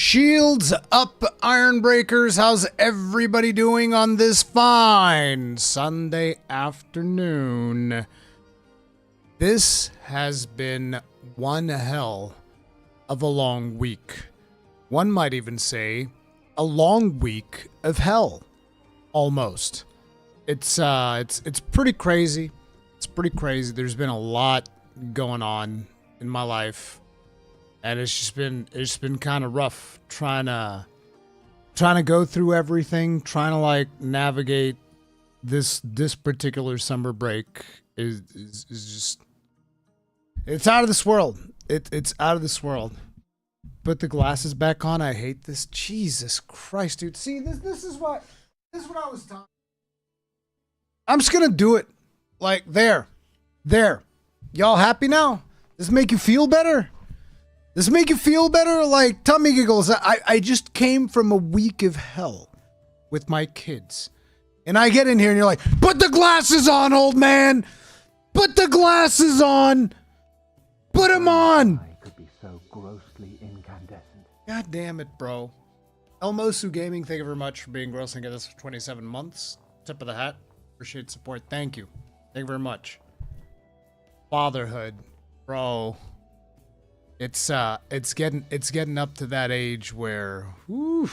Shields up, Iron Breakers. How's everybody doing on this fine Sunday afternoon? This has been one hell of a long week. One might even say a long week of hell, almost. It's pretty crazy. It's pretty crazy. There's been a lot going on in my life. And it's just been kind of rough trying to go through everything, trying to like navigate this particular summer break is just, it's out of this world. It's out of this world. Put the glasses back on. I hate this. Jesus Christ, dude. See, this is what I was talking. I'm just gonna do it. Like there. Y'all happy now? Does it make you feel better? Does it make you feel better? Like, tummy giggles. I just came from a week of hell with my kids. And I get in here and you're like, put the glasses on, old man. Put the glasses on. Put them on. I could be so grossly incandescent. God damn it, bro. Elmosu Gaming, thank you very much for being grossly incandescent for 27 months. Tip of the hat. Appreciate support. Thank you. Thank you very much. Fatherhood. Bro. It's getting up to that age where, whew.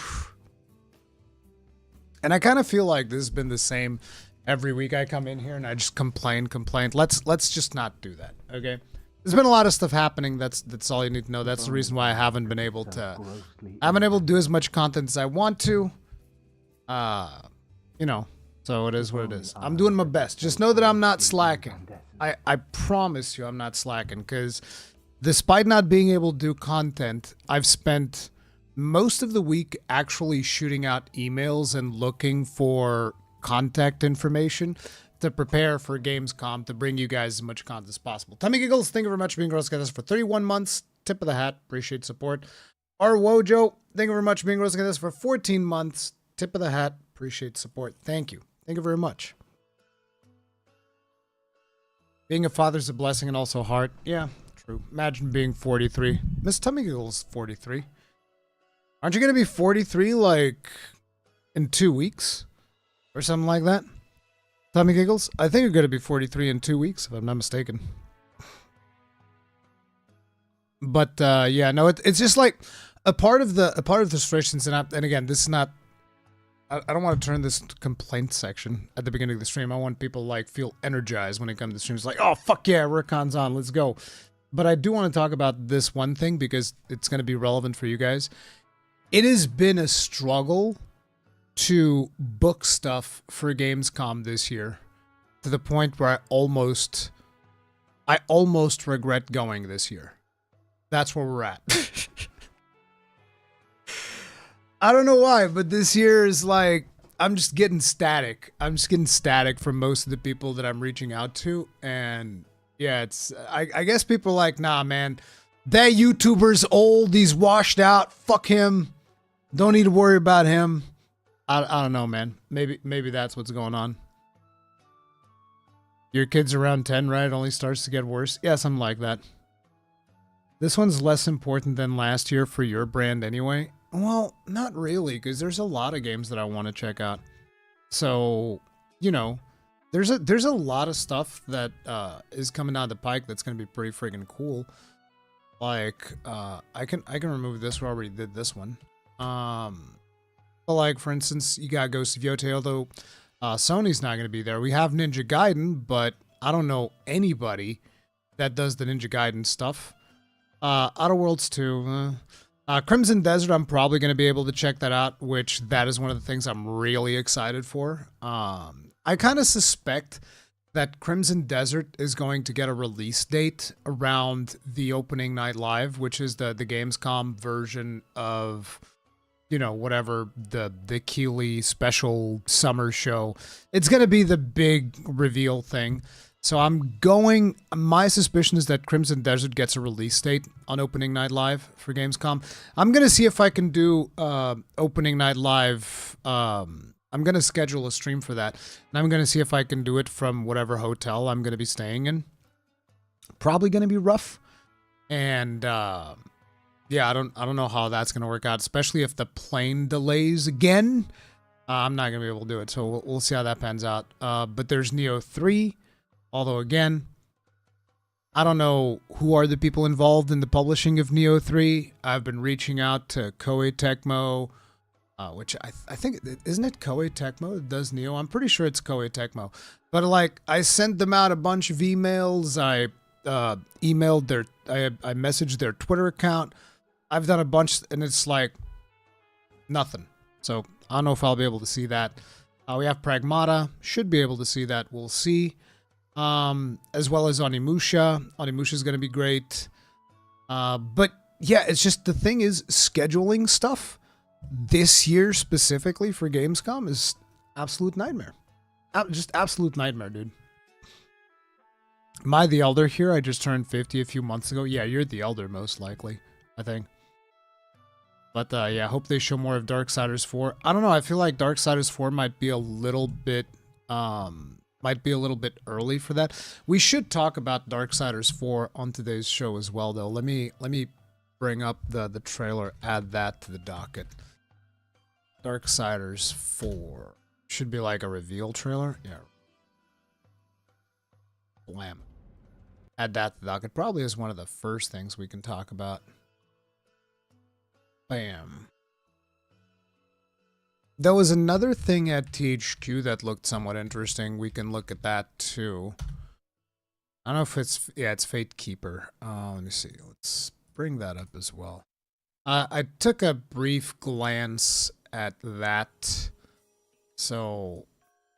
And I kind of feel like this has been the same every week. I come in here and I just complain. Let's just not do that, okay? There's been a lot of stuff happening. That's all you need to know. That's the reason why I haven't been able to do as much content as I want to. You know, so it is what it is. I'm doing my best. Just know that I'm not slacking. I promise you I'm not slacking, because despite not being able to do content, I've spent most of the week actually shooting out emails and looking for contact information to prepare for Gamescom to bring you guys as much content as possible. Tummy Giggles, thank you very much for being gross for 31 months. Tip of the hat. Appreciate support. R. Wojo, thank you very much for being gross for 14 months. Tip of the hat. Appreciate support. Thank you. Thank you very much. Being a father's a blessing and also hard. Yeah. True. Imagine being 43. Miss Tummy Giggles 43. Aren't you going to be 43 like in 2 weeks? Or something like that? Tummy Giggles? I think you're going to be 43 in 2 weeks, if I'm not mistaken. But yeah, no, it's just like a part of the frustrations, and again, this is not, I don't want to turn this into complaint section at the beginning of the stream. I want people to like feel energized when it comes to the stream. It's like, oh fuck yeah, Rurikhan's on, let's go. But I do want to talk about this one thing because it's going to be relevant for you guys. It has been a struggle to book stuff for Gamescom this year, to the point where I almost regret going this year. That's where we're at. I don't know why, but this year is like, I'm just getting static. I'm just getting static from most of the people that I'm reaching out to, and yeah, it's, I guess people are like, nah, man, that YouTuber's old, he's washed out, fuck him, don't need to worry about him. I don't know, man. Maybe that's what's going on. Your kid's around 10, right? It only starts to get worse. Yeah, something like that. This one's less important than last year for your brand anyway. Well, not really, because there's a lot of games that I want to check out. So, you know, there's a lot of stuff that is coming down the pike that's going to be pretty freaking cool. Like, I can remove this. We already did this one. But like, for instance, you got Ghost of Yote, although Sony's not going to be there. We have Ninja Gaiden, but I don't know anybody that does the Ninja Gaiden stuff. Outer Worlds 2. Crimson Desert, I'm probably going to be able to check that out, which that is one of the things I'm really excited for. I kind of suspect that Crimson Desert is going to get a release date around the opening night live, which is the Gamescom version of, you know, whatever, the Keeley special summer show. It's going to be the big reveal thing. So my suspicion is that Crimson Desert gets a release date on opening night live for Gamescom. I'm going to see if I can do opening night live. I'm going to schedule a stream for that. And I'm going to see if I can do it from whatever hotel I'm going to be staying in. Probably going to be rough. And yeah, I don't know how that's gonna work out, especially if the plane delays again. I'm not gonna be able to do it, so we'll see how that pans out. But there's Neo 3, although again, I don't know who are the people involved in the publishing of Neo 3. I've been reaching out to Koei Tecmo, which I think, isn't it Koei Tecmo that does Neo? I'm pretty sure it's Koei Tecmo. But like, I sent them out a bunch of emails. I emailed their, I messaged their Twitter account. I've done a bunch, and it's like nothing. So I don't know if I'll be able to see that. We have Pragmata. Should be able to see that. We'll see. As well as Onimusha. Onimusha is going to be great. But yeah, it's just, the thing is, scheduling stuff this year specifically for Gamescom is absolute nightmare. Just absolute nightmare, dude. Am I the elder here? I just turned 50 a few months ago. Yeah, you're the elder, most likely, I think. But yeah, I hope they show more of Darksiders 4. I don't know, I feel like Darksiders 4 might be a little bit early for that. We should talk about Darksiders 4 on today's show as well, though. Let me bring up the trailer, add that to the docket. Darksiders 4 should be like a reveal trailer. Yeah. Blam. Add that to the docket. Probably is one of the first things we can talk about. Bam. There was another thing at THQ that looked somewhat interesting. We can look at that too. I don't know if it's, yeah, it's Fate Keeper. Let me see. Let's bring that up as well. I took a brief glance at that. So,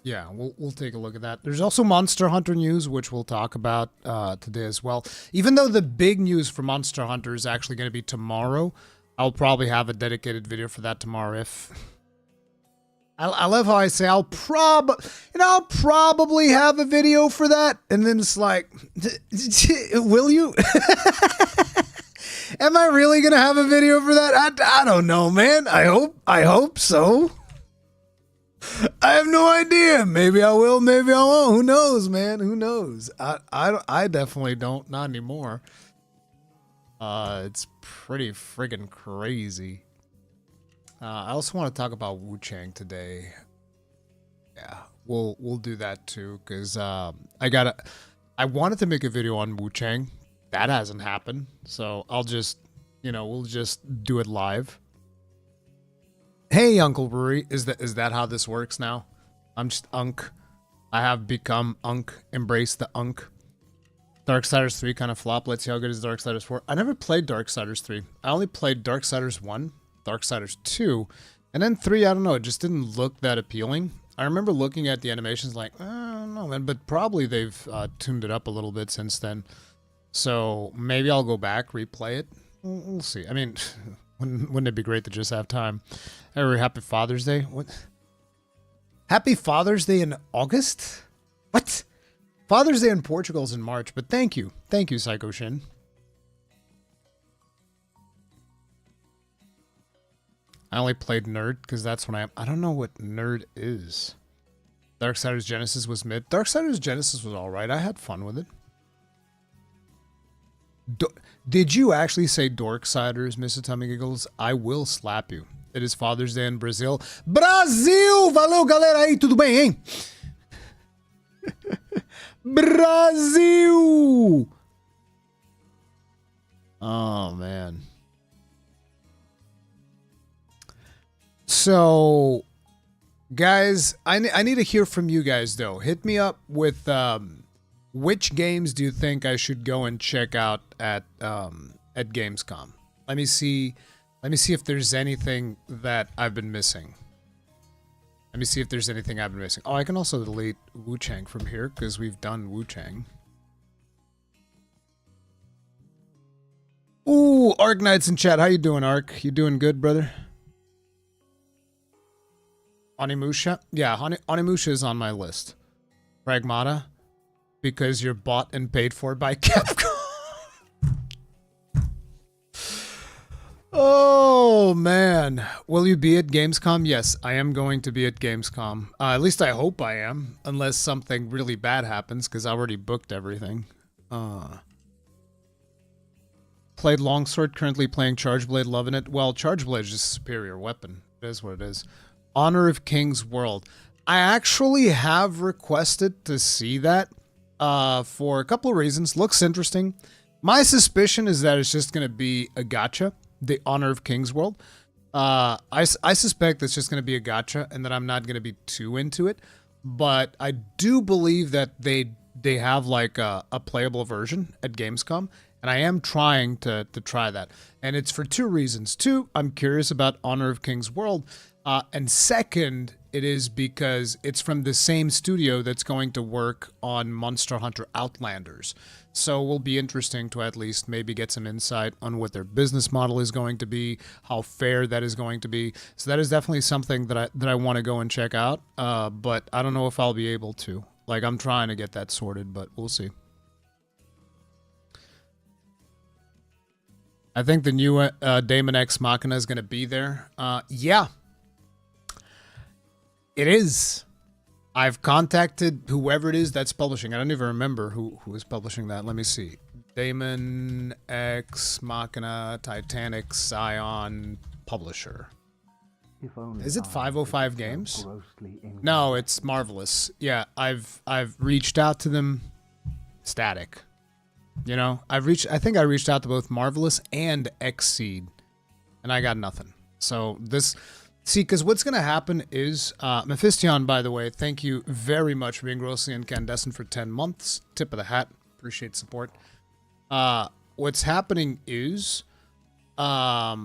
yeah, we'll take a look at that. There's also Monster Hunter news, which we'll talk about today as well. Even though the big news for Monster Hunter is actually going to be tomorrow, I'll probably have a dedicated video for that tomorrow. If I love how I say I'll probably have a video for that, and then it's like, will you? Am I really gonna have a video for that? I don't know, man. I hope so. I have no idea. Maybe I will, maybe I won't. Who knows, man? Who knows? I definitely don't. Not anymore. It's pretty friggin' crazy. I also want to talk about Wuchang today. Yeah, we'll do that too, because I wanted to make a video on Wuchang. That hasn't happened, so I'll just, we'll just do it live. Hey, Uncle Ruri, is that how this works now? I'm just Unk. I have become Unk. Embrace the Unk. Darksiders 3 kind of flop. Let's see how good is Darksiders 4. I never played Darksiders 3. I only played Darksiders 1, Darksiders 2, and then 3, I don't know, it just didn't look that appealing. I remember looking at the animations like, I don't know, man, but probably they've tuned it up a little bit since then. So maybe I'll go back, replay it. We'll see. I mean, wouldn't it be great to just have time? Hey, happy Father's Day. What? Happy Father's Day in August? What? Father's Day in Portugal is in March, but thank you. Thank you, Psycho Shin. I only played Nerd because that's when I don't know what Nerd is. Darksiders Genesis was mid. Darksiders Genesis was alright. I had fun with it. Did you actually say Dorksiders, Miss Atomic Giggles? I will slap you. It is Father's Day in Brazil. Brasil! Valeu, galera aí, tudo bem, hein? Brasil! Oh, man. So, guys, I need to hear from you guys, though. Hit me up with which games do you think I should go and check out at Gamescom. Let me see if there's anything that I've been missing. Let me see if there's anything I've been missing. Oh, I can also delete Wuchang from here because we've done Wuchang. Ooh, Arc Knights in chat. How you doing, Arc? You doing good, brother? Onimusha? Yeah, Onimusha is on my list. Pragmata? Because you're bought and paid for by Capcom. Oh, man. Will you be at Gamescom? Yes, I am going to be at Gamescom. At least I hope I am. Unless something really bad happens, because I already booked everything. played Longsword, currently playing Chargeblade, loving it. Well, Chargeblade is just a superior weapon. It is what it is. Honor of King's World. I actually have requested to see that for a couple of reasons. Looks interesting. My suspicion is that it's just going to be a gacha, the Honor of King's World. I suspect it's just going to be a gacha and that I'm not going to be too into it. But I do believe that they have like a playable version at Gamescom. And I am trying to try that. And it's for two reasons. Two, I'm curious about Honor of King's World. And second, it is because it's from the same studio that's going to work on Monster Hunter Outlanders. So it will be interesting to at least maybe get some insight on what their business model is going to be, how fair that is going to be. So that is definitely something that I want to go and check out. But I don't know if I'll be able to. Like, I'm trying to get that sorted, but we'll see. I think the new Daemon X Machina is going to be there. Yeah. It is. I've contacted whoever it is that's publishing. I don't even remember who is publishing that. Let me see. Daemon X Machina Titanic Scion publisher. Is it 505 Games? No, it's Marvelous. Yeah, I've reached out to them. Static. You know, I think I reached out to both Marvelous and Xseed, and I got nothing. So this. See, because what's going to happen is, Mephistion, by the way, thank you very much for being grossly incandescent for 10 months. Tip of the hat. Appreciate support. What's happening is, for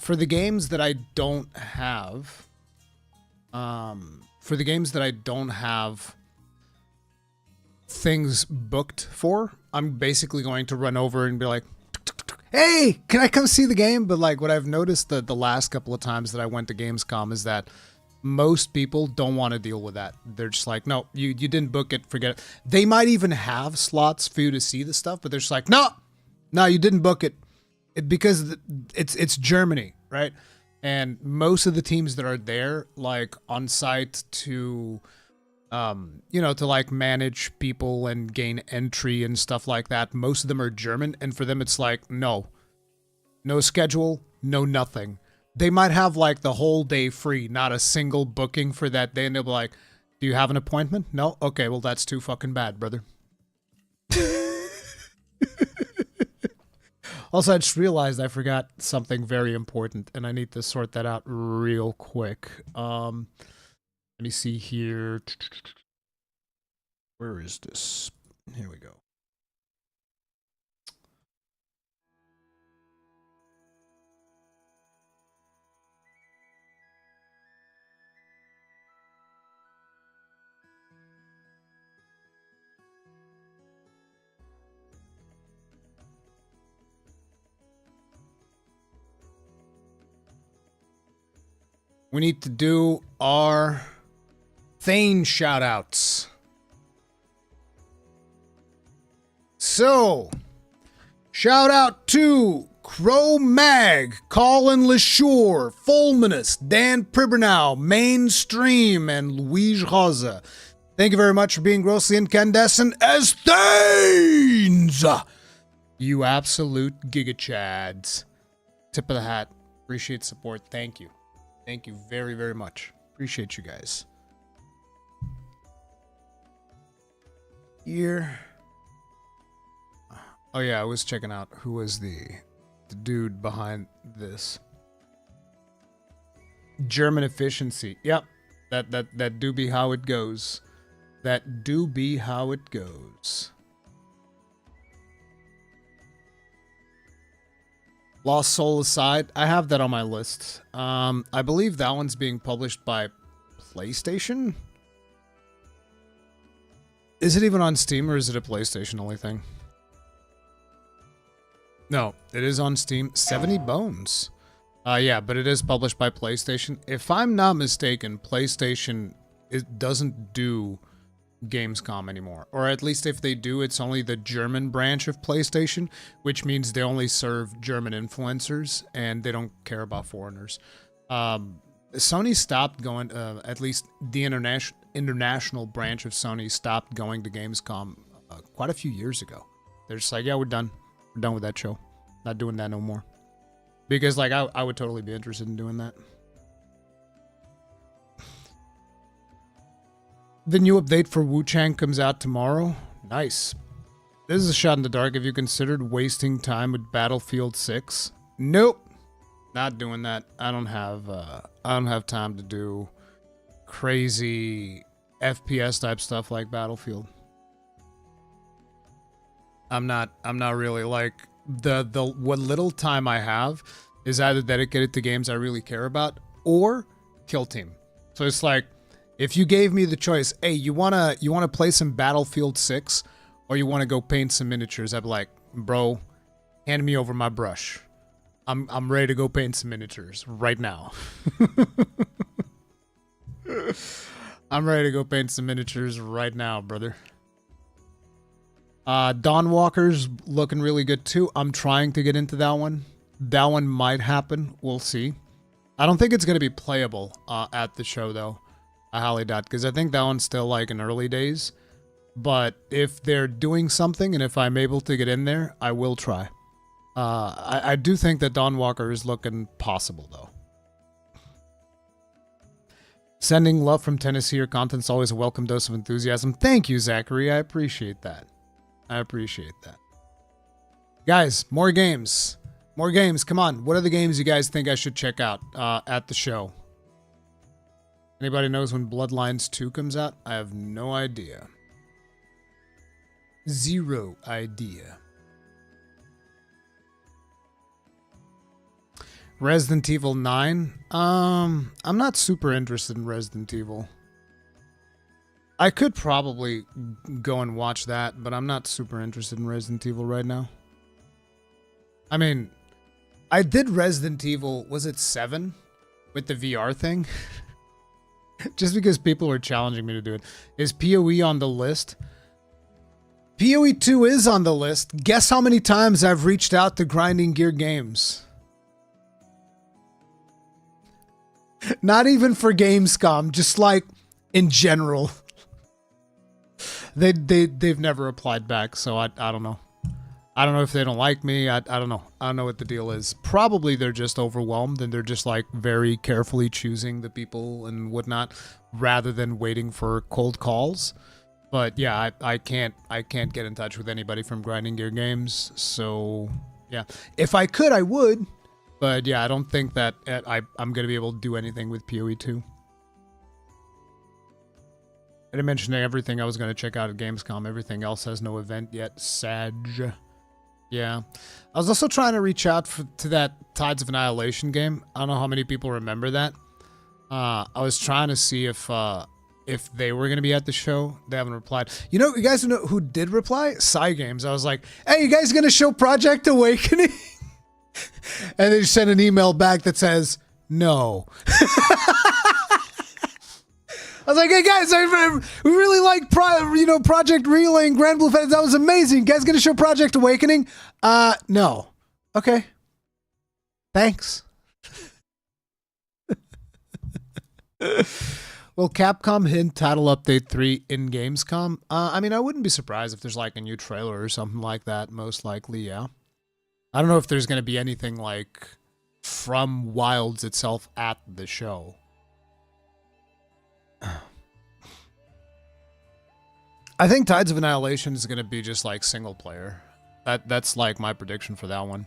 the games that I don't have, things booked for, I'm basically going to run over and be like, hey, can I come see the game? But like what I've noticed the last couple of times that I went to Gamescom is that most people don't want to deal with that. They're just like, no, you didn't book it, forget it. They might even have slots for you to see the stuff, but they're just like, no, you didn't book it. Because it's Germany, right? And most of the teams that are there, like on site to to like manage people and gain entry and stuff like that. Most of them are German, and for them it's like, no schedule, no nothing. They might have like the whole day free, not a single booking for that day, and they'll be like, do you have an appointment? No? Okay, well that's too fucking bad, brother. Also, I just realized I forgot something very important, and I need to sort that out real quick. Let me see here. Where is this? Here we go. We need to do our Thane shoutouts. So, shout out to Crow Mag, Colin Leshore, Fulminus, Dan Pribernau, Mainstream, and Louise Rosa. Thank you very much for being grossly incandescent as Thanes! You absolute gigachads. Tip of the hat. Appreciate support. Thank you. Thank you very, very much. Appreciate you guys. Here. Oh yeah, I was checking out who was the dude behind this. German efficiency. Yep. That do be how it goes. That do be how it goes. Lost Soul aside, I have that on my list. I believe that one's being published by PlayStation? Is it even on Steam or is it a PlayStation only thing? No, it is on Steam. 70 Bones. Yeah, but it is published by PlayStation. If I'm not mistaken, PlayStation doesn't do Gamescom anymore. Or at least if they do, it's only the German branch of PlayStation, which means they only serve German influencers and they don't care about foreigners. Sony stopped going, at least the international branch of Sony stopped going to Gamescom quite a few years ago. They're just like, yeah, we're done. We're done with that show. Not doing that no more. Because, like, I would totally be interested in doing that. The new update for Wuchang comes out tomorrow. Nice. This is a shot in the dark. Have you considered wasting time with Battlefield 6? Nope. Not doing that. I don't have time to do crazy FPS type stuff like Battlefield. I'm not really like what little time I have is either dedicated to games I really care about or Kill Team. So it's like, if you gave me the choice, hey, you wanna play some Battlefield 6 or you wanna go paint some miniatures, I'd be like, bro, hand me over my brush. I'm ready to go paint some miniatures right now. I'm ready to go paint some miniatures right now, brother. Dawnwalker's looking really good too. I'm trying to get into that one. That one might happen. We'll see. I don't think it's going to be playable at the show though. I highly doubt, because I think that one's still like in early days. But if they're doing something and if I'm able to get in there, I will try. I do think that Dawnwalker is looking possible though. Sending love from Tennessee. Your content's always a welcome dose of enthusiasm. Thank you, Zachary. I appreciate that. I appreciate that. Guys, more games. More games. Come on. What are the games you guys think I should check out at the show? Anybody knows when Bloodlines 2 comes out? I have no idea. Zero idea. Resident Evil 9? I'm not super interested in Resident Evil. I could probably go and watch that, but I'm not super interested in Resident Evil right now. I mean, I did Resident Evil, was it 7? With the VR thing? Just because people were challenging me to do it. Is PoE on the list? PoE 2 is on the list. Guess how many times I've reached out to Grinding Gear Games? Not even for Gamescom, just like in general. They've never replied back, so I don't know. I don't know if they don't like me. I don't know. I don't know what the deal is. Probably they're just overwhelmed and they're just like very carefully choosing the people and whatnot rather than waiting for cold calls. But yeah, I can't get in touch with anybody from Grinding Gear Games. So yeah, if I could, I would. But yeah, I don't think that I'm going to be able to do anything with PoE 2. I didn't mention everything I was going to check out at Gamescom. Everything else has no event yet. Sag. Yeah. I was also trying to reach out to that Tides of Annihilation game. I don't know how many people remember that. I was trying to see if they were going to be at the show. They haven't replied. You know, you guys know who did reply? Psy Games. I was like, hey, you guys going to show Project Awakening? And they sent an email back that says, no. I was like, hey guys, we really like Project Relay and Grand Blue Feds. That was amazing. You guys gonna show Project Awakening? No. Okay. Thanks. Will Capcom hint title update 3 in Gamescom? I mean, I wouldn't be surprised if there's like a new trailer or something like that. Most likely, yeah. I don't know if there's gonna be anything like from Wilds itself at the show. I think Tides of Annihilation is going to be just like single player. That's like my prediction for that one.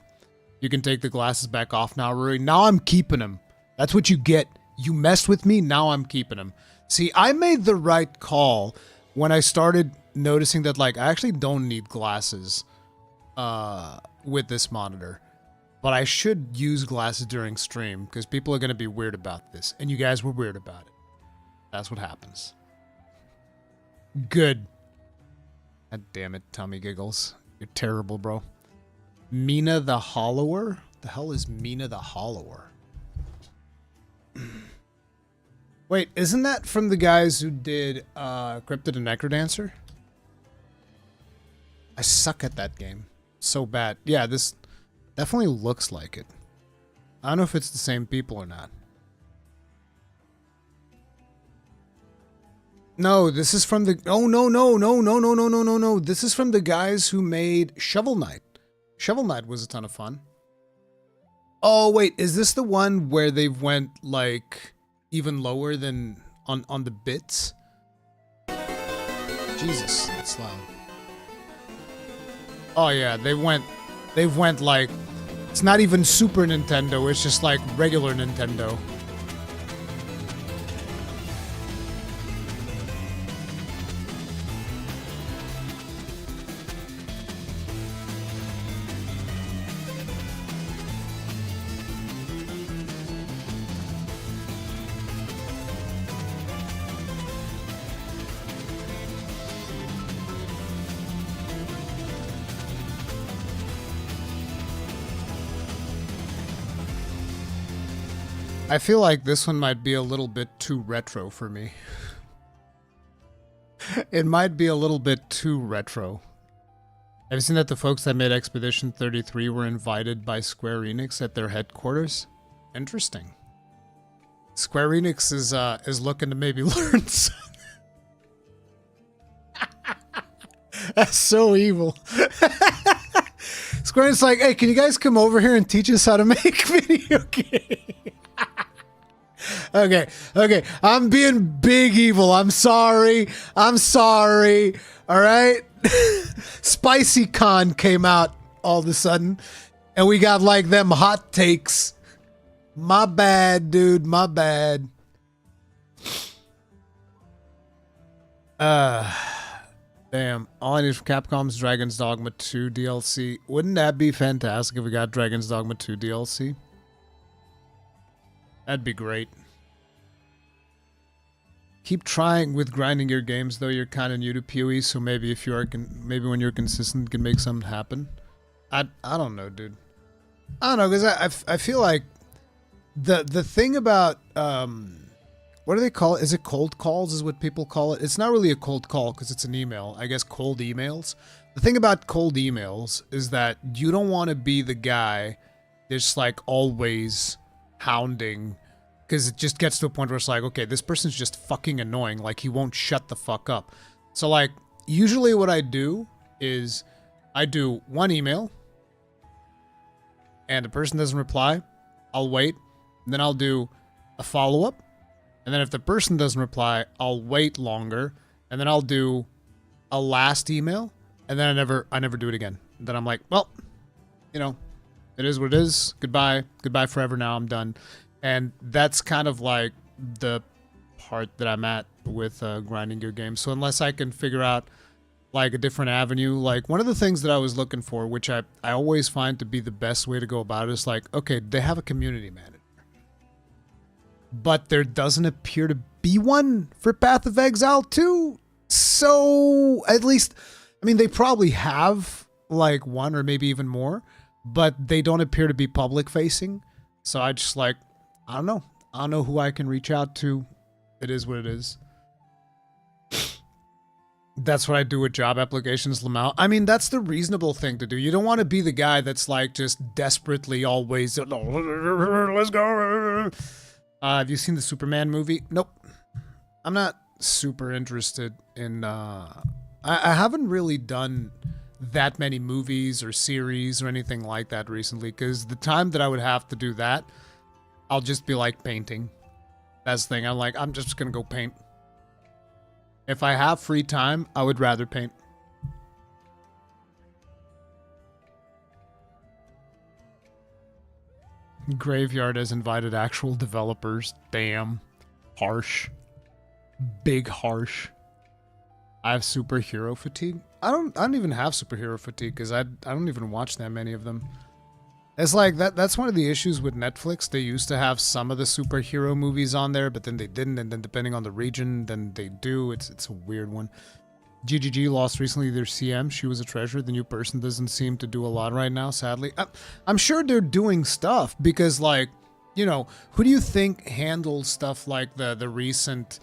You can take the glasses back off now, Ruri. Now I'm keeping them. That's what you get. You messed with me, now I'm keeping them. See, I made the right call when I started noticing that like I actually don't need glasses with this monitor. But I should use glasses during stream because people are going to be weird about this. And you guys were weird about it. That's what happens. Good. God damn it, Tommy Giggles. You're terrible, bro. Mina the Hollower? The hell is Mina the Hollower? Wait, isn't that from the guys who did Cryptid and Necrodancer? I suck at that game. So bad. Yeah, this definitely looks like it. I don't know if it's the same people or not. No, this is from the... Oh, no. This is from the guys who made Shovel Knight. Shovel Knight was a ton of fun. Oh wait, is this the one where they went like even lower than on the bits? Jesus, that's loud. Oh yeah, they've went like, it's not even Super Nintendo, it's just like regular Nintendo. I feel like this one might be a little bit too retro for me. It might be a little bit too retro. Have you seen that the folks that made Expedition 33 were invited by Square Enix at their headquarters? Interesting. Square Enix is looking to maybe learn something. That's so evil. Square Enix is like, hey, can you guys come over here and teach us how to make video games? Okay, I'm being big evil. I'm sorry. All right? Spicy Con came out all of a sudden, and we got like them hot takes. My bad, dude. My bad. Damn. All I need for Capcom's Dragon's Dogma 2 DLC. Wouldn't that be fantastic if we got Dragon's Dogma 2 DLC? That'd be great. Keep trying with grinding your games, though. You're kind of new to PoE, so maybe if you are, maybe when you're consistent, can make something happen. I don't know, dude. I don't know, because I feel like the thing about what do they call it? Is it cold calls? Is what people call it? It's not really a cold call because it's an email. I guess cold emails. The thing about cold emails is that you don't want to be the guy that's like always hounding. Because it just gets to a point where it's like, okay, this person's just fucking annoying. Like, he won't shut the fuck up. So, like, usually what I do is I do one email, and the person doesn't reply, I'll wait, and then I'll do a follow-up, and then if the person doesn't reply, I'll wait longer, and then I'll do a last email, and then I never do it again. And then I'm like, well, you know, it is what it is. Goodbye forever now, I'm done. And that's kind of like the part that I'm at with grinding your game. So unless I can figure out like a different avenue, like one of the things that I was looking for, which I always find to be the best way to go about it, is like, okay, they have a community manager, but there doesn't appear to be one for Path of Exile 2. So at least, I mean, they probably have like one or maybe even more, but they don't appear to be public facing. So I just like, I don't know who I can reach out to. It is what it is. That's what I do with job applications, Lamau. I mean, that's the reasonable thing to do. You don't want to be the guy that's like just desperately always, let's go. Have you seen the Superman movie? Nope. I'm not super interested in, I haven't really done that many movies or series or anything like that recently, because the time that I would have to do that, I'll just be like painting. That's the thing. I'm like, I'm just gonna go paint. If I have free time, I would rather paint. Graveyard has invited actual developers. Damn. Harsh. Big harsh. I have superhero fatigue. I don't even have superhero fatigue because I don't even watch that many of them. It's like that's one of the issues with Netflix. They used to have some of the superhero movies on there, but then they didn't, and then depending on the region, then they do. It's a weird one. GGG lost recently their CM. She was a treasure. The new person doesn't seem to do a lot right now, sadly. I'm sure they're doing stuff because, like, you know, who do you think handles stuff like the recent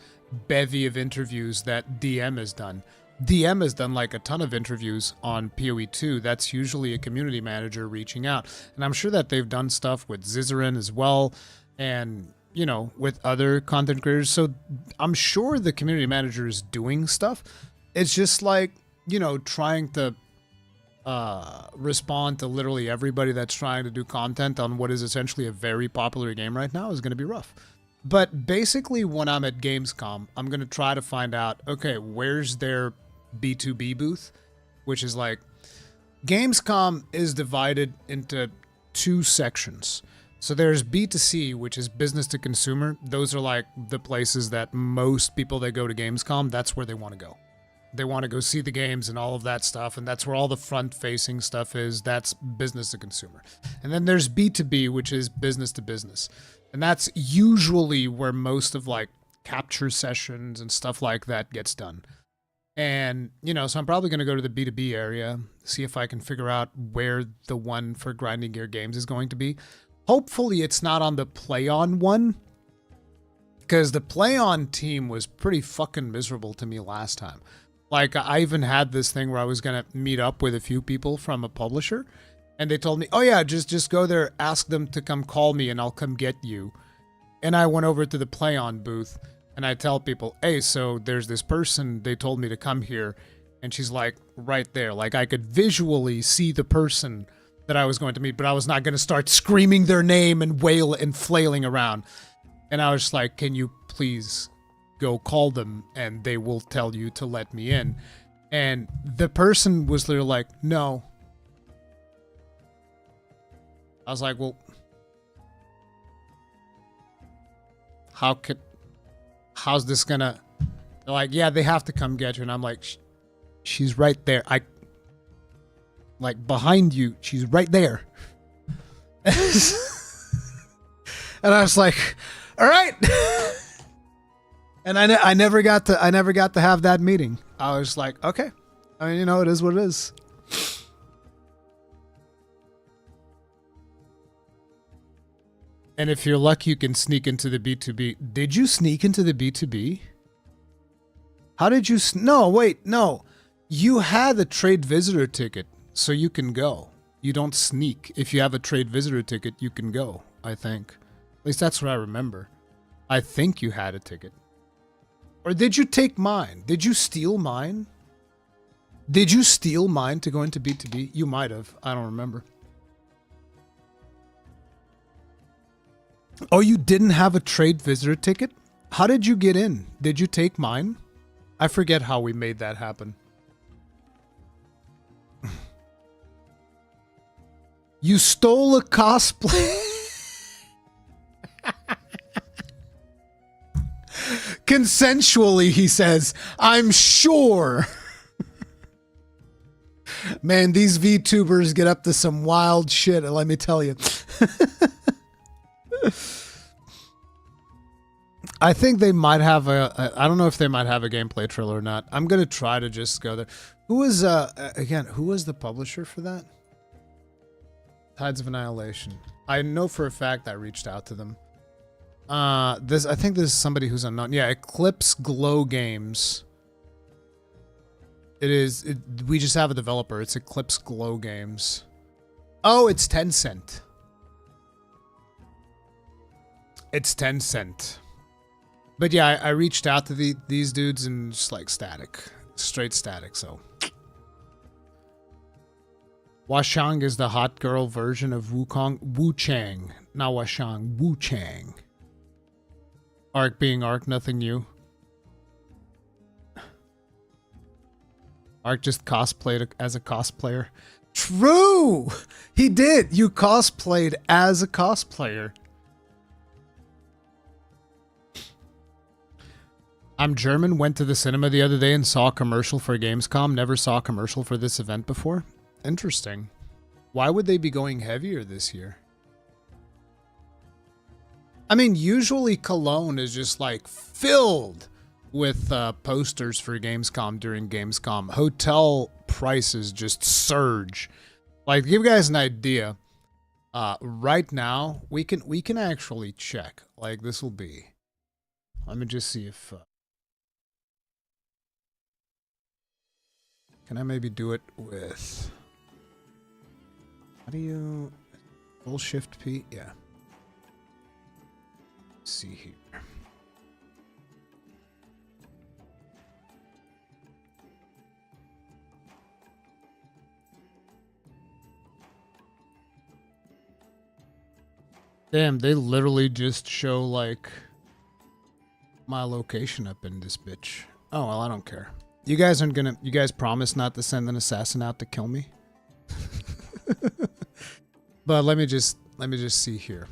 bevy of interviews that DM has done? DM has done like a ton of interviews on PoE2. That's usually a community manager reaching out. And I'm sure that they've done stuff with Zizarin as well and, you know, with other content creators. So I'm sure the community manager is doing stuff. It's just like, you know, trying to respond to literally everybody that's trying to do content on what is essentially a very popular game right now is going to be rough. But basically, when I'm at Gamescom, I'm going to try to find out, okay, where's their B2B booth? Which is like, Gamescom is divided into 2 sections. So there's B2C, which is business to consumer. Those are like the places that most people that go to Gamescom, that's where they want to go. They want to go see the games and all of that stuff, and that's where all the front-facing stuff is. That's business to consumer. And then there's B2B, which is business to business. And that's usually where most of like capture sessions and stuff like that gets done. And, you know, so I'm probably going to go to the B2B area, see if I can figure out where the one for Grinding Gear Games is going to be. Hopefully it's not on the Play On one, because the Play On team was pretty fucking miserable to me last time. Like, I even had this thing where I was going to meet up with a few people from a publisher, and they told me, oh yeah, just go there, ask them to come call me, and I'll come get you. And I went over to the Play On booth, and I tell people, hey, so there's this person, they told me to come here, and she's like, right there. Like, I could visually see the person that I was going to meet, but I was not going to start screaming their name and wail and flailing around. And I was just like, can you please go call them, and they will tell you to let me in. And the person was literally like, no. I was like, well, how's this gonna, they're like, yeah, they have to come get you. And I'm like, she's right there. Like, behind you, she's right there. And I was like, all right. And I never got to have that meeting. I was like, okay. I mean, you know, it is what it is. And if you're lucky, you can sneak into the B2B. Did you sneak into the B2B? How did you... No, wait, no. You had a trade visitor ticket, so you can go. You don't sneak. If you have a trade visitor ticket, you can go, I think. At least that's what I remember. I think you had a ticket. Or did you take mine? Did you steal mine? Did you steal mine to go into B2B? You might have. I don't remember. Oh, you didn't have a trade visitor ticket? How did you get in? Did you take mine? I forget how we made that happen. You stole a cosplay. Consensually, he says. I'm sure. Man, these VTubers get up to some wild shit, let me tell you. I think they might have I don't know if they might have a gameplay trailer or not. I'm going to try to just go there. Who was, again, who was the publisher for that? Tides of Annihilation. I know for a fact I reached out to them. I think this is somebody who's unknown. Yeah, Eclipse Glow Games. We just have a developer. It's Eclipse Glow Games. Oh, it's Tencent. It's Tencent. But yeah, I reached out to these dudes and just like static. Straight static, so. Wuchang is the hot girl version of Wuchang. Not Wuchang, Wuchang. Arc being Arc, nothing new. Arc just cosplayed as a cosplayer. True! He did! You cosplayed as a cosplayer. I'm German, went to the cinema the other day and saw a commercial for Gamescom. Never saw a commercial for this event before. Interesting. Why would they be going heavier this year? I mean, usually Cologne is just like filled with posters for Gamescom during Gamescom. Hotel prices just surge. Like, to give you guys an idea, right now we can actually check. Like, this will be. Let me just see if. Can I maybe do it with? How do you? Full Shift P? Yeah. Let's see here. Damn, they literally just show, like, my location up in this bitch. Oh, well, I don't care. You guys aren't gonna... You guys promise not to send an assassin out to kill me? But let me just see here.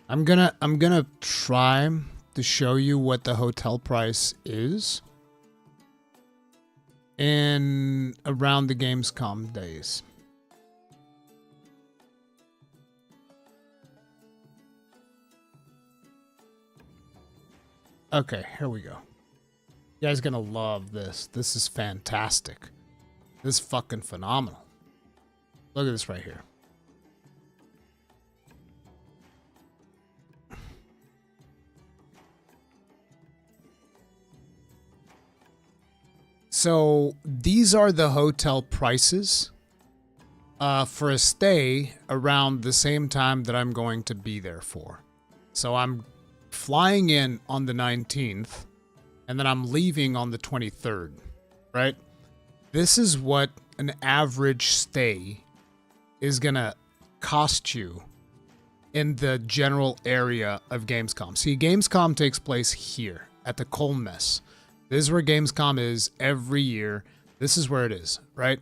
I'm gonna try to show you what the hotel price is in around the Gamescom days. Okay, here we go. You guys are gonna love this. This is fantastic. This is fucking phenomenal. Look at this right here. So these are the hotel prices for a stay around the same time that I'm going to be there for. So I'm flying in on the 19th, and then I'm leaving on the 23rd, right? This is what an average stay is gonna cost you in the general area of Gamescom. See, Gamescom takes place here at the Cologne. This is where Gamescom is every year. This is where it is, right?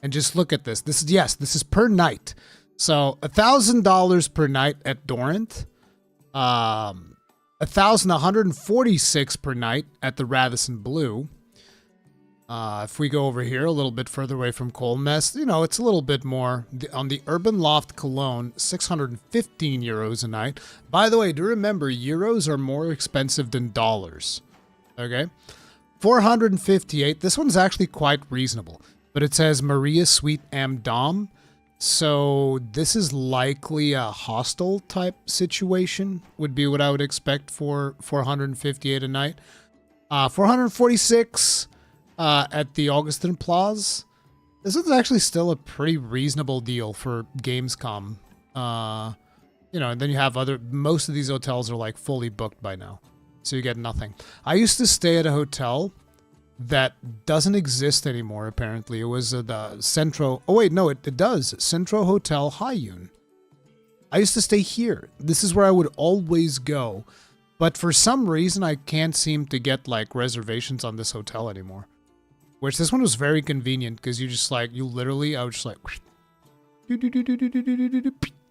And just look at this. This is per night. So $1,000 per night at Dorrant. 1,146 per night at the Radisson Blue. If we go over here a little bit further away from Colmess, you know, it's a little bit more. On the Urban Loft Cologne, 615 euros a night. By the way, do remember, euros are more expensive than dollars. Okay? 458. This one's actually quite reasonable. But it says Maria Suite Am Dom. So this is likely a hostel type situation, would be what I would expect for 458 a night. 446 at the Augustin Plaza. This is actually still a pretty reasonable deal for Gamescom. You know, and then you have most of these hotels are like fully booked by now. So you get nothing. I used to stay at a hotel that doesn't exist anymore, apparently. It was the Centro... Oh, wait, no, it does. Centro Hotel Hayun. I used to stay here. This is where I would always go. But for some reason, I can't seem to get, like, reservations on this hotel anymore. Which, this one was very convenient, because you just, like, you literally... I was just like...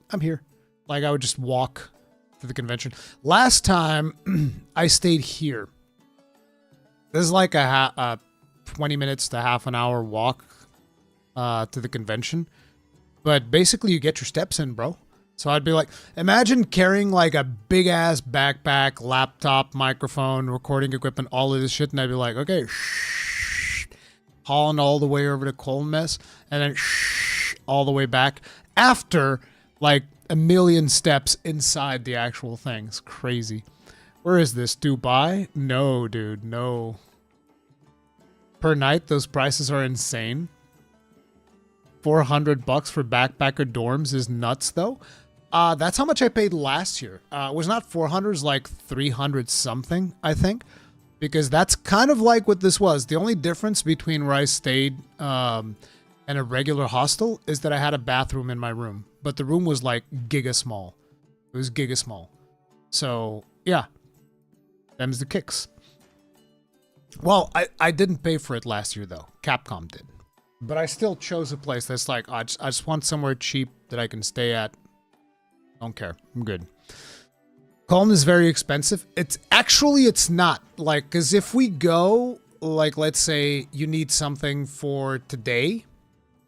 I'm here. Like, I would just walk to the convention. Last time, I stayed here. This is like a 20 minutes to half an hour walk to the convention. But basically, you get your steps in, bro. So I'd be like, imagine carrying like a big-ass backpack, laptop, microphone, recording equipment, all of this shit. And I'd be like, okay, hauling all the way over to Cologne, and then all the way back after like a million steps inside the actual thing. It's crazy. Where is this? Dubai? No, dude, no. Per night, those prices are insane. $400 for backpacker dorms is nuts, though. That's how much I paid last year. It was not 400, it was like 300 something, I think. Because that's kind of like what this was. The only difference between where I stayed and a regular hostel is that I had a bathroom in my room. But the room was like giga small. It was giga small. So, yeah. Them's the kicks. Well, I didn't pay for it last year, though. Capcom did. But I still chose a place that's like, I just want somewhere cheap that I can stay at. Don't care. I'm good. Cologne is very expensive. It's not. Like, because if we go, like, let's say you need something for today.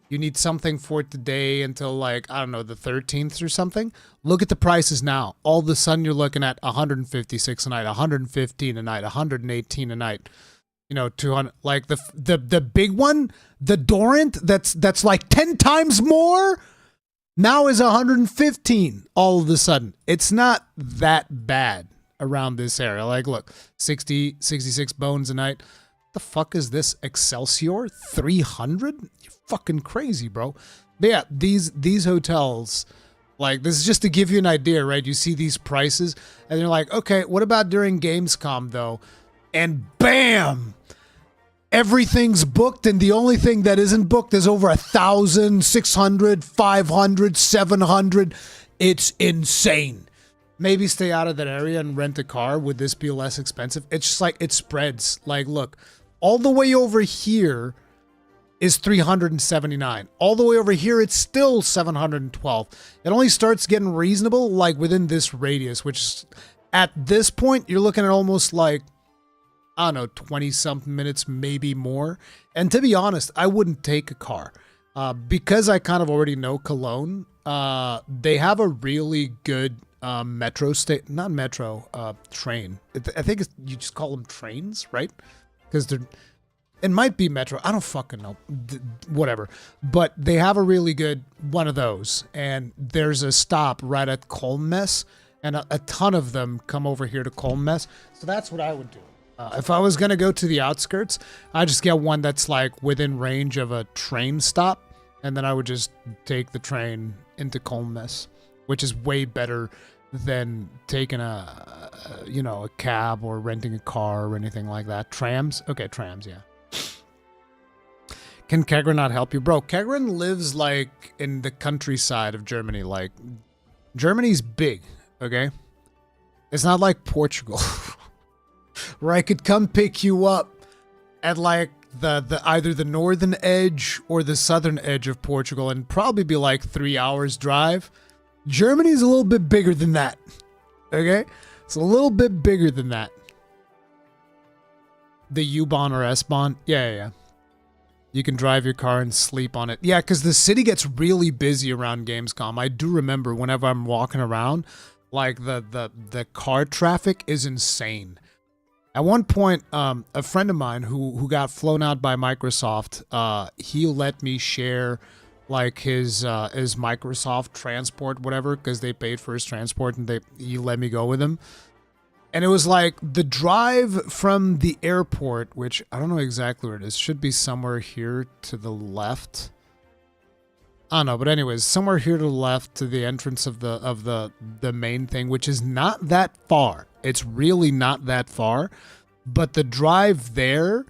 You need something for today until, like, I don't know, the 13th or something. Look at the prices now. All of a sudden, you're looking at 156 a night, 115 a night, 118 a night. You know, 200. Like, the big one, the Dorrant, that's like 10 times more, now is 115 all of a sudden. It's not that bad around this area. Like, look, 66 bones a night. The fuck is this? Excelsior? 300? You're fucking crazy, bro. But yeah, these hotels Like, this is just to give you an idea, right? You see these prices, and you're like, okay, what about during Gamescom, though? And bam! Everything's booked, and the only thing that isn't booked is over 1,000, 600, 500, 700. It's insane. Maybe stay out of that area and rent a car. Would this be less expensive? It's just like, it spreads. Like, look, all the way over here is 379. All the way over here, it's still 712. It only starts getting reasonable like within this radius, which is, at this point, you're looking at almost like, I don't know, 20-something minutes, maybe more. And to be honest, I wouldn't take a car. Because I kind of already know Cologne, they have a really good metro state, not metro, train. I think you just call them trains, right? Because it might be metro. I don't fucking know. Whatever. But they have a really good one of those. And there's a stop right at Cologne. And a ton of them come over here to Cologne. So that's what I would do. If I was going to go to the outskirts, I'd just get one that's like within range of a train stop. And then I would just take the train into Cologne, which is way better than taking a cab or renting a car or anything like that. Trams? Okay, trams, yeah. Can Kegrin not help you? Bro, Kegrin lives, like, in the countryside of Germany. Like, Germany's big, okay? It's not like Portugal, where I could come pick you up at, like, the either the northern edge or the southern edge of Portugal and probably be, like, 3 hours drive. Germany's a little bit bigger than that, okay? It's a little bit bigger than that. The U-Bahn or S-Bahn? Yeah. You can drive your car and sleep on it. Yeah, because the city gets really busy around Gamescom. I do remember whenever I'm walking around, like the car traffic is insane. At one point, a friend of mine who got flown out by Microsoft, he let me share like his Microsoft transport, whatever, because they paid for his transport and he let me go with him. And it was like the drive from the airport, which I don't know exactly where it is. Should be somewhere here to the left. I don't know, but anyways, somewhere here to the left to the entrance of the main thing, which is not that far. It's really not that far. But the drive there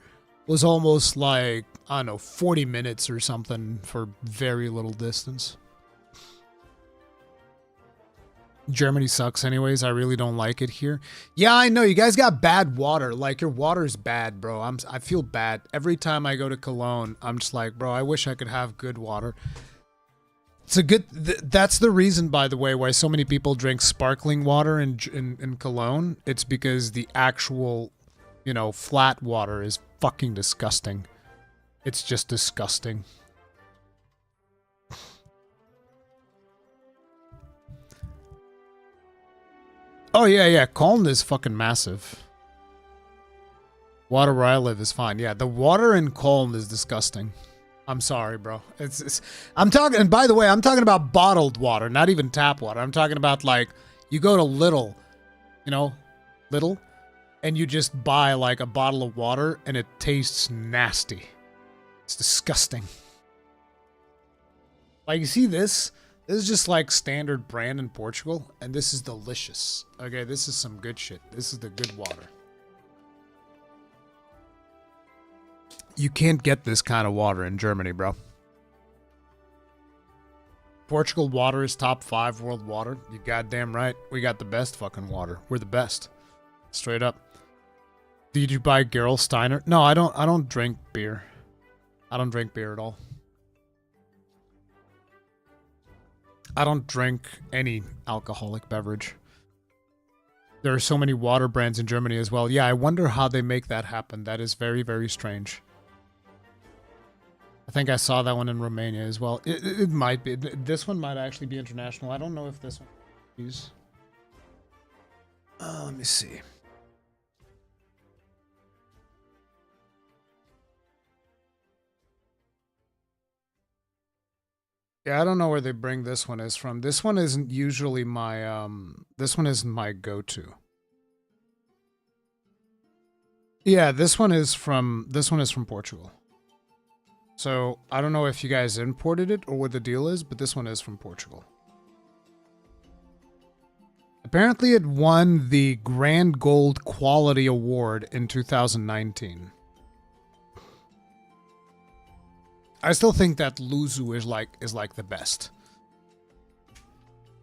was almost like, I don't know, 40 minutes or something for very little distance. Germany sucks anyways. I really don't like it here. Yeah, I know. You guys got bad water. Like, your water's bad, bro. I feel bad. Every time I go to Cologne, I'm just like, bro, I wish I could have good water. It's a good... that's the reason, by the way, why so many people drink sparkling water in Cologne. It's because the actual, flat water is fucking disgusting. It's just disgusting. Oh, yeah. Cologne is fucking massive. Water where I live is fine. Yeah, the water in Cologne is disgusting. I'm sorry, bro. I'm talking, and by the way, I'm talking about bottled water, not even tap water. I'm talking about, like, you go to Lidl, Lidl, and you just buy, like, a bottle of water, and it tastes nasty. It's disgusting. Like, you see this? This is just like standard brand in Portugal, and this is delicious. Okay, this is some good shit. This is the good water. You can't get this kind of water in Germany, bro. Portugal water is top 5 world water. You goddamn right. We got the best fucking water. We're the best. Straight up. Did you buy Gerolsteiner? No, I don't drink beer. I don't drink beer at all. I don't drink any alcoholic beverage. There are so many water brands in Germany as well. Yeah, I wonder how they make that happen. That is very, very strange. I think I saw that one in Romania as well. It might be. This one might actually be international. I don't know if this one is. Let me see. Yeah, I don't know where they bring this one is from. This one isn't usually my, this one isn't my go-to. Yeah, this one is from Portugal. So, I don't know if you guys imported it or what the deal is, but this one is from Portugal. Apparently it won the Grand Gold Quality Award in 2019. I still think that Luzu is like the best.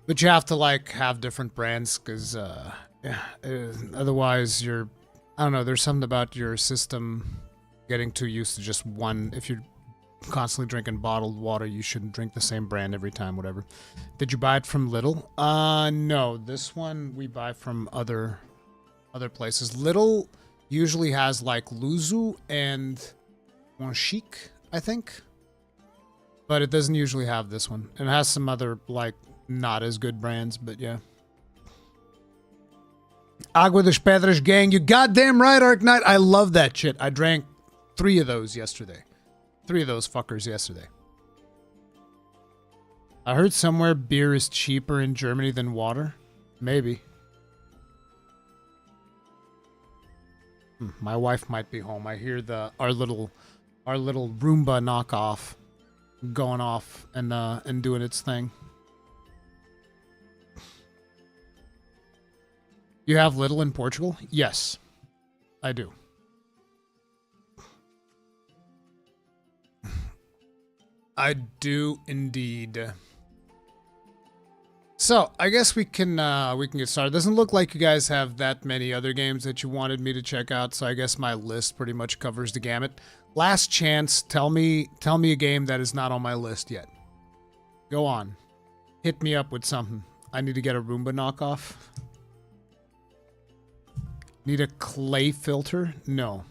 But you have to like have different brands because otherwise you're, I don't know, there's something about your system getting too used to just one. If you're constantly drinking bottled water, you shouldn't drink the same brand every time, whatever. Did you buy it from Lidl? No, this one we buy from other places. Lidl usually has like Luzu and Monchique, I think. But it doesn't usually have this one. It has some other like not as good brands, but yeah. Agua dos Pedras gang, you goddamn right, Arc Knight. I love that shit. I drank 3 of those yesterday. 3 of those fuckers yesterday. I heard somewhere beer is cheaper in Germany than water. Maybe. My wife might be home. I hear our little Roomba knockoff going off and doing its thing. You have Lidl in Portugal? Yes, I do. I do indeed. So I guess we can get started. Doesn't look like you guys have that many other games that you wanted me to check out, so I guess my list pretty much covers the gamut. Last chance, tell me a game that is not on my list yet. Go on. Hit me up with something. I need to get a Roomba knockoff. Need a clay filter? No.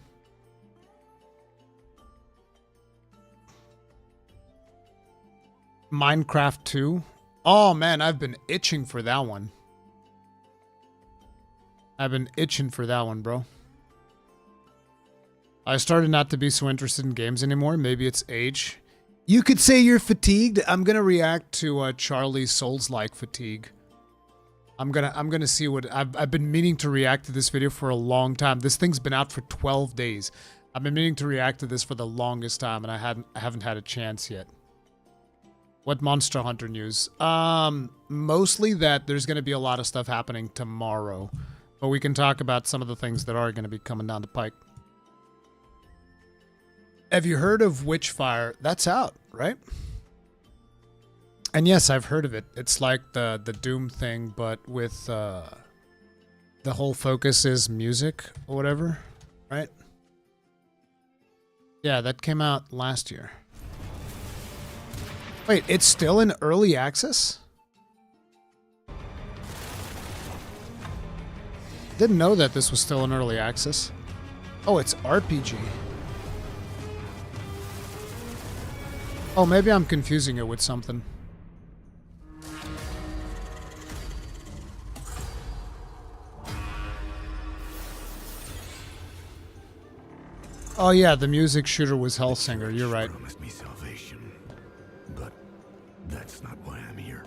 Minecraft 2? Oh man, I've been itching for that one. I've been itching for that one, bro. I started not to be so interested in games anymore. Maybe it's age. You could say you're fatigued. I'm gonna react to Charlie's Souls-like fatigue. I'm gonna see what I've been meaning to react to this video for a long time. This thing's been out for 12 days. I've been meaning to react to this for the longest time, and I haven't had a chance yet. What Monster Hunter news? Mostly that there's gonna be a lot of stuff happening tomorrow, but we can talk about some of the things that are gonna be coming down the pike. Have you heard of Witchfire? That's out, right? And yes, I've heard of it. It's like the Doom thing, but with the whole focus is music or whatever, right? Yeah, that came out last year. Wait, it's still in early access? Didn't know that this was still in early access. Oh, it's RPG. Oh, maybe I'm confusing it with something. Oh yeah, the music shooter was Hellsinger, you're right. Promised me salvation, but that's not why I'm here.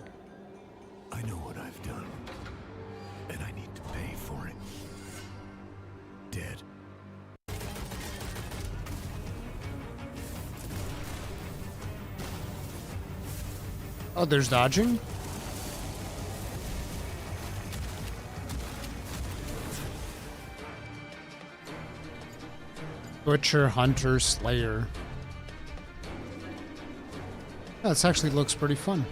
I know what I've done, and I need to pay for it. Dead. Oh, there's dodging? Butcher, Hunter, Slayer. Yeah, this actually looks pretty fun.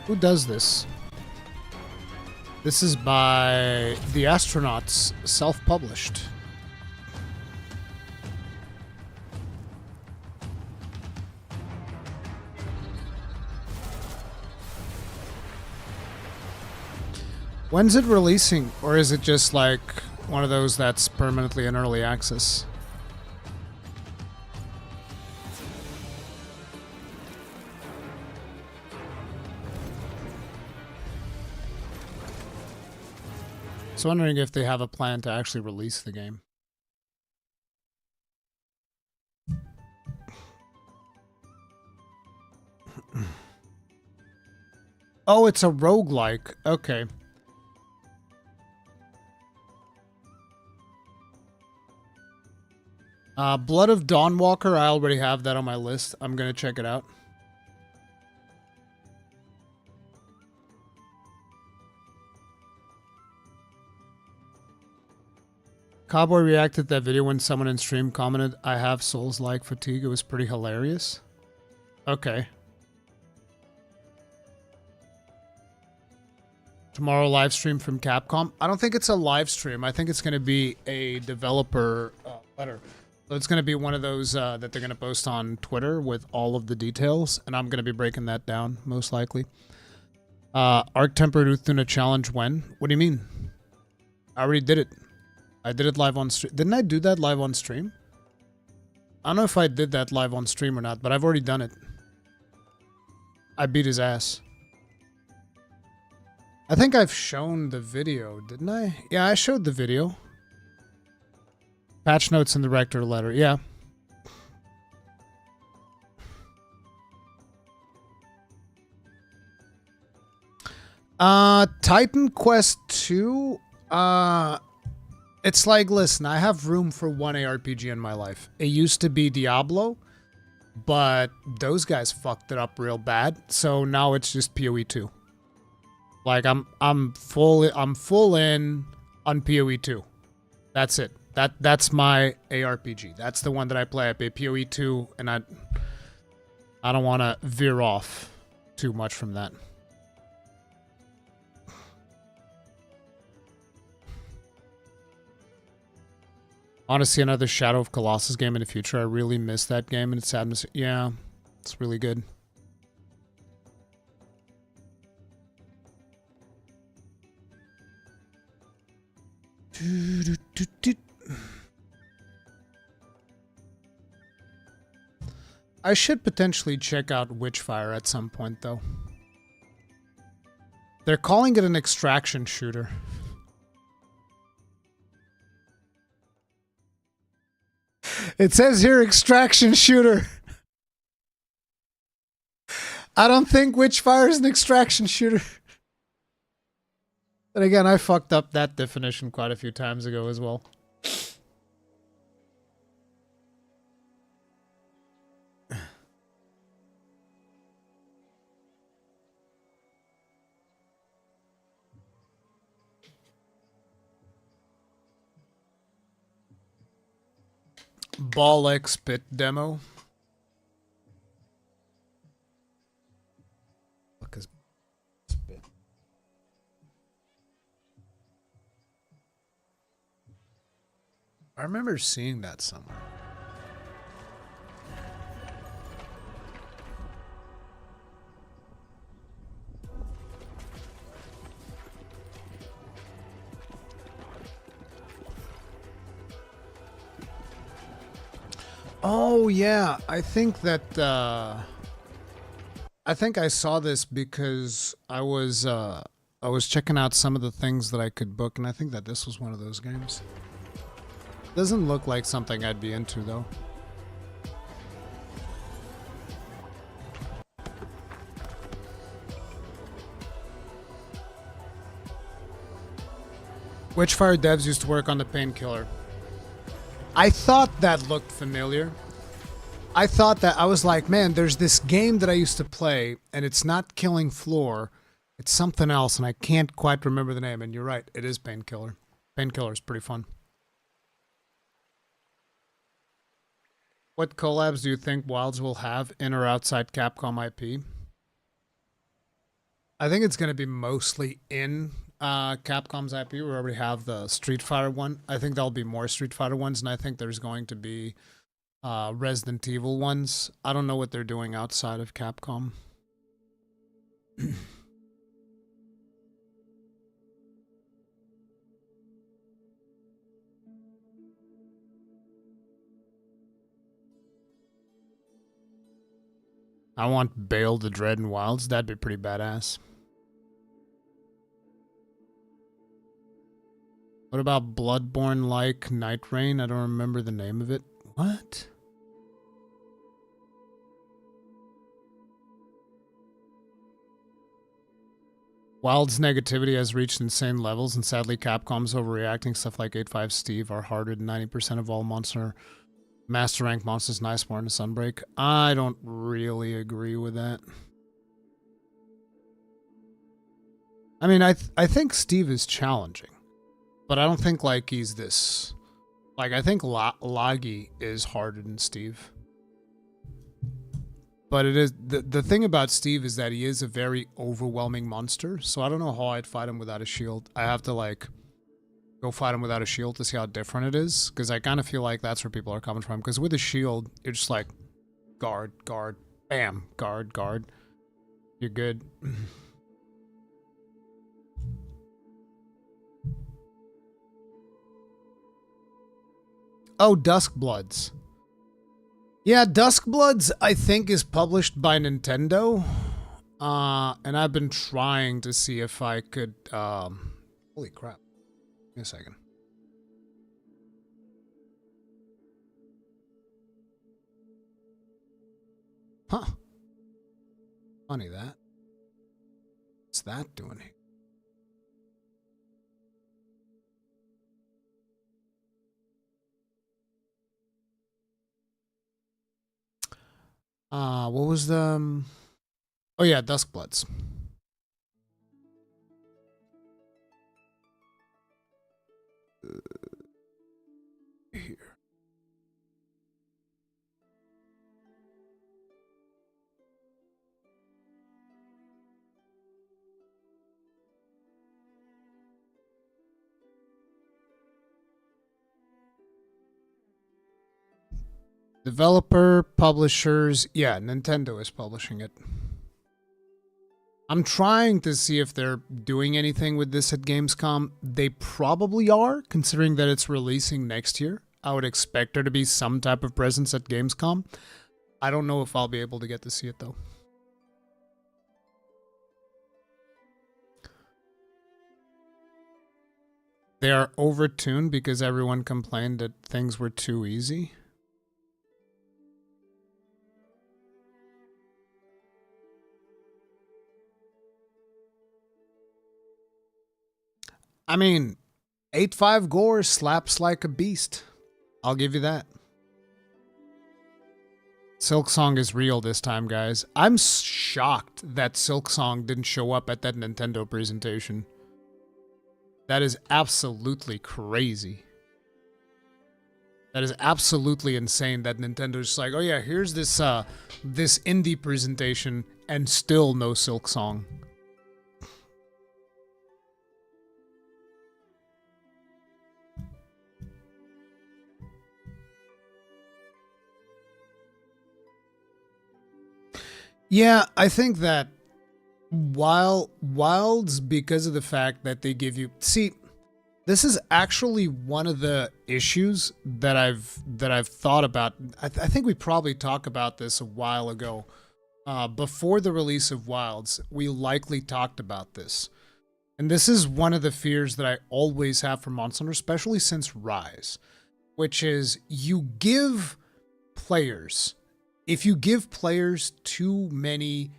Who does this? This is by the Astronauts, self-published. When's it releasing? Or is it just like one of those that's permanently in early access? So wondering if they have a plan to actually release the game. Oh, it's a roguelike. Okay. Blood of Dawnwalker, I already have that on my list. I'm gonna check it out. Cowboy reacted to that video when someone in stream commented, I have Souls-like fatigue. It was pretty hilarious. Okay. Tomorrow live stream from Capcom. I don't think it's a live stream. I think it's going to be a developer letter. So it's going to be one of those that they're going to post on Twitter with all of the details, and I'm going to be breaking that down, most likely. Arc Tempered Uthuna Challenge when? What do you mean? I already did it. I did it live on stream. Didn't I do that live on stream? I don't know if I did that live on stream or not, but I've already done it. I beat his ass. I think I've shown the video, didn't I? Yeah, I showed the video. Patch notes in the director letter, yeah. Titan Quest 2, it's like, listen, I have room for one ARPG in my life. It used to be Diablo, but those guys fucked it up real bad, so now it's just PoE 2. Like I'm full in on PoE 2. That's it. That's my ARPG. That's the one that I play. I play PoE 2, and I don't want to veer off too much from that. Honestly, another Shadow of Colossus game in the future. I really miss that game and its atmosphere. Yeah, it's really good. I should potentially check out Witchfire at some point, though. They're calling it an extraction shooter. It says here, extraction shooter. I don't think Witchfire is an extraction shooter. And again, I fucked up that definition quite a few times ago as well. Ball X Pit demo. Fuck is Spit? I remember seeing that somewhere. Oh yeah, I think that I think I saw this because I was checking out some of the things that I could book, and I think that this was one of those games. Doesn't look like something I'd be into though. Witchfire devs used to work on the Painkiller. I thought that looked familiar. I thought that, I was like, man, there's this game that I used to play, and it's not Killing Floor. It's something else, and I can't quite remember the name. And you're right, it is Painkiller. Painkiller is pretty fun. What collabs do you think Wilds will have in or outside Capcom IP? I think it's going to be mostly in Capcom's IP. We already have the Street Fighter one. I think there'll be more Street Fighter ones, and I think there's going to be Resident Evil ones. I don't know what they're doing outside of Capcom. I want Bale the Dread and Wilds. That'd be pretty badass. What about Bloodborne-like Night Rain? I don't remember the name of it. What? Wild's negativity has reached insane levels, and sadly Capcom's overreacting. Stuff like 8.5 Steve are harder than 90% of all Master Rank monsters in Iceborne and Sunbreak. I don't really agree with that. I mean, I think Steve is challenging, but I don't think like he's this Like, I think Lagi is harder than Steve. But it is the thing about Steve is that he is a very overwhelming monster. So I don't know how I'd fight him without a shield. I have to like go fight him without a shield to see how different it is. Because I kind of feel like that's where people are coming from. Because with a shield, you're just like guard, guard, bam, guard, guard. You're good. Oh, Duskbloods. Yeah, Duskbloods, I think, is published by Nintendo. And I've been trying to see if I could, holy crap. Give me a second. Huh. Funny that. What's that doing here? What was the... Oh yeah, Duskbloods. Here. Developer, publishers, yeah, Nintendo is publishing it. I'm trying to see if they're doing anything with this at Gamescom. They probably are, considering that it's releasing next year. I would expect there to be some type of presence at Gamescom. I don't know if I'll be able to get to see it, though. They are overtuned because everyone complained that things were too easy. I mean, 8.5 Gore slaps like a beast. I'll give you that. Silksong is real this time, guys. I'm shocked that Silksong didn't show up at that Nintendo presentation. That is absolutely crazy. That is absolutely insane that Nintendo's just like, oh yeah, here's this this indie presentation and still no Silksong. Yeah, I think that Wilds, because of the fact that they give you... See, this is actually one of the issues that I've thought about. I think we probably talked about this a while ago. Before the release of Wilds, we likely talked about this. And this is one of the fears that I always have for Monster Hunter, especially since Rise, which is you give players... If you give players too many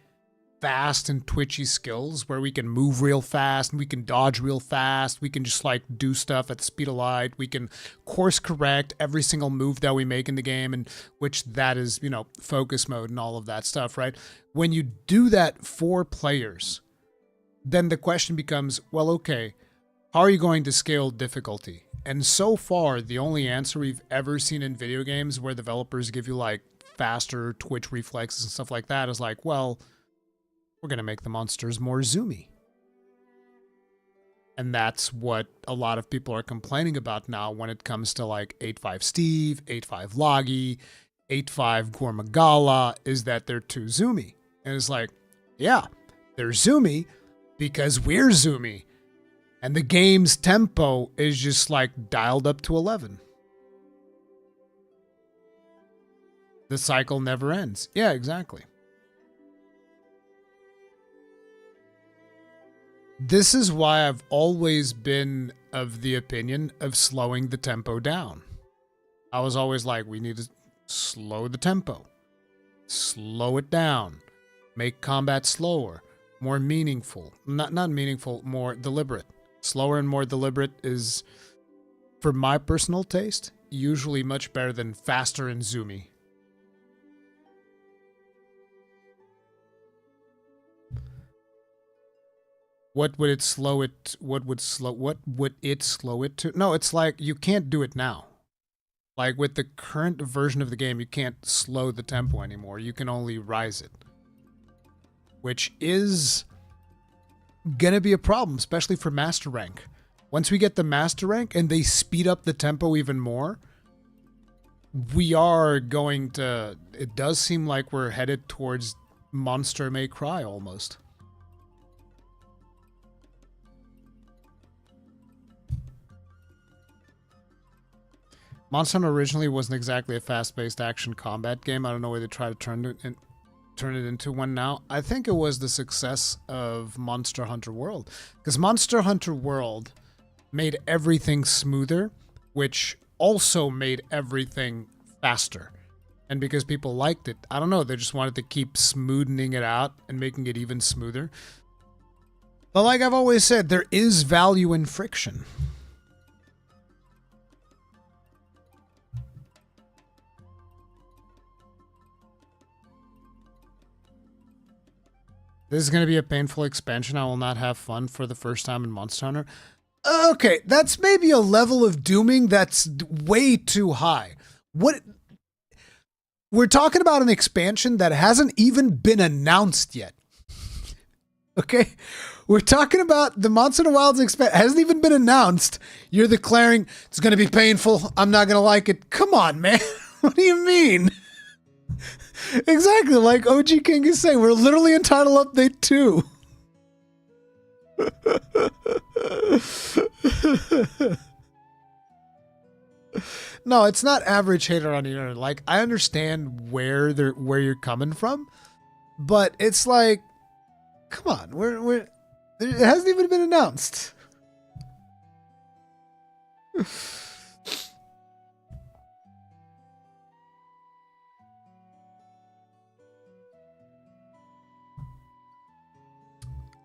fast and twitchy skills where we can move real fast and we can dodge real fast, we can just like do stuff at the speed of light, we can course correct every single move that we make in the game, and which that is, you know, focus mode and all of that stuff, right? When you do that for players, then the question becomes, well, okay, how are you going to scale difficulty? And so far, the only answer we've ever seen in video games where developers give you like faster twitch reflexes and stuff like that is like, well, we're going to make the monsters more zoomy. And that's what a lot of people are complaining about now when it comes to like 8.5 Steve, 8.5 Logi, 8.5 Gormagala, is that they're too zoomy. And it's like, yeah, they're zoomy because we're zoomy. And the game's tempo is just like dialed up to 11. The cycle never ends. Yeah, exactly. This is why I've always been of the opinion of slowing the tempo down. I was always like, we need to slow the tempo. Slow it down. Make combat slower. More meaningful. Not meaningful, more deliberate. Slower and more deliberate is, for my personal taste, usually much better than faster and zoomy. What would it slow it? What would it slow it to? No, it's like you can't do it now. Like with the current version of the game, you can't slow the tempo anymore. You can only rise it. Which is gonna be a problem, especially for Master Rank. Once we get the Master Rank and they speed up the tempo even more, we are going to... It does seem like we're headed towards Monster May Cry almost. Monster Hunter originally wasn't exactly a fast-paced action combat game. I don't know why they try to turn it into one now. I think it was the success of Monster Hunter World. Because Monster Hunter World made everything smoother, which also made everything faster. And because people liked it, I don't know, they just wanted to keep smoothing it out and making it even smoother. But like I've always said, there is value in friction. This is going to be a painful expansion. I will not have fun for the first time in Monster Hunter. Okay, that's maybe a level of dooming that's way too high. What? We're talking about an expansion that hasn't even been announced yet. Okay? We're talking about the Monster Hunter Wilds expansion. Hasn't even been announced. You're declaring it's going to be painful. I'm not going to like it. Come on, man. What do you mean? Exactly, like OG King is saying, we're literally in Title Update 2. No, it's not average hater on the internet. Like, I understand where you're coming from, but it's like, come on, it hasn't even been announced.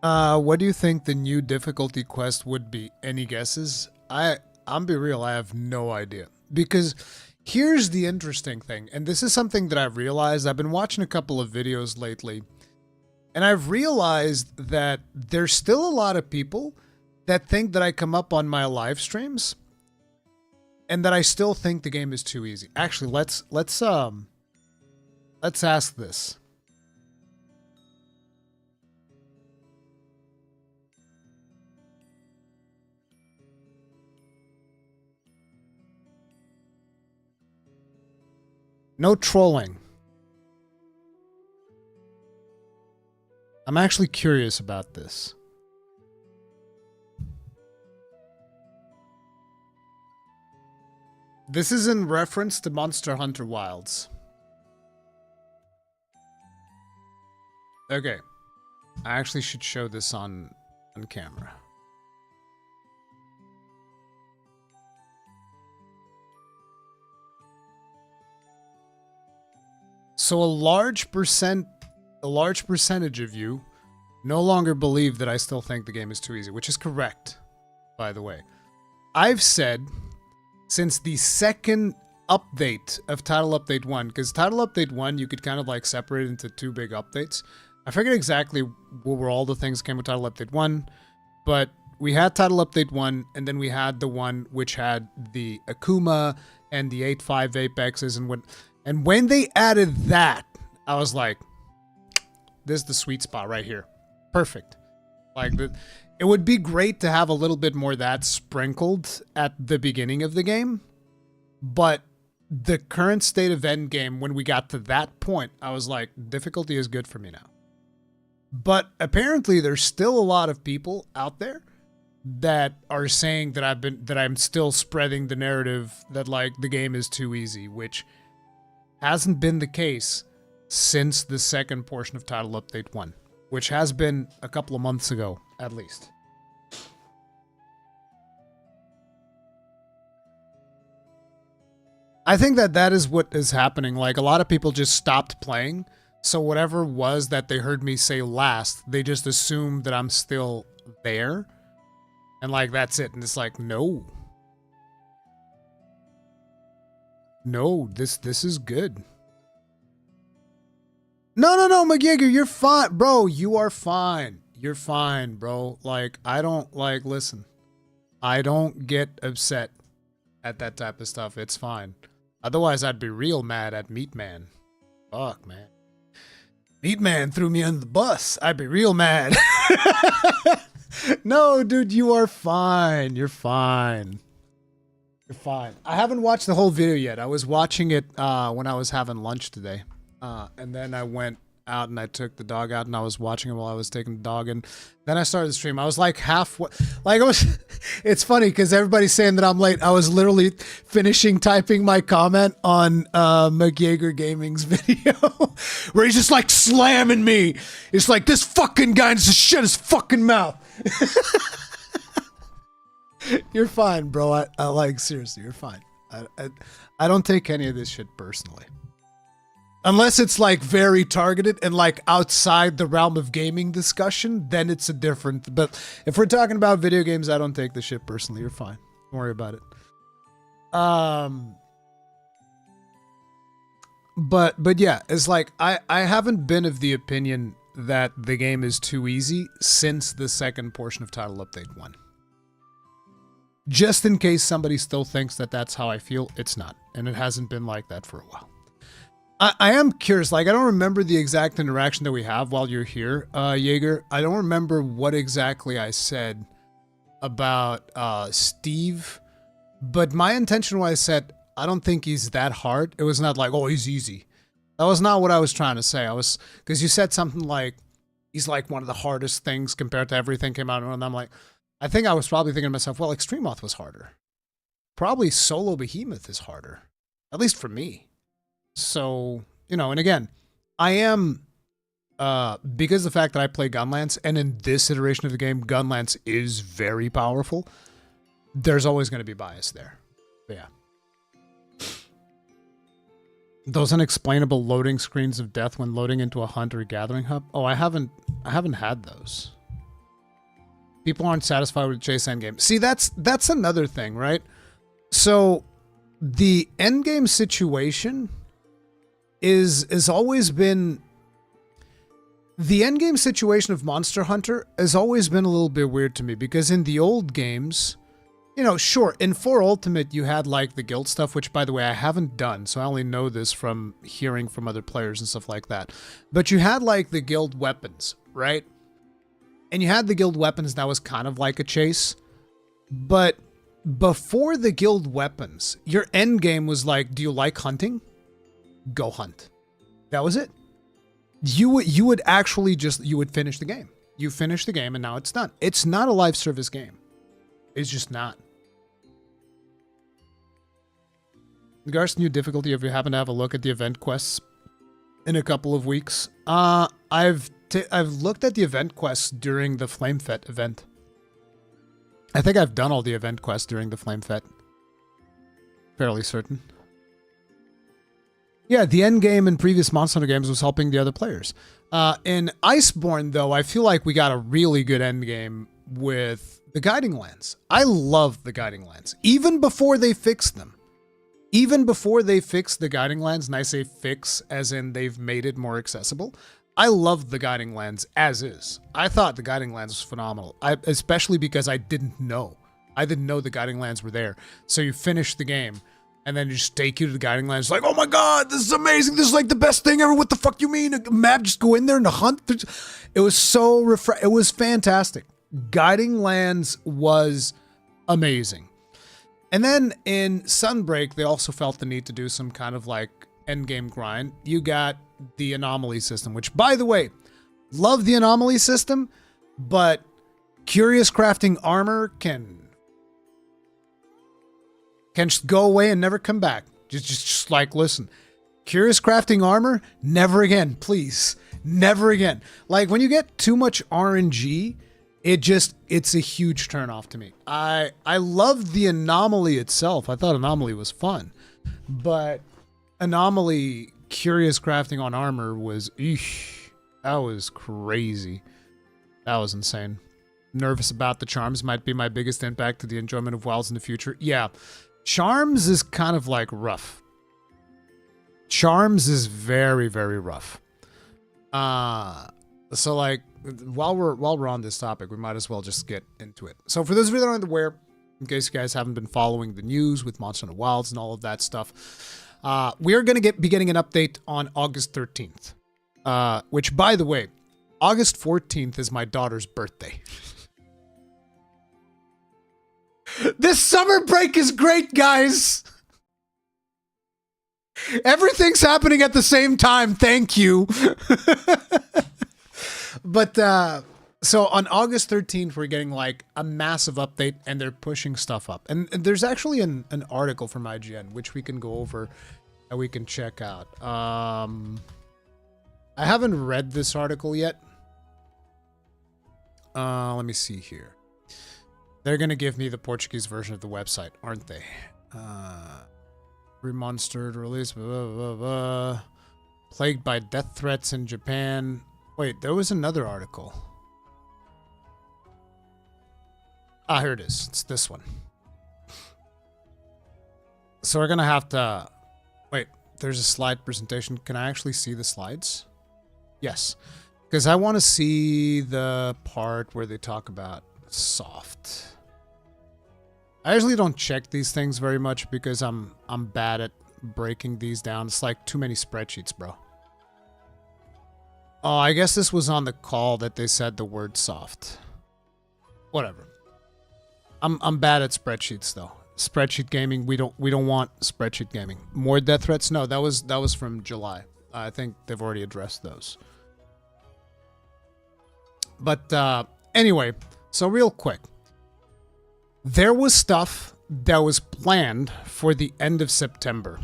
What do you think the new difficulty quest would be? Any guesses? I'm be real, I have no idea. Because here's the interesting thing, and this is something that I've realized. I've been watching a couple of videos lately, and I've realized that there's still a lot of people that think that I come up on my live streams and that I still think the game is too easy. Actually, let's ask this. No trolling. I'm actually curious about this. This is in reference to Monster Hunter Wilds. Okay. I actually should show this on camera. So a large percentage of you no longer believe that I still think the game is too easy, which is correct, by the way. I've said since the second update of Title Update 1, because Title Update 1, you could kind of like separate it into two big updates. I forget exactly what were all the things that came with Title Update 1, but we had Title Update 1, and then we had the one which had the Akuma and the 8.5 Apexes, and when they added that, I was like, this is the sweet spot right here. Perfect. Like, it would be great to have a little bit more of that sprinkled at the beginning of the game. But the current state of Endgame, when we got to that point, I was like, difficulty is good for me now. But apparently there's still a lot of people out there that are saying that I'm still spreading the narrative that like the game is too easy, which hasn't been the case since the second portion of Title Update 1, which has been a couple of months ago, at least. I think that is what is happening. Like, a lot of people just stopped playing, so whatever was that they heard me say last, they just assumed that I'm still there, and like, that's it. And it's like, no. No, this is good. No, McGiger, you're fine. Bro, you are fine. You're fine, bro. Like, I don't, like, listen. I don't get upset at that type of stuff. It's fine. Otherwise, I'd be real mad at Meat Man. Fuck, man. Meat Man threw me under the bus. I'd be real mad. No, dude, you are fine. You're fine. You're fine. I haven't watched the whole video yet. I was watching it when I was having lunch today. And then I went out and I took the dog out and I was watching it while I was taking the dog. And then I started the stream. I was like halfway. Like, it's funny because everybody's saying that I'm late. I was literally finishing typing my comment on McYager Gaming's video where he's just like slamming me. It's like, this fucking guy needs to shut his fucking mouth. You're fine, bro. I like, seriously, you're fine. I don't take any of this shit personally. Unless it's like very targeted and like outside the realm of gaming discussion, then it's a different. But if we're talking about video games, I don't take the shit personally. You're fine. Don't worry about it. But yeah, it's like I haven't been of the opinion that the game is too easy since the second portion of Title Update 1. Just in case somebody still thinks that that's how I feel, it's not. And it hasn't been like that for a while. I am curious, like, I don't remember the exact interaction that we have while you're here, Jaeger. I don't remember what exactly I said about Steve, but my intention when I said, I don't think he's that hard, it was not like, oh, he's easy. That was not what I was trying to say. Because you said something like, he's like one of the hardest things compared to everything came out, and I'm like, I think I was probably thinking to myself, well, Extreme Moth was harder. Probably Solo Behemoth is harder, at least for me. So, you know, and again, I am, because of the fact that I play Gunlance, and in this iteration of the game, Gunlance is very powerful, there's always going to be bias there. But yeah. Those unexplainable loading screens of death when loading into a hunt or gathering hub. Oh, I haven't had those. People aren't satisfied with Chase Endgame. See, that's another thing, right? So, the Endgame situation is always been, the endgame situation of Monster Hunter has always been a little bit weird to me, because in the old games, you know, sure, in 4 Ultimate you had like the guild stuff, which by the way I haven't done, so I only know this from hearing from other players and stuff like that. But you had like the guild weapons, right? And you had the guild weapons that was kind of like a chase. But before the guild weapons, your end game was like, do you like hunting? Go hunt. That was it. You would actually just, you would finish the game. You finish the game and now it's done. It's not a live service game. It's just not. In regards to new difficulty, if you happen to have a look at the event quests in a couple of weeks, I've looked at the event quests during the Flame Fet event. I think I've done all the event quests during the Flame Fet. Fairly certain. Yeah, the end game in previous Monster Hunter games was helping the other players. In Iceborne, though, I feel like we got a really good end game with the Guiding Lands. I love the Guiding Lands, even before they fixed them. Even before they fixed the Guiding Lands, and I say fix as in they've made it more accessible, I loved the Guiding Lands as is. I thought the Guiding Lands was phenomenal, especially because I didn't know. I didn't know the Guiding Lands were there. So you finish the game, and then you just take you to the Guiding Lands. It's like, oh my god, this is amazing. This is like the best thing ever. What the fuck you mean? A map, just go in there and hunt? It was so it was fantastic. Guiding Lands was amazing. And then in Sunbreak, they also felt the need to do some kind of like endgame grind. You got the anomaly system, which, by the way, love the anomaly system, but Curious Crafting Armor can just go away and never come back. Just like, listen, Curious Crafting Armor, never again, please. Never again. Like, when you get too much RNG, it's a huge turnoff to me. I loved the anomaly itself. I thought anomaly was fun, but anomaly Curious Crafting on armor was, that was crazy. That was insane. Nervous about the charms might be my biggest impact to the enjoyment of wilds in the future. Yeah, charms is kind of like rough. Charms is very, very rough. So like, while we're on this topic, we might as well just get into it. So for those of you that aren't aware, in case you guys haven't been following the news with Monster Hunter Wilds and all of that stuff, We are going to be getting an update on August 13th, which, by the way, August 14th is my daughter's birthday. This summer break is great, guys. Everything's happening at the same time. Thank you. But so on August 13th, we're getting like a massive update, and they're pushing stuff up. And there's actually an article from IGN, which we can go over and we can check out. I haven't read this article yet. Let me see here. They're going to give me the Portuguese version of the website, aren't they? Remonstered, release, blah, blah, blah, blah. Plagued by death threats in Japan. Wait, there was another article. Ah, here it is. It's this one. So we're going to have to... Wait, there's a slide presentation. Can I actually see the slides? Yes. Because I want to see the part where they talk about soft. I usually don't check these things very much because I'm bad at breaking these down. It's like too many spreadsheets, bro. Oh, I guess this was on the call that they said the word soft. Whatever. I'm bad at spreadsheets though. Spreadsheet gaming, we don't want spreadsheet gaming. More death threats? No, that was from July. I think they've already addressed those. But anyway, so real quick. There was stuff that was planned for the end of September.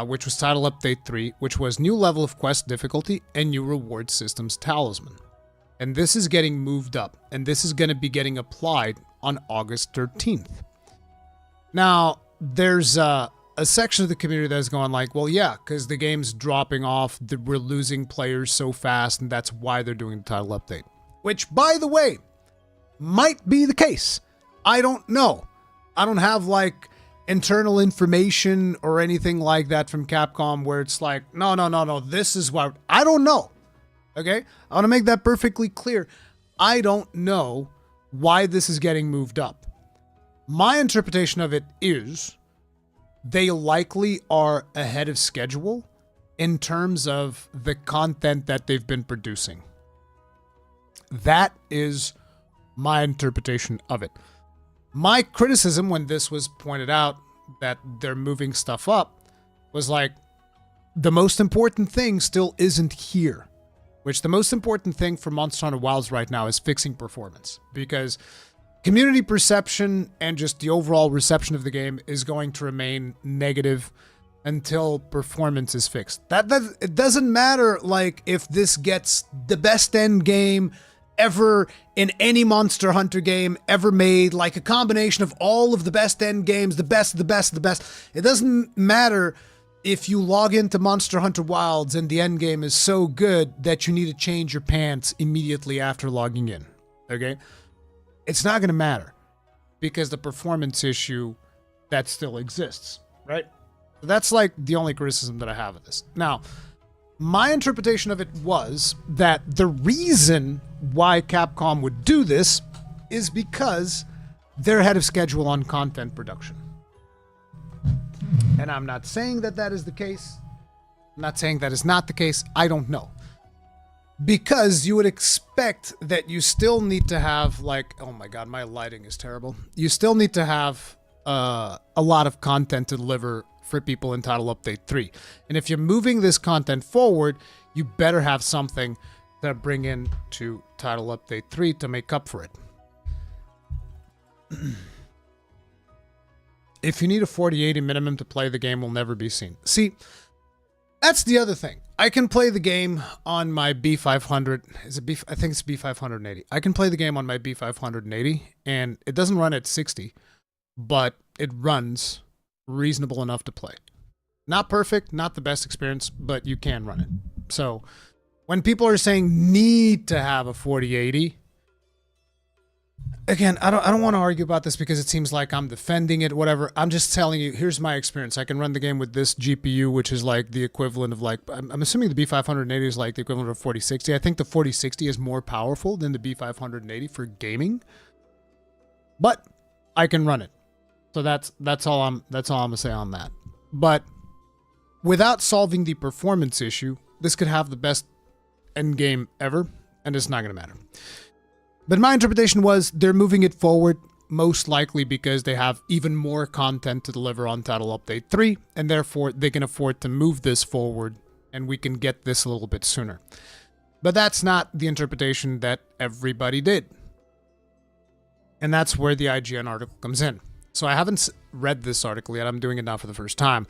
Which was Title Update 3, which was new level of quest difficulty and new reward systems talisman. And this is getting moved up, and this is going to be getting applied on August 13th. Now, there's a section of the community that's going like, well, yeah, because the game's dropping off, we're losing players so fast, and that's why they're doing the title update. Which, by the way, might be the case. I don't know. I don't have, like, internal information or anything like that from Capcom where it's like, no, this is what... I don't know. Okay? I want to make that perfectly clear. I don't know why this is getting moved up. My interpretation of it is they likely are ahead of schedule in terms of the content that they've been producing. That is my interpretation of it. My criticism when this was pointed out that they're moving stuff up was like, the most important thing still isn't here. Which the most important thing for Monster Hunter Wilds right now is fixing performance. Because community perception and just the overall reception of the game is going to remain negative until performance is fixed. It doesn't matter like if this gets the best end game ever in any Monster Hunter game ever made, like a combination of all of the best end games, the best. It doesn't matter if you log into Monster Hunter Wilds and the end game is so good that you need to change your pants immediately after logging in. Okay? It's not going to matter because the performance issue that still exists, right? That's like the only criticism that I have of this. Now, my interpretation of it was that the reason why Capcom would do this is because they're ahead of schedule on content production. And I'm not saying that that is the case. I'm not saying that is not the case. I don't know. Because you would expect that you still need to have, like, oh my god, my lighting is terrible. You still need to have a lot of content to deliver for people in Title Update 3. And if you're moving this content forward, you better have something to bring in to Title Update 3 to make up for it. If you need a 4080 minimum to play, the game will never be seen. See, that's the other thing. I can play the game on my B500. I think it's B580. I can play the game on my B580, and it doesn't run at 60, but it runs reasonable enough to play. Not perfect, not the best experience, but you can run it. So when people are saying need to have a 4080, again, I don't want to argue about this because it seems like I'm defending it, whatever. I'm just telling you, here's my experience. I can run the game with this GPU, which is like the equivalent of like, I'm assuming the B580 is like the equivalent of 4060. I think the 4060 is more powerful than the B580 for gaming, but I can run it. So that's all I'm gonna say on that. But without solving the performance issue, this could have the best endgame ever, and it's not going to matter. But my interpretation was they're moving it forward, most likely because they have even more content to deliver on Title Update 3, and therefore they can afford to move this forward, and we can get this a little bit sooner. But that's not the interpretation that everybody did. And that's where the IGN article comes in. So I haven't read this article yet, I'm doing it now for the first time.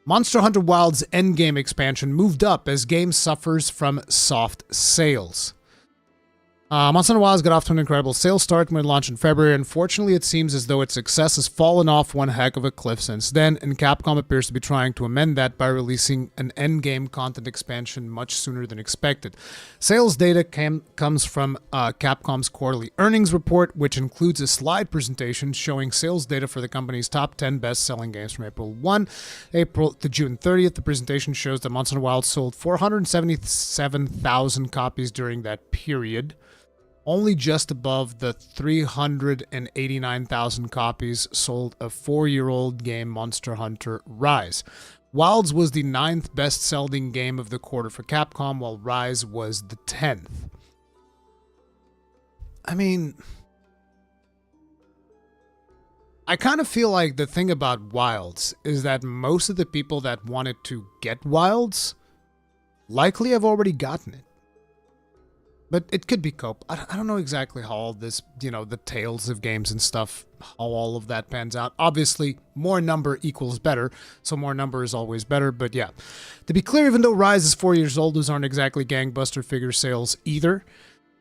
Monster Hunter Wilds Endgame expansion moved up as game suffers from soft sales. Monster Hunter Wilds got off to an incredible sales start when it launched in February. Unfortunately, it seems as though its success has fallen off one heck of a cliff since then, and Capcom appears to be trying to amend that by releasing an endgame content expansion much sooner than expected. Sales data comes from Capcom's quarterly earnings report, which includes a slide presentation showing sales data for the company's top 10 best-selling games from April 1, April to June 30th. The presentation shows that Monster Hunter Wilds sold 477,000 copies during that period, only just above the 389,000 copies sold of 4-year-old game Monster Hunter Rise. Wilds was the 9th best-selling game of the quarter for Capcom, while Rise was the 10th. I mean, I kind of feel like the thing about Wilds is that most of the people that wanted to get Wilds likely have already gotten it. But it could be cope. I don't know exactly how all this, the tales of games and stuff, how all of that pans out. Obviously, more number equals better, so more number is always better, but yeah. To be clear, even though Rise is 4 years old, those aren't exactly gangbuster figure sales either.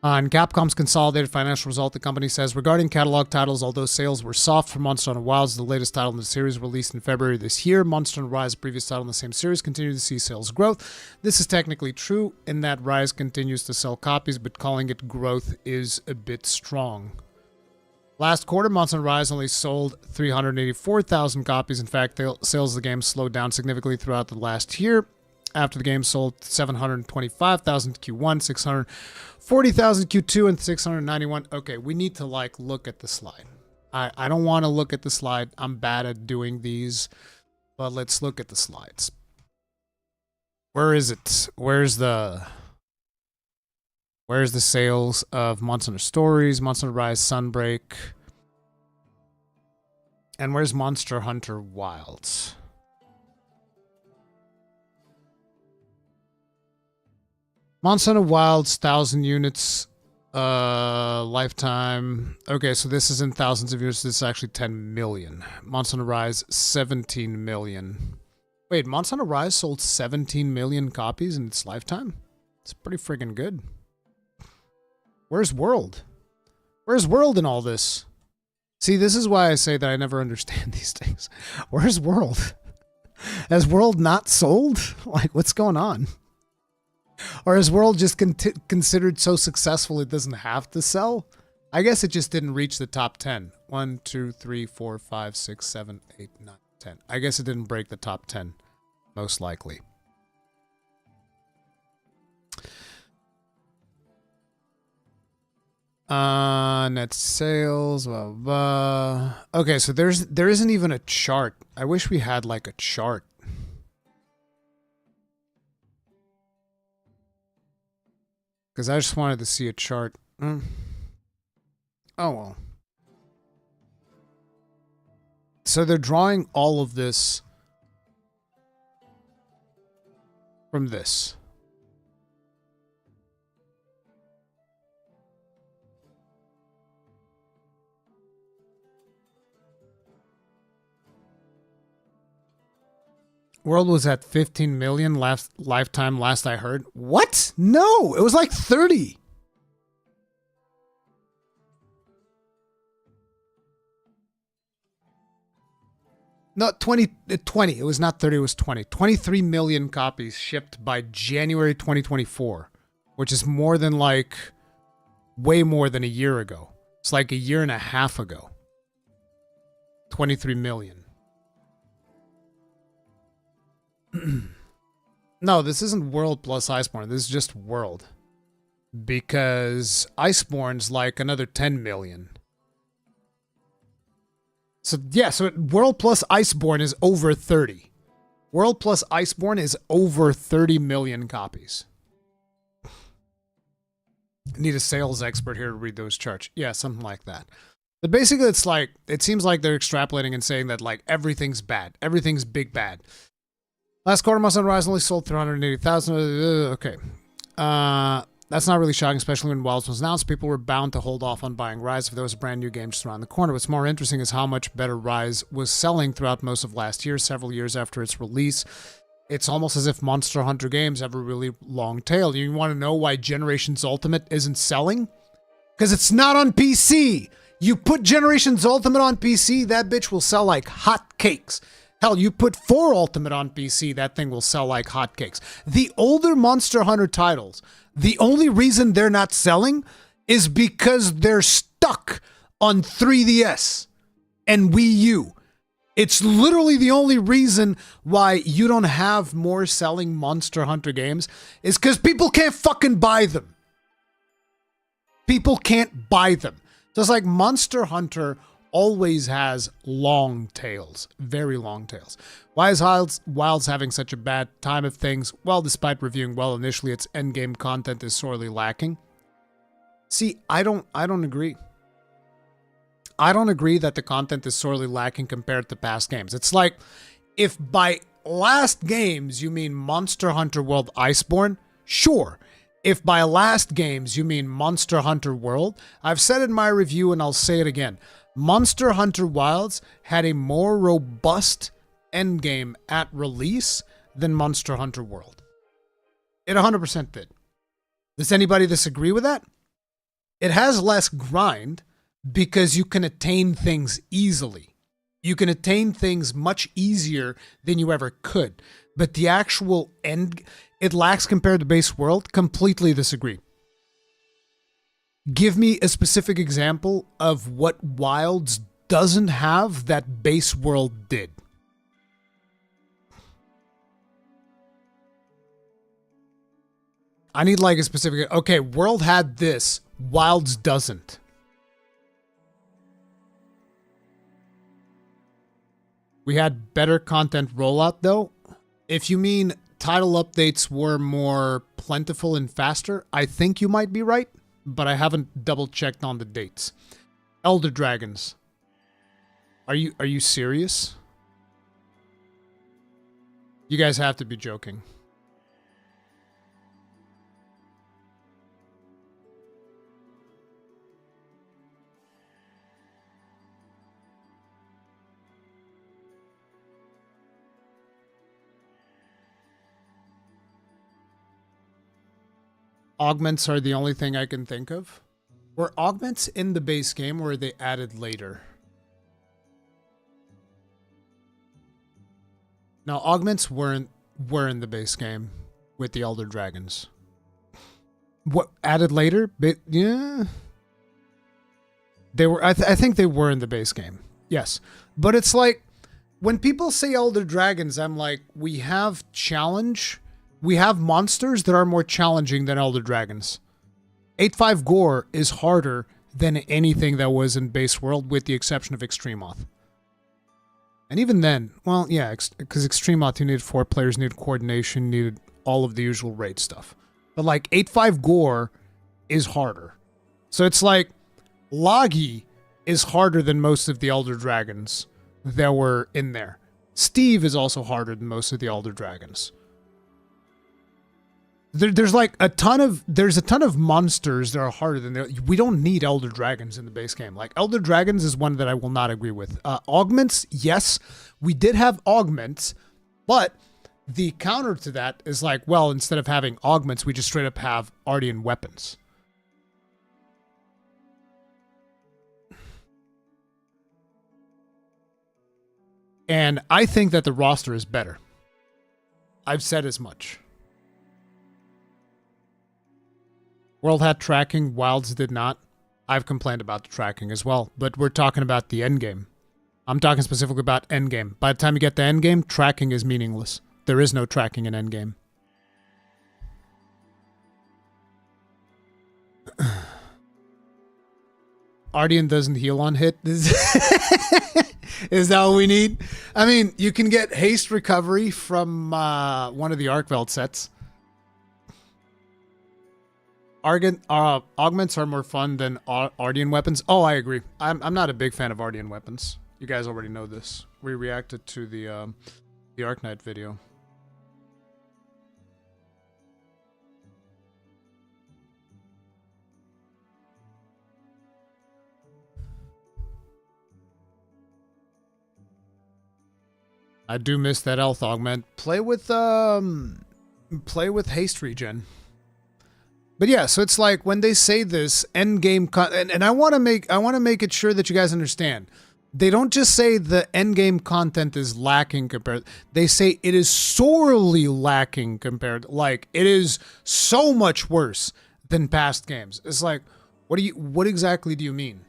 On Capcom's consolidated financial result, the company says, regarding catalog titles, although sales were soft for Monster Hunter Wilds, the latest title in the series released in February this year, Monster Hunter Rise, a previous title in the same series, continued to see sales growth. This is technically true in that Rise continues to sell copies, but calling it growth is a bit strong. Last quarter, Monster Hunter Rise only sold 384,000 copies. In fact, sales of the game slowed down significantly throughout the last year. After the game sold 725,000 Q1, 640,000 Q2, and 691. Okay, we need to look at the slide. I don't want to look at the slide. I'm bad at doing these, but let's look at the slides. Where is it? Where's the sales of Monster Hunter Stories, Monster Hunter Rise Sunbreak, and where's Monster Hunter Wilds? Monster Hunter Wilds, 1,000 units, lifetime. Okay, so this isn't thousands of units, this is actually 10 million. Monster Hunter Rise, 17 million. Wait, Monster Hunter Rise sold 17 million copies in its lifetime? It's pretty friggin' good. Where's World? Where's World in all this? See, this is why I say that I never understand these things. Where's World? Has World not sold? What's going on? Or is World just considered so successful it doesn't have to sell? I guess it just didn't reach the top 10. 1, 2, 3, 4, 5, 6, 7, 8, 9, 10. I guess it didn't break the top 10, most likely. Net sales, blah, blah. Okay, so there isn't even a chart. I wish we had a chart. Because I just wanted to see a chart. Oh, well. So they're drawing all of this from this. World was at 15 million lifetime last I heard. What? No, it was 30. No, 20. It was not 30, it was 20. 23 million copies shipped by January 2024, which is more than way more than a year ago. It's a year and a half ago. 23 million. No, this isn't World plus Iceborne. This is just World. Because Iceborne's another 10 million. So, yeah, so World plus Iceborne is over 30. World plus Iceborne is over 30 million copies. Need a sales expert here to read those charts. Yeah, something like that. But basically, it's like, it seems like they're extrapolating and saying that, like, everything's bad. Everything's big bad. Last quarter, Monster Hunter Rise only sold 380,000. Okay. That's not really shocking, especially when Wilds was announced. People were bound to hold off on buying Rise if there was a brand new game just around the corner. What's more interesting is how much better Rise was selling throughout most of last year, several years after its release. It's almost as if Monster Hunter games have a really long tail. You want to know why Generations Ultimate isn't selling? Because it's not on PC. You put Generations Ultimate on PC, that bitch will sell like hotcakes. Hell, you put 4 Ultimate on PC, that thing will sell like hotcakes. The older Monster Hunter titles, the only reason they're not selling is because they're stuck on 3DS and Wii U. It's literally the only reason why you don't have more selling Monster Hunter games is because people can't fucking buy them. People can't buy them. Just like Monster Hunter always has long tails, very long tails. Why is Wilds having such a bad time of things? Well, despite reviewing well initially, its endgame content is sorely lacking. See, I don't agree. I don't agree that the content is sorely lacking compared to past games. It's like, if by last games you mean Monster Hunter World Iceborne, sure. If by last games you mean Monster Hunter World, I've said in my review and I'll say it again. Monster Hunter Wilds had a more robust endgame at release than Monster Hunter World. It 100% did. Does anybody disagree with that? It has less grind because you can attain things easily. You can attain things much easier than you ever could. But the actual end, it lacks compared to base world. Completely disagree. Give me a specific example of what Wilds doesn't have that base world did. I need like a specific... Okay, World had this. Wilds doesn't. We had better content rollout though. If you mean title updates were more plentiful and faster, I think you might be right, but I haven't double checked on the dates. Elder Dragons. Are you serious? You guys have to be joking. Augments are the only thing I can think of. Were augments in the base game or were they added later? No, augments were in the base game with the Elder Dragons. What added later? But yeah, they were. I think they were in the base game. Yes, but it's like when people say Elder Dragons, I'm like, we have challenge. We have monsters that are more challenging than Elder Dragons. 8.5 Gore is harder than anything that was in base world with the exception of Extremoth. And even then, well, yeah, because Extremoth, you needed 4 players, needed coordination, needed all of the usual raid stuff. But like 8.5 Gore is harder. So it's like Logi is harder than most of the Elder Dragons that were in there. Steve is also harder than most of the Elder Dragons. There's like a ton of monsters that are harder than we don't need Elder Dragons in the base game. Like Elder Dragons is one that I will not agree with. Augments, yes, we did have augments, but the counter to that is like, well, instead of having augments, we just straight up have Ardean weapons. And I think that the roster is better. I've said as much. World had tracking, Wilds did not. I've complained about the tracking as well, but we're talking about the endgame. I'm talking specifically about endgame. By the time you get to endgame, tracking is meaningless. There is no tracking in endgame. Ardian doesn't heal on hit. Is that what we need? I mean, you can get haste recovery from one of the Arcveld sets. Augments are more fun than Ardian weapons. Oh, I agree. I'm not a big fan of Ardian weapons. You guys already know this. We reacted to the Arknight video. I do miss that health augment. Play with haste regen. But yeah, so it's like when they say this endgame and I want to make it sure that you guys understand. They don't just say the endgame content is lacking compared. They say it is sorely lacking compared. Like it is so much worse than past games. It's like, what exactly do you mean?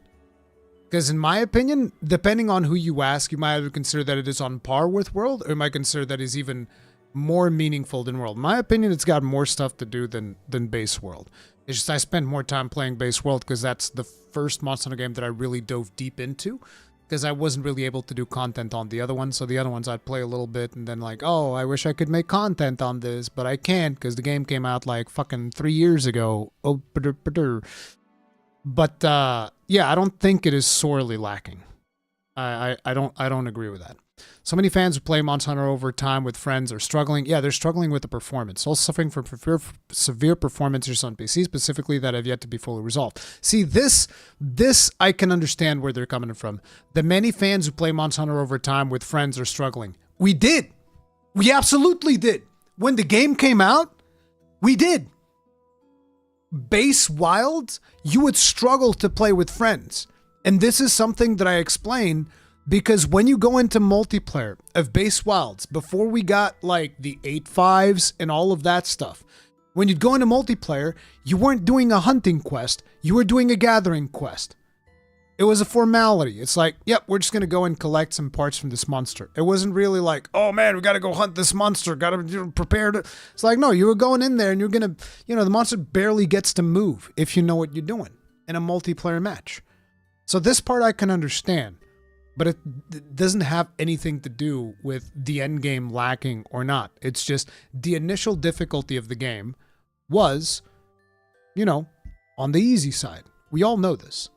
Because in my opinion, depending on who you ask, you might either consider that it is on par with World, or you might consider that it's even more meaningful than World. In my opinion, it's got more stuff to do than base World. It's just I spend more time playing base World because that's the first Monster Hunter game that I really dove deep into, because I wasn't really able to do content on the other ones. So the other ones I'd play a little bit and then like, oh, I wish I could make content on this, but I can't because the game came out like fucking 3 years ago. Oh, but yeah, I don't think it is sorely lacking. I don't agree with that. So many fans who play Monster Hunter over time with friends are struggling. Yeah, they're struggling with the performance. Also suffering from severe performance issues on PC, specifically that have yet to be fully resolved. See, this I can understand where they're coming from. The many fans who play Monster Hunter over time with friends are struggling. We did. We absolutely did. When the game came out, we did. Base Wilds, you would struggle to play with friends. And this is something that I explain because when you go into multiplayer of Base Wilds, before we got like the 8.5s and all of that stuff, when you'd go into multiplayer, you weren't doing a hunting quest, you were doing a gathering quest. It was a formality. It's like, yep, we're just going to go and collect some parts from this monster. It wasn't really like, oh man, we got to go hunt this monster. Got to prepare to... It's like, no, you were going in there and you're going to, the monster barely gets to move if you know what you're doing in a multiplayer match. So this part I can understand, but it doesn't have anything to do with the end game lacking or not. It's just the initial difficulty of the game was, on the easy side. We all know this.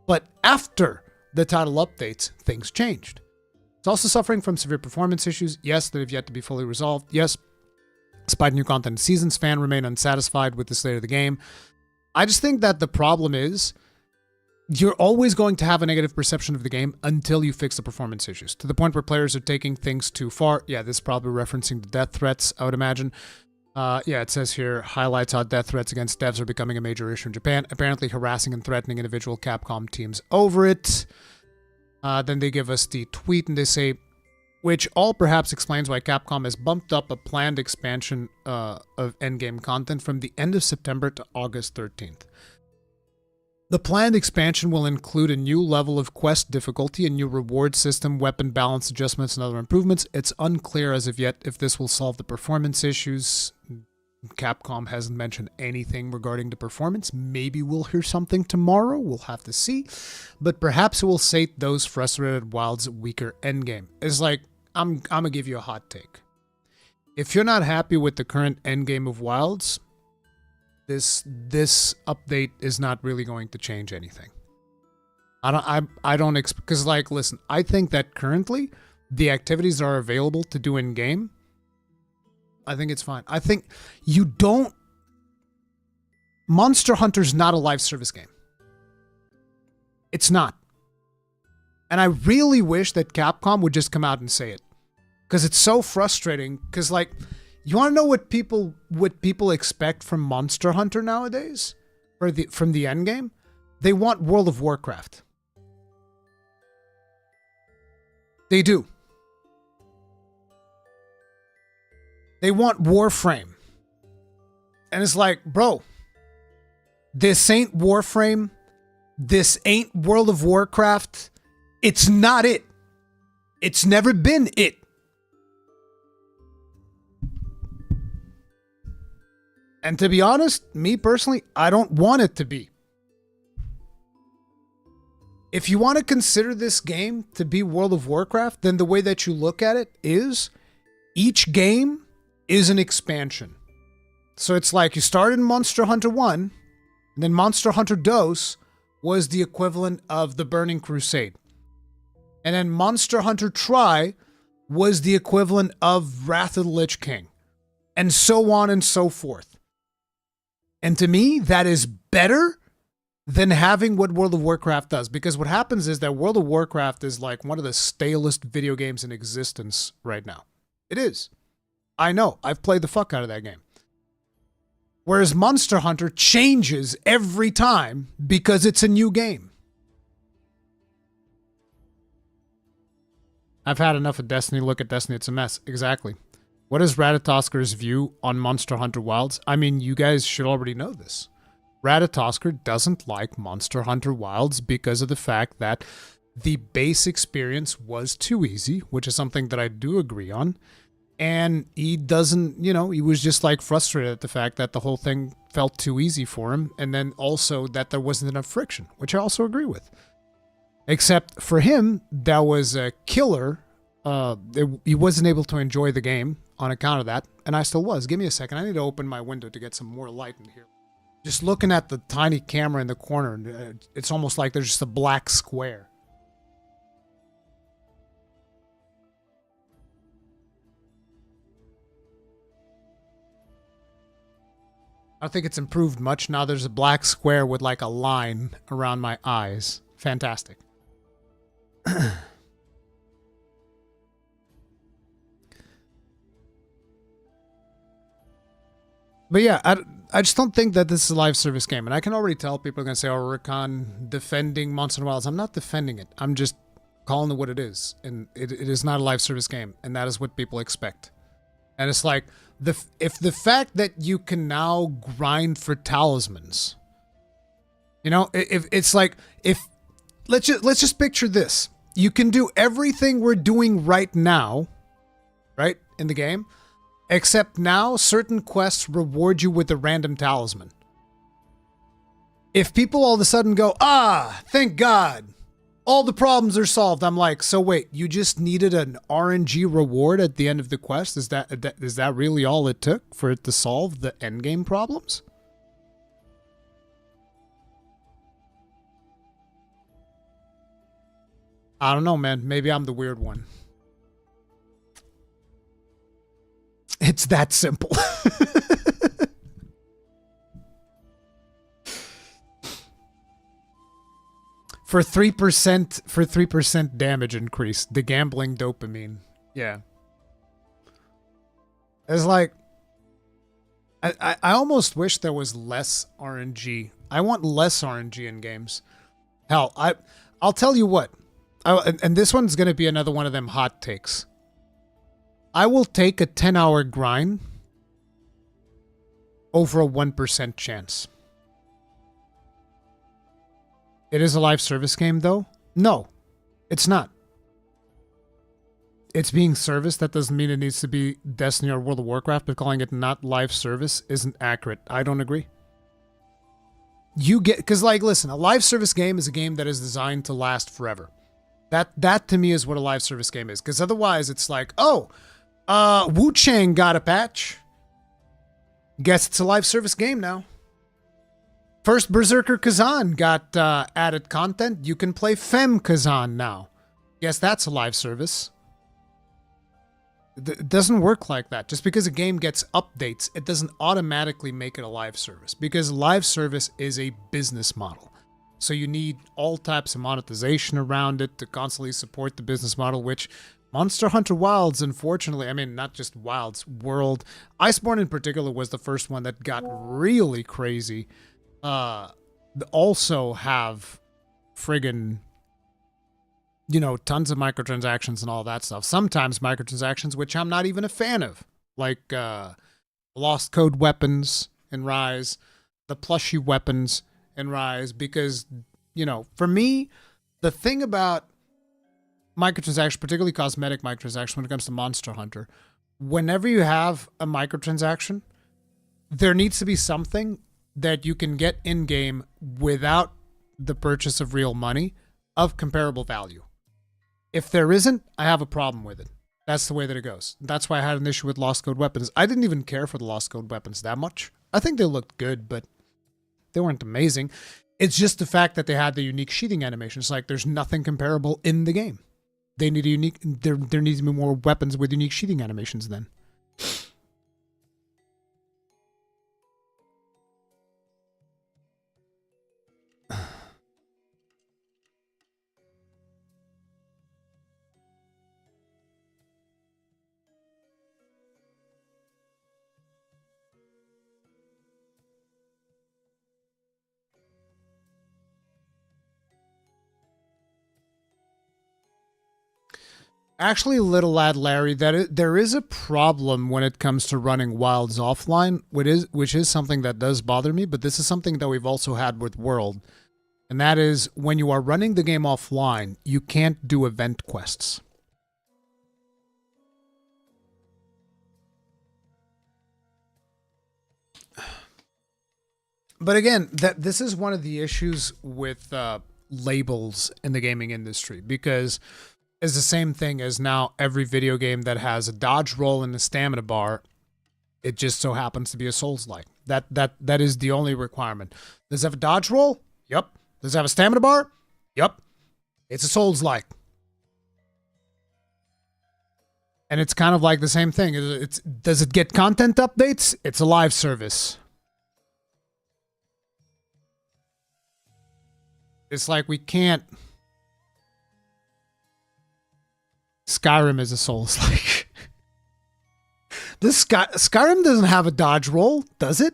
But after the title updates, things changed. It's also suffering from severe performance issues. Yes, that have yet to be fully resolved. Yes, despite new content and seasons, fans remain unsatisfied with the state of the game. I just think that the problem is you're always going to have a negative perception of the game until you fix the performance issues. To the point where players are taking things too far. Yeah, this is probably referencing the death threats, I would imagine. Yeah, it says here, highlights how death threats against devs are becoming a major issue in Japan, apparently harassing and threatening individual Capcom teams over it. Then they give us the tweet and they say, which all perhaps explains why Capcom has bumped up a planned expansion of endgame content from the end of September to August 13th. The planned expansion will include a new level of quest difficulty, a new reward system, weapon balance adjustments, and other improvements. It's unclear as of yet if this will solve the performance issues. Capcom hasn't mentioned anything regarding the performance. Maybe we'll hear something tomorrow. We'll have to see. But perhaps it will sate those frustrated Wilds' weaker endgame. It's like, I'm going to give you a hot take. If you're not happy with the current endgame of Wilds, this update is not really going to change anything. I don't because like, listen, I think that currently the activities that are available to do in game, I think it's fine. I think Monster Hunter's not a live service game. It's not. And I really wish that Capcom would just come out and say it. Because it's so frustrating. Because like, you want to know what people expect from Monster Hunter nowadays? From the end game? They want World of Warcraft. They do. They want Warframe. And it's like, bro, this ain't Warframe. This ain't World of Warcraft. It's not it. It's never been it. And to be honest, me personally, I don't want it to be. If you want to consider this game to be World of Warcraft, then the way that you look at it is each game is an expansion. So it's like you started in Monster Hunter 1, and then Monster Hunter DOS was the equivalent of the Burning Crusade. And then Monster Hunter Tri was the equivalent of Wrath of the Lich King. And so on and so forth. And to me, that is better than having what World of Warcraft does. Because what happens is that World of Warcraft is like one of the stalest video games in existence right now. It is. I know. I've played the fuck out of that game. Whereas Monster Hunter changes every time because it's a new game. I've had enough of Destiny. Look at Destiny. It's a mess. Exactly. What is Ratatosker's view on Monster Hunter Wilds? I mean, you guys should already know this. Ratatosker doesn't like Monster Hunter Wilds because of the fact that the base experience was too easy, which is something that I do agree on. And he doesn't, you know, he was just like frustrated at the fact that the whole thing felt too easy for him. And then also that there wasn't enough friction, which I also agree with. Except for him, that was a killer. He wasn't able to enjoy the game on account of that. And I still was. Give me a second. I need to open my window to get some more light in here. Just looking at the tiny camera in the corner, it's almost like there's just a black square. I don't think it's improved much. Now there's a black square with like a line around my eyes. Fantastic. But yeah, I just don't think that this is a live service game. And I can already tell people are going to say, oh, Rurikhan defending Monster Hunter Wilds. I'm not defending it. I'm just calling it what it is. And it is not a live service game. And that is what people expect. And it's like, if the fact that you can now grind for talismans, you know, if it's like, let's just picture this. You can do everything we're doing right now, right, in the game, except now certain quests reward you with a random talisman. If people all of a sudden go, thank God, all the problems are solved. I'm like, so wait, you just needed an RNG reward at the end of the quest? Is that really all it took for it to solve the endgame problems? I don't know, man. Maybe I'm the weird one. It's that simple. For 3% damage increase, the gambling dopamine. Yeah. It's like I almost wish there was less RNG. I want less RNG in games. Hell, I'll tell you what. And this one's going to be another one of them hot takes. I will take a 10-hour grind over a 1% chance. It is a live service game, though? No, it's not. It's being serviced. That doesn't mean it needs to be Destiny or World of Warcraft, but calling it not live service isn't accurate. I don't agree. Because, like, listen, a live service game is a game that is designed to last forever. That to me is what a live service game is. Because otherwise it's like, Wuchang got a patch. Guess it's a live service game now. First Berserker Kazan got added content. You can play Fem Kazan now. Guess that's a live service. It doesn't work like that. Just because a game gets updates, it doesn't automatically make it a live service. Because live service is a business model. So you need all types of monetization around it to constantly support the business model, which Monster Hunter Wilds, unfortunately, I mean, not just Wilds, World. Iceborne in particular was the first one that got really crazy. Also have friggin', you know, tons of microtransactions and all that stuff. Sometimes microtransactions, which I'm not even a fan of. Like Lost Code weapons in Rise, the plushie weapons in Rise, because, you know, for me, the thing about microtransactions, particularly cosmetic microtransactions when it comes to Monster Hunter, whenever you have a microtransaction, there needs to be something that you can get in-game without the purchase of real money. of comparable value. If there isn't, I have a problem with it. That's the way that it goes. That's why I had an issue with Lost Code weapons. I didn't even care for the Lost Code weapons that much. I think they looked good, but they weren't amazing. It's just the fact that they had the unique sheathing animations. Like, there's nothing comparable in the game. They need a unique... There needs to be more weapons with unique sheathing animations then. Actually, little lad Larry, there is a problem when it comes to running wilds offline, which is something that does bother me, but this is something that we've also had with World. And that is, when you are running the game offline, you can't do event quests. But again, this is one of the issues with labels in the gaming industry, because it's the same thing as now every video game that has a dodge roll and a stamina bar, it just so happens to be a Souls-like. That is the only requirement. Does it have a dodge roll? Yep. Does it have a stamina bar? Yep. It's a Souls-like. And it's kind of like the same thing. Does it get content updates? It's a live service. It's like we can't... Skyrim is a Souls-like. Skyrim doesn't have a dodge roll, does it?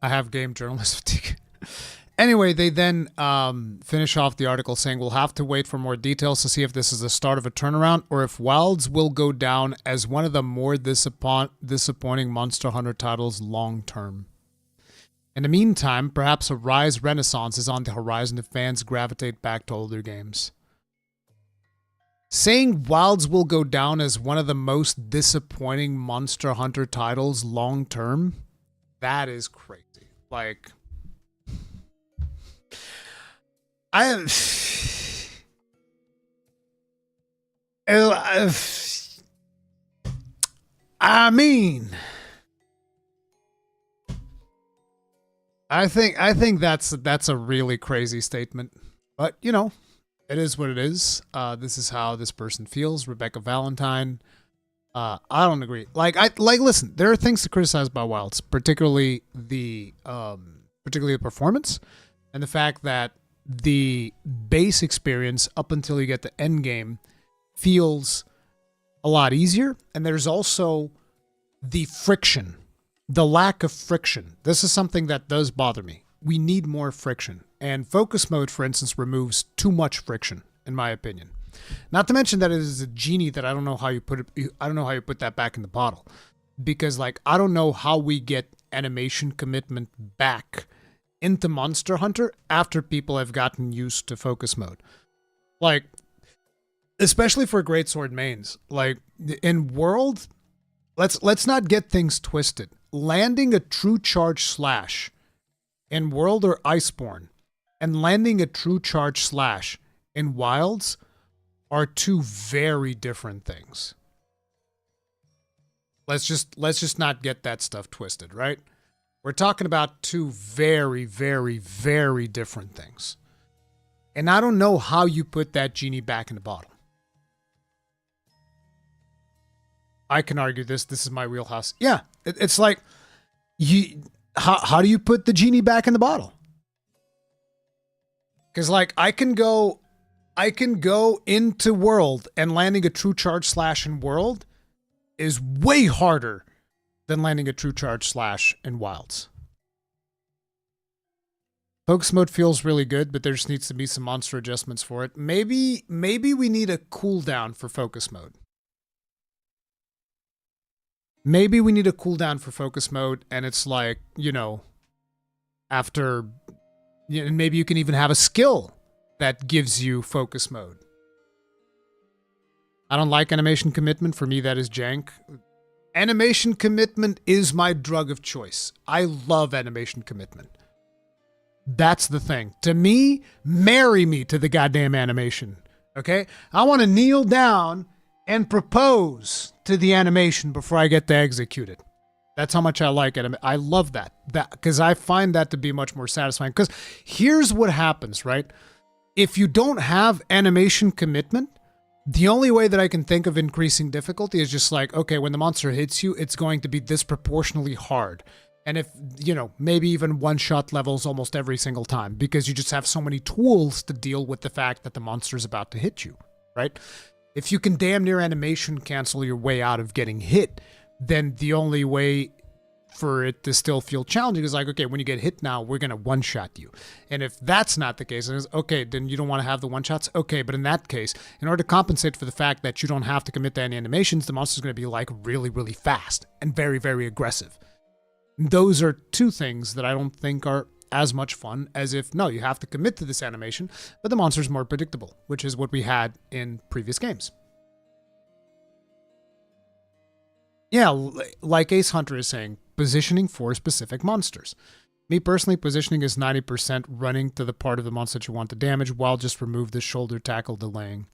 I have game journalist fatigue. Anyway, they then finish off the article saying, we'll have to wait for more details to see if this is the start of a turnaround or if Wilds will go down as one of the more disappointing Monster Hunter titles long term. In the meantime, perhaps a Rise renaissance is on the horizon if fans gravitate back to older games. Saying Wilds will go down as one of the most disappointing Monster Hunter titles long term, that is crazy. Like, I mean, I think that's a really crazy statement, but you know, it is what it is. This is how this person feels. Rebecca Valentine. I don't agree. Listen, there are things to criticize about Wilds, particularly the performance and the fact that the base experience up until you get to Endgame feels a lot easier, and there's also the friction. The lack of friction. This is something that does bother me. We need more friction. And focus mode, for instance, removes too much friction, in my opinion. Not to mention that it is a genie that I don't know how you put it. I don't know how you put that back in the bottle. Because, like, I don't know how we get animation commitment back into Monster Hunter after people have gotten used to focus mode. Like, especially for Greatsword mains. Like, in World, let's not get things twisted. Landing a true charge slash in World or Iceborne and landing a true charge slash in Wilds are two very different things. Let's just not get that stuff twisted, right? We're talking about two very, very, very different things. And I don't know how you put that genie back in the bottle. I can argue this. This is my wheelhouse. Yeah, it's like, how do you put the genie back in the bottle? Because, like, I can go into World, and landing a true charge slash in World is way harder than landing a true charge slash in Wilds. Focus mode feels really good, but there just needs to be some monster adjustments for it. Maybe we need a cooldown for focus mode. Maybe we need a cooldown for focus mode, and it's like, you know, after, you know, maybe you can even have a skill that gives you focus mode. I don't like animation commitment. For me, that is jank. Animation commitment is my drug of choice. I love animation commitment. That's the thing. To me, marry me to the goddamn animation. Okay? I want to kneel down and propose to the animation before I get to execute it. That's how much I like it. I love that. Because I find that to be much more satisfying. Because here's what happens, right? If you don't have animation commitment, the only way that I can think of increasing difficulty is just like, okay, when the monster hits you, it's going to be disproportionately hard. And if, you know, maybe even one-shot levels almost every single time because you just have so many tools to deal with the fact that the monster's about to hit you, right? If you can damn near animation cancel your way out of getting hit, then the only way for it to still feel challenging is like, okay, when you get hit now, we're going to one-shot you. And if that's not the case, then it's, okay, then you don't want to have the one-shots? Okay, but in that case, in order to compensate for the fact that you don't have to commit to any animations, the monster's going to be like really, really fast and very, very aggressive. Those are two things that I don't think are as much fun as if, no, you have to commit to this animation, but the monster's more predictable, which is what we had in previous games. Yeah, like Ace Hunter is saying, positioning for specific monsters. Me personally, positioning is 90% running to the part of the monster that you want to damage while just remove the shoulder tackle delaying.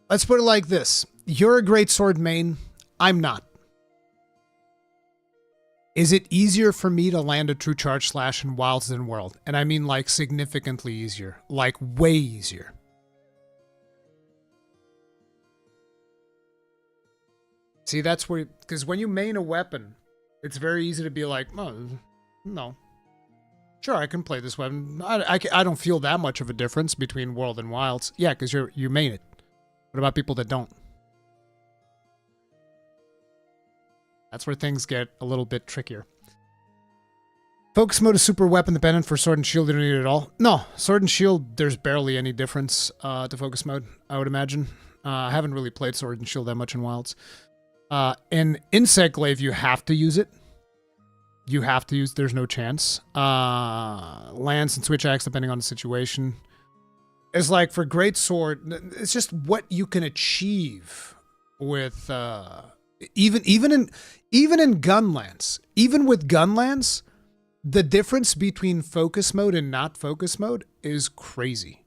Let's put it like this. You're a great sword main. I'm not. Is it easier for me to land a true charge slash in Wilds than World? And I mean like significantly easier. Like way easier. See, that's where... Because when you main a weapon, it's very easy to be like, oh, no. Sure, I can play this weapon. I don't feel that much of a difference between World and Wilds. Yeah, because you main it. What about people that don't? That's where things get a little bit trickier. Focus mode is super weapon dependent. For sword and shield, you don't need it at all. No, sword and shield, there's barely any difference to focus mode, I would imagine. I haven't really played sword and shield that much in Wilds. In Insect Glaive, you have to use it. You have to use, there's no chance. Lance and switch axe, depending on the situation. It's like for great sword, it's just what you can achieve with even in gun lance. Even with gun lance, the difference between focus mode and not focus mode is crazy.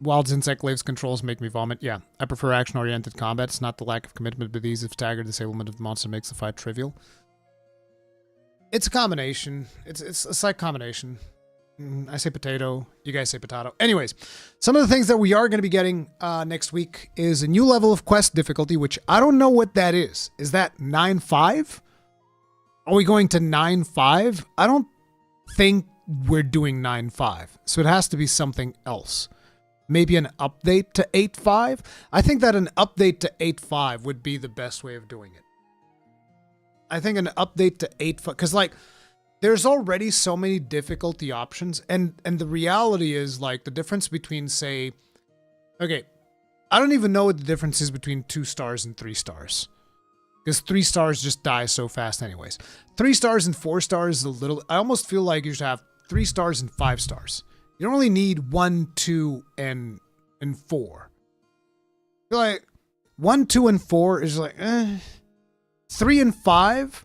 Wild's Insect Glaive's controls make me vomit. Yeah, I prefer action-oriented combat. It's not the lack of commitment, but the ease of stagger disablement of the monster makes the fight trivial. It's a combination. It's like combination. I say potato. You guys say potato. Anyways, some of the things that we are going to be getting next week is a new level of quest difficulty, which I don't know what that is. Is that 9.5? Are we going to 9.5? I don't think we're doing 9.5. So it has to be something else. Maybe an update to 8.5? I think that an update to 8.5 would be the best way of doing it. I think an update to 8.5... Because, like... There's already so many difficulty options, and the reality is, like, the difference between, say... Okay, I don't even know what the difference is between 2 stars and 3 stars. Because 3 stars just die so fast anyways. 3 stars and 4 stars is a little... I almost feel like you should have 3 stars and 5 stars. You don't really need 1, 2, and 4. I feel like 1, 2, and 4 is like, 3 and 5...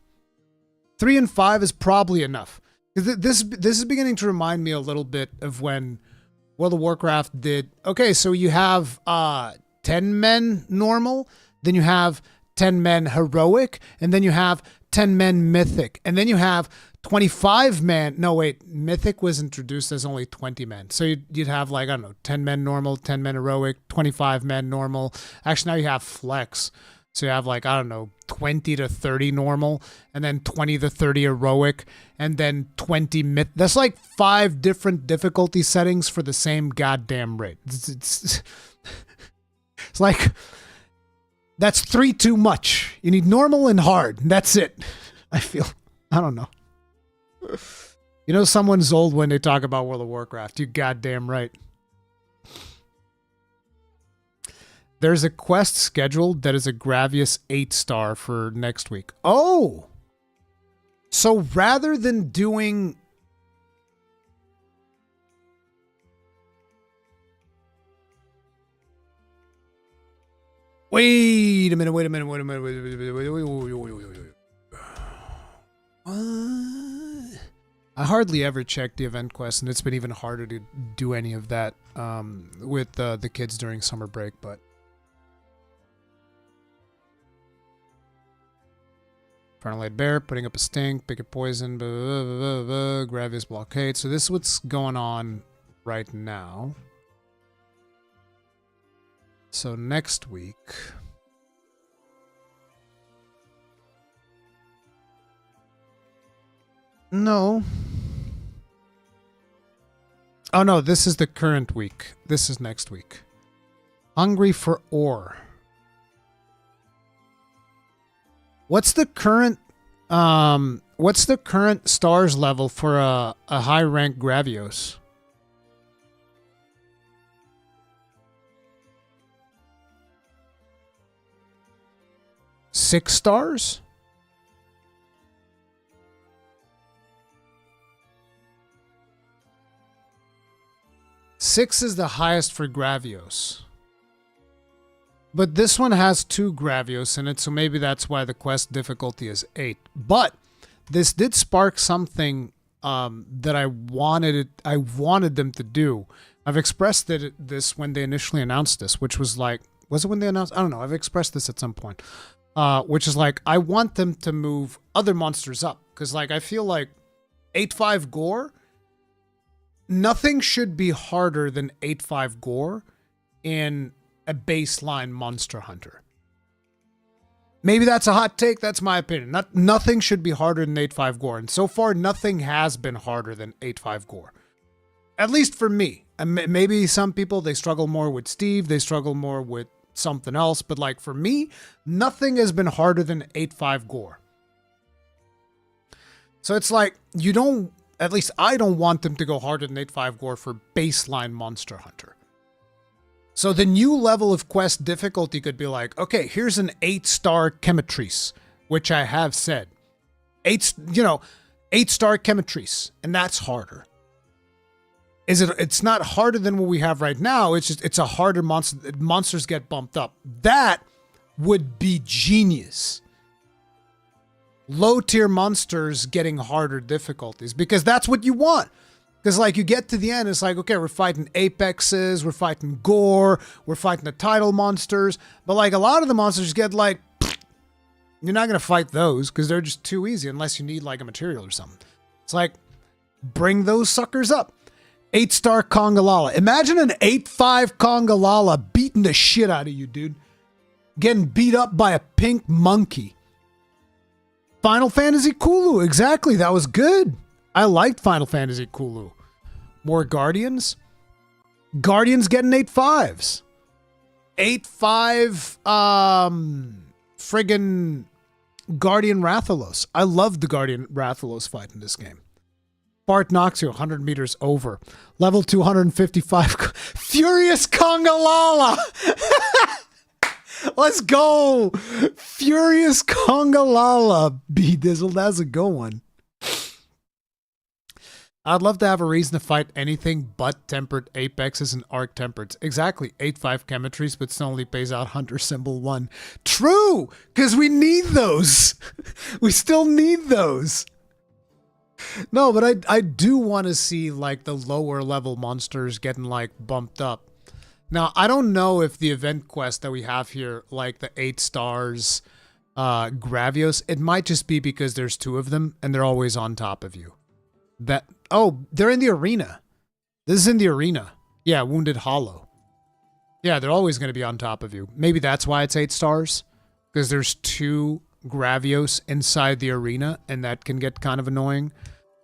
3 and 5 is probably enough. This is beginning to remind me a little bit of when World of Warcraft did... Okay, so you have 10 men normal, then you have 10 men heroic, and then you have 10 men mythic, and then you have 25 men... No, wait, mythic was introduced as only 20 men. So you'd have, like, I don't know, 10 men normal, 10 men heroic, 25 men normal. Actually, now you have flex. So you have, like, I don't know, 20 to 30 normal, and then 20 to 30 heroic, and then 20 myth. That's like 5 different difficulty settings for the same goddamn rate. It's like, that's 3 too much. You need normal and hard. And that's it. I feel, I don't know. You know someone's old when they talk about World of Warcraft. You goddamn right. There's a quest scheduled that is a Gravius 8-star for next week. Oh! So rather than doing... Wait a minute, wait a minute, wait a minute, wait. I hardly ever check the event quest, and it's been even harder to do any of that with the kids during summer break, but... Infernal Light Bear, putting up a stink, pick a poison, Gravius blockade. So this is what's going on right now. So next week... No. Oh no, this is the current week. This is next week. Hungry for ore. What's the current stars level for a high rank Gravios? Six stars? Six is the highest for Gravios. But this one has 2 Gravios in it, so maybe that's why the quest difficulty is 8. But this did spark something that I wanted them to do. I've expressed this when they initially announced this, which was like, was it when they announced? I don't know. I've expressed this at some point, which is like, I want them to move other monsters up. Because like, I feel like 8-5 Gore, nothing should be harder than 8-5 Gore in a baseline Monster Hunter. Maybe that's a hot take. That's my opinion. Nothing should be harder than 8-5 Gore. And so far, nothing has been harder than 8-5 Gore. At least for me. And maybe some people, they struggle more with Steve. They struggle more with something else. But like for me, nothing has been harder than 8-5 Gore. So it's like, you don't, at least I don't want them to go harder than 8-5 Gore for baseline Monster Hunter. So the new level of quest difficulty could be like, okay, here's an 8-star Chemitrice, which I have said. 8-star Chemitrice, and that's harder. It's not harder than what we have right now, it's a harder monster. Monsters get bumped up. That would be genius. Low tier monsters getting harder difficulties, because that's what you want. Because, like, you get to the end, it's like, okay, we're fighting Apexes, we're fighting Gore, we're fighting the title monsters. But, like, a lot of the monsters get, like, you're not going to fight those because they're just too easy unless you need, like, a material or something. It's like, bring those suckers up. 8-star Kongalala. Imagine an 8-5 Kongalala beating the shit out of you, dude. Getting beat up by a pink monkey. Final Fantasy Kulu. Exactly. That was good. I liked Final Fantasy Kulu. More Guardians. Guardians getting 8-5s. 8-5 friggin' Guardian Rathalos. I loved the Guardian Rathalos fight in this game. Bart knocks you 100 meters over. Level 255. Furious Kongalala! Let's go! Furious Kongalala. B-Dizzle, that's a good one. I'd love to have a reason to fight anything but tempered apexes and arc tempereds. Exactly. 8-5 Chemitrice, but still only pays out Hunter Symbol 1. True! Because we need those. We still need those. No, but I do want to see like the lower level monsters getting like bumped up. Now, I don't know if the event quest that we have here, like the 8 stars Gravios, it might just be because there's 2 of them and they're always on top of you. Oh, they're in the arena. This is in the arena. Yeah, Wounded Hollow. Yeah, they're always going to be on top of you. Maybe that's why it's 8 stars. Because there's 2 Gravios inside the arena, and that can get kind of annoying.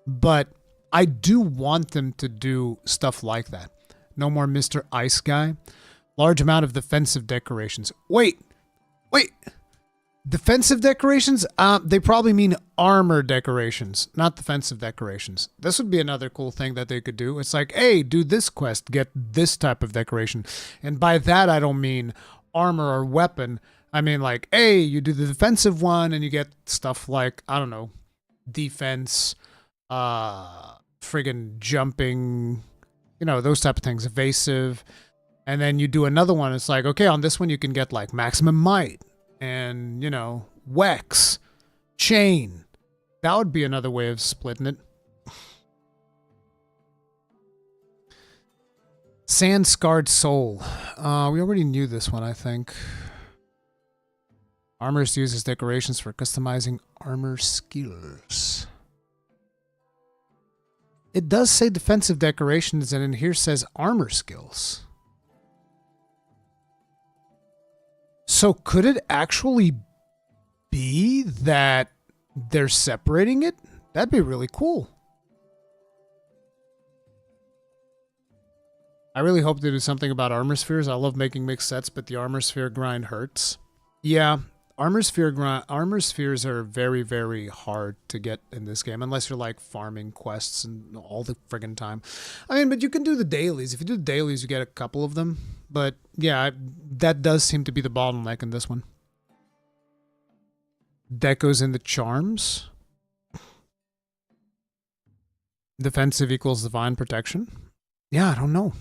But I do want them to do stuff like that. No more Mr. Ice Guy. Large amount of defensive decorations. Wait. Defensive decorations? They probably mean armor decorations, not defensive decorations. This would be another cool thing that they could do. It's like, hey, do this quest, get this type of decoration. And by that, I don't mean armor or weapon. I mean like, hey, you do the defensive one and you get stuff like, I don't know, defense, friggin' jumping, you know, those type of things, evasive. And then you do another one. It's like, okay, on this one you can get like maximum might and, you know, Wex, chain. That would be another way of splitting it. Sand Scarred Soul. We already knew this one, I think. Armors uses decorations for customizing armor skills. It does say defensive decorations, and in here says armor skills. So could it actually be that they're separating it? That'd be really cool. I really hope they do something about armor spheres. I love making mixed sets, but the armor sphere grind hurts. Yeah, armor spheres are very, very hard to get in this game, unless you're like farming quests and all the friggin' time. I mean, but you can do the dailies. If you do the dailies, you get a couple of them. But yeah, that does seem to be the bottleneck in this one. Decos in the charms. Defensive equals divine protection. Yeah, I don't know.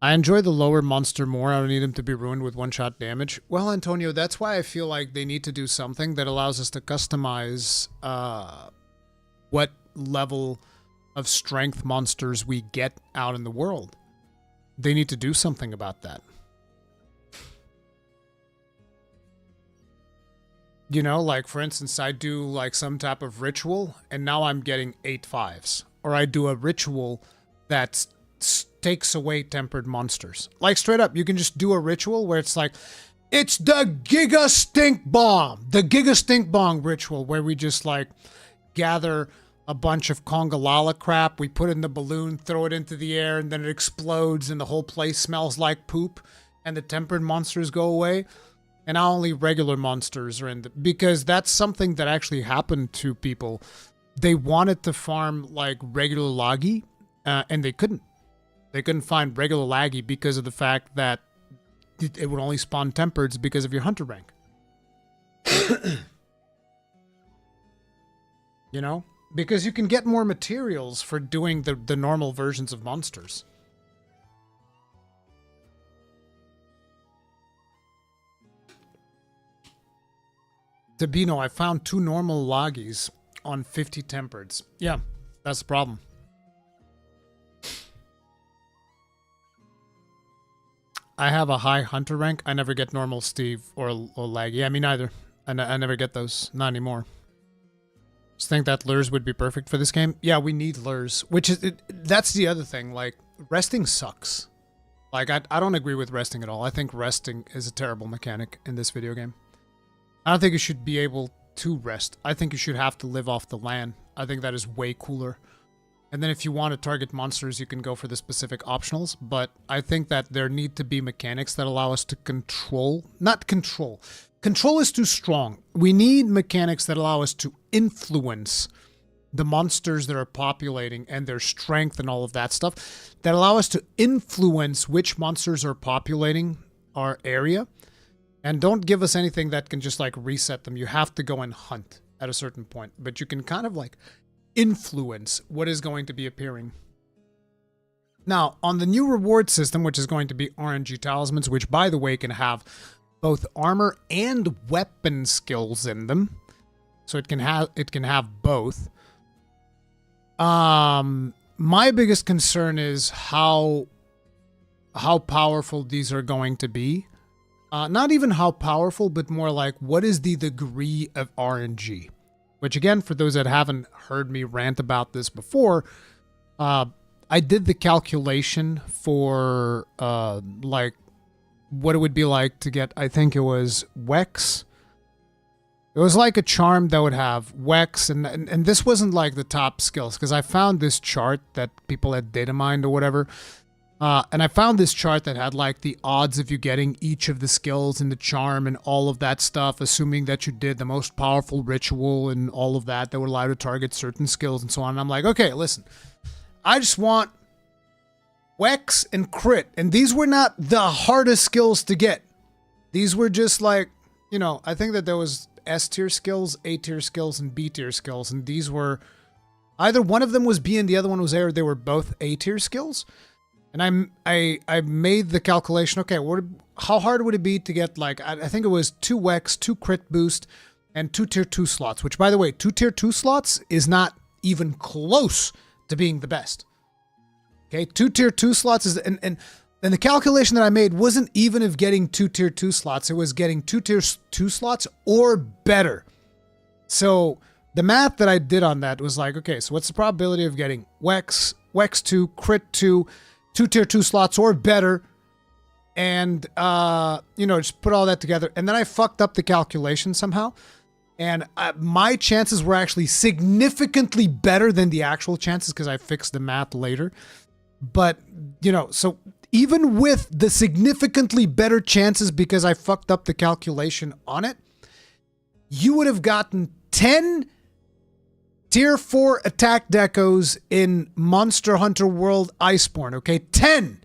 I enjoy the lower monster more. I don't need him to be ruined with one-shot damage. Well, Antonio, that's why I feel like they need to do something that allows us to customize what level of strength monsters we get out in the world. They need to do something about that. You know, like, for instance, I do, like, some type of ritual, and now I'm getting 8 5s. Or I do a ritual that takes away tempered monsters. Like, straight up, you can just do a ritual where it's like, it's the Giga Stink Bomb! The Giga Stink Bomb ritual, where we just, like, gather a bunch of Congalala crap, we put it in the balloon, throw it into the air, and then it explodes, and the whole place smells like poop, and the tempered monsters go away. And now only regular monsters are in the... Because that's something that actually happened to people. They wanted to farm, like, regular Lagi, and they couldn't. They couldn't find regular Lagi because of the fact that it would only spawn tempereds because of your hunter rank. You know? Because you can get more materials for doing the normal versions of monsters. Tabino, I found 2 normal Lagis on 50 tempereds. Yeah, that's the problem. I have a high hunter rank. I never get normal Steve or Laggy. Yeah, me neither. I never get those. Not anymore. Just think that lures would be perfect for this game. Yeah, we need lures. Which is... that's the other thing. Like, resting sucks. Like, I don't agree with resting at all. I think resting is a terrible mechanic in this video game. I don't think you should be able to rest. I think you should have to live off the land. I think that is way cooler. And then if you want to target monsters, you can go for the specific optionals. But I think that there need to be mechanics that allow us to control... Not control. Control is too strong. We need mechanics that allow us to influence the monsters that are populating and their strength and all of that stuff. That allow us to influence which monsters are populating our area. And don't give us anything that can just, like, reset them. You have to go and hunt at a certain point. But you can kind of, like, influence what is going to be appearing. Now, on the new reward system, which is going to be RNG talismans, which, by the way, can have both armor and weapon skills in them. So it can have both. My biggest concern is how powerful these are going to be. Not even how powerful, but more like, what is the degree of RNG? Which, again, for those that haven't heard me rant about this before, I did the calculation for, like, what it would be like to get, I think it was Wex. It was like a charm that would have Wex, and this wasn't, like, the top skills, because I found this chart that people had data mined or whatever. And I found this chart that had, like, the odds of you getting each of the skills in the charm and all of that stuff, assuming that you did the most powerful ritual and all of that would allow you to target certain skills and so on. And I'm like, okay, listen, I just want Wex and crit. And these were not the hardest skills to get. These were just like, you know, I think that there was S tier skills, A tier skills, and B tier skills. And these were Either one of them was B and the other one was A, or they were both A tier skills. And I made the calculation, okay, how hard would it be to get, like, I think it was 2 Wex, 2 crit boost, and 2 tier 2 slots, which, by the way, 2 tier 2 slots is not even close to being the best. Okay, 2 tier 2 slots is, and the calculation that I made wasn't even of getting 2 tier 2 slots, it was getting 2 tier 2 slots or better. So the math that I did on that was like, okay, so what's the probability of getting Wex 2, crit 2, 2 tier 2 slots or better, and just put all that together. And then I fucked up the calculation somehow, and my chances were actually significantly better than the actual chances because I fixed the math later. But so even with the significantly better chances because I fucked up the calculation on it, you would have gotten 10 tier 4 attack decos in Monster Hunter World Iceborne, okay? 10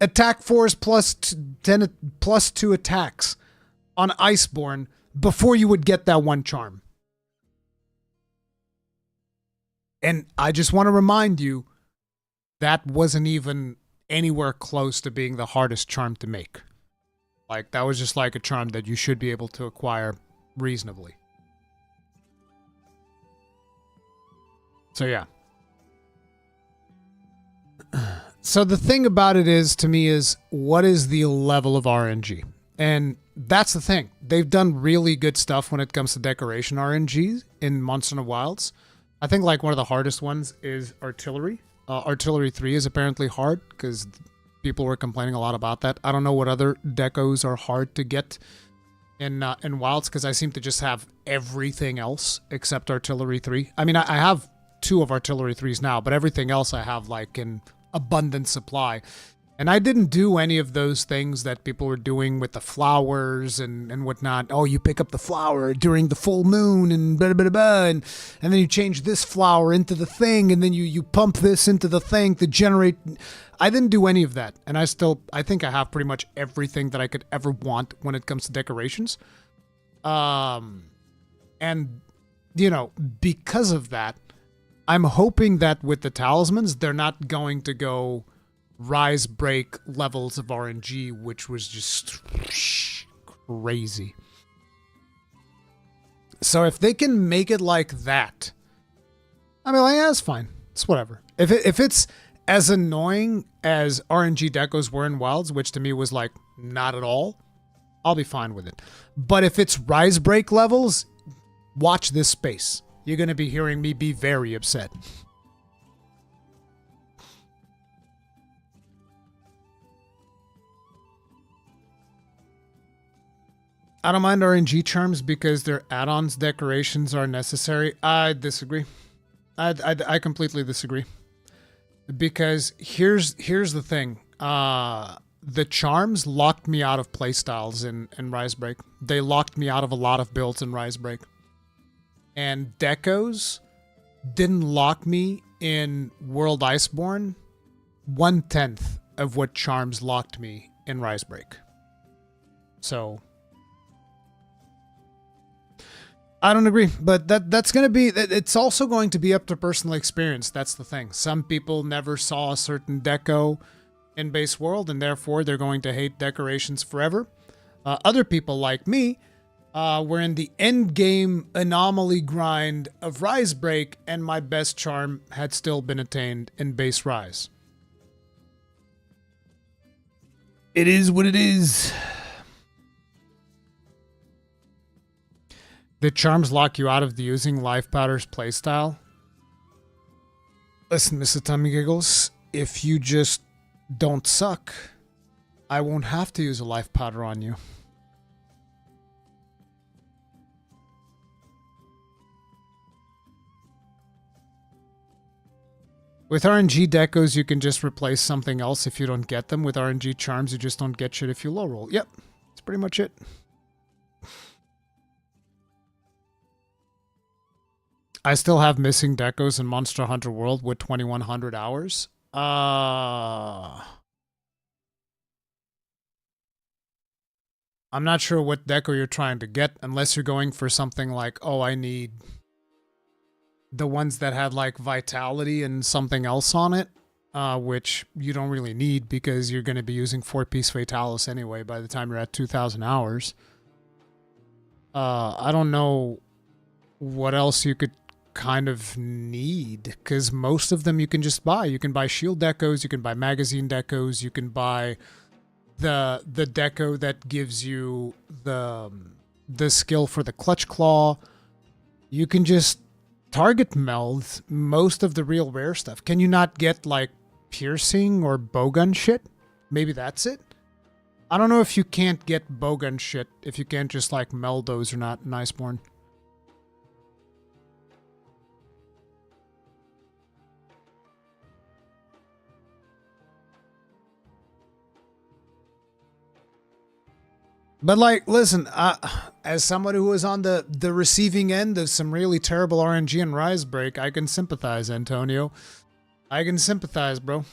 attack 4s plus 10 plus 2 attacks on Iceborne before you would get that one charm. And I just want to remind you, that wasn't even anywhere close to being the hardest charm to make. Like, that was just like a charm that you should be able to acquire reasonably. So yeah. So the thing about it is, to me, is what is the level of RNG? And that's the thing. They've done really good stuff when it comes to decoration RNG in Monster Hunter Wilds. I think like one of the hardest ones is Artillery. Artillery 3 is apparently hard because people were complaining a lot about that. I don't know what other decos are hard to get in Wilds because I seem to just have everything else except Artillery 3. I mean, I have 2 of Artillery 3s now, but everything else I have like in abundant supply. And I didn't do any of those things that people were doing with the flowers and whatnot. Oh, you pick up the flower during the full moon and blah, blah, blah, and then you change this flower into the thing, and then you pump this into the thing to generate. I didn't do any of that. And I think I have pretty much everything that I could ever want when it comes to decorations. And, because of that, I'm hoping that with the talismans, they're not going to go rise break levels of RNG, which was just crazy. So if they can make it like that, I mean, like, that's fine. It's whatever. If it's as annoying as RNG decos were in Wilds, which to me was like not at all, I'll be fine with it. But if it's rise break levels, watch this space. You're going to be hearing me be very upset. I don't mind RNG charms because their add-ons decorations are necessary. I disagree. I completely disagree. Because here's the thing. The charms locked me out of playstyles in Risebreak. They locked me out of a lot of builds in Risebreak. And decos didn't lock me in World Iceborne 1/10 of what charms locked me in Risebreak. So I don't agree, but that's going to be, it's also going to be up to personal experience. That's the thing. Some people never saw a certain deco in base world, and therefore they're going to hate decorations forever. Other people like me were in the endgame anomaly grind of Risebreak, and my best charm had still been attained in base Rise. It is what it is. The charms lock you out of the using Life Powder's playstyle? Listen, Mr. Tummy Giggles, if you just don't suck, I won't have to use a Life Powder on you. With RNG decos, you can just replace something else if you don't get them. With RNG charms, you just don't get shit if you low roll. Yep, that's pretty much it. I still have missing decos in Monster Hunter World with 2100 hours. I'm not sure what deco you're trying to get, unless you're going for something like, oh, I need the ones that had like vitality and something else on it, which you don't really need because you're going to be using 4-piece Fatalis anyway by the time you're at 2,000 hours. I don't know what else you could kind of need, because most of them you can just buy. You can buy shield decos, you can buy magazine decos, you can buy the deco that gives you the skill for the clutch claw. You can just target meld most of the real rare stuff. Can you not get like piercing or bowgun shit? Maybe that's it. I don't know if you can't get bowgun shit if you can't just like meld those or not. Niceborn. But like, listen, as someone who was on the receiving end of some really terrible RNG and Rise Break, I can sympathize, Antonio. I can sympathize, bro.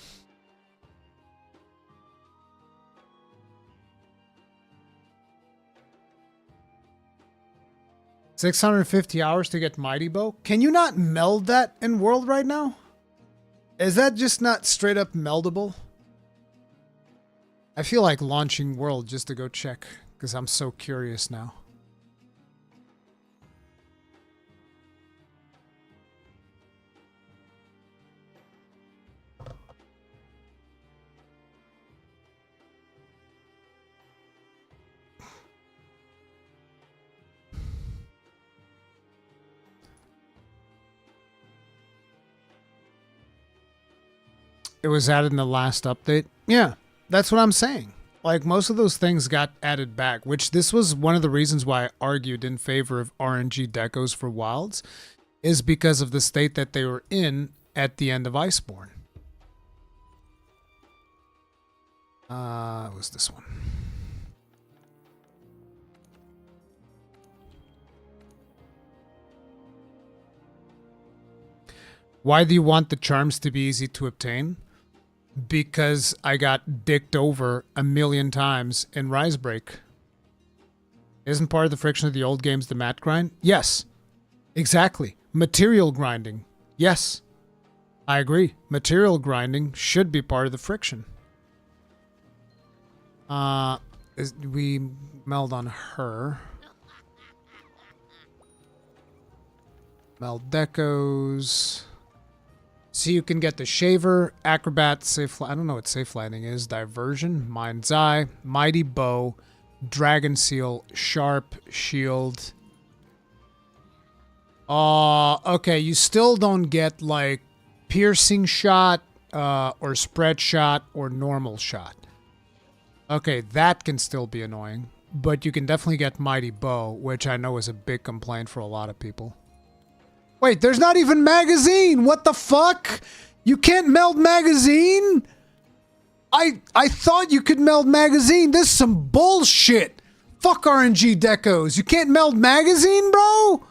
$650 hours to get Mighty Bow? Can you not meld that in World right now? Is that just not straight up meldable? I feel like launching World just to go check, because I'm so curious now. It was added in the last update? Yeah, that's what I'm saying. Like, most of those things got added back, which this was one of the reasons why I argued in favor of RNG decos for Wilds, is because of the state that they were in at the end of Iceborne. It was this one. Why do you want the charms to be easy to obtain? Because I got dicked over 1,000,000 times in Rise Break. Isn't part of the friction of the old games the mat grind? Yes. Exactly. Material grinding. Yes. I agree. Material grinding should be part of the friction. We meld on her. Meld decos. So you can get the Shaver, Acrobat, Safe... I don't know what Safe Lightning is. Diversion, Mind's Eye, Mighty Bow, Dragon Seal, Sharp, Shield. Okay, you still don't get, like, Piercing Shot, or Spread Shot, or Normal Shot. Okay, that can still be annoying. But you can definitely get Mighty Bow, which I know is a big complaint for a lot of people. Wait, there's not even magazine! What the fuck? You can't meld magazine? I thought you could meld magazine. This is some bullshit. Fuck RNG decos. You can't meld magazine, bro?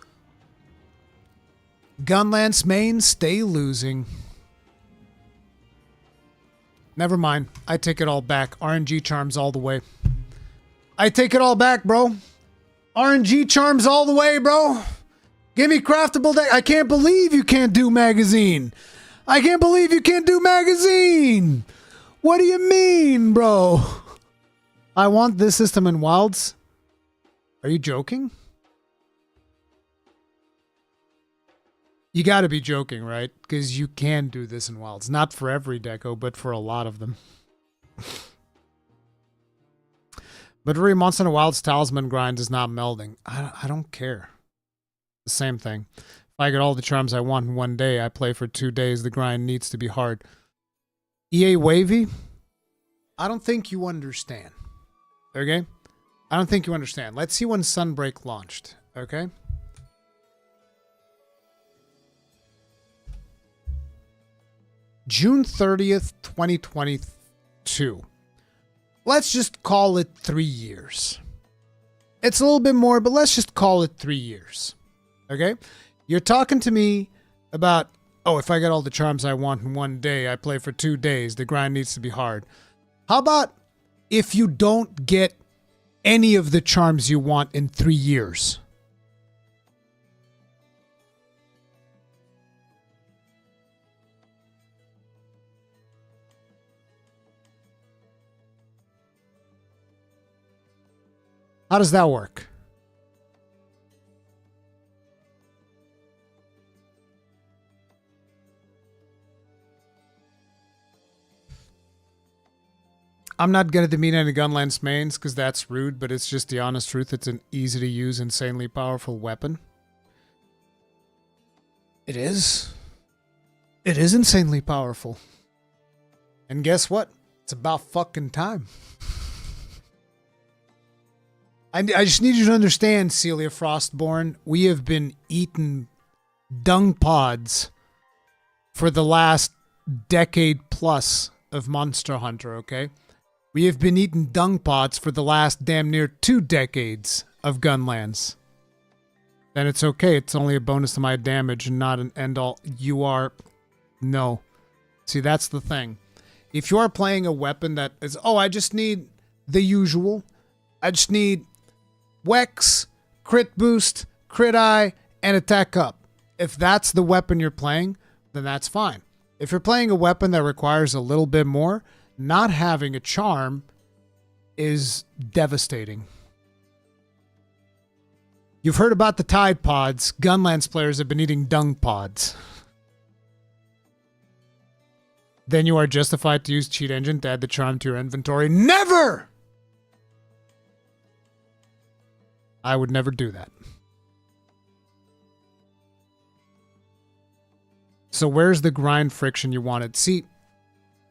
Gunlance main, stay losing. Never mind. I take it all back. RNG charms all the way. I take it all back, bro. RNG charms all the way, bro. Give me craftable deck. I can't believe you can't do magazine. I can't believe you can't do magazine. What do you mean, bro? I want this system in Wilds. Are you joking? You gotta be joking, right? Because you can do this in Wilds. Not for every deco, but for a lot of them. But every Monster Hunter Wilds Talisman grind is not melding. I don't care. The same thing. If I get all the charms I want in one day, I play for 2 days. The grind needs to be hard. EA Wavy? I don't think you understand. Okay? I don't think you understand. Let's see when Sunbreak launched. Okay? June 30th, 2022. Let's just call it 3 years. It's a little bit more, but let's just call it 3 years. Okay? You're talking to me about, oh, if I get all the charms I want in one day, I play for 2 days, the grind needs to be hard. How about if you don't get any of the charms you want in 3 years? How does that work? I'm not going to demean any Gunlance mains because that's rude, but it's just the honest truth. It's an easy to use, insanely powerful weapon. It is. It is insanely powerful. And guess what? It's about fucking time. I just need you to understand, Celia Frostborn, we have been eating dung pods for the last decade plus of Monster Hunter, okay? We have been eating dung pods for the last damn near 2 decades of Gunlands. Then it's okay. It's only a bonus to my damage and not an end-all. You are... No. See, that's the thing. If you are playing a weapon that is, oh, I just need the usual. I just need Wex, crit boost, crit eye, and attack up. If that's the weapon you're playing, then that's fine. If you're playing a weapon that requires a little bit more, not having a charm is devastating. You've heard about the Tide Pods. Gunlance players have been eating dung pods. Then you are justified to use Cheat Engine to add the charm to your inventory. Never! I would never do that. So where's the grind friction you wanted? See,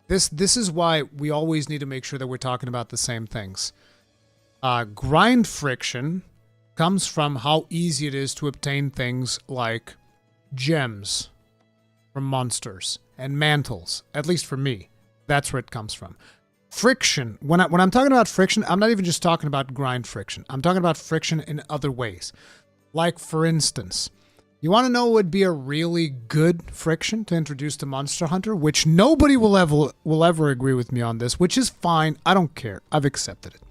this is why we always need to make sure that we're talking about the same things. Grind friction comes from how easy it is to obtain things like gems from monsters and mantles. At least for me, that's where it comes from. Friction, when I'm talking about friction, I'm not even just talking about grind friction. I'm talking about friction in other ways. Like, for instance, you want to know what would be a really good friction to introduce to Monster Hunter, which nobody will ever agree with me on this, which is fine. I don't care. I've accepted it.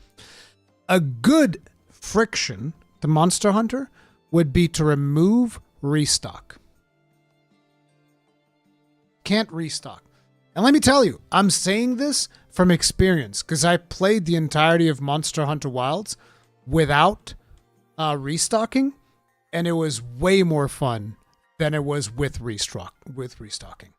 A good friction to Monster Hunter would be to remove restock. Can't restock. And let me tell you, I'm saying this from experience because I played the entirety of Monster Hunter Wilds without restocking, and it was way more fun than it was with restocking.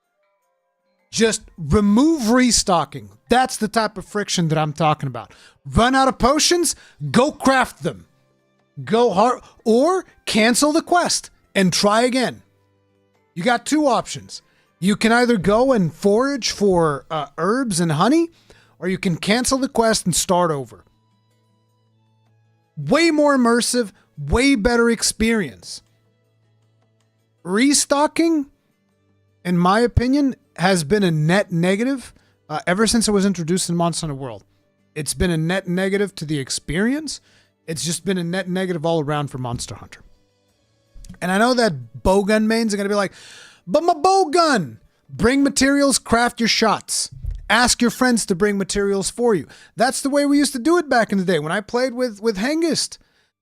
Just remove restocking. That's the type of friction that I'm talking about. Run out of potions? Go craft them. Go hard, or cancel the quest and try again. You got 2 options. You can either go and forage for herbs and honey, or you can cancel the quest and start over. Way more immersive, way better experience. Restocking, in my opinion, has been a net negative ever since it was introduced in Monster Hunter World. It's been a net negative to the experience. It's just been a net negative all around for Monster Hunter. And I know that bowgun mains are going to be like, but my bowgun! Bring materials, craft your shots. Ask your friends to bring materials for you. That's the way we used to do it back in the day. When I played with Hengist.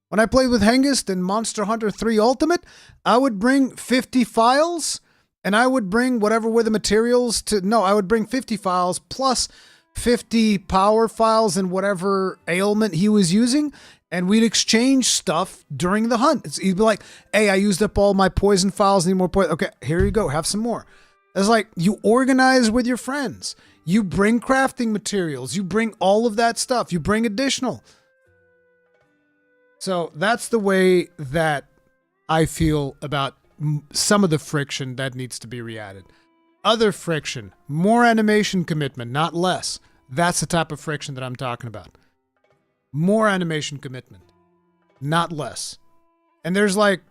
When I played with Hengist in Monster Hunter 3 Ultimate, I would bring 50 files, and I would bring whatever were the materials to... No, I would bring 50 files plus 50 power files and whatever ailment he was using, and we'd exchange stuff during the hunt. He'd be like, hey, I used up all my poison files, need more poison. Okay, here you go, have some more. It's like, you organize with your friends. You bring crafting materials. You bring all of that stuff. You bring additional. So that's the way that I feel about some of the friction that needs to be re-added. Other friction, more animation commitment, not less. That's the type of friction that I'm talking about. More animation commitment, not less. And there's like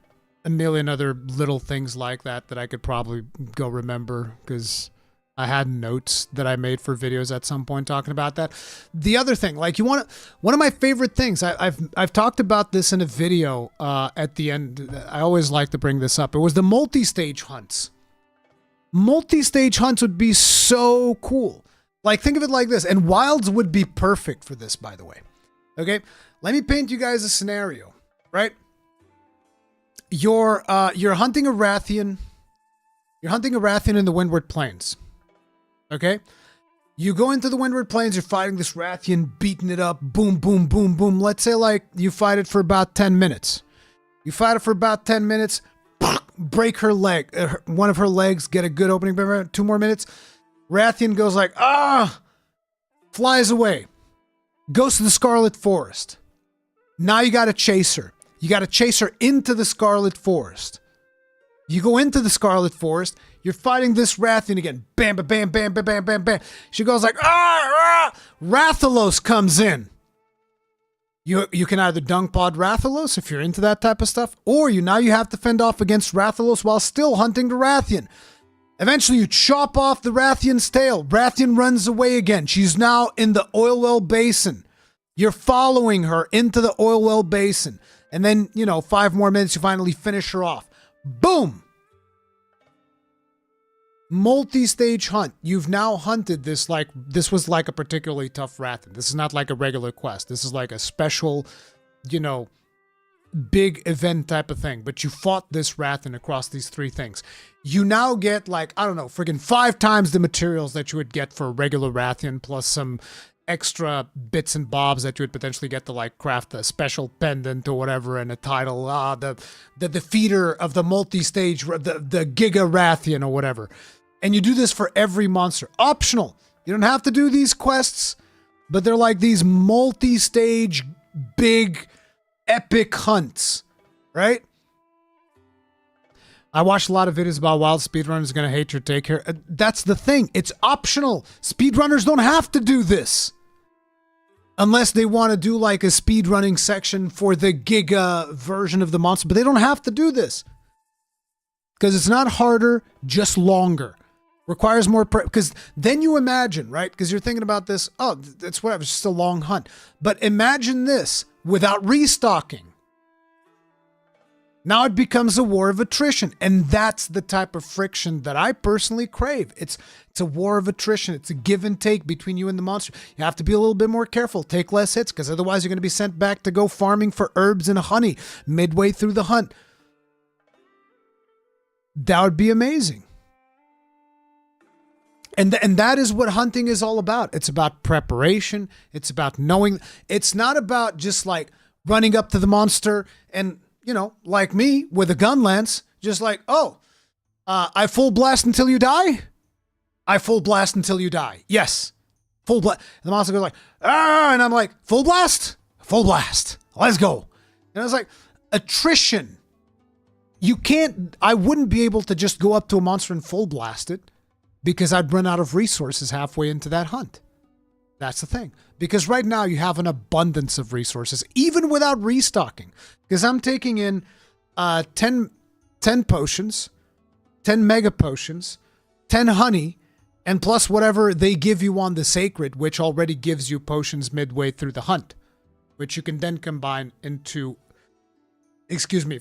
a million other little things like that that I could probably go remember because I had notes that I made for videos at some point talking about that. The other thing, like one of my favorite things, I've talked about this in a video at the end. I always like to bring this up. It was the multi-stage hunts. Multi-stage hunts would be so cool. Like, think of it like this, and Wilds would be perfect for this, by the way. Okay, let me paint you guys a scenario, right? You're hunting a Rathian. You're hunting a Rathian in the Windward Plains. Okay? You go into the Windward Plains, you're fighting this Rathian, beating it up, boom, boom, boom, boom. Let's say like you fight it for about 10 minutes. You fight it for about 10 minutes, break her leg, one of her legs, get a good opening, 2 more minutes. Rathian goes like, flies away, goes to the Scarlet Forest. Now you got to chase her. You got to chase her into the Scarlet Forest. You go into the Scarlet Forest, you're fighting this Rathian again. Bam, bam, bam, bam, bam, bam, bam, bam. She goes like, Rathalos comes in. You can either dunk pod Rathalos if you're into that type of stuff, or now you have to fend off against Rathalos while still hunting the Rathian. Eventually you chop off the Rathian's tail. Rathian runs away again. She's now in the oil well basin. You're following her into the oil well basin. And then, 5 more minutes, you finally finish her off. Boom! Multi-stage hunt. You've now hunted this was like a particularly tough Rathian. This is not like a regular quest. This is like a special, big event type of thing. But you fought this Rathian across these 3 things. You now get friggin' 5 times the materials that you would get for a regular Rathian, plus some extra bits and bobs that you would potentially get to craft a special pendant or whatever, and a title, the defeater of the multi-stage, the Giga Rathian or whatever. And you do this for every monster. Optional. You don't have to do these quests, but they're like these multi-stage, big, epic hunts, right? I watched a lot of videos about wild speedrunners going to hate your take here. That's the thing. It's optional. Speedrunners don't have to do this. Unless they want to do like a speedrunning section for the Giga version of the monster. But they don't have to do this. Because it's not harder, just longer. Requires more prep. Because then you imagine, right? Because you're thinking about this, it's whatever, it's just a long hunt. But imagine this without restocking. Now it becomes a war of attrition, and that's the type of friction that I personally crave. It's a war of attrition. It's a give and take between you and the monster. You have to be a little bit more careful. Take less hits, because otherwise you're going to be sent back to go farming for herbs and honey midway through the hunt. That would be amazing. And that is what hunting is all about. It's about preparation. It's about knowing. It's not about just like running up to the monster and, like me with a gun lance, just like, I full blast until you die. I full blast until you die. Yes. Full blast. The monster goes like, and I'm like, full blast. Let's go. And I was like, attrition. I wouldn't be able to just go up to a monster and full blast it because I'd run out of resources halfway into that hunt. That's the thing. Because right now you have an abundance of resources, even without restocking. Because I'm taking in 10 potions, 10 mega potions, 10 honey, and plus whatever they give you on the sacred, which already gives you potions midway through the hunt, which you can then combine into,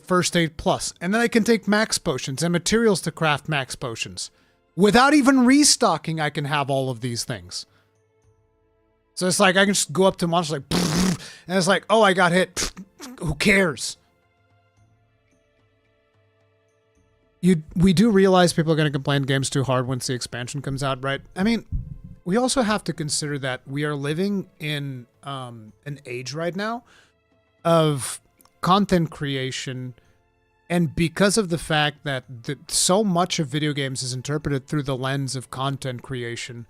first aid plus. And then I can take max potions and materials to craft max potions. Without even restocking, I can have all of these things. So it's like I can just go up to monsters like, and it's like, I got hit. Who cares? We do realize people are going to complain game's too hard once the expansion comes out, right? I mean, we also have to consider that we are living in an age right now of content creation. And because of the fact that so much of video games is interpreted through the lens of content creation,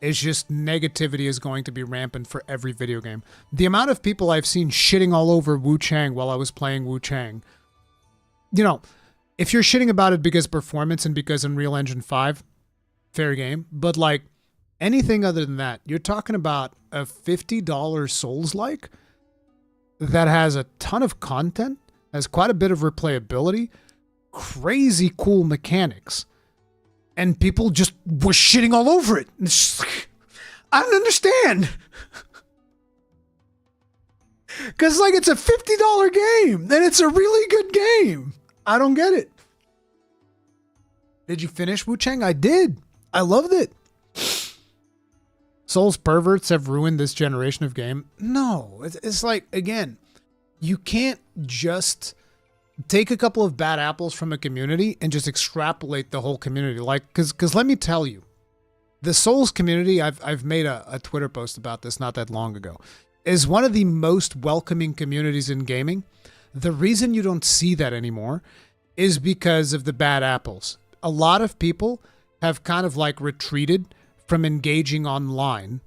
it's just negativity is going to be rampant for every video game. The amount of people I've seen shitting all over Wuchang while I was playing Wuchang, if you're shitting about it because performance and because Unreal Engine 5, fair game. But like anything other than that, you're talking about a $50 Souls-like that has a ton of content, has quite a bit of replayability, crazy cool mechanics, and people just were shitting all over it. I don't understand. Because it's a $50 game, and it's a really good game. I don't get it. Did you finish Wuchang? I did. I loved it. Souls perverts have ruined this generation of game. No, it's like, again, you can't just take a couple of bad apples from a community and just extrapolate the whole community. Because let me tell you, the Souls community, I've made a Twitter post about this not that long ago, is one of the most welcoming communities in gaming. The reason you don't see that anymore is because of the bad apples. A lot of people have kind of like retreated from engaging online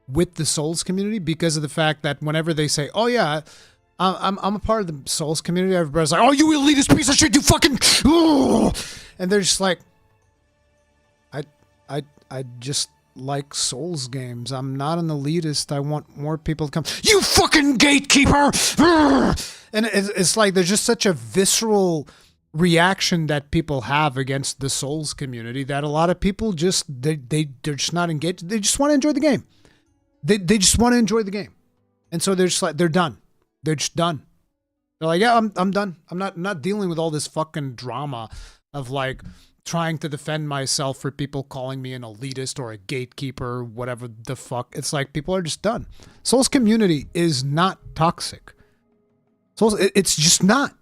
with the Souls community because of the fact that whenever they say, oh yeah, I'm a part of the Souls community, everybody's like, oh, you elitist piece of shit, you fucking, ugh! And they're just like, I just like Souls games. I'm not an elitist. I want more people to come. You fucking gatekeeper! And it's like there's just such a visceral reaction that people have against the Souls community that a lot of people just they're just not engaged. They just want to enjoy the game. They just want to enjoy the game, and so they're just like they're done. They're just done. They're like, yeah, I'm done. I'm not dealing with all this fucking drama of like trying to defend myself for people calling me an elitist or a gatekeeper, whatever the fuck. It's like people are just done. Souls community is not toxic. Souls, it's just not.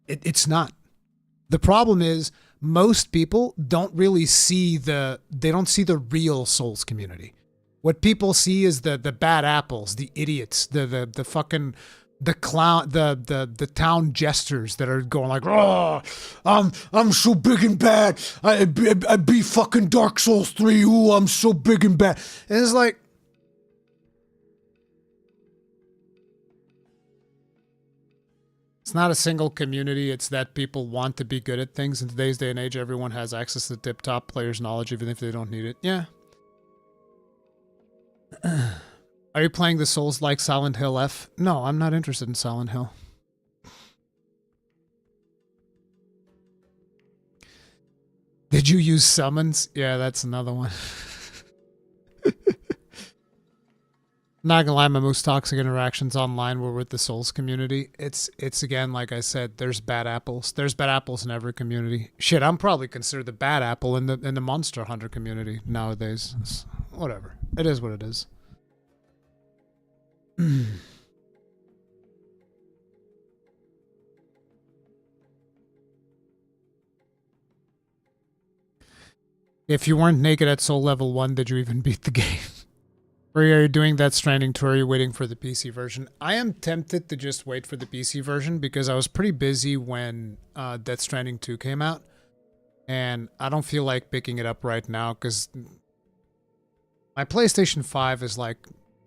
It's not. The problem is most people don't really see they don't see the real Souls community. What people see is the bad apples, the idiots, the fucking the clown, the town jesters that are going like, oh, I'm so big and bad. I beat fucking Dark Souls 3. Ooh, I'm so big and bad. And it's like, it's not a single community. It's that people want to be good at things. In today's day and age, everyone has access to tip-top players' knowledge, even if they don't need it. Yeah. Are you playing the Souls like Silent Hill F? No, I'm not interested in Silent Hill. Did you use summons? Yeah, that's another one. Not gonna lie, my most toxic interactions online were with the Souls community. It's again, like I said, there's bad apples. There's bad apples in every community. Shit, I'm probably considered the bad apple in the Monster Hunter community nowadays. It's, whatever. It is what it is. If you weren't naked at Soul Level 1, did you even beat the game? Or are you doing that Stranding tour? Are you waiting for the PC version? I am tempted to just wait for the PC version because I was pretty busy when Death Stranding 2 came out. And I don't feel like picking it up right now because my PlayStation 5 is like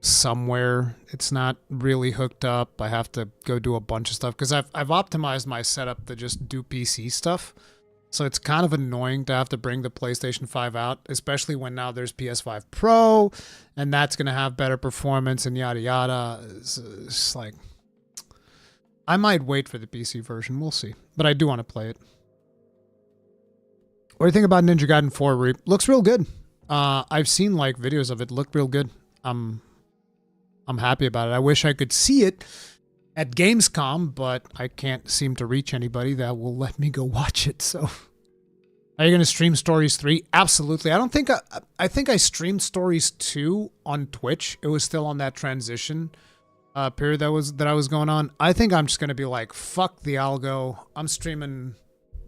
somewhere. It's not really hooked up. I have to go do a bunch of stuff because I've optimized my setup to just do PC stuff. So it's kind of annoying to have to bring the PlayStation 5 out, especially when now there's PS5 Pro, and that's going to have better performance and yada yada. It's like, I might wait for the PC version. We'll see. But I do want to play it. What do you think about Ninja Gaiden 4 Reap? Looks real good. I've seen like videos of it. Looked real good. I'm happy about it. I wish I could see it at Gamescom, but I can't seem to reach anybody that will let me go watch it. So, are you going to stream Stories 3? Absolutely. I don't think I think I streamed Stories 2 on Twitch. It was still on that transition period that I was going on. I think I'm just going to be like, fuck the algo. I'm streaming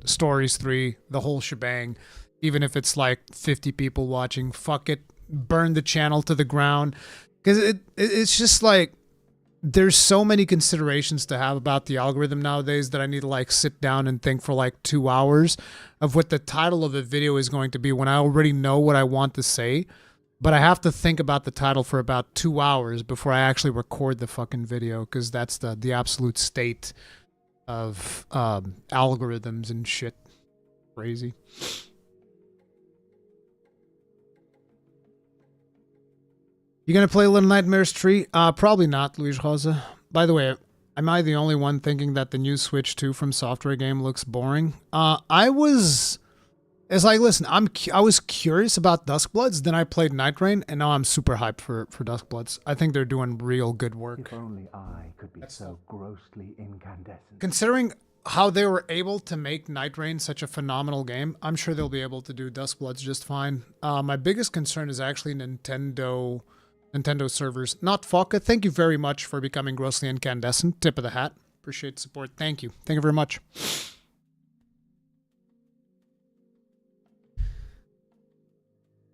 Stories 3, the whole shebang, even if it's like 50 people watching. Fuck it. Burn the channel to the ground. Because it's just like, there's so many considerations to have about the algorithm nowadays that I need to like sit down and think for like 2 hours of what the title of the video is going to be when I already know what I want to say. But I have to think about the title for about 2 hours before I actually record the fucking video, because that's the absolute state of algorithms and shit. Crazy. You gonna play Little Nightmares 3? Probably not, Luis Rosa. By the way, am I the only one thinking that the new Switch 2 from Software game looks boring? It's like, listen, I was curious about Duskbloods, then I played Night Rain, and now I'm super hyped for Duskbloods. I think they're doing real good work. If only I could be so grossly incandescent. Considering how they were able to make Night Rain such a phenomenal game, I'm sure they'll be able to do Duskbloods just fine. My biggest concern is actually Nintendo servers. Not Faka, thank you very much for becoming grossly incandescent. Tip of the hat. Appreciate the support. Thank you. Thank you very much.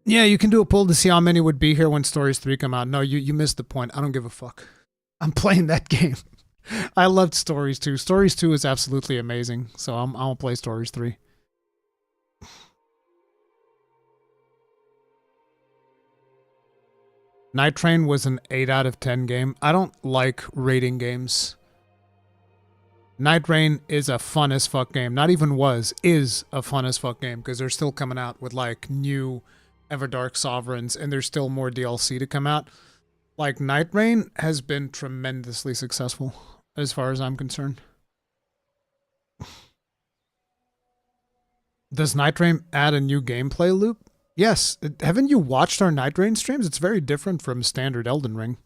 Yeah, you can do a poll to see how many would be here when Stories 3 come out. No, you missed the point. I don't give a fuck. I'm playing that game. I loved Stories 2. Stories 2 is absolutely amazing, so I'll play Stories 3. Night Train was an 8 out of 10 game. I don't like rating games. Night Rain is a fun as fuck game. Not even was, is a fun as fuck game because they're still coming out with like new Everdark Sovereigns and there's still more DLC to come out. Like Night Rain has been tremendously successful as far as I'm concerned. Does Night Rain add a new gameplay loop? Yes. Haven't you watched our Night Rain streams? It's very different from standard Elden Ring.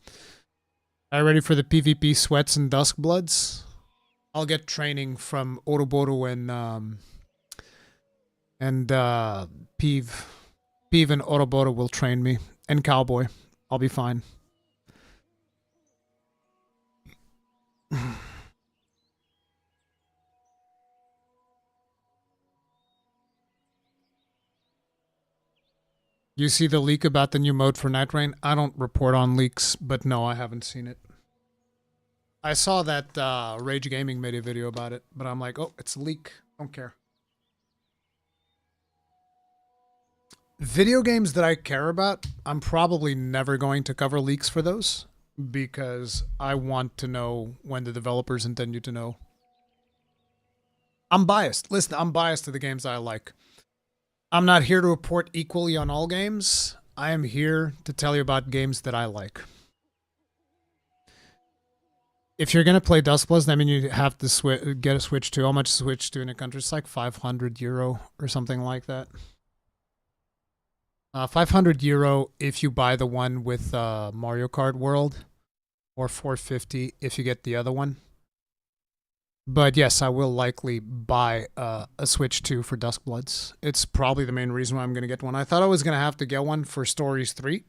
Are you ready for the PvP sweats and Duskbloods? I'll get training from Ouroboros and Peeve. Peeve and Ouroboros will train me. And Cowboy. I'll be fine. You see the leak about the new mode for Night Rain? I don't report on leaks, but no, I haven't seen it. I saw that Rage Gaming made a video about it, but I'm like, oh, it's a leak. Don't care. Video games that I care about, I'm probably never going to cover leaks for those because I want to know when the developers intend you to know. I'm biased. Listen, I'm biased to the games I like. I'm not here to report equally on all games. I am here to tell you about games that I like. If you're going to play Duskbloods, I mean, you have to get a Switch 2. How much is Switch 2 in a country? It's like €500 or something like that. 500 euro if you buy the one with Mario Kart World, or 450 if you get the other one. But yes, I will likely buy a Switch 2 for Duskbloods. It's probably the main reason why I'm going to get one. I thought I was going to have to get one for Stories 3.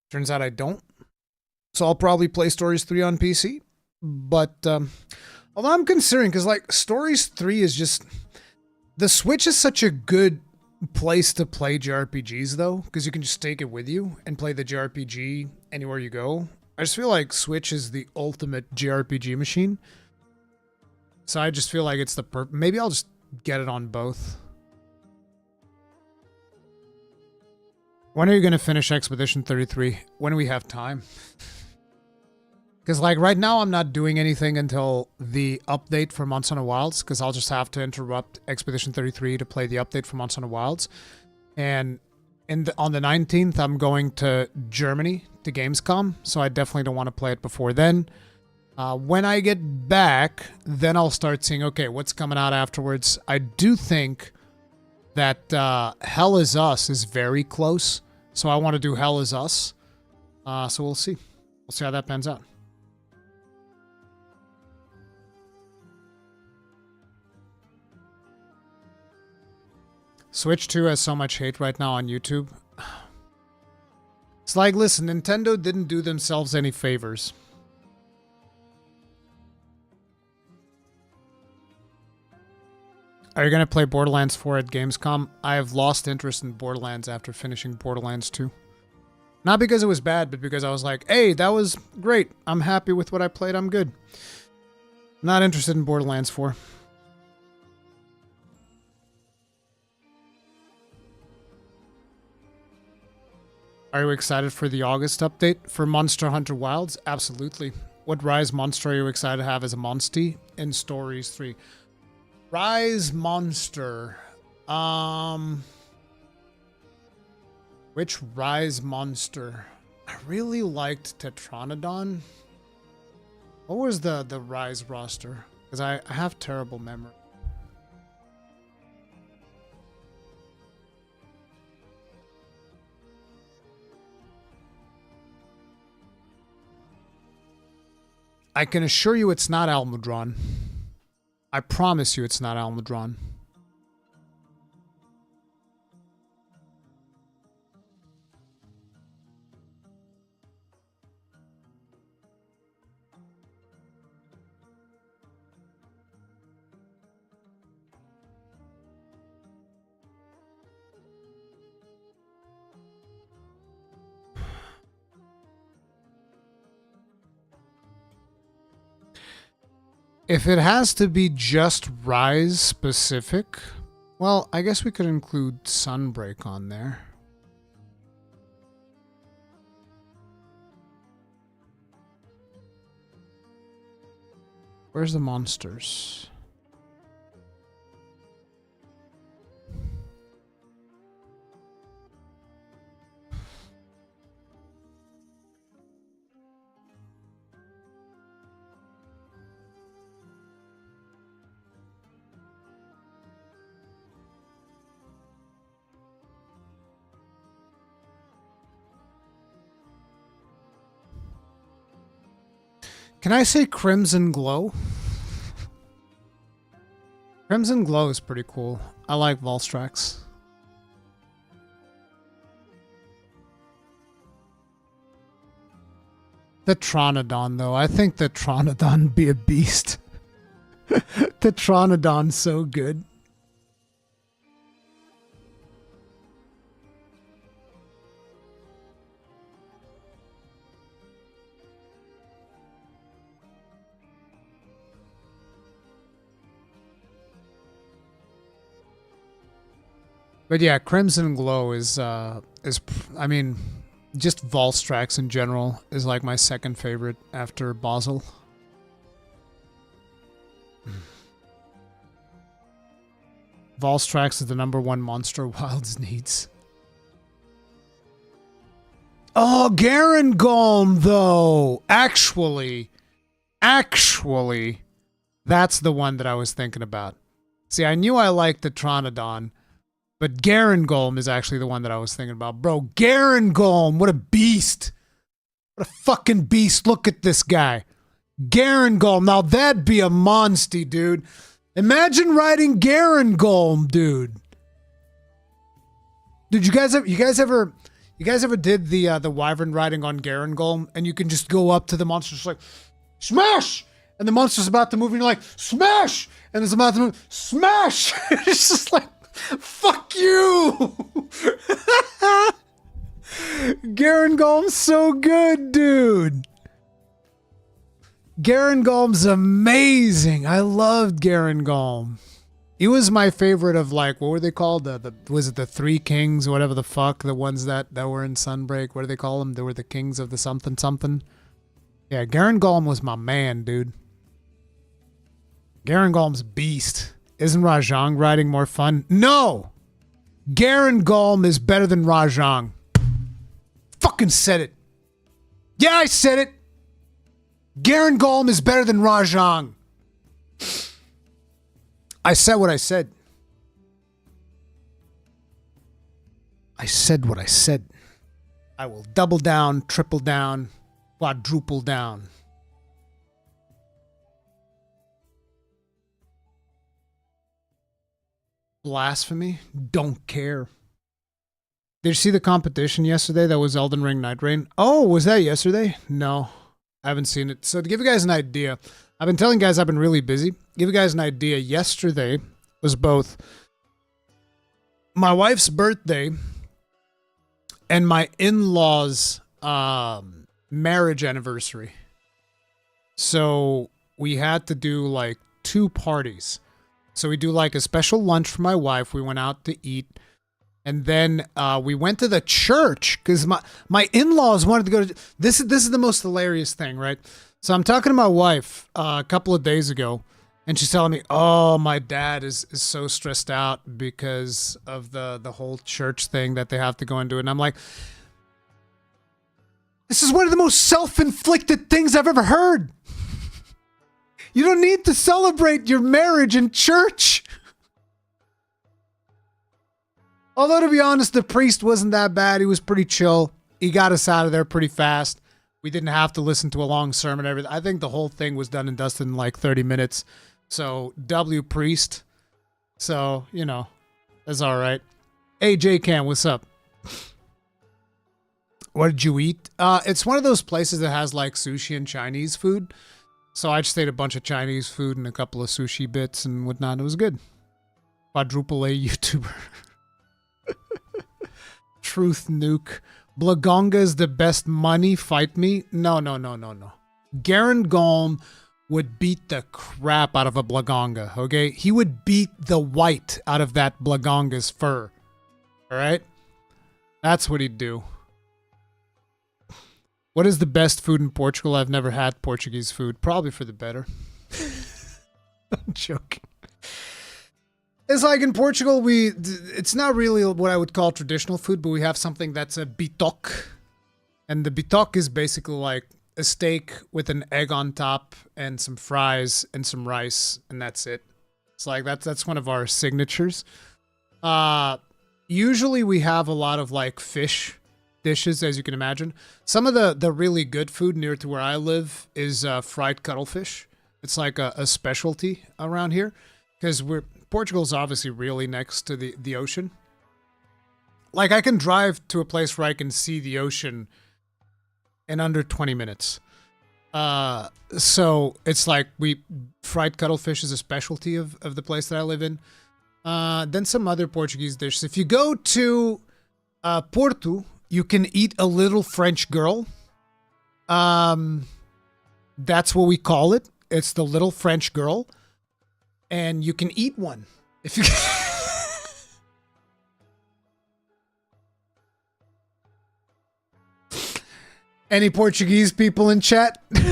Turns out I don't. So I'll probably play Stories 3 on PC. But although I'm considering, because like Stories 3 is just... The Switch is such a good place to play JRPGs though, because you can just take it with you and play the JRPG anywhere you go. I just feel like Switch is the ultimate JRPG machine. So I just feel like it's the maybe I'll just get it on both. When are you going to finish Expedition 33? When do we have time? Because like right now I'm not doing anything until the update for Monster Hunter Wilds, because I'll just have to interrupt Expedition 33 to play the update for Monster Hunter Wilds. And on the 19th I'm going to Germany to Gamescom, so I definitely don't want to play it before then. When I get back, then I'll start seeing, okay, what's coming out afterwards. I do think that Hell Is Us is very close, so I want to do Hell Is Us. So we'll see. We'll see how that pans out. Switch 2 has so much hate right now on YouTube. It's like, listen, Nintendo didn't do themselves any favors. Are you going to play Borderlands 4 at Gamescom? I have lost interest in Borderlands after finishing Borderlands 2. Not because it was bad, but because I was like, hey, that was great. I'm happy with what I played. I'm good. Not interested in Borderlands 4. Are you excited for the August update for Monster Hunter Wilds? Absolutely. What Rise monster are you excited to have as a Monstie in Stories 3? Rise monster. Which Rise monster? I really liked Tetranodon. What was the Rise roster? Because I have terrible memory. I can assure you it's not Almudron. I promise you it's not Almudron. If it has to be just Rise specific, well, I guess we could include Sunbreak on there. Where's the monsters? Can I say Crimson Glow? Crimson Glow is pretty cool. I like Volstrax. The Tronodon, though. I think the Tronodon be a beast. The Tronodon's so good. But yeah, Crimson Glow is I mean, just Volstrax in general is like my second favorite after Basel. Volstrax is the #1 monster Wilds needs. Oh, Garangolm, though. Actually, that's the one that I was thinking about. See, I knew I liked the Tronodon, but Garangolm is actually the one that I was thinking about. Bro, Garangolm, what a beast. What a fucking beast. Look at this guy. Garangolm, now that'd be a monsty, dude. Imagine riding Garangolm, dude. Dude, you guys ever did the wyvern riding on Garangolm, and you can just go up to the monster just like, smash! And the monster's about to move, and you're like, smash! And it's about to move, smash! It's just like, fuck you! Garangolm's so good, dude. Garangolm's amazing. I loved Garangolm. He was my favorite of, like, what were they called? Was it the Three Kings or whatever the fuck? The ones that were in Sunbreak. What do they call them? They were the kings of the something something. Yeah, Garangolm was my man, dude. Garangolm's beast. Isn't Rajang riding more fun? No! Garangolm is better than Rajang. Fucking said it. Yeah, I said it. Garangolm is better than Rajang. I said what I said. I said what I said. I will double down, triple down, quadruple down. Blasphemy? Don't care. Did you see the competition yesterday that was Elden Ring Night Rain? Oh, was that yesterday? No, I haven't seen it. So to give you guys an idea, I've been telling you guys I've been really busy. Give you guys an idea, yesterday was both my wife's birthday and my in-laws' marriage anniversary. So we had to do like 2 parties. So we do like a special lunch for my wife. We went out to eat. And then we went to the church because my in-laws wanted to go to... This is the most hilarious thing, right? So I'm talking to my wife a couple of days ago, and she's telling me, oh, my dad is so stressed out because of the whole church thing that they have to go and do. And I'm like, this is one of the most self-inflicted things I've ever heard. You don't need to celebrate your marriage in church. Although, to be honest, the priest wasn't that bad. He was pretty chill. He got us out of there pretty fast. We didn't have to listen to a long sermon and everything. I think the whole thing was done and dusted in like 30 minutes. So, W priest. So, you know, that's all right. Hey, J-Cam, what's up? What did you eat? It's one of those places that has like sushi and Chinese food. So I just ate a bunch of Chinese food and a couple of sushi bits and whatnot. It was good. Quadruple A YouTuber. Truth nuke. Blagonga is the best money. Fight me. No. Garangolm would beat the crap out of a Blaganga, okay? He would beat the white out of that Blaganga's fur, all right? That's what he'd do. What is the best food in Portugal? I've never had Portuguese food. Probably for the better. I'm joking. It's like in Portugal, it's not really what I would call traditional food, but we have something that's a bitoque. And the bitoque is basically like a steak with an egg on top and some fries and some rice, and that's it. It's like that's one of our signatures. Usually we have a lot of like fish dishes, as you can imagine. Some of the really good food near to where I live is fried cuttlefish. It's like a specialty around here because Portugal's obviously really next to the ocean. Like I can drive to a place where I can see the ocean in under 20 minutes. So it's like fried cuttlefish is a specialty of the place that I live in. Then some other Portuguese dishes. If you go to Porto, you can eat a little French girl. That's what we call it. It's the little French girl. And you can eat one. If you Any Portuguese people in chat? Uma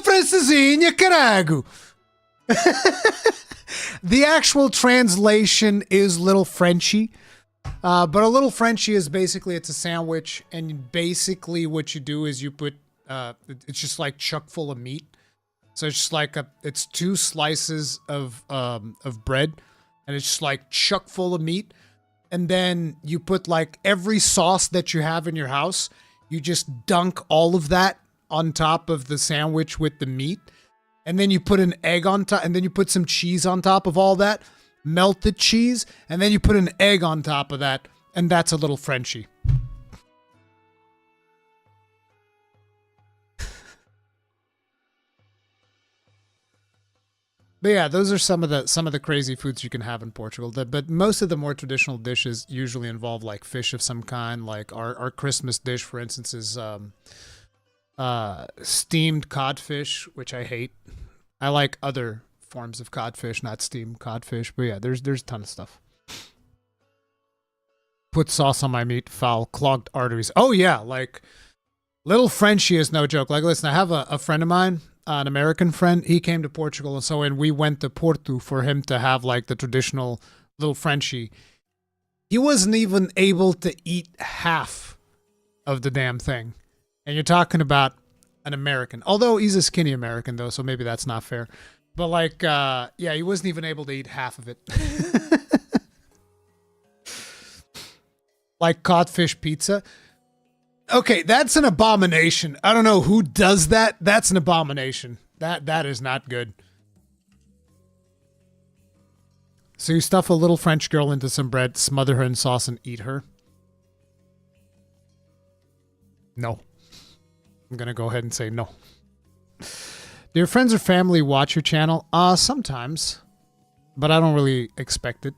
francesinha, carago. The actual translation is little Frenchy. But a little Frenchie is basically, it's a sandwich, and basically what you do is you put, it's just like chock full of meat. So it's just like it's 2 slices of bread, and it's just like chock full of meat. And then you put like every sauce that you have in your house, you just dunk all of that on top of the sandwich with the meat. And then you put an egg on top, and then you put some cheese on top of all that. Melted cheese, and then you put an egg on top of that, and that's a little Frenchie. But yeah, those are some of the crazy foods you can have in Portugal. But most of the more traditional dishes usually involve like fish of some kind. Like our Christmas dish, for instance, is steamed codfish, which I hate. I like other forms of codfish, not steamed codfish. But yeah, there's a ton of stuff. Put sauce on my meat, foul, clogged arteries. Oh yeah, like little Frenchie is no joke. Like listen, I have a friend of mine, an American friend. He came to Portugal, and so when we went to Porto for him to have like the traditional little Frenchie, he wasn't even able to eat half of the damn thing. And you're talking about an American. Although he's a skinny American though, so maybe that's not fair. But like, yeah, he wasn't even able to eat half of it. Like codfish pizza. Okay, that's an abomination. I don't know who does that. That's an abomination. That is not good. So you stuff a little French girl into some bread, smother her in sauce, and eat her? No. I'm gonna go ahead and say no. Do your friends or family watch your channel? Sometimes. But I don't really expect it.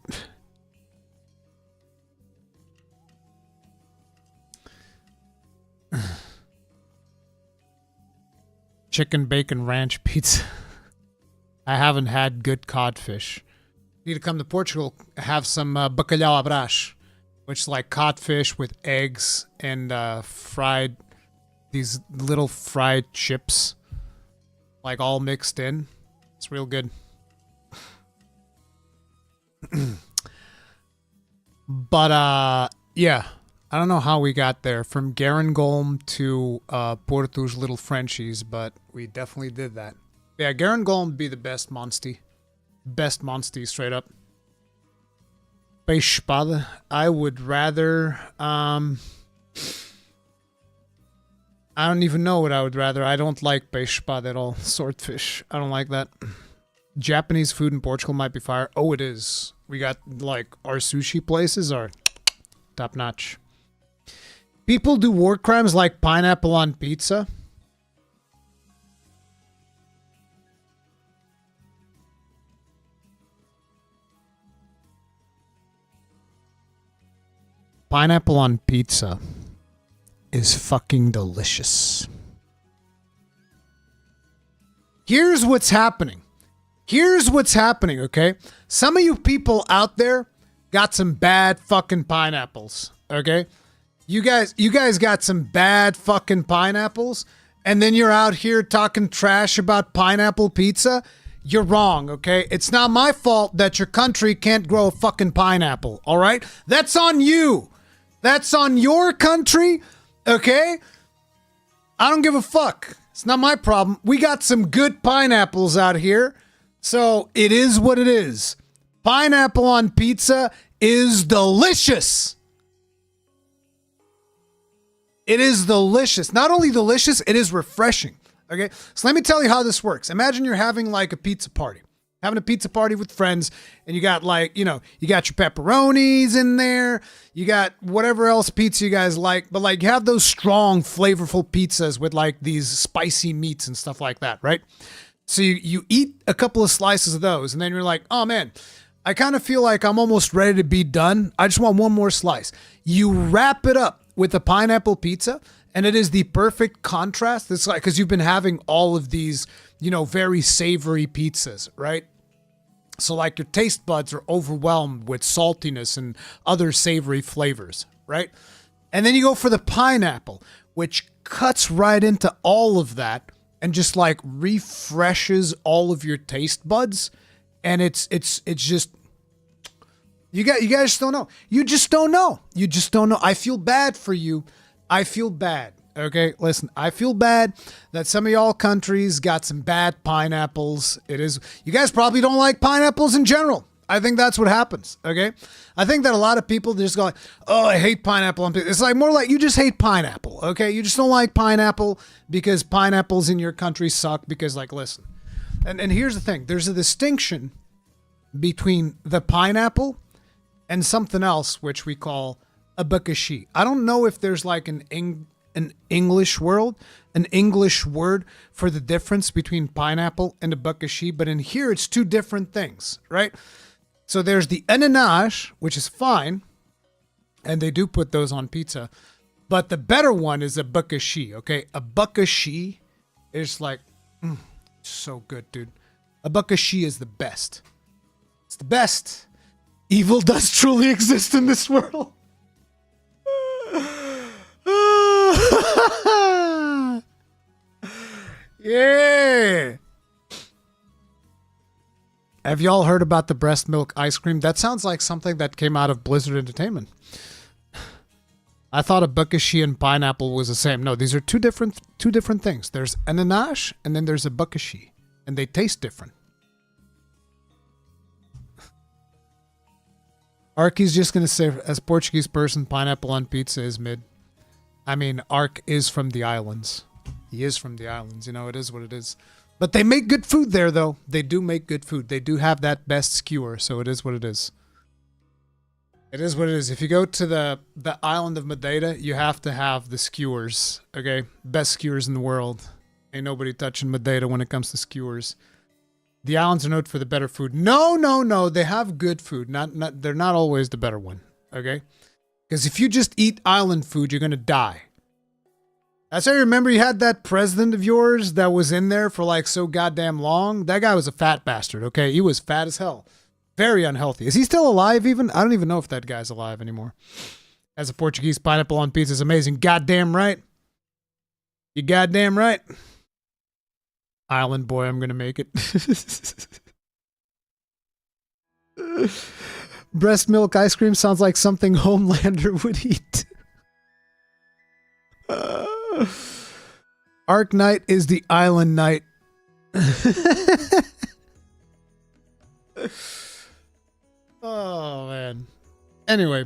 Chicken bacon ranch pizza. I haven't had good codfish. Need to come to Portugal, have some bacalhau à brás, which is like codfish with eggs and fried, these little fried chips, like all mixed in. It's real good. But yeah, I don't know how we got there from Garengolm to Porto's Little Frenchies, but we definitely did that. Yeah, Garengolm would be the best Monstie. Best Monstie, straight up. Peixe espada. I would rather... I don't even know what I would rather. I don't like peixe espada at all. Swordfish. I don't like that. Japanese food in Portugal might be fire. Oh, it is. We got, like, our sushi places are top notch. People do war crimes like pineapple on pizza. Pineapple on pizza is fucking delicious. Here's what's happening. Here's what's happening, okay? Some of you people out there got some bad fucking pineapples, okay? You guys got some bad fucking pineapples, and then you're out here talking trash about pineapple pizza. You're wrong, okay? It's not my fault that your country can't grow a fucking pineapple, all right? That's on you. That's on your country, okay? I don't give a fuck. It's not my problem. We got some good pineapples out here, so it is what it is. Pineapple on pizza is delicious. It is delicious. Not only delicious, it is refreshing. Okay, so let me tell you how this works. Imagine you're having like a pizza party. Having a pizza party with friends, and you got like, you got your pepperonis in there, you got whatever else pizza you guys like, but like you have those strong, flavorful pizzas with like these spicy meats and stuff like that, right? So you eat a couple of slices of those, and then you're like, oh man, I kind of feel like I'm almost ready to be done. I just want one more slice. You wrap it up with a pineapple pizza, and it is the perfect contrast. It's like, because you've been having all of these, very savory pizzas, right? So like your taste buds are overwhelmed with saltiness and other savory flavors, right? And then you go for the pineapple, which cuts right into all of that and just like refreshes all of your taste buds. And it's just, you guys just don't know. You just don't know. You just don't know. I feel bad for you. I feel bad. Okay, listen, I feel bad that some of y'all countries got some bad pineapples. You guys probably don't like pineapples in general. I think that's what happens, okay? I think that a lot of people just go like, oh, I hate pineapple. It's like more like you just hate pineapple, okay? You just don't like pineapple because pineapples in your country suck because, like, listen. And here's the thing. There's a distinction between the pineapple and something else which we call a bakashi. I don't know if there's like an English word for the difference between pineapple and a bakashi, but in here it's two different things, right? So there's the ananas, which is fine, and they do put those on pizza, but the better one is a bakashi, okay? A bakashi is like, so good, dude. A bakashi is the best. It's the best. Evil does truly exist in this world. Yeah. Have y'all heard about the breast milk ice cream? That sounds like something that came out of Blizzard Entertainment. I thought a bakashi and pineapple was the same. No, these are two different things. There's ananas and then there's a bakashi, and they taste different. Arky's just gonna say, as a Portuguese person, pineapple on pizza is mid. I mean, Ark is from the islands. He is from the islands. It is what it is. But they make good food there, though. They do make good food. They do have that best skewer, so it is what it is. It is what it is. If you go to the island of Madeira, you have to have the skewers, okay? Best skewers in the world. Ain't nobody touching Madeira when it comes to skewers. The islands are known for the better food. No. They have good food. They're not always the better one, okay? Because if you just eat island food, you're going to die. As I remember, you had that president of yours that was in there for like so goddamn long. That guy was a fat bastard, okay? He was fat as hell. Very unhealthy. Is he still alive even? I don't even know if that guy's alive anymore. As a Portuguese, pineapple on pizza is amazing. Goddamn right. You goddamn right. Island boy, I'm going to make it. Breast milk ice cream sounds like something Homelander would eat. Ark Knight is the island knight. Oh, man. Anyway.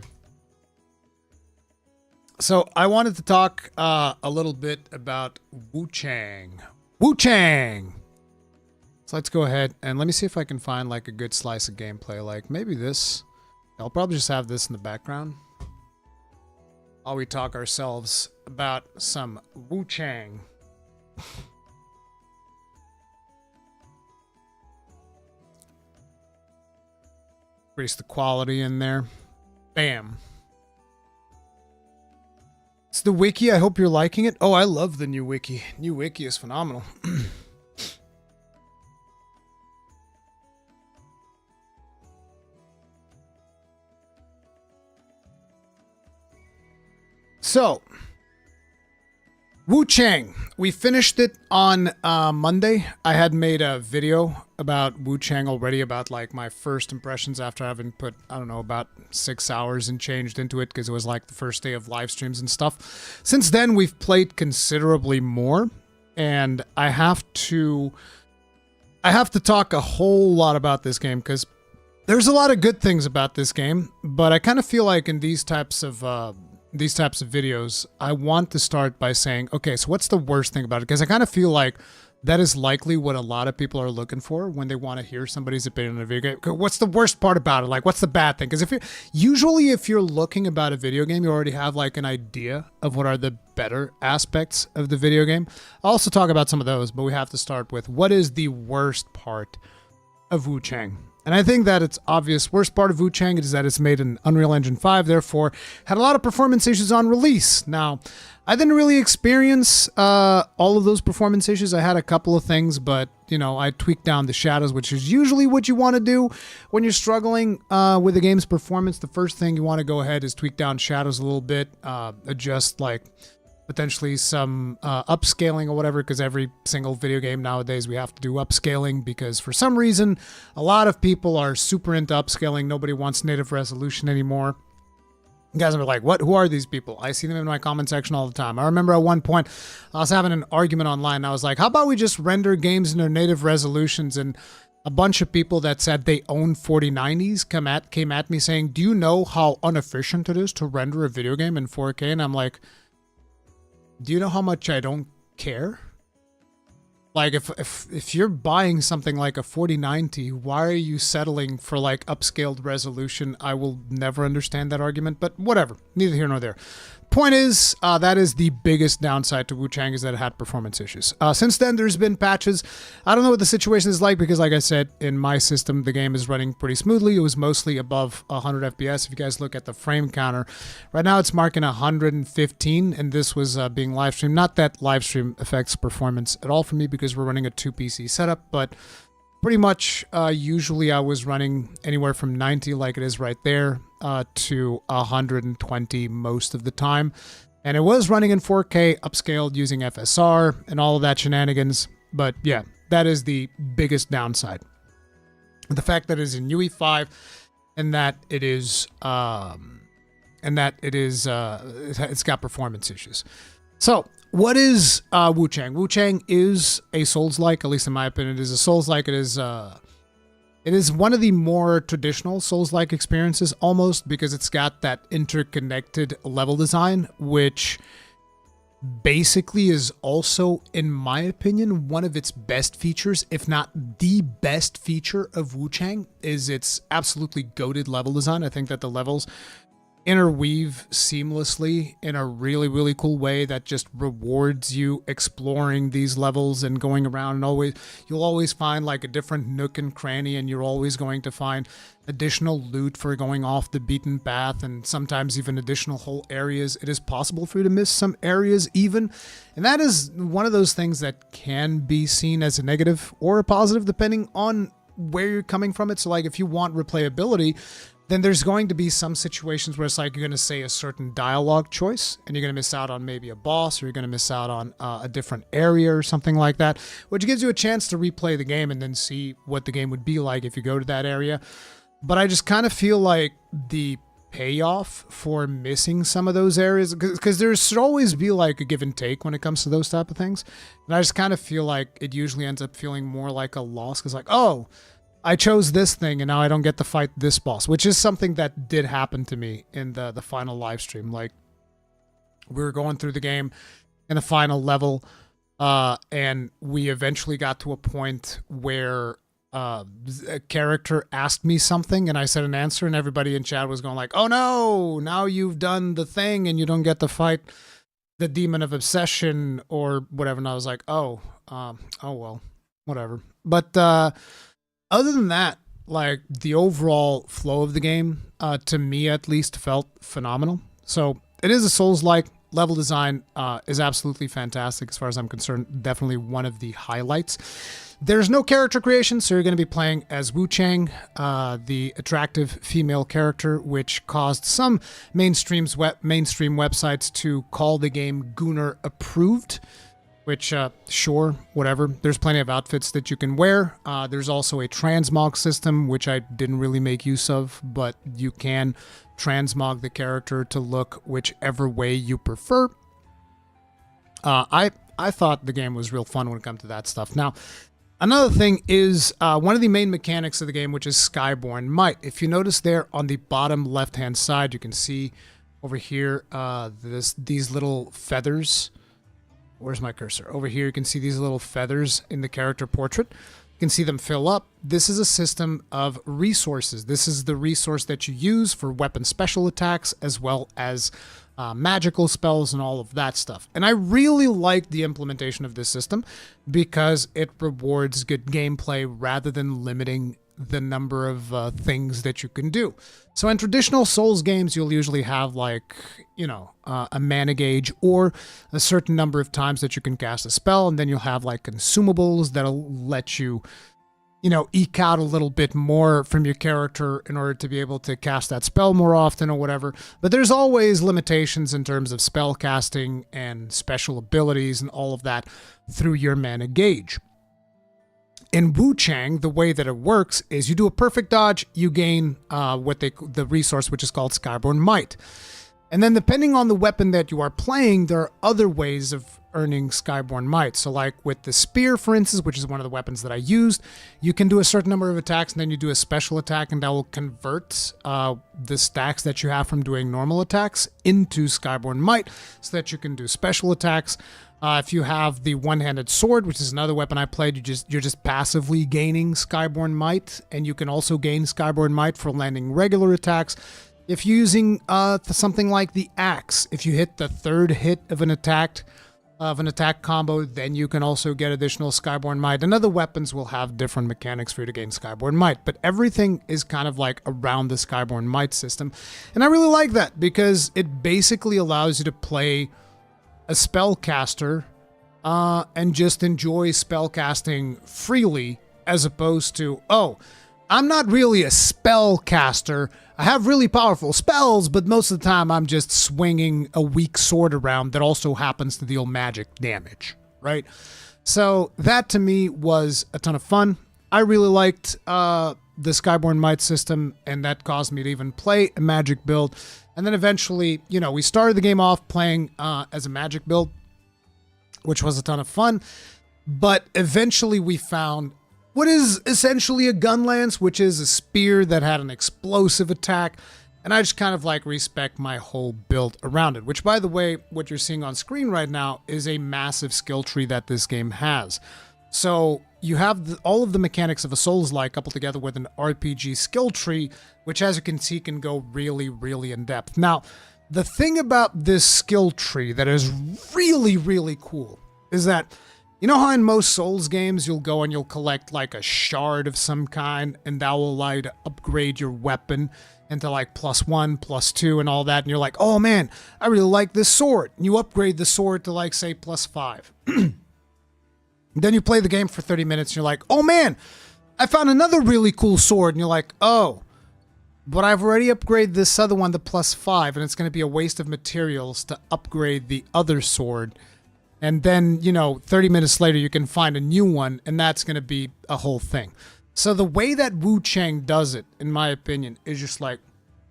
So, I wanted to talk a little bit about Wuchang. Wuchang! So, let's go ahead and let me see if I can find like a good slice of gameplay. Like, maybe this. I'll probably just have this in the background while we talk ourselves about some Wuchang. Increase the quality in there. Bam. It's the wiki. I hope you're liking it. Oh, I love the new wiki. New wiki is phenomenal. So, Wuchang. We finished it on Monday. I had made a video about Wuchang already, about like my first impressions after having put, I don't know, about 6 hours and changed into it because it was like the first day of live streams and stuff. Since then, we've played considerably more, and I have to talk a whole lot about this game because there's a lot of good things about this game, but I kind of feel like in these types of videos, I want to start by saying, okay, so what's the worst thing about it? Because I kind of feel like that is likely what a lot of people are looking for when they want to hear somebody's opinion on a video game. What's the worst part about it? Like, what's the bad thing? Because if you're looking about a video game, you already have like an idea of what are the better aspects of the video game. I'll also talk about some of those, but we have to start with what is the worst part of Wuchang. And I think that it's obvious. Worst part of Wuchang is that it's made in Unreal Engine 5, therefore had a lot of performance issues on release. Now, I didn't really experience all of those performance issues. I had a couple of things, but, you know, I tweaked down the shadows, which is usually what you want to do when you're struggling with the game's performance. The first thing you want to go ahead is tweak down shadows a little bit, adjust, like, potentially some upscaling or whatever, because every single video game nowadays we have to do upscaling because for some reason a lot of people are super into upscaling. Nobody wants native resolution anymore. You guys are like, what? Who are these people? I see them in my comment section all the time. I remember at one point I was having an argument online and I was like, how about we just render games in their native resolutions? And a bunch of people that said they own 4090s came at me saying, do you know how inefficient it is to render a video game in 4K? And I'm like, do you know how much I don't care? Like, if you're buying something like a 4090, why are you settling for like upscaled resolution? I will never understand that argument, but whatever. Neither here nor there. Point is, that is the biggest downside to Wuchang, is that it had performance issues. Since then, there's been patches. I don't know what the situation is like because, like I said, in my system, the game is running pretty smoothly. It was mostly above 100 FPS. If you guys look at the frame counter, right now it's marking 115, and this was being live streamed. Not that live stream affects performance at all for me because we're running a 2 PC setup, but pretty much usually I was running anywhere from 90, like it is right there, to 120 most of the time. And it was running in 4K, upscaled using FSR and all of that shenanigans. But yeah, that is the biggest downside. The fact that it is in UE5 and that it is, it's got performance issues. So, what is Wuchang? Wuchang is a Souls-like, at least in my opinion. It is a Souls-like. It is one of the more traditional Souls-like experiences, almost, because it's got that interconnected level design, which basically is also, in my opinion, one of its best features, if not the best feature of Wuchang, is its absolutely goated level design. I think that the levels interweave seamlessly in a really, really cool way that just rewards you exploring these levels and going around, and you'll always find like a different nook and cranny, and you're always going to find additional loot for going off the beaten path, and sometimes even additional whole areas. It is possible for you to miss some areas even, and that is one of those things that can be seen as a negative or a positive depending on where you're coming from it. So like if you want replayability, then there's going to be some situations where it's like you're going to say a certain dialogue choice and you're going to miss out on maybe a boss, or you're going to miss out on a different area or something like that, which gives you a chance to replay the game and then see what the game would be like if you go to that area. But I just kind of feel like the payoff for missing some of those areas, because there should always be like a give and take when it comes to those type of things. And I just kind of feel like it usually ends up feeling more like a loss, because like, oh, I chose this thing and now I don't get to fight this boss, which is something that did happen to me in the final live stream. Like, we were going through the game in the final level, and we eventually got to a point where a character asked me something and I said an answer, and everybody in chat was going like, oh no, now you've done the thing and you don't get to fight the demon of obsession or whatever. And I was like, oh well, whatever. But other than that, like, the overall flow of the game, to me at least, felt phenomenal. So it is a Souls-like. level design is absolutely fantastic as far as I'm concerned. Definitely one of the highlights. There's no character creation, so you're going to be playing as Wuchang, the attractive female character, which caused some mainstream websites to call the game Gunnar approved, which, sure, whatever. There's plenty of outfits that you can wear. There's also a transmog system, which I didn't really make use of, but you can transmog the character to look whichever way you prefer. I thought the game was real fun when it comes to that stuff. Now, another thing is one of the main mechanics of the game, which is Skyborn Might. If you notice there on the bottom left-hand side, you can see over here these little feathers. Where's my cursor? Over here, you can see these little feathers in the character portrait. You can see them fill up. This is a system of resources. This is the resource that you use for weapon special attacks, as well as magical spells and all of that stuff. And I really like the implementation of this system because it rewards good gameplay rather than limiting the number of things that you can do. So in traditional Souls games, you'll usually have like, a mana gauge or a certain number of times that you can cast a spell, and then you'll have like consumables that'll let you, eke out a little bit more from your character in order to be able to cast that spell more often or whatever. But there's always limitations in terms of spell casting and special abilities and all of that through your mana gauge. In Wuchang, the way that it works is you do a perfect dodge, you gain the resource which is called Skyborn Might. And then depending on the weapon that you are playing, there are other ways of earning Skyborn Might. So like with the spear, for instance, which is one of the weapons that I used, you can do a certain number of attacks and then you do a special attack, and that will convert the stacks that you have from doing normal attacks into Skyborn Might so that you can do special attacks. If you have the one-handed sword, which is another weapon I played, you're just passively gaining Skyborn Might, and you can also gain Skyborn Might for landing regular attacks. If you're using something like the axe, if you hit the third hit of an attack combo, then you can also get additional Skyborn Might. And other weapons will have different mechanics for you to gain Skyborn Might, but everything is kind of like around the Skyborn Might system. And I really like that because it basically allows you to play a spellcaster and just enjoy spellcasting freely, as opposed to, I'm not really a spellcaster. I have really powerful spells, but most of the time I'm just swinging a weak sword around that also happens to deal magic damage, right? So that to me was a ton of fun. I really liked the Skyborn Might system, and that caused me to even play a magic build. And then eventually, we started the game off playing as a magic build, which was a ton of fun. But eventually we found what is essentially a gun lance, which is a spear that had an explosive attack. And I just kind of like respec my whole build around it, which, by the way, what you're seeing on screen right now is a massive skill tree that this game has. So you have all of the mechanics of a Souls-like coupled together with an RPG skill tree, which, as you can see, can go really, really in depth. Now, the thing about this skill tree that is really, really cool is that, you know how in most Souls games you'll go and you'll collect like a shard of some kind, and that will allow you to upgrade your weapon into like +1, +2, and all that, and you're like, oh man, I really like this sword. And you upgrade the sword to like, say, +5. Then you play the game for 30 minutes and you're like, oh man, I found another really cool sword. And you're like, oh, but I've already upgraded this other one to +5, and it's going to be a waste of materials to upgrade the other sword. And then, 30 minutes later, you can find a new one, and that's going to be a whole thing. So the way that Wuchang does it, in my opinion, is just like,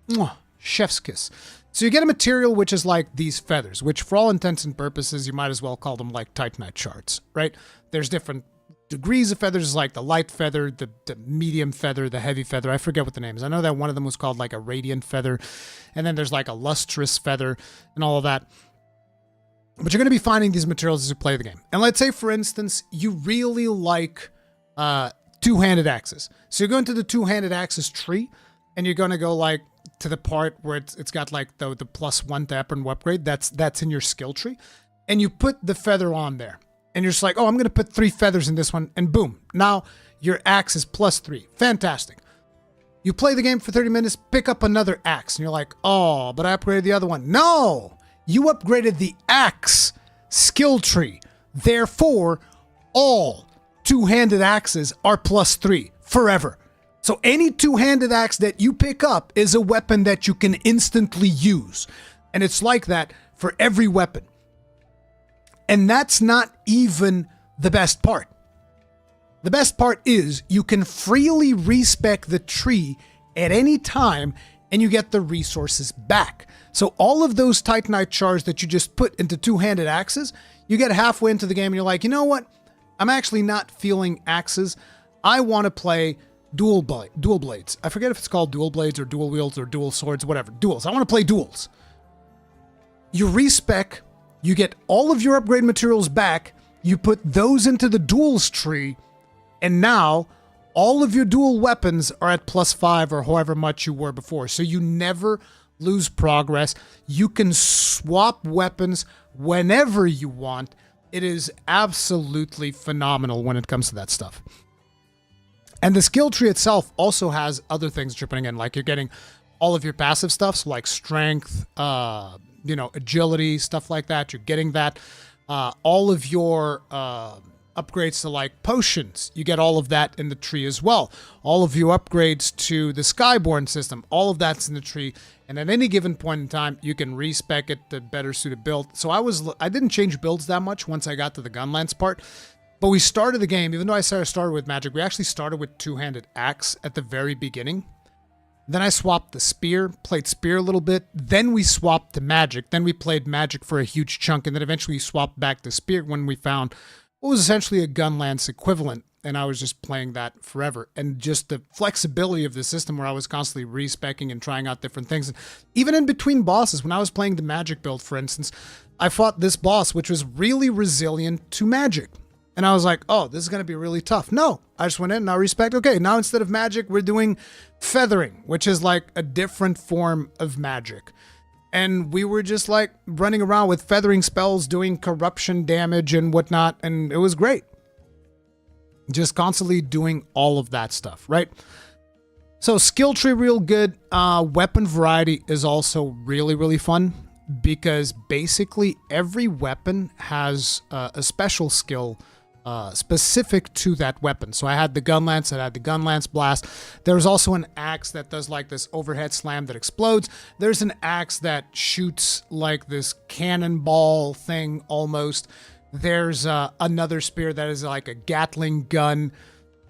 mwah, chef's kiss. So you get a material which is like these feathers, which for all intents and purposes, you might as well call them like Titanite shards, right? There's different degrees of feathers, like the light feather, the medium feather, the heavy feather. I forget what the name is. I know that one of them was called like a radiant feather. And then there's like a lustrous feather and all of that. But you're going to be finding these materials as you play the game. And let's say, for instance, you really like two-handed axes. So you're going to the two-handed axes tree, and you're going to go like to the part where it's got like the +1 to upgrade. That's in your skill tree. And you put the feather on there. And you're just like, oh, I'm going to put 3 feathers in this one. And boom, now your axe is +3. Fantastic. You play the game for 30 minutes, pick up another axe. And you're like, oh, but I upgraded the other one. No! you upgraded the axe skill tree. Therefore, all two-handed axes are +3 forever. So any two-handed axe that you pick up is a weapon that you can instantly use. And it's like that for every weapon. And that's not even the best part. The best part is you can freely respec the tree at any time and you get the resources back. So all of those Titanite shards that you just put into two-handed axes, you get halfway into the game and you're like, you know what? I'm actually not feeling axes. I want to play dual blades. I forget if it's called dual blades or dual wields or dual swords, whatever. Duels. I want to play duels. You respec, you get all of your upgrade materials back, you put those into the duels tree, and now all of your dual weapons are at +5 or however much you were before. So you never lose progress. You can swap weapons whenever you want. It is absolutely phenomenal when it comes to that stuff. And the skill tree itself also has other things that you're putting in, like you're getting all of your passive stuff, so like strength, agility, stuff like that. You're getting that. All of your upgrades to like potions, you get all of that in the tree as well. All of your upgrades to the Skyborn system, all of that's in the tree. And at any given point in time, you can respec it to better suit a build. So I didn't change builds that much once I got to the Gunlance part. But we started the game, even though I started with magic, we actually started with two-handed axe at the very beginning. Then I swapped the spear, played spear a little bit. Then we swapped to magic. Then we played magic for a huge chunk. And then eventually we swapped back to spear when we found what was essentially a Gunlance equivalent. And I was just playing that forever. And just the flexibility of the system where I was constantly respecing and trying out different things. And even in between bosses, when I was playing the magic build, for instance, I fought this boss, which was really resilient to magic. And I was like, oh, this is going to be really tough. No, I just went in and I respect. Okay, now instead of magic, we're doing feathering, which is like a different form of magic. And we were just like running around with feathering spells, doing corruption damage and whatnot. And it was great. Just constantly doing all of that stuff, right? So skill tree real good. Weapon variety is also really, really fun because basically every weapon has a special skill specific to that weapon. So I had the Gunlance, I had the Gunlance Blast. There's also an axe that does like this overhead slam that explodes. There's an axe that shoots like this cannonball thing almost. There's another spear that is like a Gatling gun.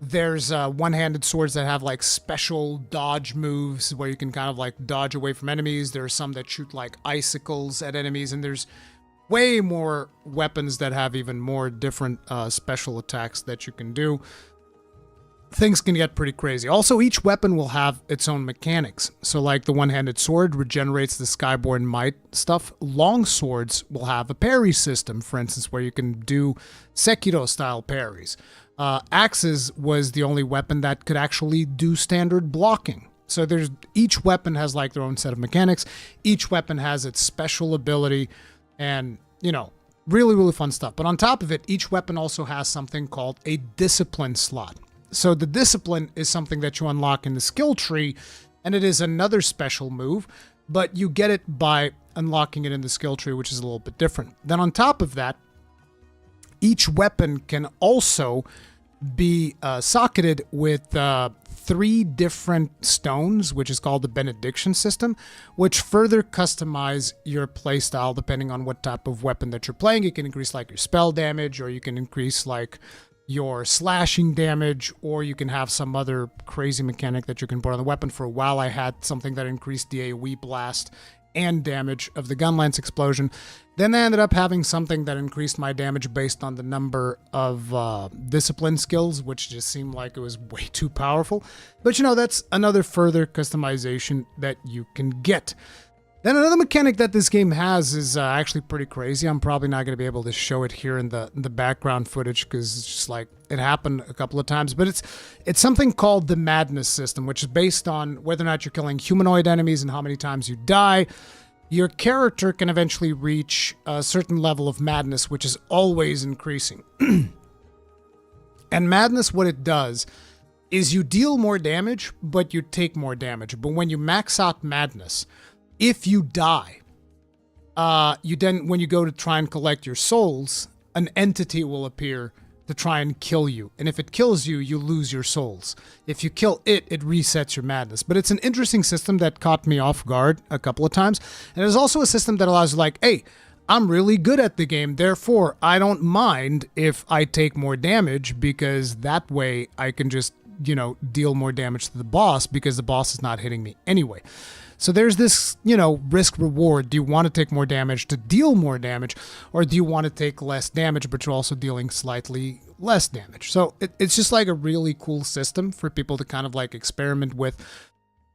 There's one-handed swords that have like special dodge moves where you can kind of like dodge away from enemies. There are some that shoot like icicles at enemies, and there's way more weapons that have even more different special attacks that you can do. Things can get pretty crazy. Also, each weapon will have its own mechanics. So like the one-handed sword regenerates the Skyborn Might stuff. Long swords will have a parry system, for instance, where you can do Sekiro-style parries. Axes was the only weapon that could actually do standard blocking. So each weapon has like their own set of mechanics. Each weapon has its special ability. And, really, really fun stuff. But on top of it, each weapon also has something called a discipline slot. So the discipline is something that you unlock in the skill tree, and it is another special move, but you get it by unlocking it in the skill tree, which is a little bit different. Then on top of that, each weapon can also be socketed with 3 different stones, which is called the benediction system, which further customize your playstyle depending on what type of weapon that you're playing. You can increase like your spell damage, or you can increase like your slashing damage, or you can have some other crazy mechanic that you can put on the weapon. For a while I had something that increased the AoE blast and damage of the Gunlance explosion. Then I ended up having something that increased my damage based on the number of discipline skills, which just seemed like it was way too powerful. But that's another further customization that you can get. Then another mechanic that this game has is actually pretty crazy. I'm probably not going to be able to show it here in the background footage because it's just like it happened a couple of times. But it's something called the madness system, which is based on whether or not you're killing humanoid enemies and how many times you die. Your character can eventually reach a certain level of madness, which is always increasing. And madness, what it does is you deal more damage, but you take more damage. But when you max out madness, if you die, you then, when you go to try and collect your souls, an entity will appear to try and kill you. And if it kills you, you lose your souls. If you kill it, it resets your madness. But it's an interesting system that caught me off guard a couple of times. And there's also a system that allows you like, hey, I'm really good at the game, therefore I don't mind if I take more damage, because that way I can just, you know, deal more damage to the boss because the boss is not hitting me anyway. So there's this, you know, risk reward. Do you want to take more damage to deal more damage, or do you want to take less damage but you're also dealing slightly less damage? So it's just like a really cool system for people to kind of like experiment with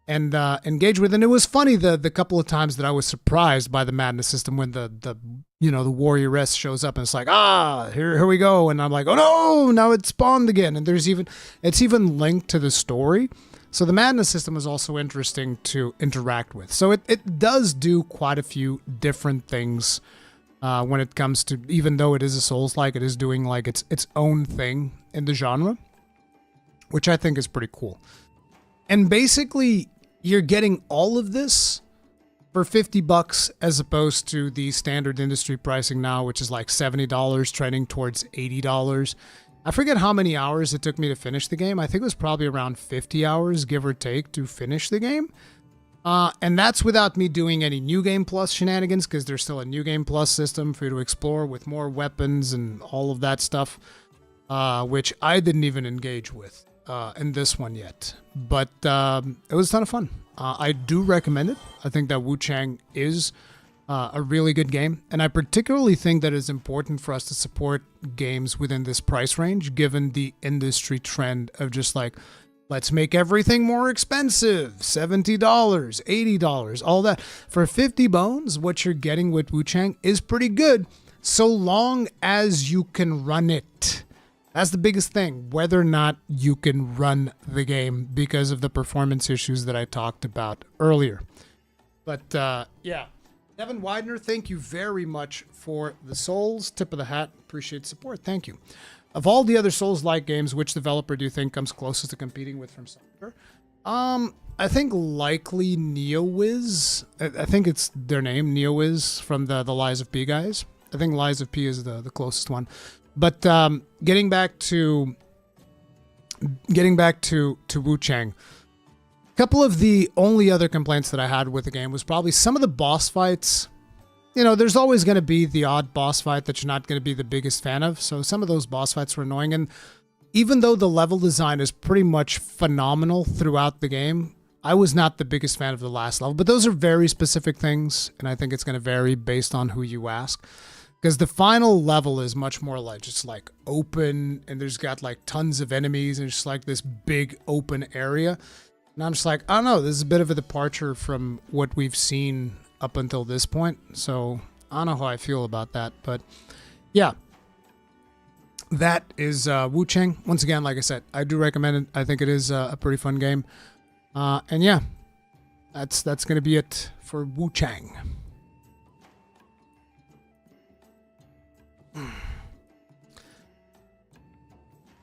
and engage with. And it was funny the couple of times that I was surprised by the madness system when the you know, the warrioress shows up and it's like, here we go, and I'm like, oh no, now it spawned again. And it's even linked to the story. So the madness system is also interesting to interact with. So it does do quite a few different things when it comes to, even though it is a Souls-like, it is doing like its own thing in the genre, which I think is pretty cool. And basically, you're getting all of this for $50 as opposed to the standard industry pricing now, which is like $70, trending towards $80. I forget how many hours it took me to finish the game. I think it was probably around 50 hours, give or take, to finish the game. And that's without me doing any New Game Plus shenanigans, because there's still a New Game Plus system for you to explore with more weapons and all of that stuff, which I didn't even engage with in this one yet. But it was a ton of fun. I do recommend it. I think that Wuchang is a really good game, and I particularly think that it's important for us to support games within this price range, given the industry trend of just like, let's make everything more expensive. $70, $80, all that. For 50 bones, what you're getting with Wuchang is pretty good, so long as you can run it. That's the biggest thing, whether or not you can run the game, because of the performance issues that I talked about earlier. But yeah, Devin Widener, thank you very much for the Souls. Tip of the hat. Appreciate the support. Thank you. Of all the other Souls-like games, which developer do you think comes closest to competing with From Software? I think likely NeoWiz. I think it's their name, NeoWiz, from the Lies of P guys. I think Lies of P is the closest one. But getting back to Wuchang, a couple of the only other complaints that I had with the game was probably some of the boss fights. You know, there's always going to be the odd boss fight that you're not going to be the biggest fan of. So some of those boss fights were annoying. And even though the level design is pretty much phenomenal throughout the game, I was not the biggest fan of the last level. But those are very specific things, and I think it's going to vary based on who you ask. Because the final level is much more like just like open, and there's got like tons of enemies, and it's just like this big open area. And I'm just like, I don't know, this is a bit of a departure from what we've seen up until this point. So I don't know how I feel about that. But yeah, that is Wuchang. Once again, like I said, I do recommend it. I think it is a pretty fun game. And yeah, that's going to be it for Wuchang.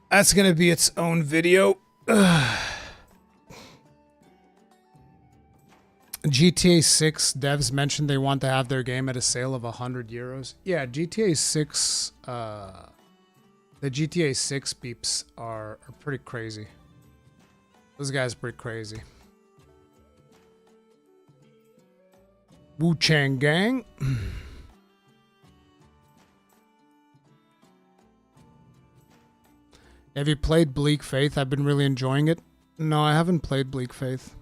That's going to be its own video. GTA 6 devs mentioned they want to have their game at a sale of €100. Yeah, GTA 6, the GTA 6 beeps are pretty crazy. Those guys are pretty crazy. Wuchang gang. Have you played Bleak Faith? I've been really enjoying it. No, I haven't played Bleak Faith.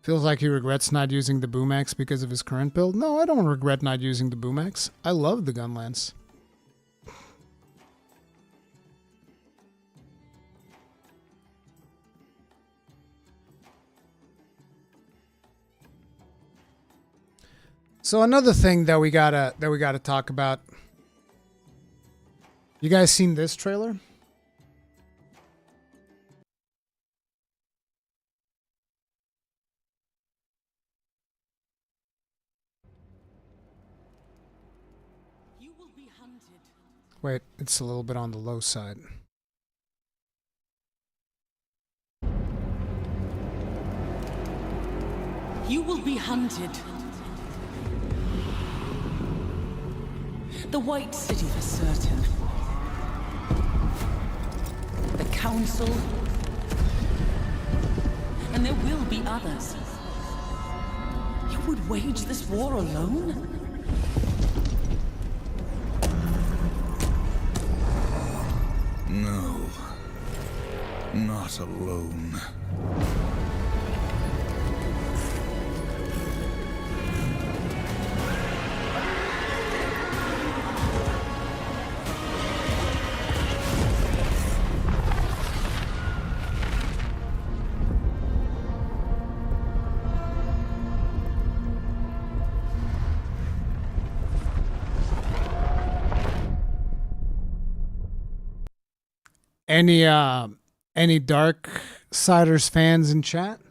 Feels like he regrets not using the Boom Axe because of his current build. No, I don't regret not using the Boom Axe. I love the Gun Lance. So another thing that we gotta talk about. You guys seen this trailer? You will be hunted. Wait, it's a little bit on the low side. You will be hunted. The White City for certain. The Council. And there will be others. You would wage this war alone? No. Not alone. Any Darksiders fans in chat?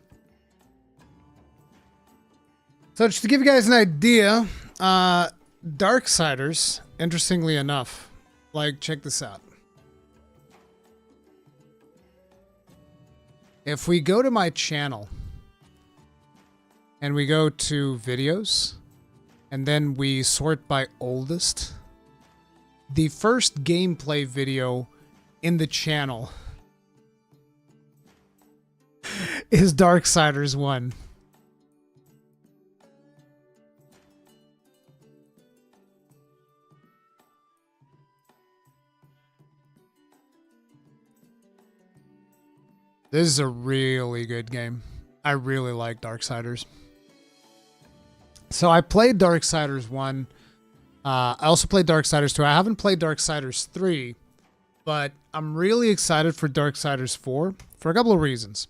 So just to give you guys an idea, Darksiders, interestingly enough, like, check this out. If we go to my channel and we go to videos and then we sort by oldest, the first gameplay video in the channel is Darksiders 1. This is a really good game. I really like Darksiders. So I played Darksiders 1. I also played Darksiders 2. I haven't played Darksiders 3, but I'm really excited for Darksiders 4 for a couple of reasons.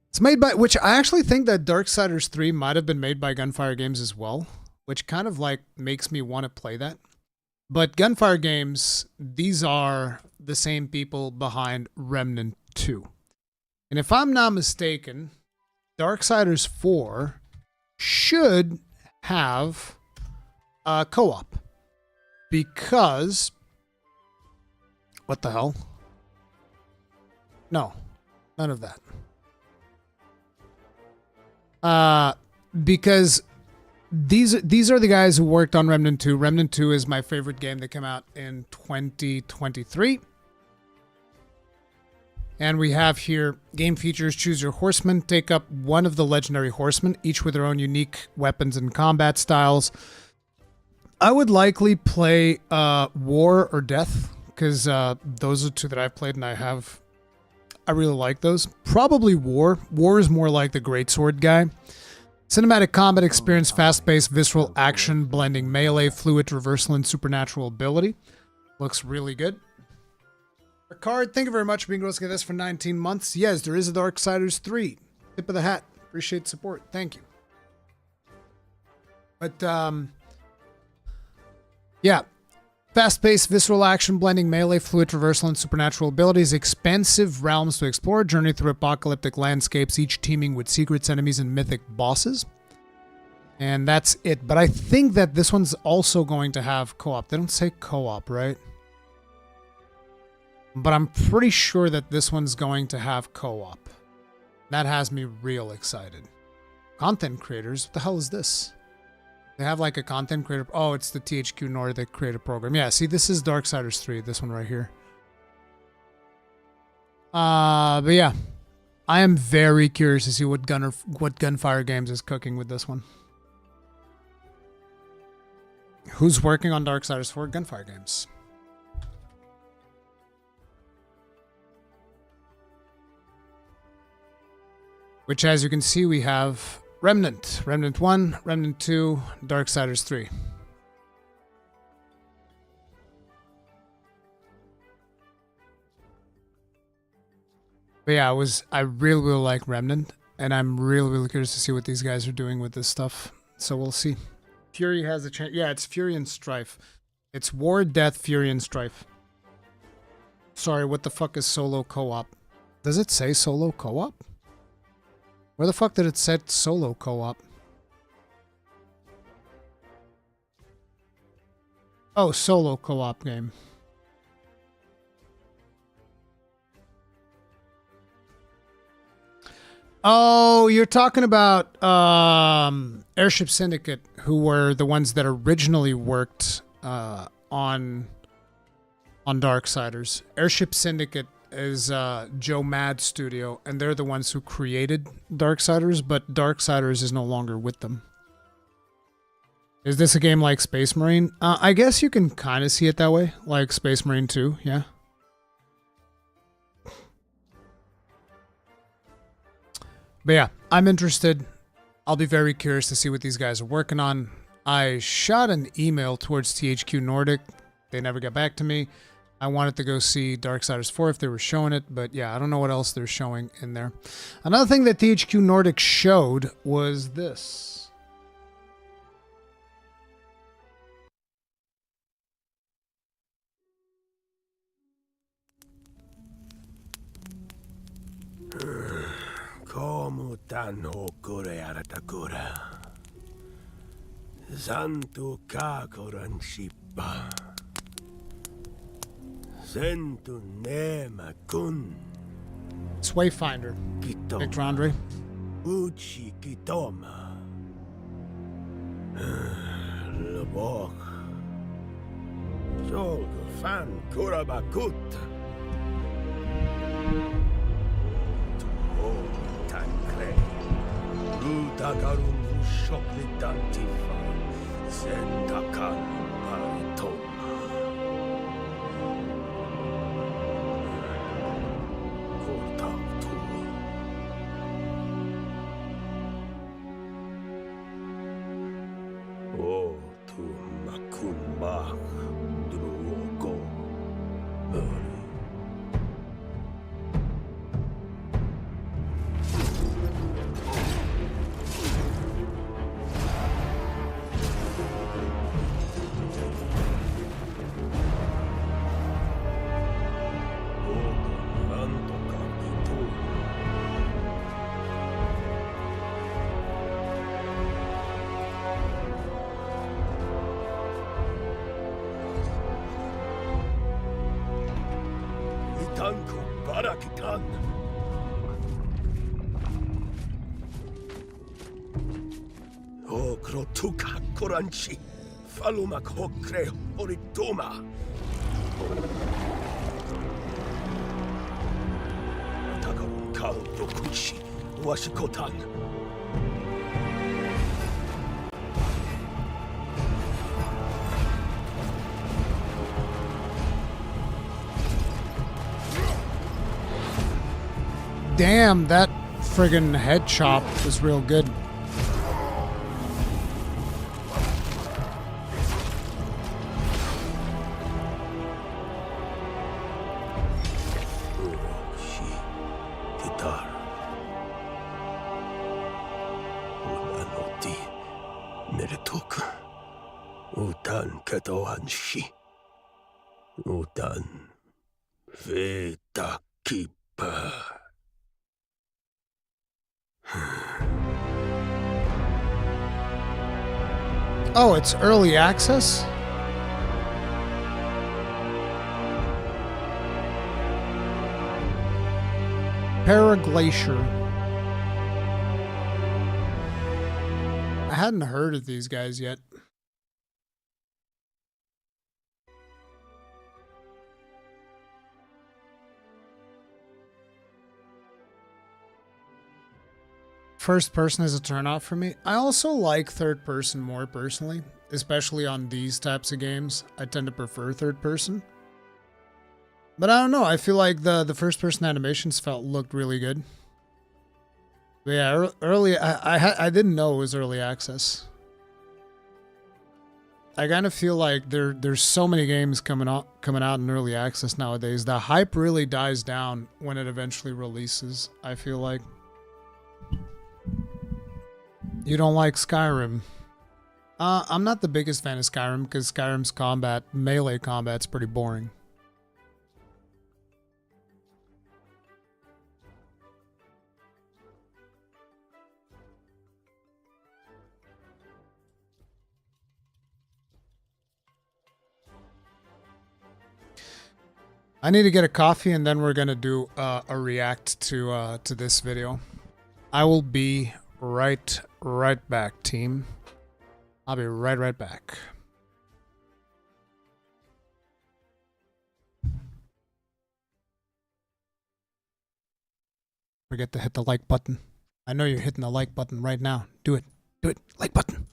It's made by, which I actually think that Darksiders 3 might have been made by Gunfire Games as well, which kind of like makes me want to play that. But Gunfire Games, these are the same people behind Remnant 2. And if I'm not mistaken, Darksiders 4 should have a co-op. Because... what the hell? No, none of that. Because these are the guys who worked on Remnant 2. Remnant 2 is my favorite game that came out in 2023. And we have here game features: choose your horseman, take up one of the legendary horsemen, each with their own unique weapons and combat styles. I would likely play War or Death, because those are two that I've played and I really like those. Probably War. War is more like the greatsword guy. Cinematic combat experience, fast-paced, visceral action, blending melee, fluid, traversal, and supernatural ability. Looks really good. Ricard, thank you very much for being able to get this for 19 months. Yes, there is a Darksiders 3. Tip of the hat. Appreciate the support. Thank you. But, yeah. Fast-paced, visceral action, blending melee, fluid, traversal, and supernatural abilities. Expansive realms to explore. Journey through apocalyptic landscapes, each teeming with secrets, enemies, and mythic bosses. And that's it. But I think that this one's also going to have co-op. They don't say co-op, right? But I'm pretty sure that this one's going to have co-op. That has me real excited. Content creators? What the hell is this? They have like a content creator. Oh, it's the THQ Nordic creator program. Yeah, see, this is Darksiders 3, this one right here. But yeah, I am very curious to see what Gunfire Games is cooking with this one. Who's working on Darksiders 4? Gunfire Games. Which, as you can see, we have Remnant, Remnant 1, Remnant 2, Darksiders 3. But yeah, I really, really like Remnant, and I'm really, really curious to see what these guys are doing with this stuff. So we'll see. Fury has a chance. Yeah, it's Fury and Strife. It's War, Death, Fury, and Strife. Sorry, what the fuck is solo co-op? Does it say solo co-op? Where the fuck did it say solo co-op? Oh, solo co-op game. Oh, you're talking about Airship Syndicate, who were the ones that originally worked on Darksiders. Airship Syndicate is Joe Mad's studio, and they're the ones who created Darksiders, but Darksiders is no longer with them. Is this a game like Space Marine? I guess you can kind of see it that way, like Space Marine 2, yeah. But yeah, I'm interested. I'll be very curious to see what these guys are working on. I shot an email towards THQ Nordic. They never got back to me. I wanted to go see Darksiders 4 if they were showing it, but yeah, I don't know what else they're showing in there. Another thing that THQ Nordic showed was this. Como tan hokure aratakura. Santo kakoran shipa. Sentu nema kun. It's Wayfinder. Victor Andre. Uchi kitoma. Lebok. Jolgo fan kurabakut. Rutakarun Shoklitantifa Zendakan Maritoma Kotaktu O tu Makumbak Druoko Barakitan. O krotuka koranchi. Falumak hokre oritoma. Takarun kao dokushi. Washikotan. Damn, that friggin' head chop was real good. Utan ketoanshi. Utan veta kipa. Oh, it's early access? Paraglacier. I hadn't heard of these guys yet. First person is a turnoff for me. I also like third person more personally, especially on these types of games. I tend to prefer third person. But I don't know, I feel like the first person animations looked really good. But yeah, early I didn't know it was early access. I kind of feel like there's so many games coming out in early access nowadays. The hype really dies down when it eventually releases, I feel like. You don't like Skyrim? I'm not the biggest fan of Skyrim because Skyrim's melee combat's pretty boring. I need to get a coffee and then we're gonna do a react to this video. I will be right back, team. I'll be right back. Forget to hit the like button. I know you're hitting the like button right now. Do it. Do it. Like button.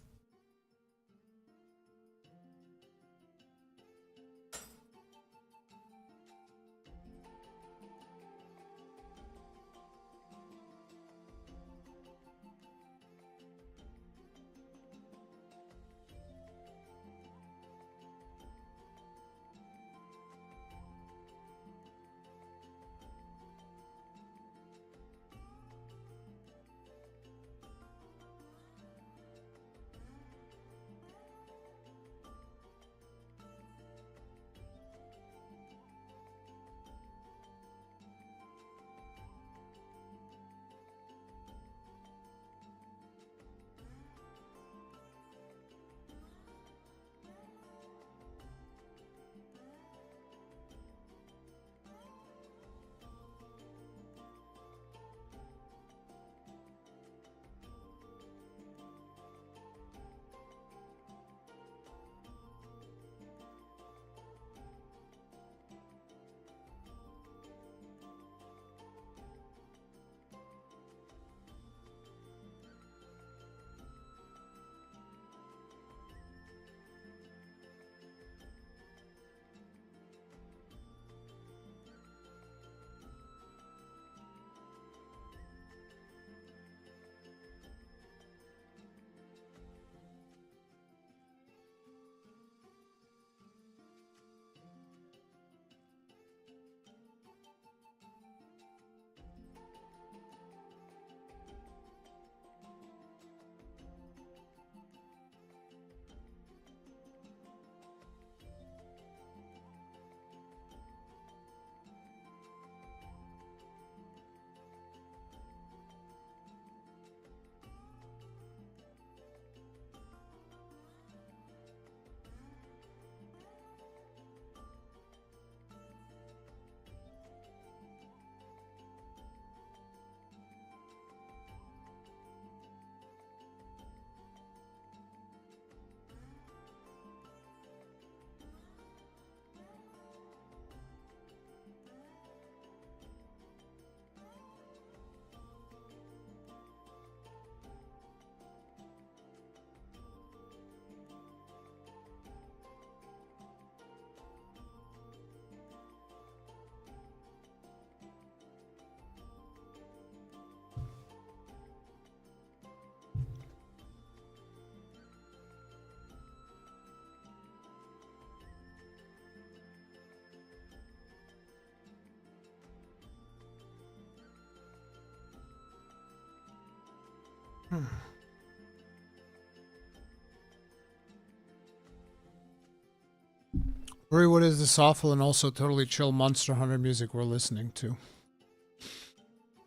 Uri, what is this awful and also totally chill Monster Hunter music we're listening to?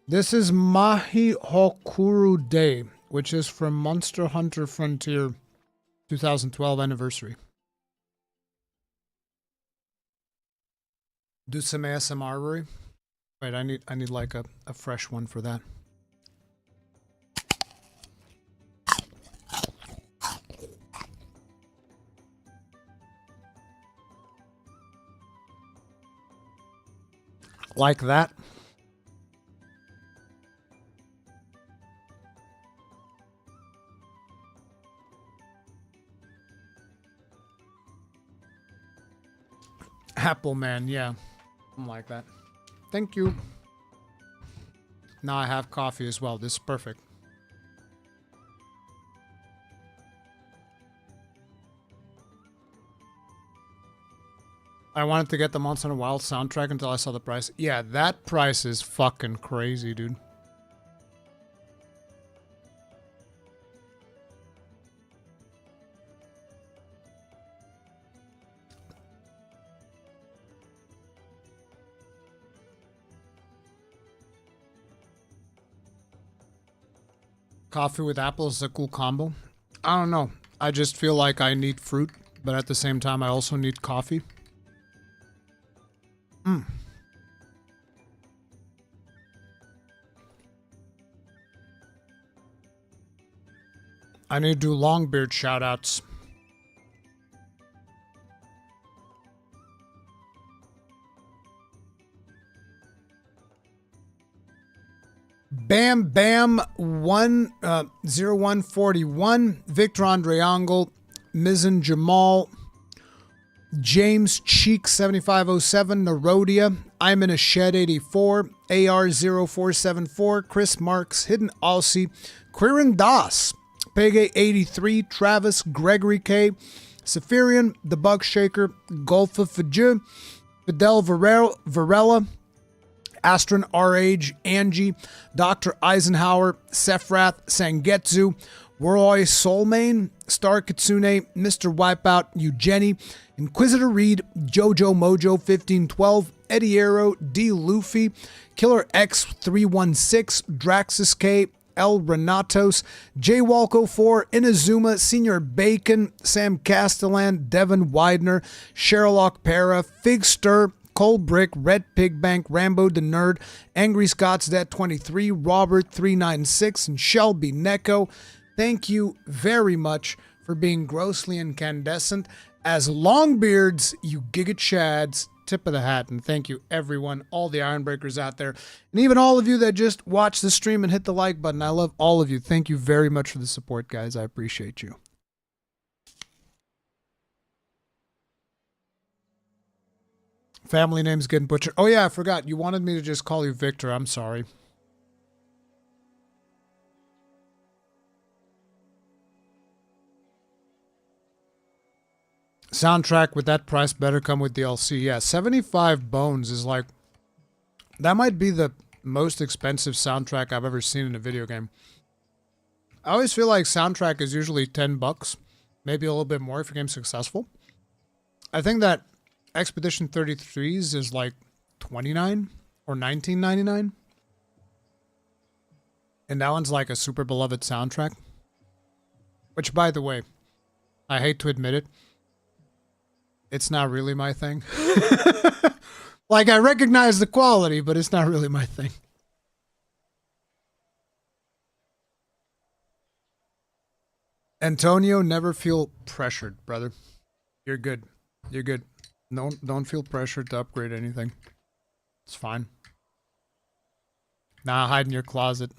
This is Mahi Hokuru Day, which is from Monster Hunter Frontier 2012 anniversary. Do some ASMR, Uri. Wait, I need like a fresh one for that. Like that. Apple Man, yeah. Something like that. Thank you. Now I have coffee as well. This is perfect. I wanted to get the Monster Hunter Wild soundtrack until I saw the price. Yeah, that price is fucking crazy, dude. Coffee with apples is a cool combo. I don't know. I just feel like I need fruit, but at the same time I also need coffee. Mm. I need to do Longbeard shoutouts. Bam Bam 0141, Victor Andre Angle, Mizzen Jamal, James Cheek 7507, Nerodia, I'm in a Shed 84, AR 0474, Chris Marks, Hidden Aussie, Quirin Das, Pege 83, Travis, Gregory K, Saphirian, The Bug Shaker, Golfa Fajou, Fidel Varela, Astron RH, Angie, Dr. Eisenhower, Sephiroth, Sangetsu, Waroi Soulmane, Star Kitsune, Mr. Wipeout, Eugenie, Inquisitor Reed, Jojo Mojo 1512, Eddie Arrow, D. Luffy, Killer X316, Draxus K, El Renatos, J. Walco 4, Inazuma, Senior Bacon, Sam Castellan, Devin Widener, Sherlock Para, Fig Stir, Cole Brick, Red Pig Bank, Rambo the Nerd, Angry Scott's Dead 23, Robert 396, and Shelby Neko. Thank you very much for being grossly incandescent. As Longbeards, you Giga Chads, tip of the hat, and thank you everyone, all the Ironbreakers out there, and even all of you that just watch the stream and hit the like button. I love all of you. Thank you very much for the support, guys. I appreciate you. Family name's getting butchered. Oh yeah, I forgot. You wanted me to just call you Victor. I'm sorry. Soundtrack with that price better come with DLC. Yeah, 75 bones is like... That might be the most expensive soundtrack I've ever seen in a video game. I always feel like soundtrack is usually $10. Maybe a little bit more if your game's successful. I think that Expedition 33's is like $29 or $19.99. And that one's like a super beloved soundtrack. Which, by the way, I hate to admit it, it's not really my thing. Like, I recognize the quality, but it's not really my thing. Antonio, never feel pressured, brother. You're good. You're good. Don't feel pressured to upgrade anything. It's fine. Nah, hide in your closet.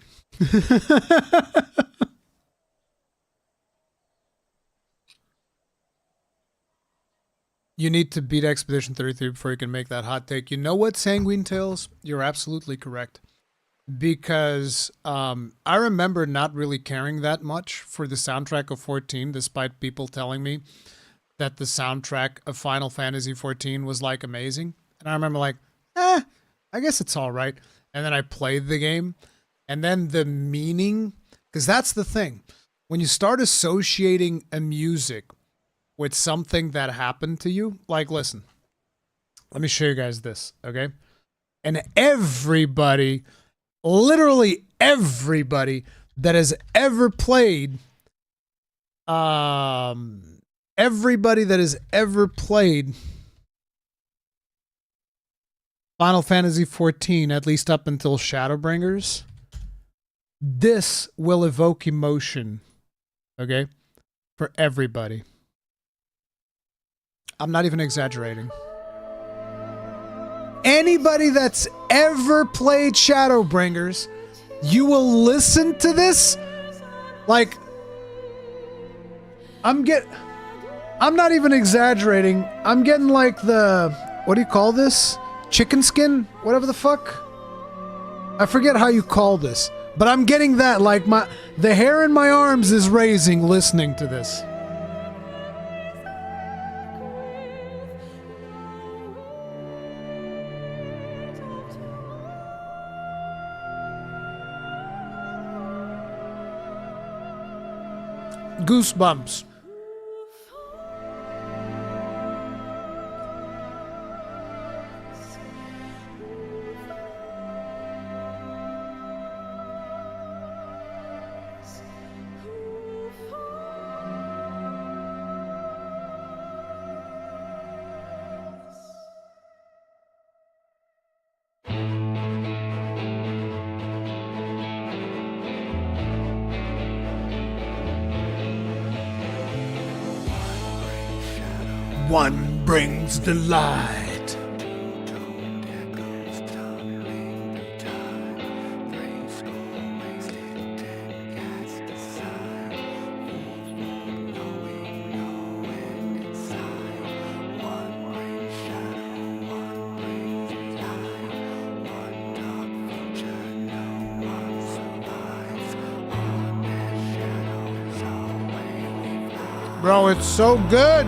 You need to beat Expedition 33 before you can make that hot take. You know what, Sanguine Tales? You're absolutely correct. Because I remember not really caring that much for the soundtrack of 14, despite people telling me that the soundtrack of Final Fantasy 14 was like amazing. And I remember like, I guess it's all right. And then I played the game. And then the meaning, because that's the thing. When you start associating a music with something that happened to you, like, listen, let me show you guys this, okay? And everybody, literally everybody that has ever played, everybody that has ever played Final Fantasy 14, at least up until Shadowbringers, this will evoke emotion, okay? For everybody. I'm not even exaggerating. Anybody that's ever played Shadowbringers, you will listen to this. Like, I'm not even exaggerating. I'm getting like the, what do you call this? Chicken skin? Whatever the fuck. I forget how you call this. But I'm getting that, like the hair in my arms is raising listening to this. Goosebumps. one brings the light. Bro, it's so good.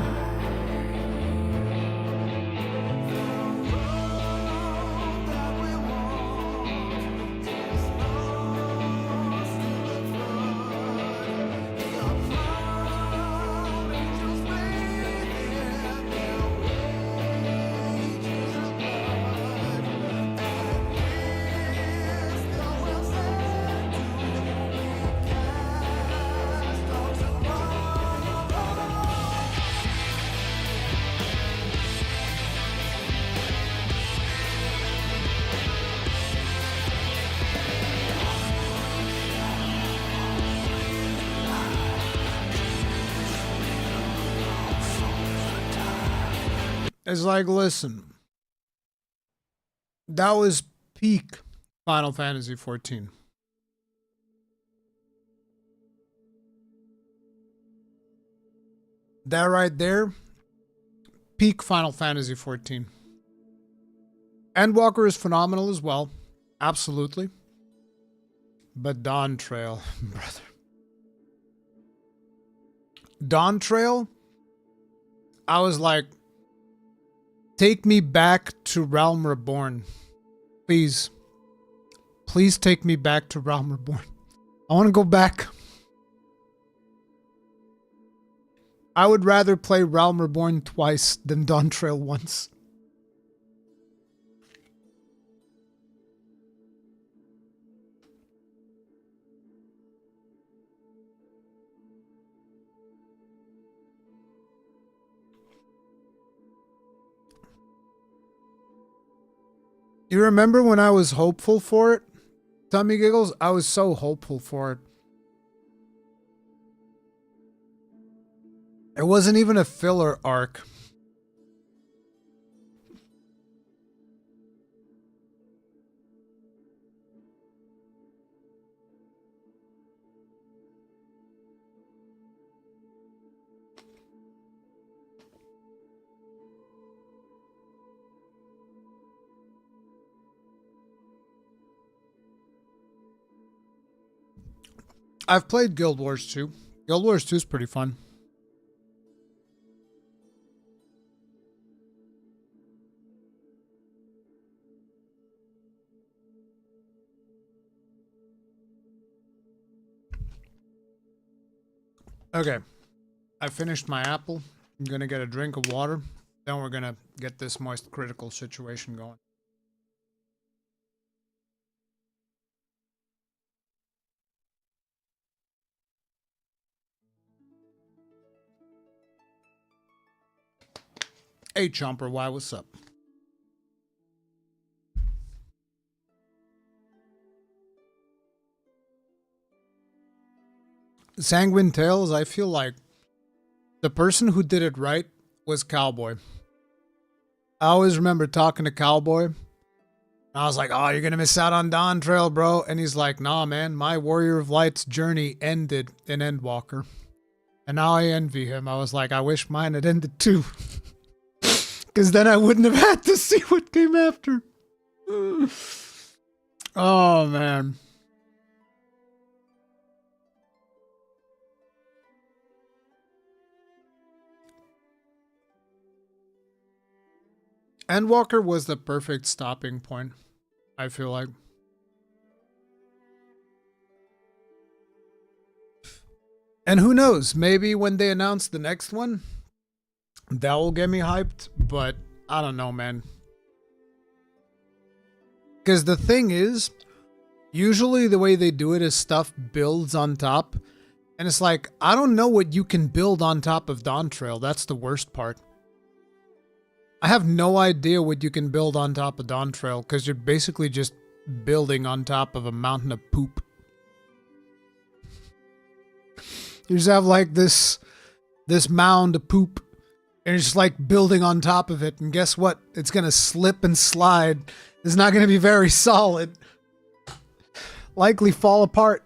It's like, listen, that was peak Final Fantasy XIV. That right there, peak Final Fantasy XIV. Endwalker is phenomenal as well, absolutely. But Dawn Trail, brother. Dawn Trail, I was like, take me back to Realm Reborn. Please. Please take me back to Realm Reborn. I want to go back. I would rather play Realm Reborn twice than Dawn Trail once. You remember when I was hopeful for it? Tummy Giggles? I was so hopeful for it. It wasn't even a filler arc. I've played Guild Wars 2. Guild Wars 2 is pretty fun. Okay. I finished my apple. I'm gonna get a drink of water. Then we're gonna get this moist critical situation going. Hey Chomper, why what's up? Sanguine Tales, I feel like the person who did it right was Cowboy. I always remember talking to Cowboy. And I was like, oh, you're gonna miss out on Dawn Trail, bro. And he's like, nah, man, my Warrior of Light's journey ended in Endwalker. And now I envy him. I was like, I wish mine had ended too. Because then I wouldn't have had to see what came after. Oh, man. Endwalker was the perfect stopping point, I feel like. And who knows, maybe when they announce the next one, that will get me hyped, but I don't know, man. Because the thing is, usually the way they do it is stuff builds on top. And it's like, I don't know what you can build on top of Dawn Trail. That's the worst part. I have no idea what you can build on top of Dawn Trail, because you're basically just building on top of a mountain of poop. You just have like this mound of poop. And it's just like building on top of it. And guess what? It's going to slip and slide. It's not going to be very solid. Likely fall apart.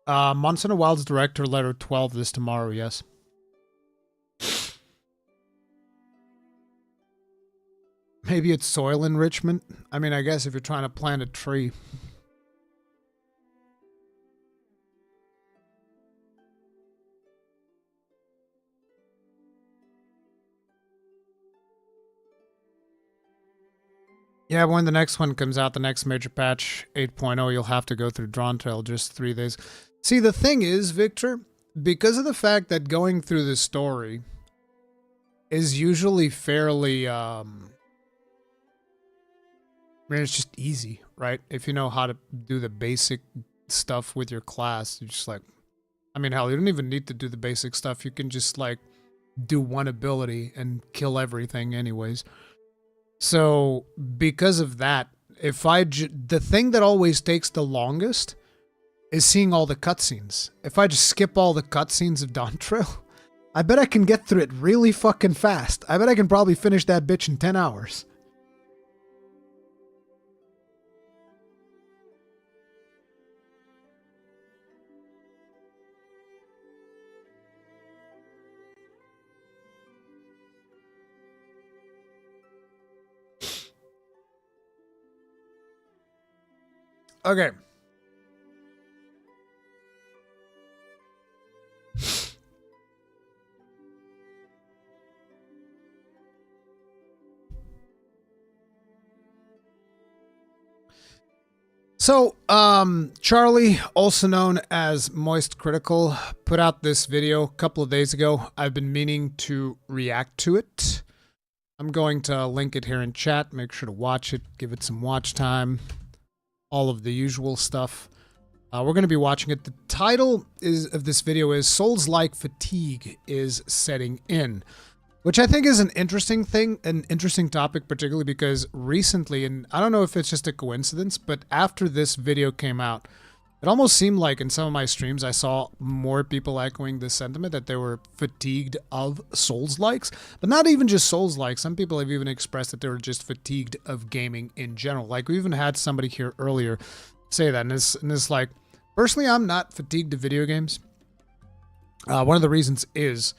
Monster Hunter Wilds Director Letter 12 this tomorrow, yes. Maybe it's soil enrichment. I mean, I guess if you're trying to plant a tree. Yeah, when the next one comes out, the next major patch, 8.0, you'll have to go through Drawn Trail just 3 days. See, the thing is, Victor, because of the fact that going through the story is usually fairly, I mean, it's just easy, right? If you know how to do the basic stuff with your class, you're just like, I mean, hell, you don't even need to do the basic stuff. You can just, like, do one ability and kill everything anyways. So, because of that, the thing that always takes the longest is seeing all the cutscenes. If I just skip all the cutscenes of Dawn Trail, I bet I can get through it really fucking fast. I bet I can probably finish that bitch in 10 hours. Okay. So, Charlie, also known as Moist Critical, put out this video a couple of days ago. I've been meaning to react to it. I'm going to link it here in chat. Make sure to watch it, give it some watch time, all of the usual stuff. We're going to be watching it. The title of this video is Souls-like Fatigue is Setting In, which I think is an interesting thing, an interesting topic, particularly because recently, and I don't know if it's just a coincidence, but after this video came out, it almost seemed like in some of my streams I saw more people echoing this sentiment that they were fatigued of Souls-likes, but not even just Souls-likes. Some people have even expressed that they were just fatigued of gaming in general. Like, we even had somebody here earlier say that, and it's like, personally, I'm not fatigued of video games. One of the reasons is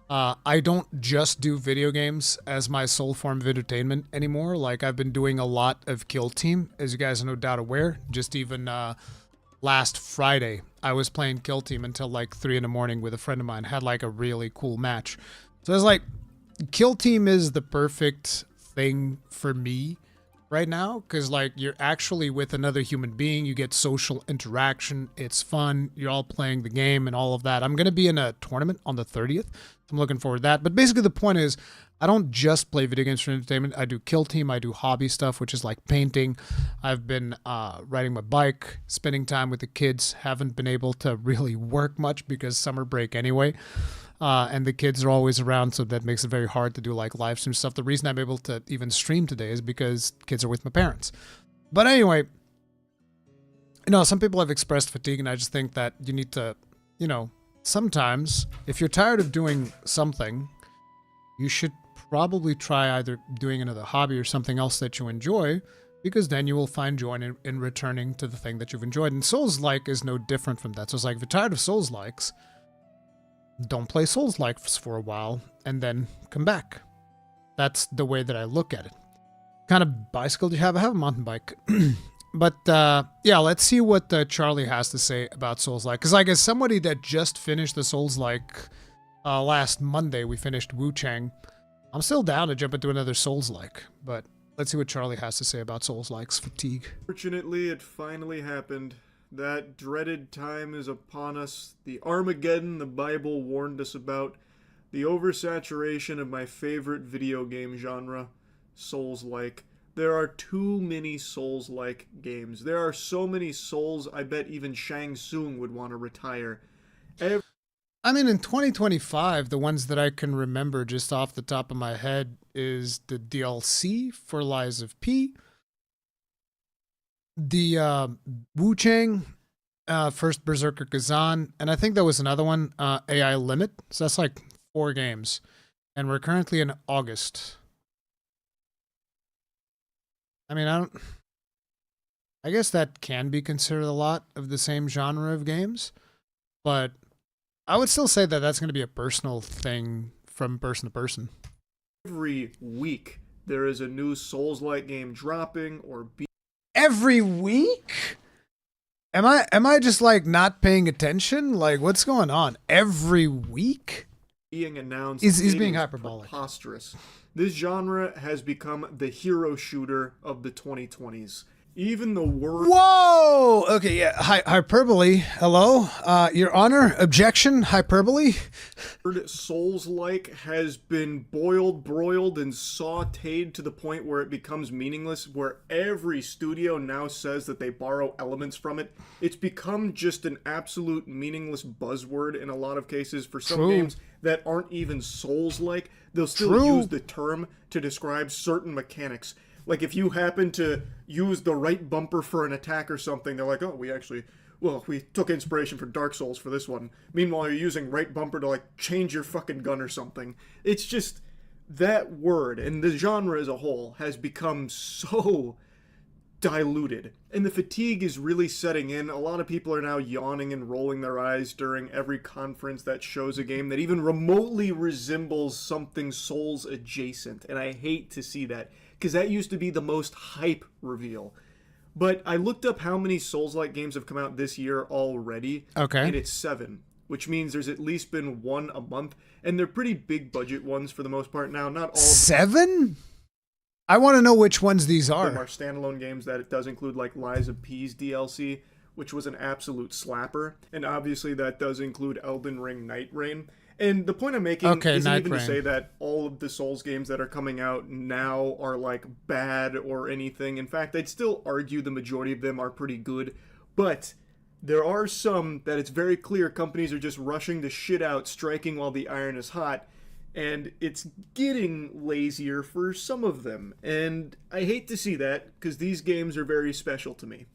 I don't just do video games as my sole form of entertainment anymore. Like, I've been doing a lot of Kill Team, as you guys are no doubt aware. Just even last Friday, I was playing Kill Team until like 3 in the morning with a friend of mine. Had like a really cool match. So I was like, Kill Team is the perfect thing for me right now, because like you're actually with another human being, you get social interaction, it's fun, you're all playing the game and all of that. I'm going to be in a tournament on the 30th. I'm looking forward to that. But basically the point is, I don't just play video games for entertainment. I do Kill Team, I do hobby stuff, which is like painting. I've been riding my bike, spending time with the kids. Haven't been able to really work much because summer break anyway. And the kids are always around, so that makes it very hard to do like live stream stuff. The reason I'm able to even stream today is because kids are with my parents. But anyway, you know, some people have expressed fatigue, and I just think that you need to, you know, sometimes if you're tired of doing something, you should probably try either doing another hobby or something else that you enjoy, because then you will find joy in returning to the thing that you've enjoyed. And Souls-like is no different from that. So it's like, if you're tired of Souls-likes, don't play Souls-likes for a while and then come back. That's the way that I look at it. What kind of bicycle do you have? I have a mountain bike. But yeah, let's see what Charlie has to say about Souls-like. Because like, as somebody that just finished the Souls-like last Monday, we finished Wuchang. I'm still down to jump into another Souls-like. But let's see what Charlie has to say about Souls-like's fatigue. Fortunately, it finally happened. That dreaded time is upon us. The Armageddon the Bible warned us about. The oversaturation of my favorite video game genre, Souls-like. There are too many Souls-like games. There are so many Souls, I bet even Shang Tsung would want to retire. I mean, in 2025, the ones that I can remember just off the top of my head is the DLC for Lies of P, the Wuchang, first Berserker Kazan, and I think there was another one, AI Limit. So that's like 4 games. And we're currently in August. I mean, I guess that can be considered a lot of the same genre of games, but I would still say that that's going to be a personal thing from person to person. Every week there is a new Souls-like game dropping or Every week? Am I just like not paying attention? Like, what's going on? Every week? being announced. He's it being is hyperbolic. Preposterous. This genre has become the hero shooter of the 2020s. Even the word Whoa! Okay, yeah, hyperbole. Hello? Your Honor, objection, hyperbole? Souls-like has been boiled, broiled, and sautéed to the point where it becomes meaningless, where every studio now says that they borrow elements from it. It's become just an absolute meaningless buzzword in a lot of cases. For some games that aren't even Souls-like, they'll still use the term to describe certain mechanics. Like, if you happen to use the right bumper for an attack or something, they're like, oh, we took inspiration from Dark Souls for this one. Meanwhile, you're using right bumper to, like, change your fucking gun or something. It's just, that word, and the genre as a whole, has become so diluted. And the fatigue is really setting in. A lot of people are now yawning and rolling their eyes during every conference that shows a game that even remotely resembles something Souls adjacent. And I hate to see that, because that used to be the most hype reveal. But I looked up how many Souls-like games have come out this year already. Okay. And it's 7, which means there's at least been one a month. And they're pretty big budget ones for the most part now. Not all 7? I want to know which ones these of are. them are standalone games. That it does include, like, Lies of P's DLC, which was an absolute slapper. And obviously that does include Elden Ring Night Rain. And the point I'm making isn't even to say that all of the Souls games that are coming out now are, like, bad or anything. In fact, I'd still argue the majority of them are pretty good. But there are some that it's very clear companies are just rushing the shit out, striking while the iron is hot. And it's getting lazier for some of them. And I hate to see that, because these games are very special to me.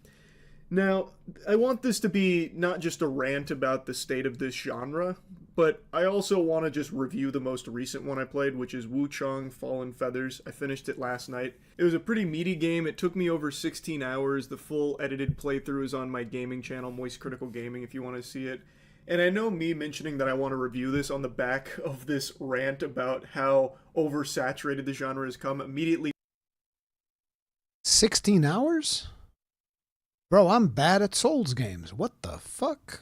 Now, I want this to be not just a rant about the state of this genre, but I also want to just review the most recent one I played, which is Wuchang Fallen Feathers. I finished it last night. It was a pretty meaty game. It took me over 16 hours. The full edited playthrough is on my gaming channel, Moist Critical Gaming, if you want to see it. And I know me mentioning that I want to review this on the back of this rant about how oversaturated the genre has come immediately 16 hours? Bro, I'm bad at Souls games. What the fuck?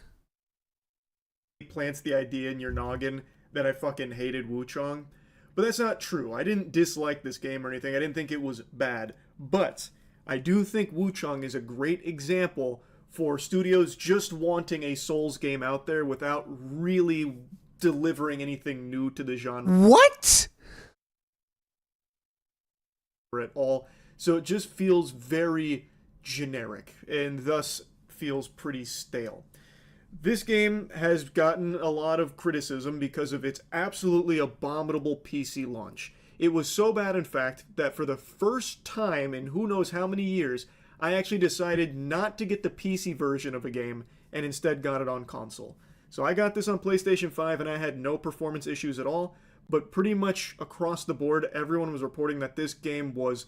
plants the idea in your noggin that I fucking hated Wuchang. But that's not true. I didn't dislike this game or anything. I didn't think it was bad. But I do think Wuchang is a great example for studios just wanting a Souls game out there without really delivering anything new to the genre. What? At all. So it just feels very generic and thus feels pretty stale. This game has gotten a lot of criticism because of its absolutely abominable PC launch. It was so bad, in fact, that for the first time in who knows how many years, I actually decided not to get the PC version of a game and instead got it on console. So I got this on PlayStation 5 and I had no performance issues at all, but pretty much across the board, everyone was reporting that this game was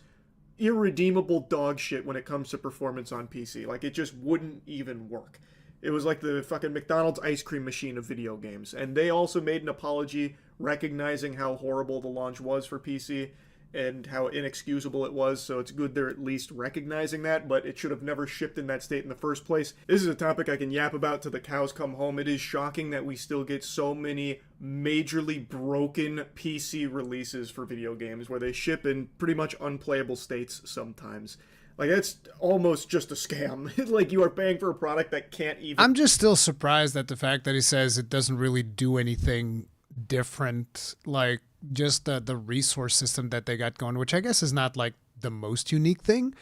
irredeemable dog shit when it comes to performance on PC. Like, it just wouldn't even work. It was like the fucking McDonald's ice cream machine of video games. And they also made an apology recognizing how horrible the launch was for PC and how inexcusable it was, so it's good they're at least recognizing that, but it should have never shipped in that state in the first place. This is a topic I can yap about till the cows come home. It is shocking that we still get so many majorly broken PC releases for video games where they ship in pretty much unplayable states sometimes. Like, that's almost just a scam. Like, you are paying for a product that can't even... I'm just still surprised at the fact that he says it doesn't really do anything different, like just the resource system that they got going, which I guess is not like the most unique thing,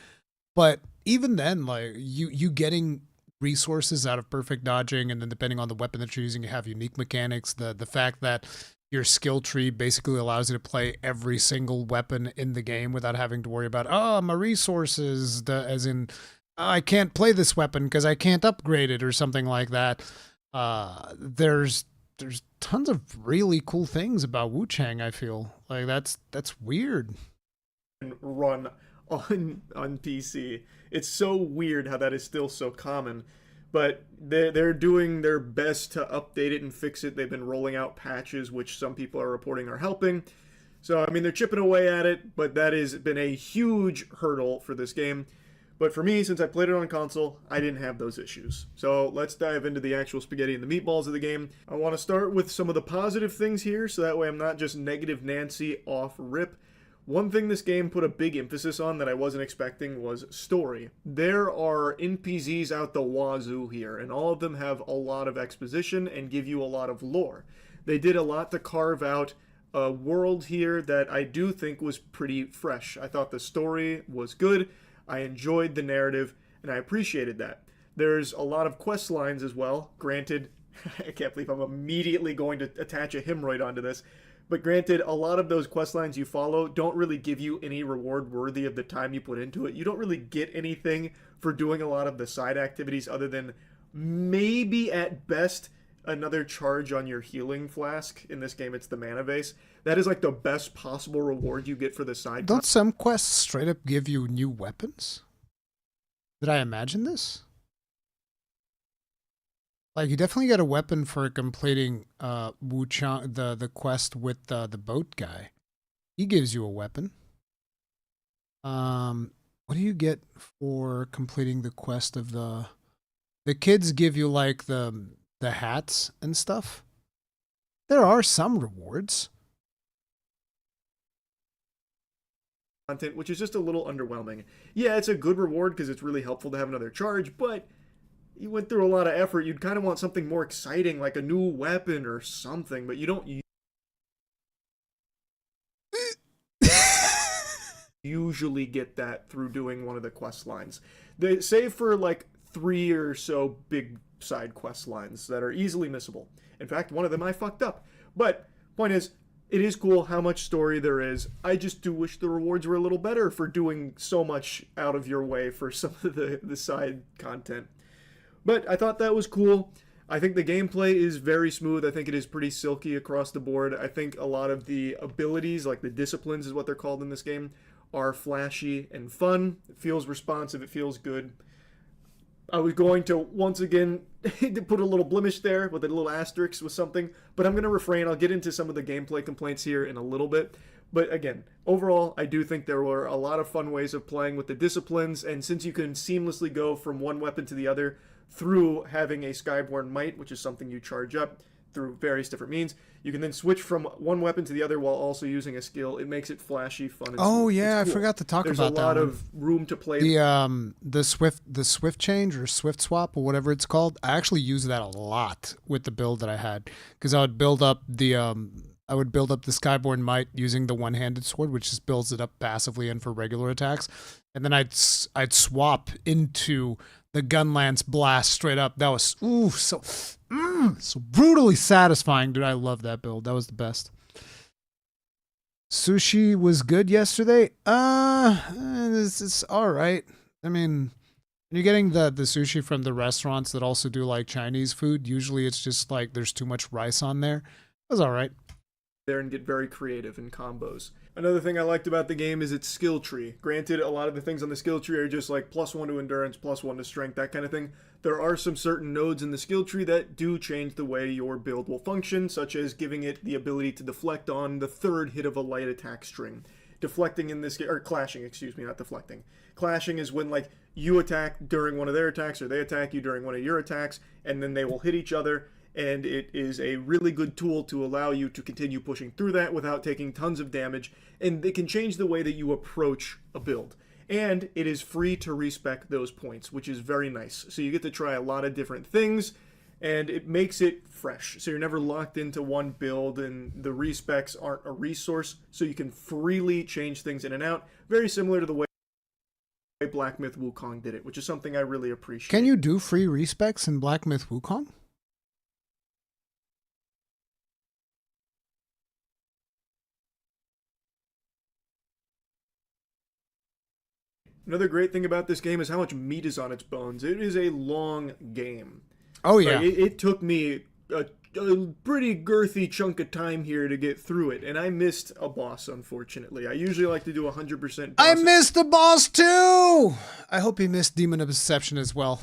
but even then, like you getting resources out of perfect dodging, and then depending on the weapon that you're using, you have unique mechanics. The fact that your skill tree basically allows you to play every single weapon in the game without having to worry about, oh, my resources, as in, I can't play this weapon because I can't upgrade it or something like that. There's tons of really cool things about Wuchang, I feel. Like, that's weird. Run on PC. It's so weird how that is still so common. But they're doing their best to update it and fix it. They've been rolling out patches, which some people are reporting are helping. So, I mean, they're chipping away at it, but that has been a huge hurdle for this game. But for me, since I played it on console, I didn't have those issues. So let's dive into the actual spaghetti and the meatballs of the game. I want to start with some of the positive things here, so that way I'm not just negative Nancy off rip. One thing this game put a big emphasis on that I wasn't expecting was story. There are NPCs out the wazoo here, and all of them have a lot of exposition and give you a lot of lore. They did a lot to carve out a world here that I do think was pretty fresh. I thought the story was good, I enjoyed the narrative, and I appreciated that. There's a lot of quest lines as well. Granted, I can't believe I'm immediately going to attach a hemorrhoid onto this. But granted, a lot of those quest lines you follow don't really give you any reward worthy of the time you put into it. You don't really get anything for doing a lot of the side activities other than maybe at best another charge on your healing flask. In this game, it's the mana vase. That is like the best possible reward you get for the side. Don't some quests straight up give you new weapons? Did I imagine this? Like, you definitely get a weapon for completing Wuchang, the quest with the boat guy. He gives you a weapon. What do you get for completing the quest of the kids give you like the hats and stuff? There are some rewards. Content, which is just a little underwhelming. Yeah, it's a good reward because it's really helpful to have another charge, but you went through a lot of effort. You'd kind of want something more exciting, like a new weapon or something, but you don't usually get that through doing one of the quest lines. They save for like 3 or so big side quest lines that are easily missable. In fact, one of them I fucked up. But point is, it is cool how much story there is. I just do wish the rewards were a little better for doing so much out of your way for some of the side content. But I thought that was cool. I think the gameplay is very smooth. I think it is pretty silky across the board. I think a lot of the abilities, like the disciplines is what they're called in this game, are flashy and fun. It feels responsive. It feels good. I was going to, once again, put a little blemish there with a little asterisk with something, but I'm going to refrain. I'll get into some of the gameplay complaints here in a little bit. But again, overall, I do think there were a lot of fun ways of playing with the disciplines, and since you can seamlessly go from one weapon to the other through having a Skyborn Might, which is something you charge up through various different means, you can then switch from one weapon to the other while also using a skill. It makes it flashy, fun, and Oh smooth. yeah, It's I cool. forgot to talk There's about that. There's a lot one. of room to play. The swift change or swift swap or whatever it's called. I actually use that a lot with the build that I had, because I would build up the Skyborn Might using the one-handed sword, which just builds it up passively and for regular attacks, and then I'd swap into the Gunlance Blast straight up. That was so brutally satisfying, dude. I love that build. That was the best. Sushi was good yesterday. It's all right. I mean, you're getting the sushi from the restaurants that also do like Chinese food. Usually it's just like there's too much rice on there. It was all right. There and get very creative in combos. Another thing I liked about the game is its skill tree. Granted, a lot of the things on the skill tree are just like +1 to endurance, +1 to strength, that kind of thing. There are some certain nodes in the skill tree that do change the way your build will function, such as giving it the ability to deflect on the third hit of a light attack string. Deflecting in this, or clashing, excuse me, not deflecting. Clashing is when like you attack during one of their attacks or they attack you during one of your attacks, and then they will hit each other. And it is a really good tool to allow you to continue pushing through that without taking tons of damage, and it can change the way that you approach a build. And it is free to respec those points, which is very nice. So you get to try a lot of different things, and it makes it fresh. So you're never locked into one build, and the respecs aren't a resource, so you can freely change things in and out. Very similar to the way Black Myth Wukong did it, which is something I really appreciate. Can you do free respecs in Black Myth Wukong? Another great thing about this game is how much meat is on its bones. It is a long game. Oh yeah. Like, it took me a pretty girthy chunk of time here to get through it, and I missed a boss, unfortunately. I usually like to do 100% I bosses. missed the boss too! I hope he missed Demon of Obsession as well.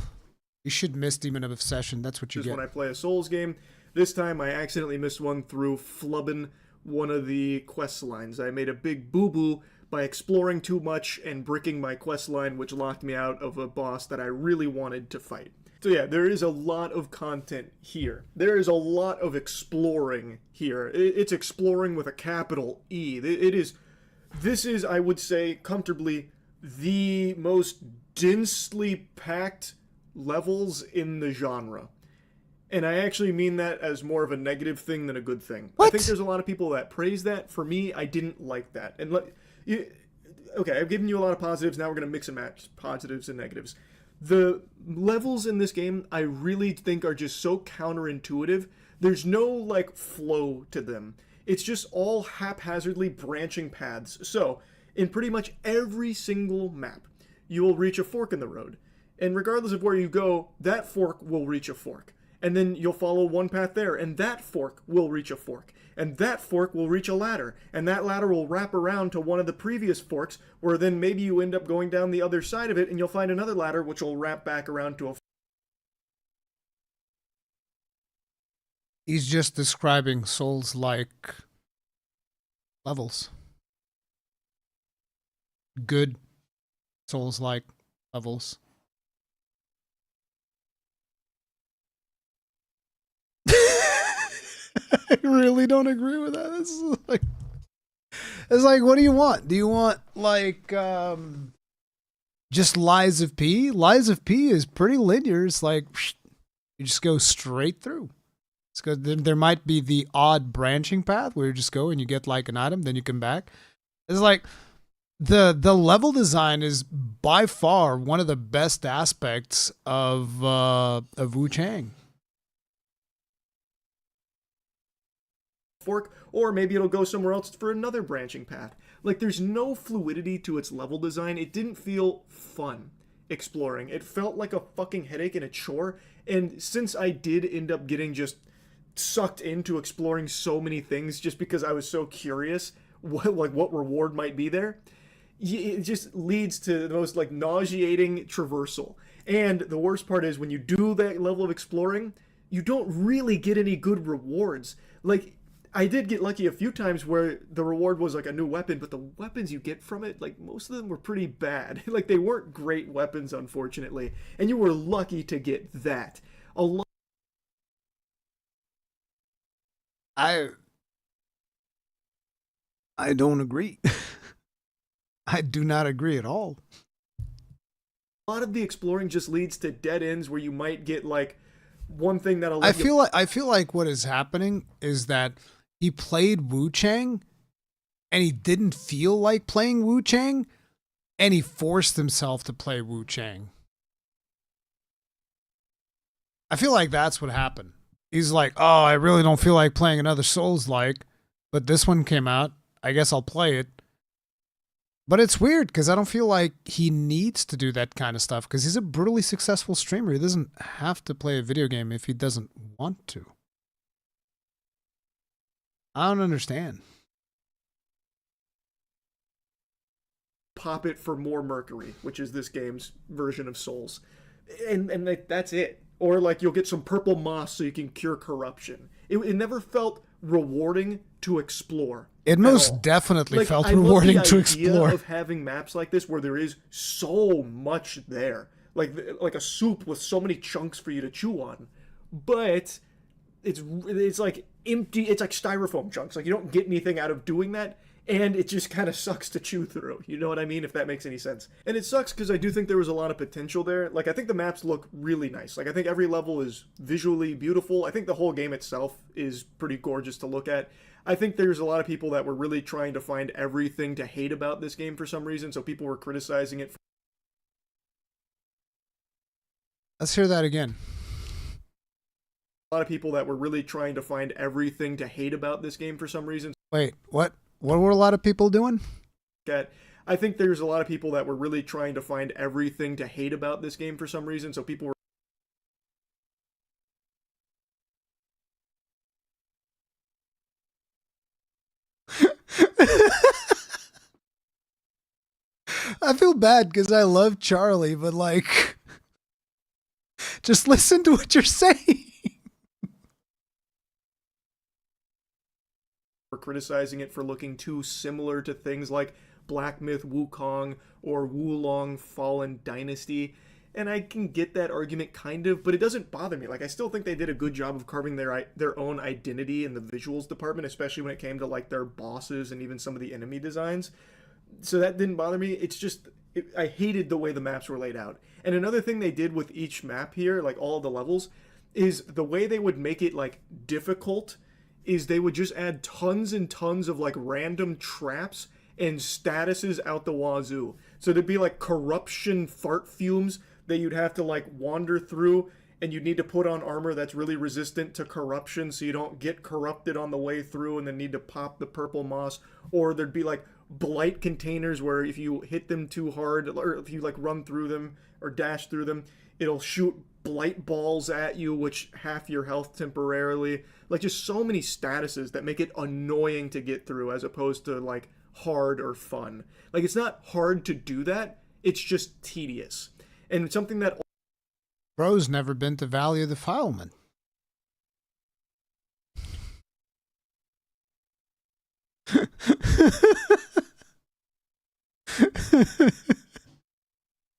You should miss Demon of Obsession, that's what you Just get. when I play a Souls game. This time I accidentally missed one through flubbing one of the quest lines. I made a big boo-boo by exploring too much and bricking my quest line, which locked me out of a boss that I really wanted to fight. So yeah, there is a lot of content here. There is a lot of exploring here. It's exploring with a capital E. This is, I would say, comfortably the most densely packed levels in the genre. And I actually mean that as more of a negative thing than a good thing. What? I think there's a lot of people that praise that. For me, I didn't like that. And okay, I've given you a lot of positives. Now we're going to mix and match positives and negatives. The levels in this game, I really think are just so counterintuitive. There's no, like, flow to them. It's just all haphazardly branching paths. So, in pretty much every single map, you will reach a fork in the road. And regardless of where you go, that fork will reach a fork. And then you'll follow one path there, and that fork will reach a fork. And that fork will reach a ladder. And that ladder will wrap around to one of the previous forks, where then maybe you end up going down the other side of it, and you'll find another ladder which will wrap back around to a... He's just describing Souls-like levels. Good Souls-like levels. I really don't agree with that. It's like, what do you want? Do you want, like, just Lies of P? Lies of P is pretty linear. It's like, you just go straight through. It's good. There might be the odd branching path where you just go and you get, like, an item, then you come back. It's like, the level design is by far one of the best aspects of Wuchang. Fork, or maybe it'll go somewhere else for another branching path. Like, there's no fluidity to its level design. It didn't feel fun exploring. It felt like a fucking headache and a chore. And since I did end up getting just sucked into exploring so many things just because I was so curious what reward might be there, it just leads to the most, like, nauseating traversal. And the worst part is when you do that level of exploring, you don't really get any good rewards. Like, I did get lucky a few times where the reward was like a new weapon, but the weapons you get from it, like, most of them were pretty bad. Like, they weren't great weapons, unfortunately. And you were lucky to get that. A lot. I don't agree. I do not agree at all. A lot of the exploring just leads to dead ends where you might get, like, one thing that'll I feel like what is happening is that he played Wuchang and he didn't feel like playing Wuchang and he forced himself to play Wuchang. I feel like that's what happened. He's like, oh, I really don't feel like playing another Souls-like, but this one came out. I guess I'll play it. But it's weird because I don't feel like he needs to do that kind of stuff because he's a brutally successful streamer. He doesn't have to play a video game if he doesn't want to. I don't understand. Pop it for more Mercury, which is this game's version of Souls. And that's it. Or, like, you'll get some purple moss so you can cure corruption. It never felt rewarding to explore. It most definitely like, felt I love rewarding the to idea explore. of having maps like this where there is so much there. Like a soup with so many chunks for you to chew on. But it's like empty, it's like styrofoam chunks. Like, you don't get anything out of doing that. And it just kind of sucks to chew through. You know what I mean? If that makes any sense. And it sucks because I do think there was a lot of potential there. Like, I think the maps look really nice. Like, I think every level is visually beautiful. I think the whole game itself is pretty gorgeous to look at. I think there's a lot of people that were really trying to find everything to hate about this game for some reason. So people were criticizing it Let's hear that again. A lot of people that were really trying to find everything to hate about this game for some reason. Wait, what? What were a lot of people doing? I think there's a lot of people that were really trying to find everything to hate about this game for some reason. So people were I feel bad because I love Charlie, but like, just listen to what you're saying. criticizing it for looking too similar to things like Black Myth Wukong or Wulong Fallen Dynasty. And I can get that argument kind of, but it doesn't bother me. Like, I still think they did a good job of carving their own identity in the visuals department, especially when it came to like their bosses and even some of the enemy designs. So that didn't bother me. It's just, I hated the way the maps were laid out. And another thing they did with each map here, like all of the levels, is the way they would make it like difficult is they would just add tons and tons of like random traps and statuses out the wazoo. So there'd be like corruption fart fumes that you'd have to like wander through, and you'd need to put on armor that's really resistant to corruption so you don't get corrupted on the way through and then need to pop the purple moss. Or there'd be like blight containers where if you hit them too hard, or if you like run through them or dash through them, it'll shoot blight balls at you, which half your health temporarily. Like, just so many statuses that make it annoying to get through as opposed to like hard or fun. Like, it's not hard to do that, it's just tedious. And something that Bro's never been to Valley of Defilement.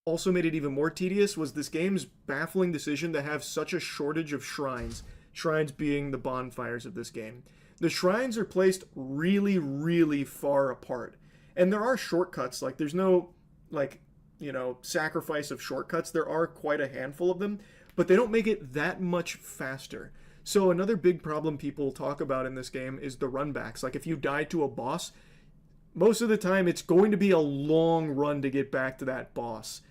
also made it even more tedious was this game's baffling decision to have such a shortage of shrines. Shrines being the bonfires of this game. The shrines are placed really, really far apart. And there are shortcuts. Like, there's no, like, you know, sacrifice of shortcuts. There are quite a handful of them, but they don't make it that much faster. So another big problem people talk about in this game is the runbacks. Like, if you die to a boss, most of the time it's going to be a long run to get back to that boss.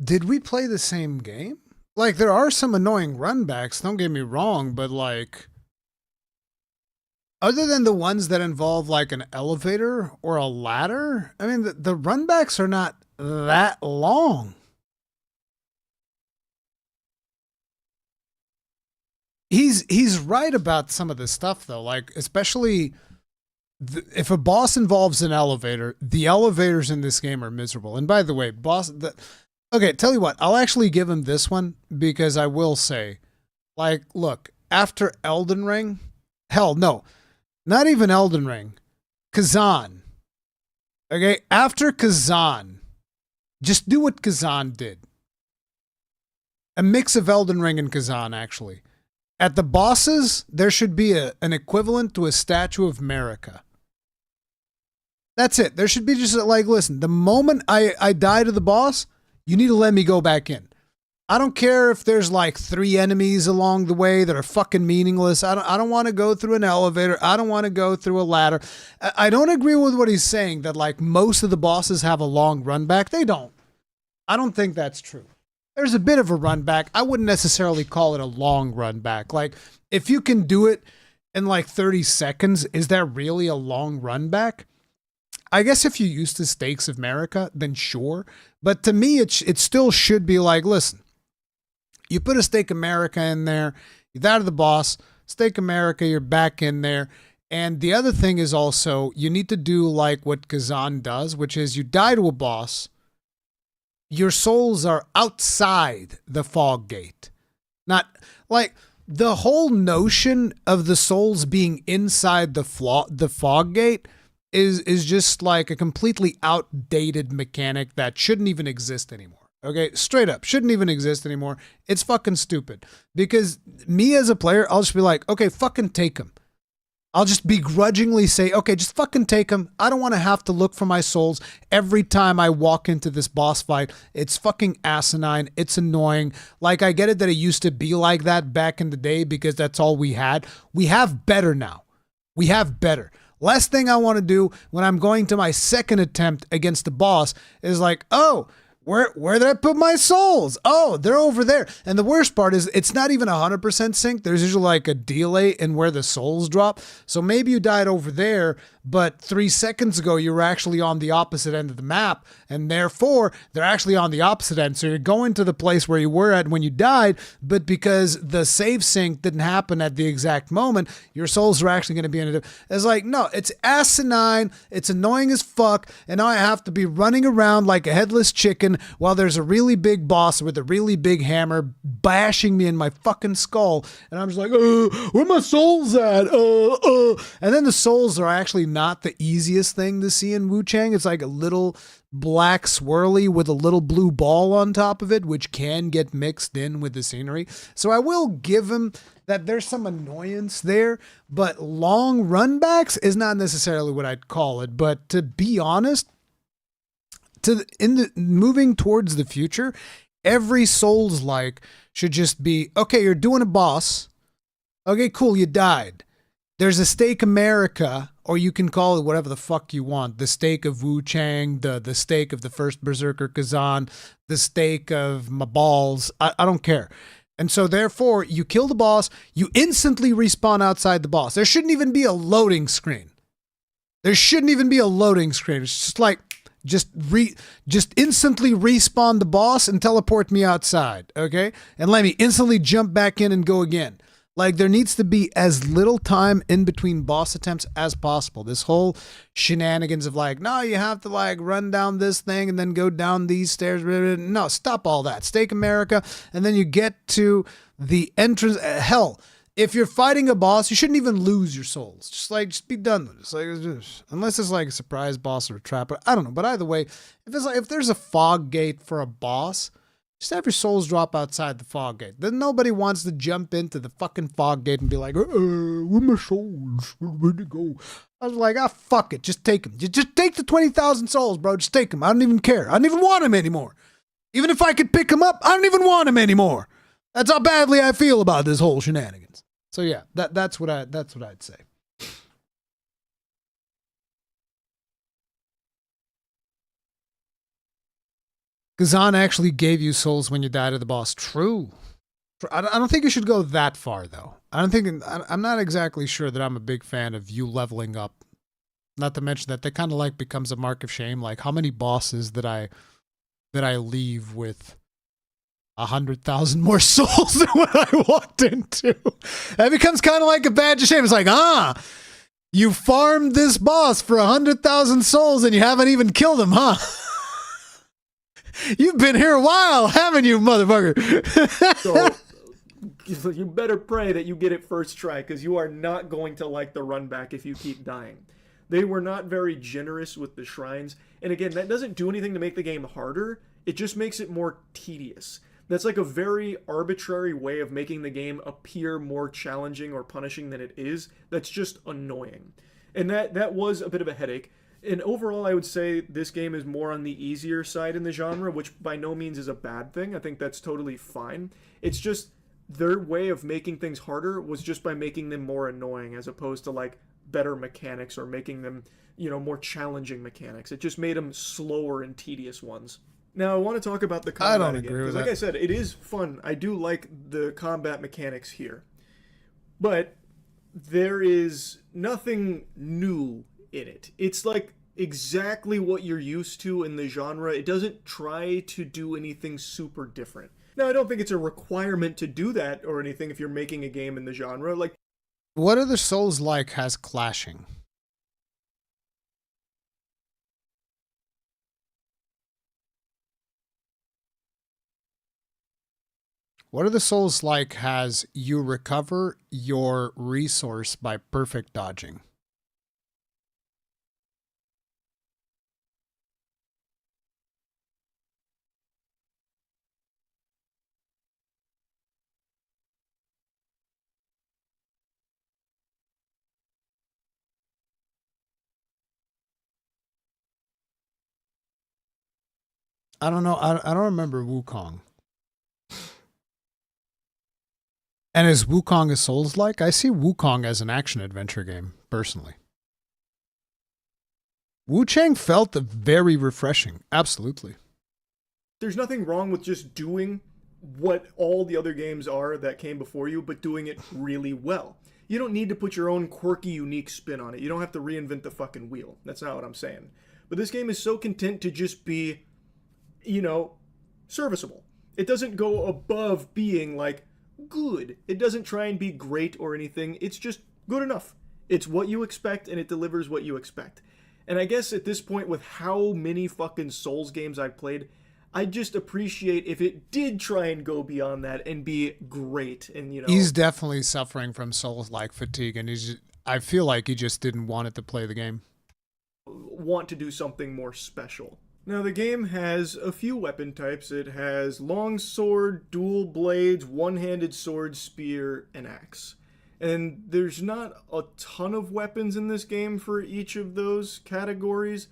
Did we play the same game? Like, there are some annoying runbacks, don't get me wrong, but like, other than the ones that involve like an elevator or a ladder, I mean, the runbacks are not that long. He's right about some of this stuff though, like especially if a boss involves an elevator, the elevators in this game are miserable. And by the way, okay, tell you what, I'll actually give him this one because I will say, like, look, after Elden Ring, hell no, not even Elden Ring, Kazan. Okay, after Kazan, just do what Kazan did. A mix of Elden Ring and Kazan, actually. At the bosses, there should be an equivalent to a statue of Marika. That's it. There should be just like, listen, the moment I die to the boss, you need to let me go back in. I don't care if there's like 3 enemies along the way that are fucking meaningless. I don't want to go through an elevator. I don't want to go through a ladder. I don't agree with what he's saying that like most of the bosses have a long run back. They don't. I don't think that's true. There's a bit of a run back. I wouldn't necessarily call it a long run back. Like, if you can do it in like 30 seconds, is that really a long run back? I guess if you use the stakes of Marika, then sure. But to me, it still should be like, listen, you put a stake of Marika in there, you're out of the boss, stake of Marika, you're back in there. And the other thing is also, you need to do like what Kazan does, which is you die to a boss, your souls are outside the fog gate. Not like the whole notion of the souls being inside the fog gate is just like a completely outdated mechanic that shouldn't even exist anymore. Okay, straight up, shouldn't even exist anymore. It's fucking stupid. Because me as a player, I'll just be like, okay, fucking take him. I'll just begrudgingly say, okay, just fucking take him. I don't want to have to look for my souls every time I walk into this boss fight. It's fucking asinine. It's annoying. Like, I get it that it used to be like that back in the day because that's all we had. We have better now. We have better. Last thing I want to do when I'm going to my second attempt against the boss is like, oh, where did I put my souls? Oh, they're over there. And the worst part is it's not even 100% sync. There's usually like a delay in where the souls drop. So maybe you died over there, but 3 seconds ago you were actually on the opposite end of the map, and therefore they're actually on the opposite end. So you're going to the place where you were at when you died, but because the save sync didn't happen at the exact moment, your souls are actually going to be in a... It's like, no, it's asinine, it's annoying as fuck, and now I have to be running around like a headless chicken while there's a really big boss with a really big hammer bashing me in my fucking skull, and I'm just like, where my souls at? And then the souls are actually not the easiest thing to see in Wuchang. It's like a little black swirly with a little blue ball on top of it, which can get mixed in with the scenery. So I will give him that there's some annoyance there, but long runbacks is not necessarily what I'd call it. But to be honest, moving towards the future, every Souls-like should just be, okay, you're doing a boss. Okay, cool, you died. There's a Stake America, or you can call it whatever the fuck you want. The Stake of Wuchang, the Stake of the first Berserker Kazan, the Stake of my balls. I don't care. And so therefore, you kill the boss, you instantly respawn outside the boss. There shouldn't even be a loading screen. There shouldn't even be a loading screen. It's just like, just instantly respawn the boss and teleport me outside, okay? And let me instantly jump back in and go again. Like, there needs to be as little time in between boss attempts as possible. This whole shenanigans of like, no, you have to like run down this thing and then go down these stairs. No, stop all that. Stake America. And then you get to the hell. If you're fighting a boss, you shouldn't even lose your souls. Just be done with it. It's like, unless it's like a surprise boss or a trap. I don't know. But either way, if there's a fog gate for a boss, just have your souls drop outside the fog gate. Then nobody wants to jump into the fucking fog gate and be like, where my souls? Where'd they go? I was like, fuck it. Just take them. Just take the 20,000 souls, bro. Just take them. I don't even care. I don't even want them anymore. Even if I could pick them up, I don't even want them anymore. That's how badly I feel about this whole shenanigans. So yeah, that's what I'd say. Kazan actually gave you souls when you died to the boss. True. I don't think you should go that far, though. I'm not exactly sure that I'm a big fan of you leveling up. Not to mention that kind of like becomes a mark of shame. Like, how many bosses that I leave with 100,000 more souls than what I walked into? That becomes kind of like a badge of shame. It's like, you farmed this boss for 100,000 souls and you haven't even killed him, huh? You've been here a while, haven't you, motherfucker? So you better pray that you get it first try, because you are not going to like the run back if you keep dying. They were not very generous with the shrines. And again, that doesn't do anything to make the game harder. It just makes it more tedious. That's like a very arbitrary way of making the game appear more challenging or punishing than it is. That's just annoying. And that was a bit of a headache. And overall, I would say this game is more on the easier side in the genre, which by no means is a bad thing. I think that's totally fine. It's just their way of making things harder was just by making them more annoying, as opposed to like better mechanics or making them, more challenging mechanics. It just made them slower and tedious ones. Now, I want to talk about the combat I don't again, agree with because that. like I said, it is fun. I do like the combat mechanics here. But there is nothing new in it. It's like exactly what you're used to in the genre. It doesn't try to do anything super different. Now, I don't think it's a requirement to do that or anything if you're making a game in the genre. Like, What other Souls-like has clashing? What are the Souls-like has you recover your resource by perfect dodging? I don't know. I don't remember Wukong. And is Wukong a Souls-like? I see Wukong as an action-adventure game, personally. Wuchang felt very refreshing. Absolutely. There's nothing wrong with just doing what all the other games are that came before you, but doing it really well. You don't need to put your own quirky, unique spin on it. You don't have to reinvent the fucking wheel. That's not what I'm saying. But this game is so content to just be, you know, serviceable. It doesn't go above being, like, good. It doesn't try and be great or anything. It's just good enough. It's what you expect, and it delivers what you expect. And I guess at this point, with how many fucking Souls games I've played, I just appreciate if it did try and go beyond that and be great. And, you know, he's definitely suffering from Souls-like fatigue, and I feel like he just didn't want it to play the game. Want to do something more special. Now, the game has a few weapon types. It has long sword, dual blades, one-handed sword, spear, and axe. And there's not a ton of weapons in this game for each of those categories,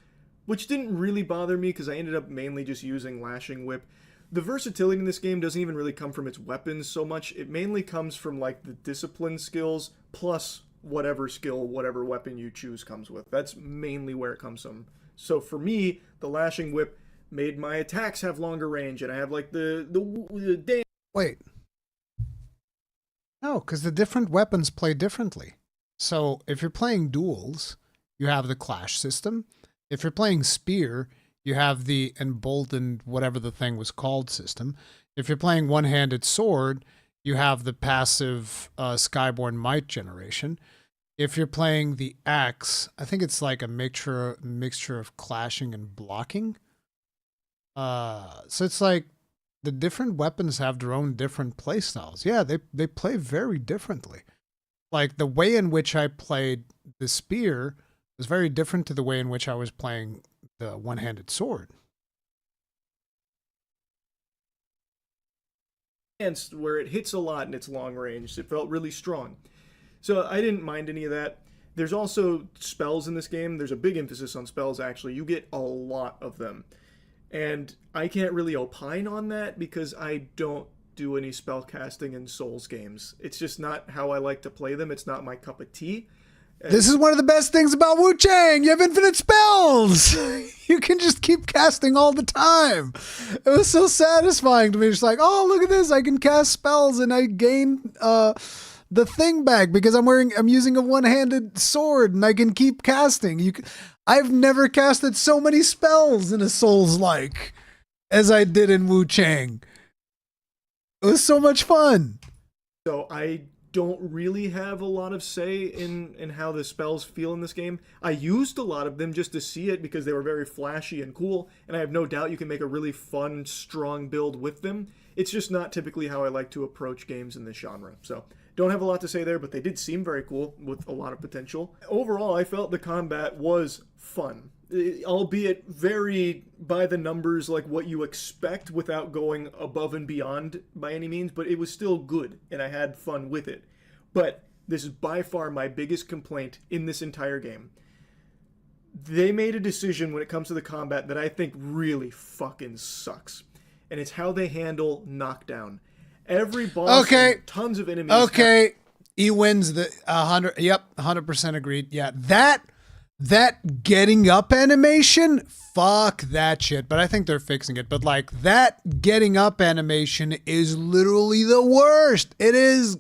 which didn't really bother me because I ended up mainly just using Lashing Whip. The versatility in this game doesn't even really come from its weapons so much. It mainly comes from, like, the discipline skills plus whatever skill, whatever weapon you choose comes with. That's mainly where it comes from. So for me, the Lashing Whip made my attacks have longer range, and I have, like, the damn... Wait. No, because the different weapons play differently. So if you're playing duels, you have the clash system. If you're playing spear, you have the emboldened, whatever the thing was called, system. If you're playing one-handed sword, you have the passive Skyborn Might generation. If you're playing the axe, I think it's like a mixture of clashing and blocking. So it's like the different weapons have their own different play styles. Yeah, they play very differently. Like the way in which I played the spear was very different to the way in which I was playing the one-handed sword. Where it hits a lot in its long range. It felt really strong. So I didn't mind any of that. There's also spells in this game. There's a big emphasis on spells, actually. You get a lot of them. And I can't really opine on that because I don't do any spell casting in Souls games. It's just not how I like to play them. It's not my cup of tea. This is one of the best things about Wuchang. You have infinite spells. You can just keep casting all the time. It was so satisfying to me. Just like, oh, look at this. I can cast spells and I gain the thing back because I'm using a one-handed sword and I can keep casting. I've never casted so many spells in a Souls-like as I did in Wuchang. It was so much fun. So I don't really have a lot of say in how the spells feel in this game. I used a lot of them just to see it because they were very flashy and cool, and I have no doubt you can make a really fun, strong build with them. It's just not typically how I like to approach games in this genre. So don't have a lot to say there, but they did seem very cool with a lot of potential. Overall, I felt the combat was fun, albeit very by the numbers, like what you expect without going above and beyond by any means, but it was still good, and I had fun with it. But this is by far my biggest complaint in this entire game. They made a decision when it comes to the combat that I think really fucking sucks, and it's how they handle knockdown. Every boss, okay, tons of enemies. Okay, he wins the 100. Yep, 100% agreed. Yeah, that getting up animation, fuck that shit. But I think they're fixing it. But like that getting up animation is literally the worst. It is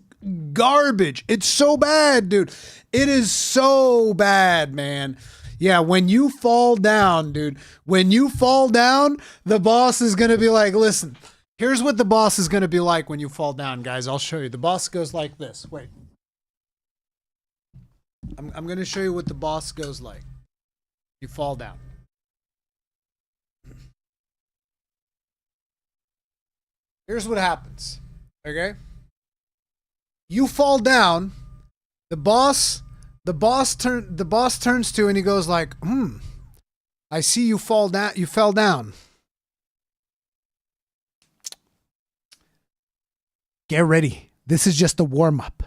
garbage. It's so bad, dude. It is so bad, man. Yeah, when you fall down, dude, when you fall down, the boss is going to be like, listen, here's what the boss is going to be like when you fall down, guys. I'll show you. The boss goes like this. Wait. I'm going to show you what the boss goes like. You fall down. Here's what happens. Okay? You fall down. The boss turns to and he goes like, I see you fall down. You fell down. Get ready. This is just a warm up.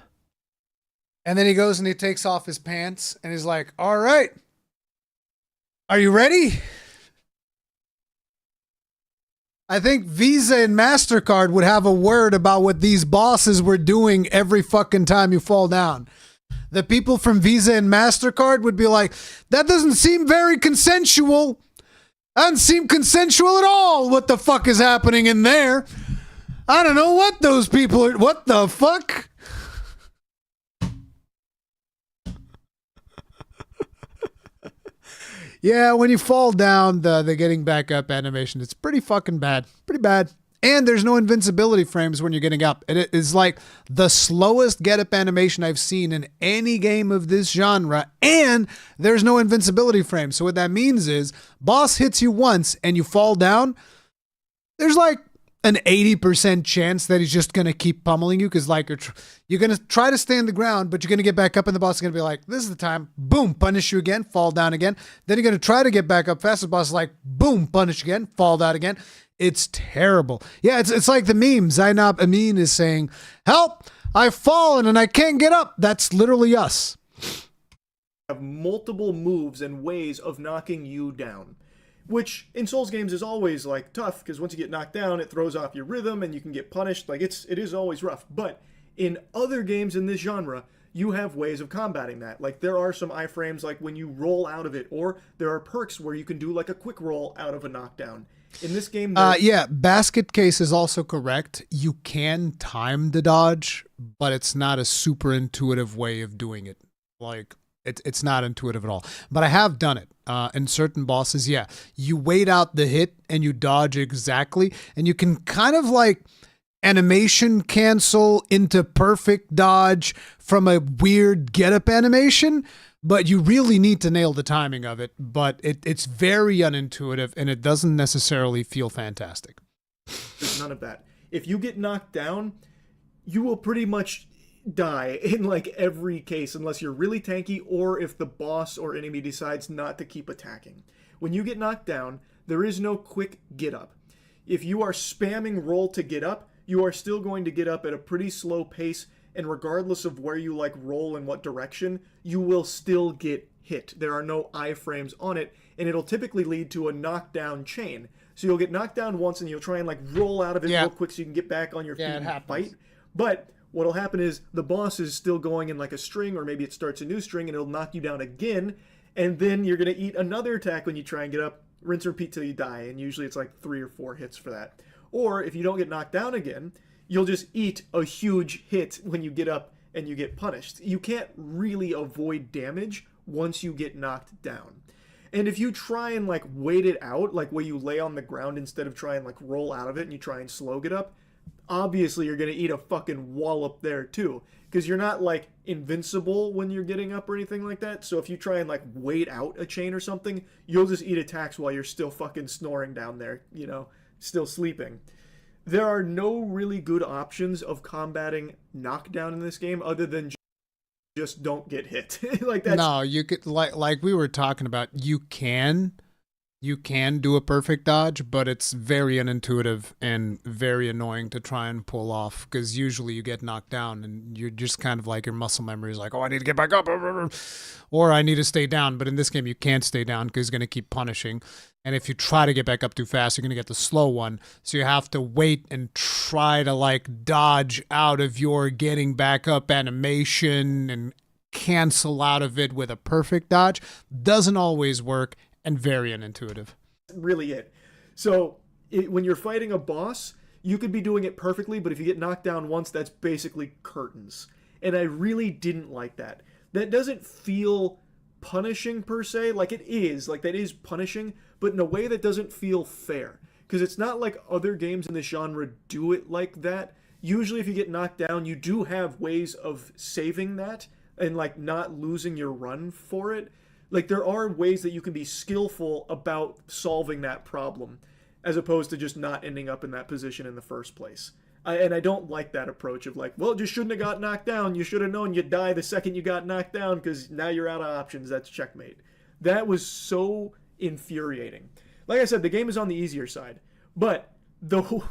And then he goes and he takes off his pants and he's like, all right. Are you ready? I think Visa and MasterCard would have a word about what these bosses were doing every fucking time you fall down. The people from Visa and MasterCard would be like, that doesn't seem very consensual. That doesn't seem consensual at all. What the fuck is happening in there? I don't know what those people are. What the fuck? Yeah, when you fall down, the getting back up animation, it's pretty fucking bad. Pretty bad. And there's no invincibility frames when you're getting up. It is like the slowest get up animation I've seen in any game of this genre. And there's no invincibility frames. So what that means is, boss hits you once and you fall down, there's like an 80% chance that he's just going to keep pummeling you, because like you're going to try to stay on the ground, but you're going to get back up and the boss is going to be like, this is the time, boom, punish you again, fall down again. Then you're going to try to get back up fast. The boss is like, boom, punish again, fall down again. It's terrible. Yeah, it's like the meme. Zainab Amin is saying, help, I've fallen and I can't get up. That's literally us. Have multiple moves and ways of knocking you down. Which in Souls games is always like tough, because once you get knocked down, it throws off your rhythm and you can get punished. Like it is always rough. But in other games in this genre, you have ways of combating that. Like there are some iframes like when you roll out of it, or there are perks where you can do like a quick roll out of a knockdown. In this game, yeah, Basket Case is also correct. You can time the dodge, but it's not a super intuitive way of doing it. Like it's not intuitive at all. But I have done it. In certain bosses, yeah. You wait out the hit and you dodge exactly, and you can kind of like animation cancel into perfect dodge from a weird get-up animation, but you really need to nail the timing of it. But it's very unintuitive, and it doesn't necessarily feel fantastic. There's none of that. If you get knocked down, you will pretty much die in like every case, unless you're really tanky or if the boss or enemy decides not to keep attacking. When you get knocked down, there is no quick get up. If you are spamming roll to get up, you are still going to get up at a pretty slow pace, and regardless of where you like roll in what direction, you will still get hit. There are no iframes on it, and it'll typically lead to a knockdown chain. So you'll get knocked down once and you'll try and like roll out of it real quick so you can get back on your feet and fight. But what'll happen is the boss is still going in like a string, or maybe it starts a new string and it'll knock you down again, and then you're going to eat another attack when you try and get up, rinse and repeat till you die, and usually it's like 3 or 4 hits for that. Or if you don't get knocked down again, you'll just eat a huge hit when you get up and you get punished. You can't really avoid damage once you get knocked down. And if you try and like wait it out, like where you lay on the ground instead of try and like roll out of it and you try and slow get up, obviously you're going to eat a fucking wallop there too, because you're not like invincible when you're getting up or anything like that. So if you try and like wait out a chain or something, you'll just eat attacks while you're still fucking snoring down there, you know, still sleeping. There are no really good options of combating knockdown in this game other than just don't get hit. Like that's... No, you could like we were talking about, you can do a perfect dodge, but it's very unintuitive and very annoying to try and pull off, because usually you get knocked down and you're just kind of like, your muscle memory is like, oh, I need to get back up, or I need to stay down. But in this game, you can't stay down because he's going to keep punishing. And if you try to get back up too fast, you're going to get the slow one. So you have to wait and try to like dodge out of your getting back up animation and cancel out of it with a perfect dodge. Doesn't always work. And very unintuitive. Really it. So when you're fighting a boss, you could be doing it perfectly, but if you get knocked down once, that's basically curtains. And I really didn't like that. That doesn't feel punishing per se. Like it is. Like that is punishing, but in a way that doesn't feel fair. Because it's not like other games in this genre do it like that. Usually if you get knocked down, you do have ways of saving that and like not losing your run for it. Like, there are ways that you can be skillful about solving that problem, as opposed to just not ending up in that position in the first place. And I don't like that approach of like, well, it just shouldn't have got knocked down. You should have known you'd die the second you got knocked down, because now you're out of options. That's checkmate. That was so infuriating. Like I said, the game is on the easier side. But the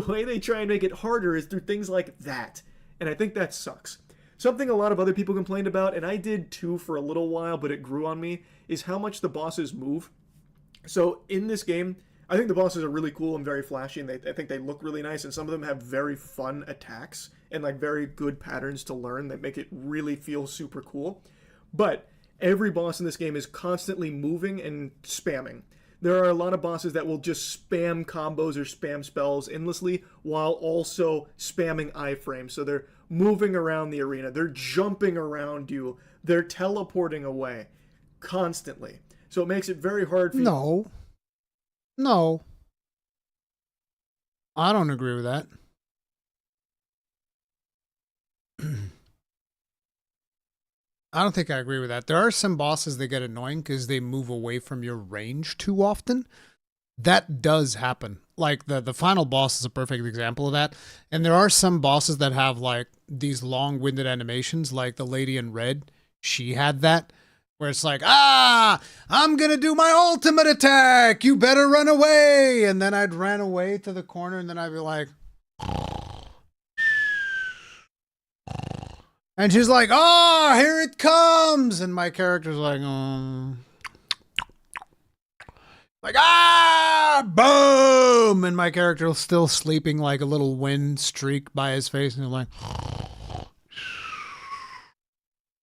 way they try and make it harder is through things like that. And I think that sucks. Something a lot of other people complained about, and I did too for a little while, but it grew on me, is how much the bosses move. So in this game, I think the bosses are really cool and very flashy, and I think they look really nice, and some of them have very fun attacks and like very good patterns to learn that make it really feel super cool. But every boss in this game is constantly moving and spamming. There are a lot of bosses that will just spam combos or spam spells endlessly while also spamming iframes. So they're moving around the arena, they're jumping around you, they're teleporting away constantly. So it makes it very hard for you. No. I don't agree with that. I don't think I agree with that. There are some bosses that get annoying because they move away from your range too often. That does happen. Like the final boss is a perfect example of that. And there are some bosses that have like these long-winded animations, like the lady in red. She had that, where it's like, I'm gonna do my ultimate attack. You better run away. And then I'd run away to the corner, and then I'd be like, and she's like, oh, here it comes. And my character's like, boom. And my character's still sleeping like a little wind streak by his face. And he's like,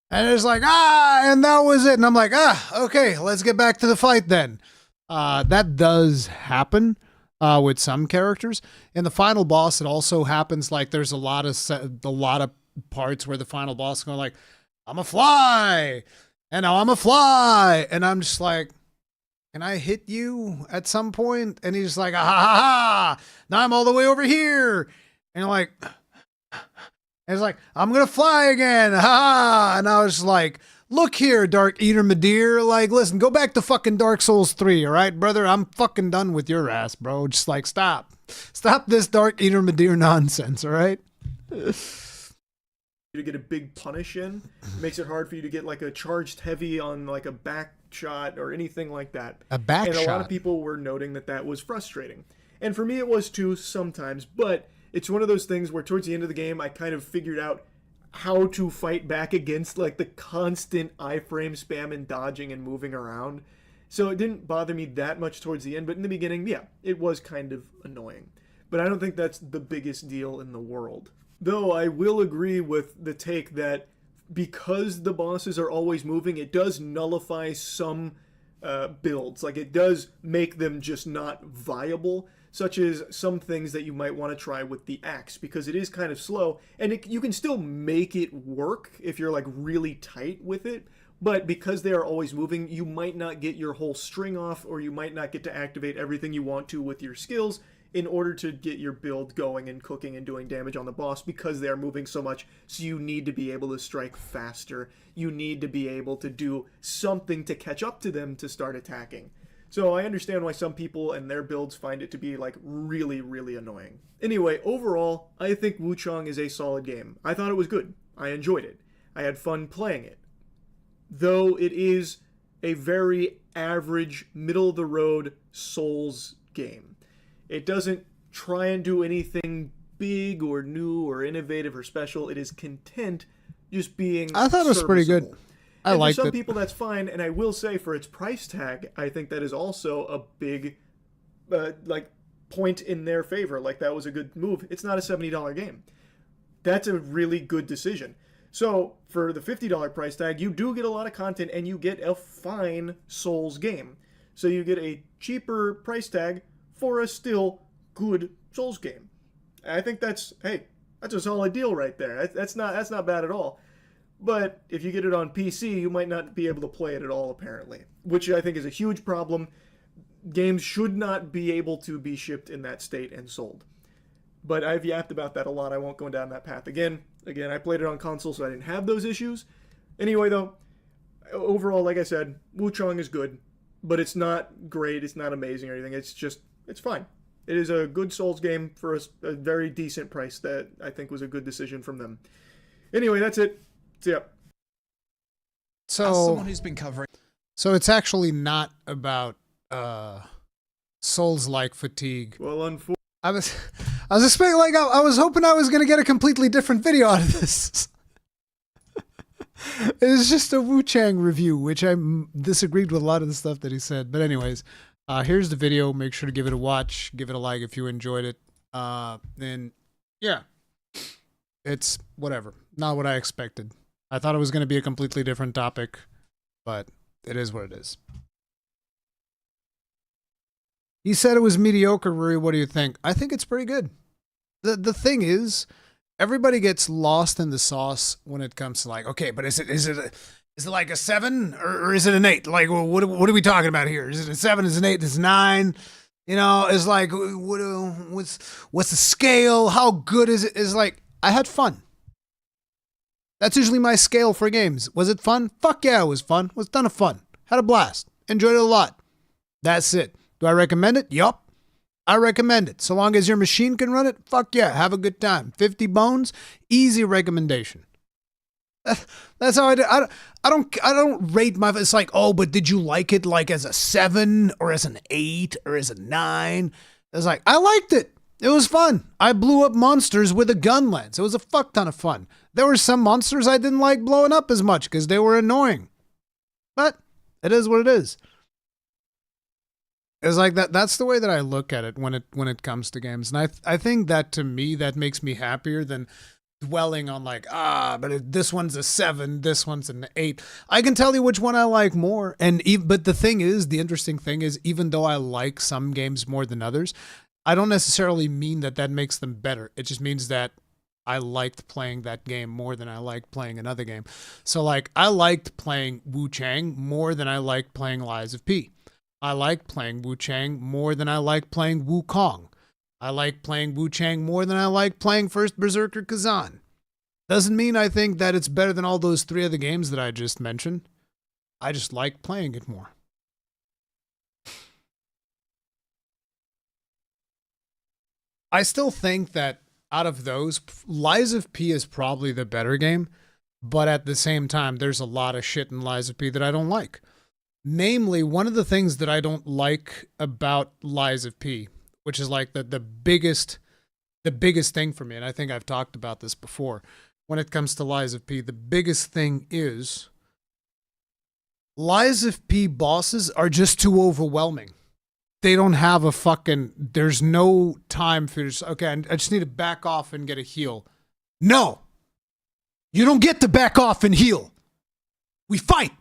and it's like, and that was it. And I'm like, okay, let's get back to the fight then. That does happen with some characters. In the final boss, it also happens like there's a lot of parts where the final boss is going like, I'm a fly, and now I'm a fly, and I'm just like, can I hit you at some point? And he's just like, ha, now I'm all the way over here, and you're like, and it's like, I'm gonna fly again, ha, and I was like, look here, Dark Eater Madeir, like, listen, go back to fucking Dark Souls 3, all right, brother? I'm fucking done with your ass, bro. Just like, stop this Dark Eater Madeir nonsense, all right? To get a big punish in, it makes it hard for you to get like a charged heavy on like a back shot or anything like that. A back shot. And a lot of people were noting that was frustrating. And for me it was too sometimes, but it's one of those things where towards the end of the game I kind of figured out how to fight back against like the constant iframe spam and dodging and moving around. So it didn't bother me that much towards the end, but in the beginning, yeah, it was kind of annoying. But I don't think that's the biggest deal in the world. Though I will agree with the take that because the bosses are always moving, it does nullify some builds. Like, it does make them just not viable, such as some things that you might want to try with the axe, because it is kind of slow, and you can still make it work if you're like really tight with it, but because they are always moving, you might not get your whole string off, or you might not get to activate everything you want to with your skills in order to get your build going and cooking and doing damage on the boss, because they are moving so much. So you need to be able to strike faster. You need to be able to do something to catch up to them to start attacking. So I understand why some people and their builds find it to be like really, really annoying. Anyway, overall, I think Wuchang is a solid game. I thought it was good. I enjoyed it. I had fun playing it. Though it is a very average, middle-of-the-road Souls game. It doesn't try and do anything big or new or innovative or special. It is content just being I thought it was pretty good. I liked it. For some people, that's fine. And I will say, for its price tag, I think that is also a big like point in their favor. Like, that was a good move. It's not a $70 game. That's a really good decision. So for the $50 price tag, you do get a lot of content and you get a fine Souls game. So you get a cheaper price tag for a still good Souls game. I think that's a solid deal right there. That's not bad at all. But if you get it on PC, you might not be able to play it at all, apparently, which I think is a huge problem. Games should not be able to be shipped in that state and sold. But I've yapped about that a lot. I won't go down that path again. Again, I played it on console, so I didn't have those issues. Anyway, though, overall, like I said, Wuchang is good, but it's not great. It's not amazing or anything. It's fine. It is a good Souls game for a very decent price that I think was a good decision from them. Anyway, that's it. See ya. So, as someone who's been covering, so it's actually not about Souls-like fatigue. Well, I was expecting, like, I was hoping I was gonna get a completely different video out of this. It was just a Wuchang review, which I disagreed with a lot of the stuff that he said. But anyways, Here's the video. Make sure to give it a watch. Give it a like if you enjoyed it. Then, yeah. It's whatever. Not what I expected. I thought it was going to be a completely different topic, but it is what it is. He said it was mediocre, Ruri. What do you think? I think it's pretty good. The thing is, everybody gets lost in the sauce when it comes to like, okay, but is it like a 7 or is it an 8? Like, well, what are we talking about here? Is it a 7? Is it an 8? Is it 9? You know, it's like, what's the scale? How good is it? It's like, I had fun. That's usually my scale for games. Was it fun? Fuck yeah, it was fun. It was a ton of fun. Had a blast. Enjoyed it a lot. That's it. Do I recommend it? Yup. I recommend it. So long as your machine can run it, fuck yeah, have a good time. 50 bones, easy recommendation. That's how I do. I don't rate my. It's like, oh, but did you like it like as a 7 or as an 8 or as a 9? It's like, I liked it. It was fun. I blew up monsters with a gun lance. It was a fuck ton of fun. There were some monsters I didn't like blowing up as much because they were annoying. But it is what it is. It's like that. That's the way that I look at it when it comes to games, and I think that to me that makes me happier than dwelling on like but this one's a 7, this one's an 8. I can tell you which one I like more, but the interesting thing is even though I like some games more than others, I don't necessarily mean that makes them better. It just means that I liked playing that game more than I liked playing another game. So like I liked playing Wuchang more than I liked playing Lies of P. I like playing Wuchang more than I like playing Wukong. I like playing Wuchang more than I like playing First Berserker Kazan. Doesn't mean I think that it's better than all those 3 other games that I just mentioned. I just like playing it more. I still think that out of those, Lies of P is probably the better game, but at the same time, there's a lot of shit in Lies of P that I don't like. Namely, one of the things that I don't like about Lies of P, which is like the biggest thing for me, and I think I've talked about this before, when it comes to Lies of P, the biggest thing is Lies of P bosses are just too overwhelming. They don't have there's no time for this. Okay, I just need to back off and get a heal. No! You don't get to back off and heal. We fight!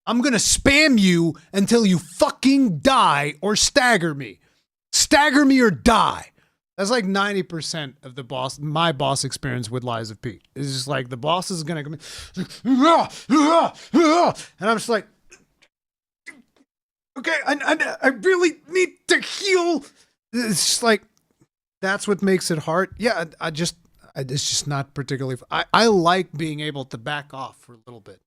I'm gonna spam you until you fucking die or stagger me. Stagger me or die. That's like 90% of my boss experience with Lies of P. It's just like the boss is gonna come in, and I'm just like, okay, I really need to heal. It's just like, that's what makes it hard. Yeah, it's just not particularly. I like being able to back off for a little bit.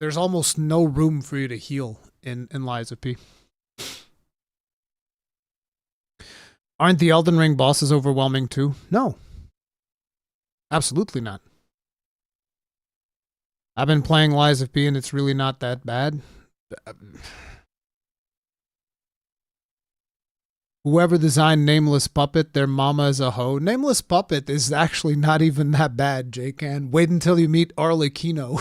There's almost no room for you to heal in Lies of P. Aren't the Elden Ring bosses overwhelming too? No. Absolutely not. I've been playing Lies of P and it's really not that bad. Whoever designed Nameless Puppet, their mama is a hoe. Nameless Puppet is actually not even that bad, J-Can. Wait until you meet Arlecchino.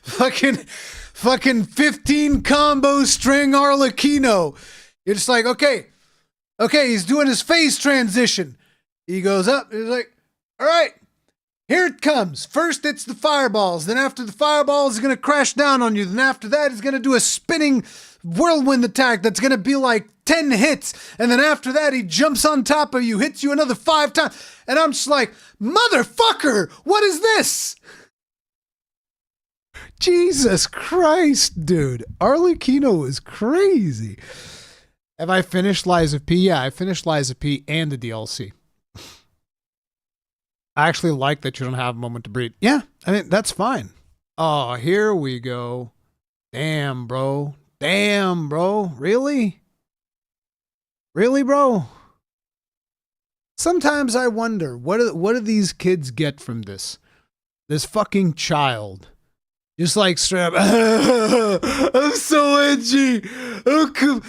Fucking 15 combo string Arlecchino. You're just like, okay, he's doing his phase transition. He goes up, he's like, all right, here it comes. First it's the fireballs, then after the fireballs, he's gonna crash down on you. Then after that, he's gonna do a spinning whirlwind attack that's gonna be like 10 hits. And then after that, he jumps on top of you, hits you another 5 times. And I'm just like, motherfucker, what is this? Jesus Christ, dude. Arlecchino is crazy. Have I finished Lies of P? Yeah, I finished Lies of P and the DLC. I actually like that you don't have a moment to breathe. Yeah, I mean, that's fine. Oh, here we go. Damn, bro. Really? Really, bro? Sometimes I wonder, what do these kids get from this? This fucking child. Just like straight up, I'm so edgy. I'll come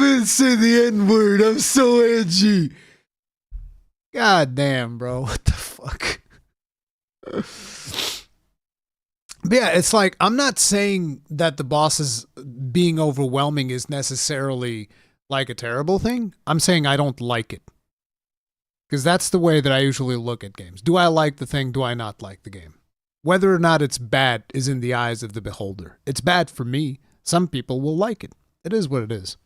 and say the N-word. I'm so edgy. God damn, bro. What the fuck? But yeah, it's like, I'm not saying that the bosses being overwhelming is necessarily like a terrible thing. I'm saying I don't like it. Because that's the way that I usually look at games. Do I like the thing? Do I not like the game? Whether or not it's bad is in the eyes of the beholder. It's bad for me. Some people will like it. It is what it is.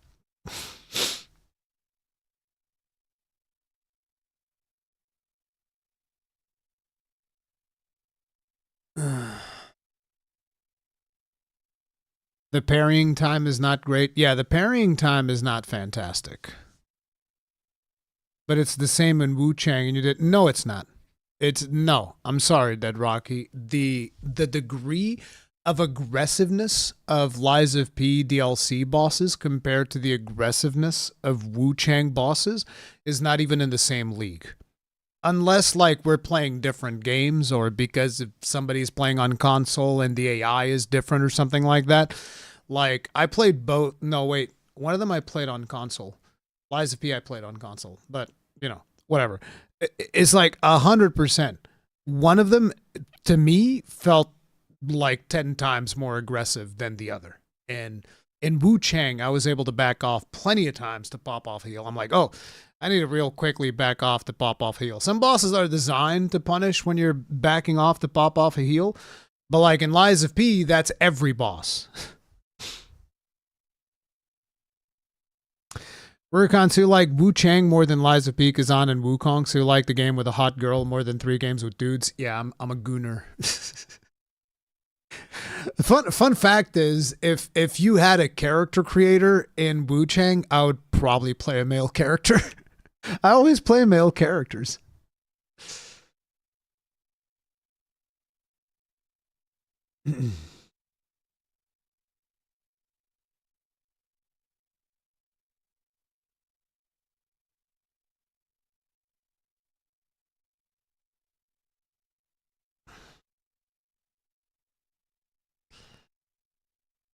The parrying time is not great. Yeah, the parrying time is not fantastic. But it's the same in Wuchang, and you did. No, it's not. No. I'm sorry, Dead Rocky. The degree of aggressiveness of Lies of P DLC bosses compared to the aggressiveness of Wuchang bosses is not even in the same league. Unless, like, we're playing different games, or because if somebody's playing on console and the AI is different or something like that. Like, I played both. No, wait. One of them I played on console. Lies of P I played on console. But, you know, whatever. It's like 100%. One of them, to me, felt like 10 times more aggressive than the other. And in Wuchang, I was able to back off plenty of times to pop off a heal. I'm like, oh, I need to real quickly back off to pop off a heal. Some bosses are designed to punish when you're backing off to pop off a heal. But like in Lies of P, that's every boss. Rurikhan, so you like Wuchang more than Lies of P, Kazan, and Wukong, so you like the game with a hot girl more than 3 games with dudes? Yeah, I'm a gooner. The fun fact is, if you had a character creator in Wuchang, I would probably play a male character. I always play male characters.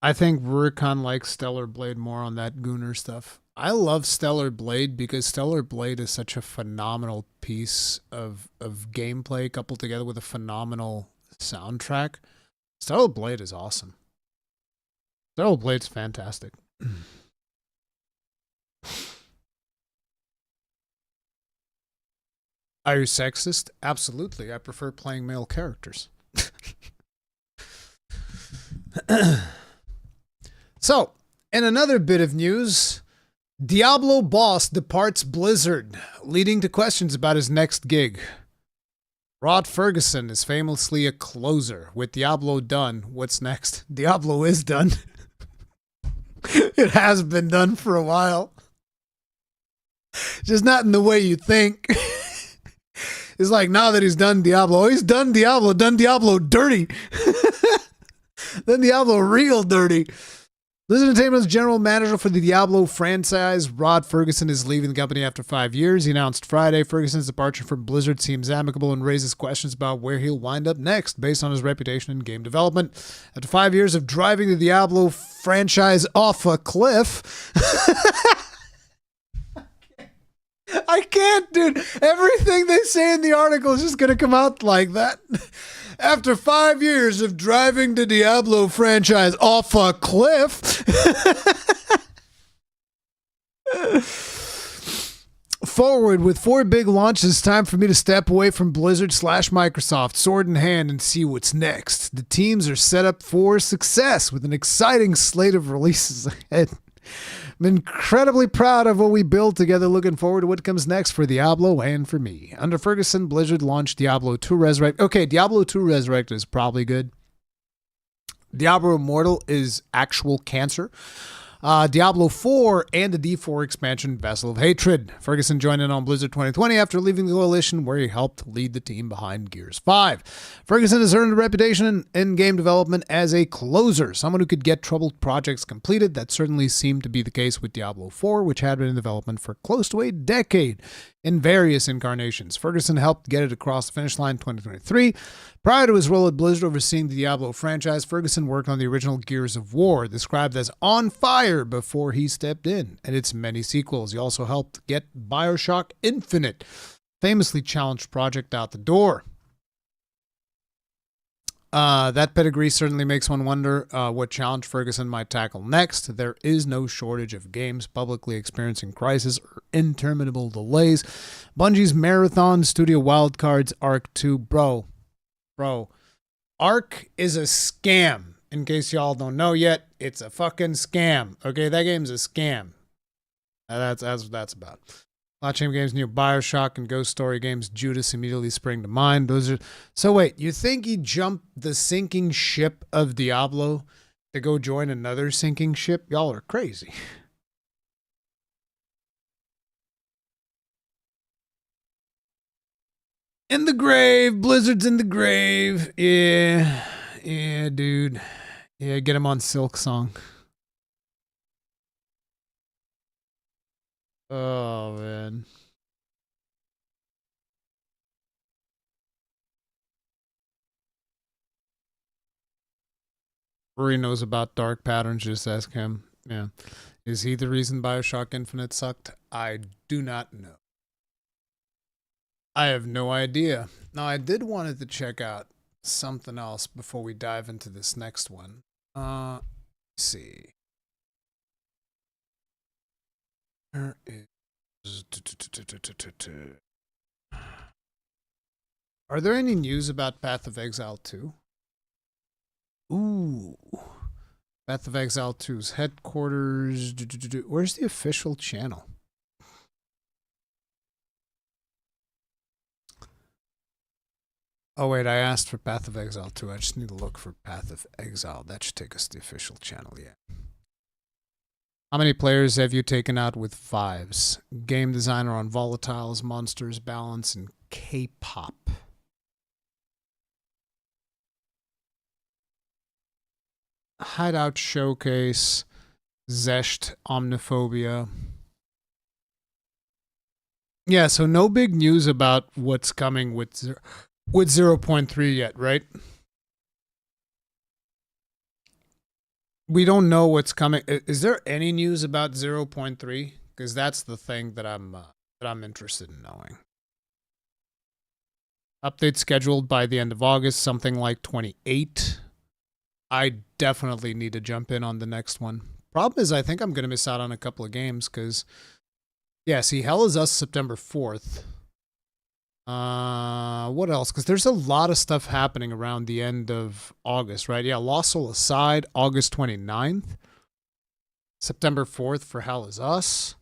I think Rurikhan likes Stellar Blade more on that Gooner stuff. I love Stellar Blade because Stellar Blade is such a phenomenal piece of gameplay coupled together with a phenomenal soundtrack. Stellar Blade is awesome. Stellar Blade's fantastic. Are you sexist? Absolutely. I prefer playing male characters. So, in another bit of news, Diablo boss departs Blizzard, leading to questions about his next gig. Rod Ferguson is famously a closer. With Diablo done, what's next? Diablo is done. It has been done for a while. Just not in the way you think. It's like now that he's done Diablo, done Diablo dirty. Then Diablo real dirty. Blizzard Entertainment's general manager for the Diablo franchise, Rod Ferguson, is leaving the company after 5 years. He announced Friday Ferguson's departure from Blizzard seems amicable and raises questions about where he'll wind up next based on his reputation in game development. After 5 years of driving the Diablo franchise off a cliff... I can't, dude. Everything they say in the article is just going to come out like that. After 5 years of driving the Diablo franchise off a cliff. Forward with 4 big launches, it's time for me to step away from Blizzard/Microsoft, sword in hand, and see what's next. The teams are set up for success with an exciting slate of releases ahead. I'm incredibly proud of what we built together, looking forward to what comes next for Diablo and for me. Under Ferguson, Blizzard launched Diablo 2 Resurrect. Okay, Diablo 2 Resurrect is probably good. Diablo Immortal is actual cancer. Diablo 4 and the D4 expansion Vessel of Hatred. Ferguson joined in on Blizzard 2020 after leaving the coalition where he helped lead the team behind Gears 5. Ferguson has earned a reputation in game development as a closer, someone who could get troubled projects completed. That certainly seemed to be the case with Diablo 4, which had been in development for close to a decade in various incarnations. Ferguson helped get it across the finish line in 2023. Prior to his role at Blizzard overseeing the Diablo franchise, Ferguson worked on the original Gears of War, described as on fire before he stepped in, and its many sequels. He also helped get BioShock Infinite, famously challenged project, out the door. That pedigree certainly makes one wonder what challenge Ferguson might tackle next. There is no shortage of games publicly experiencing crisis or interminable delays. Bungie's Marathon, Studio Wildcards, Arc 2. Bro. Arc is a scam. In case y'all don't know yet, it's a fucking scam. Okay, that game's a scam. That's what that's about. Blockchain games, new Bioshock and Ghost Story games, Judas immediately spring to mind. Those are. So wait, you think he jumped the sinking ship of Diablo to go join another sinking ship? Y'all are crazy. In the grave, Blizzard's in the grave. Yeah, dude. Yeah, get him on Silk Song. Oh, man. Rory knows about dark patterns, just ask him. Yeah. Is he the reason Bioshock Infinite sucked? I do not know. I have no idea. Now, I did wanted to check out something else before we dive into this next one. Let's see. Where is... Are there any news about Path of Exile 2? Ooh. Path of Exile 2's headquarters. Where's the official channel? Oh, wait, I asked for Path of Exile 2. I just need to look for Path of Exile. That should take us to the official channel, yeah. How many players have you taken out with fives? Game designer on volatiles, monsters, balance, and K-pop. Hideout Showcase, Zesht, Omniphobia. Yeah, so no big news about what's coming with 0.3 yet, right? We don't know what's coming. Is there any news about 0.3? Because that's the thing that I'm interested in knowing. Update scheduled by the end of August, something like 28. I definitely need to jump in on the next one. Problem is, I think I'm going to miss out on a couple of games because, yeah, see, Hell is Us September 4th. What else? Because there's a lot of stuff happening around the end of August, right? Yeah, Lost Soul aside, August 29th. September 4th for Hell is Us.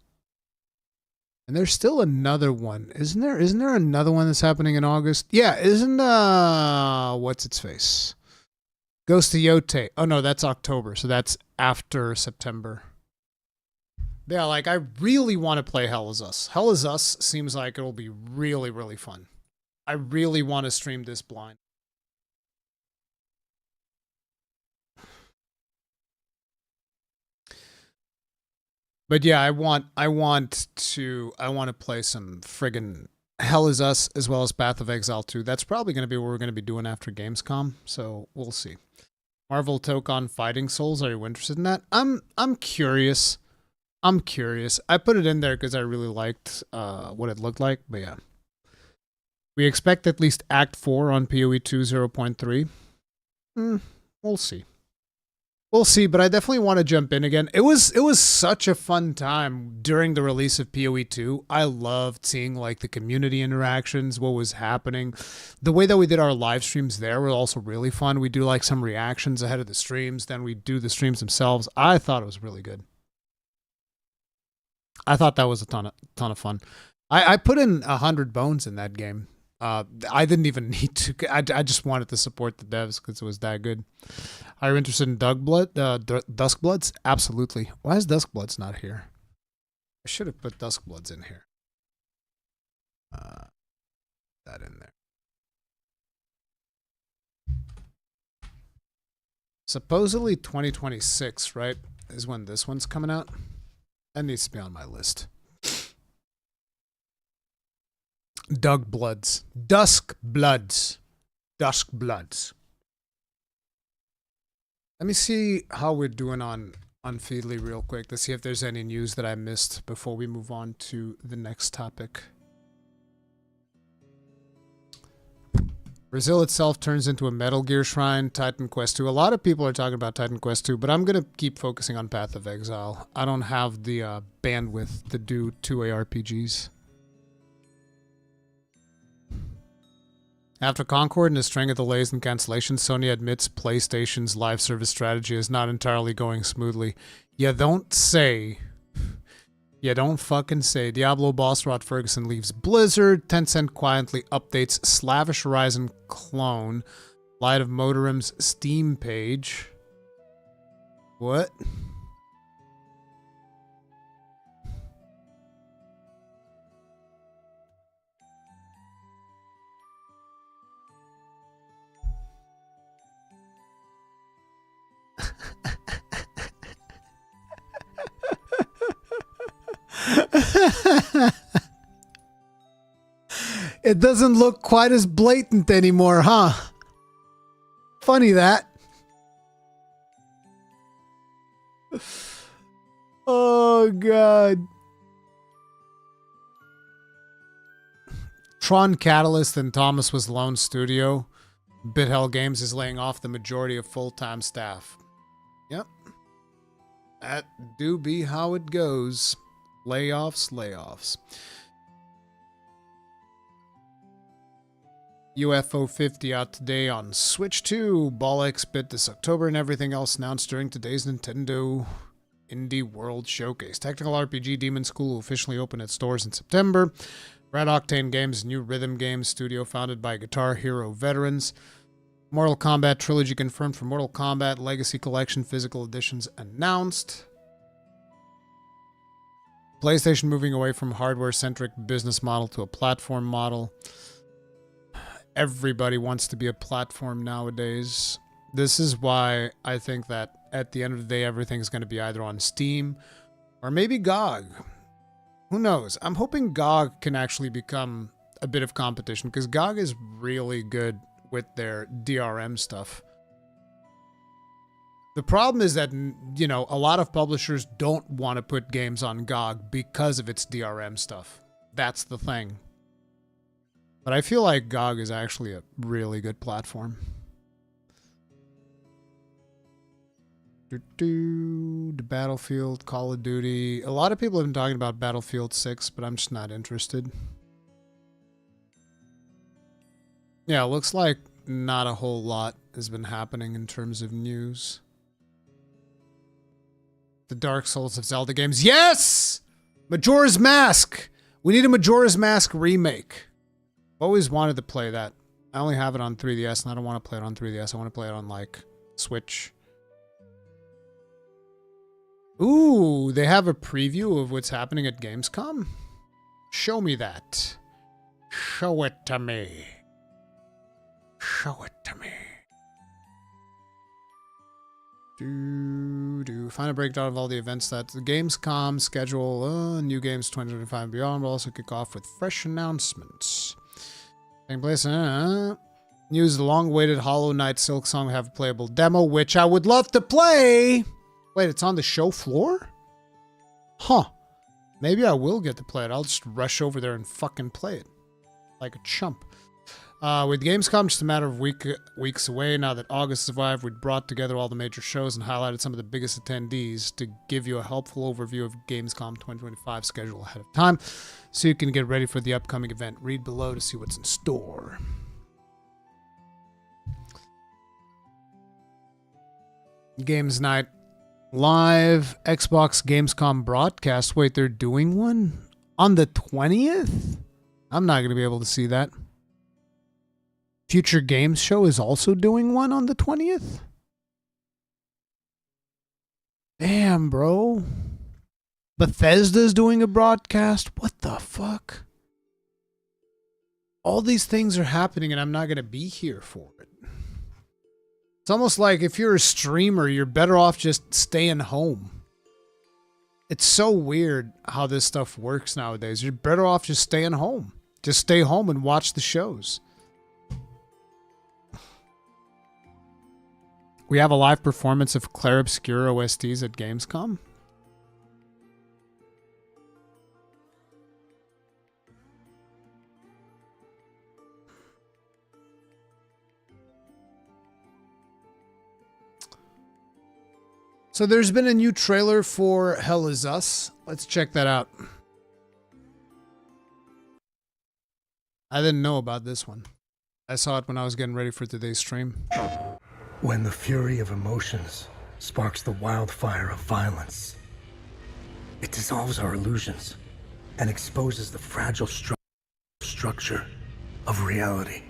And there's still another one. Isn't there another one that's happening in August? Yeah, isn't, what's its face? Ghost of Yote. Oh, no, that's October. So that's after September. Yeah, like, I really want to play Hell is Us. Hell is Us seems like it'll be really, really fun. I really want to stream this blind. But yeah, I want to play some friggin' Hell is Us as well as Path of Exile 2. That's probably going to be what we're going to be doing after Gamescom, so we'll see. Marvel Tokon Fighting Souls, are you interested in that? I'm curious. I'm curious. I put it in there because I really liked what it looked like, but yeah. We expect at least Act 4 on PoE 2 0.3. We'll see. We'll see, but I definitely want to jump in again. It was such a fun time during the release of PoE 2. I loved seeing like the community interactions, what was happening. The way that we did our live streams there were also really fun. We do like some reactions ahead of the streams, then we do the streams themselves. I thought it was really good. I thought that was a ton of fun. I put in 100 bones in that game. I didn't even need to. I just wanted to support the devs because it was that good. Are you interested in Duskbloods? Absolutely. Why is Duskbloods not here? I should have put Duskbloods in here. That in there. Supposedly 2026, right, is when this one's coming out. That needs to be on my list. Duskbloods. Let me see how we're doing on Feedly real quick to see if there's any news that I missed before we move on to the next topic. Brazil itself turns into a Metal Gear shrine. Titan Quest 2. A lot of people are talking about Titan Quest 2, but I'm going to keep focusing on Path of Exile. I don't have the bandwidth to do 2A RPGs. After Concord and a string of delays and cancellations, Sony admits PlayStation's live service strategy is not entirely going smoothly. You don't say. You don't fucking say. Diablo boss Rod Ferguson leaves Blizzard. Tencent quietly updates Slavish Horizon clone. Light of Motorum's Steam page. What? It doesn't look quite as blatant anymore, huh? Funny that. Oh, God. Tron Catalyst and Thomas Was Lone Studio. BitHell Games is laying off the majority of full-time staff. Yep. That do be how it goes. Layoffs. UFO 50 out today on Switch 2, Ball X-Bit this October, and everything else announced during today's Nintendo Indie World Showcase. Technical RPG Demon School will officially open its doors in September. Red Octane Games, new rhythm game studio founded by Guitar Hero veterans. Mortal Kombat Trilogy confirmed for Mortal Kombat Legacy Collection physical editions announced. PlayStation moving away from hardware-centric business model to a platform model. Everybody wants to be a platform nowadays. This is why I think that at the end of the day, everything's going to be either on Steam or maybe GOG. Who knows? I'm hoping GOG can actually become a bit of competition because GOG is really good with their DRM stuff. The problem is that, you know, a lot of publishers don't want to put games on GOG because of its DRM stuff. That's the thing. But I feel like GOG is actually a really good platform. The Battlefield, Call of Duty. A lot of people have been talking about Battlefield 6, but I'm just not interested. Yeah, it looks like not a whole lot has been happening in terms of news. The Dark Souls of Zelda games. Yes! Majora's Mask! We need a Majora's Mask remake. Always wanted to play that. I only have it on 3DS, and I don't want to play it on 3DS. I want to play it on, like, Switch. Ooh, they have a preview of what's happening at Gamescom? Show me that. Show it to me. Show it to me. Find a breakdown of all the events that the Gamescom schedule. New games 2025 and beyond will also kick off with fresh announcements. Taking place. News: the long-awaited Hollow Knight Silksong will have a playable demo, which I would love to play. Wait, it's on the show floor? Huh. Maybe I will get to play it. I'll just rush over there and fucking play it. Like a chump. With Gamescom just a matter of weeks away, now that August survived, we brought together all the major shows and highlighted some of the biggest attendees to give you a helpful overview of Gamescom 2025 schedule ahead of time, so you can get ready for the upcoming event. Read below to see what's in store. Games Night Live, Xbox Gamescom broadcast. Wait, they're doing one? On the 20th? I'm not going to be able to see that. Future Games Show is also doing one on the 20th? Damn, bro. Bethesda's doing a broadcast? What the fuck? All these things are happening and I'm not going to be here for it. It's almost like if you're a streamer, you're better off just staying home. It's so weird how this stuff works nowadays. You're better off just staying home. Just stay home and watch the shows. We have a live performance of Claire Obscure OSTs at Gamescom. So there's been a new trailer for Hell Is Us. Let's check that out. I didn't know about this one. I saw it when I was getting ready for today's stream. When the fury of emotions sparks the wildfire of violence, it dissolves our illusions and exposes the fragile structure of reality.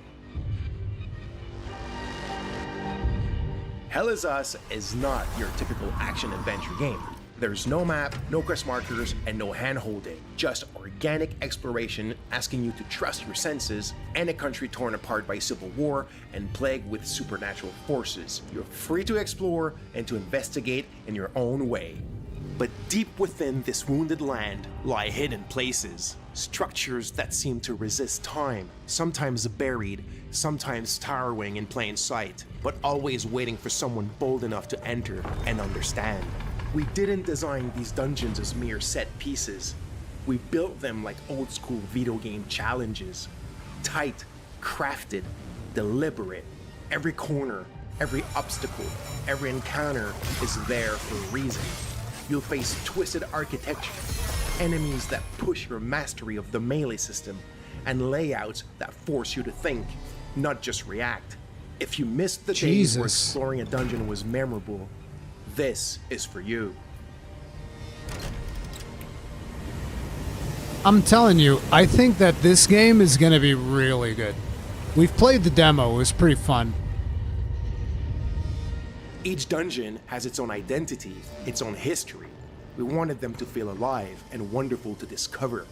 Hell Is Us is not your typical action-adventure game. There's no map, no quest markers, and no hand-holding. Just organic exploration asking you to trust your senses and a country torn apart by civil war and plagued with supernatural forces. You're free to explore and to investigate in your own way. But deep within this wounded land lie hidden places, structures that seem to resist time, sometimes buried, sometimes towering in plain sight, but always waiting for someone bold enough to enter and understand. We didn't design these dungeons as mere set pieces. We built them like old school video game challenges. Tight, crafted, deliberate. Every corner, every obstacle, every encounter is there for a reason. You'll face twisted architecture, enemies that push your mastery of the melee system, and layouts that force you to think, not just react. If you missed the days where exploring a dungeon was memorable, this is for you. I'm telling you, I think that this game is going to be really good. We've played the demo, it was pretty fun. Each dungeon has its own identity, its own history. We wanted them to feel alive and wonderful to discover.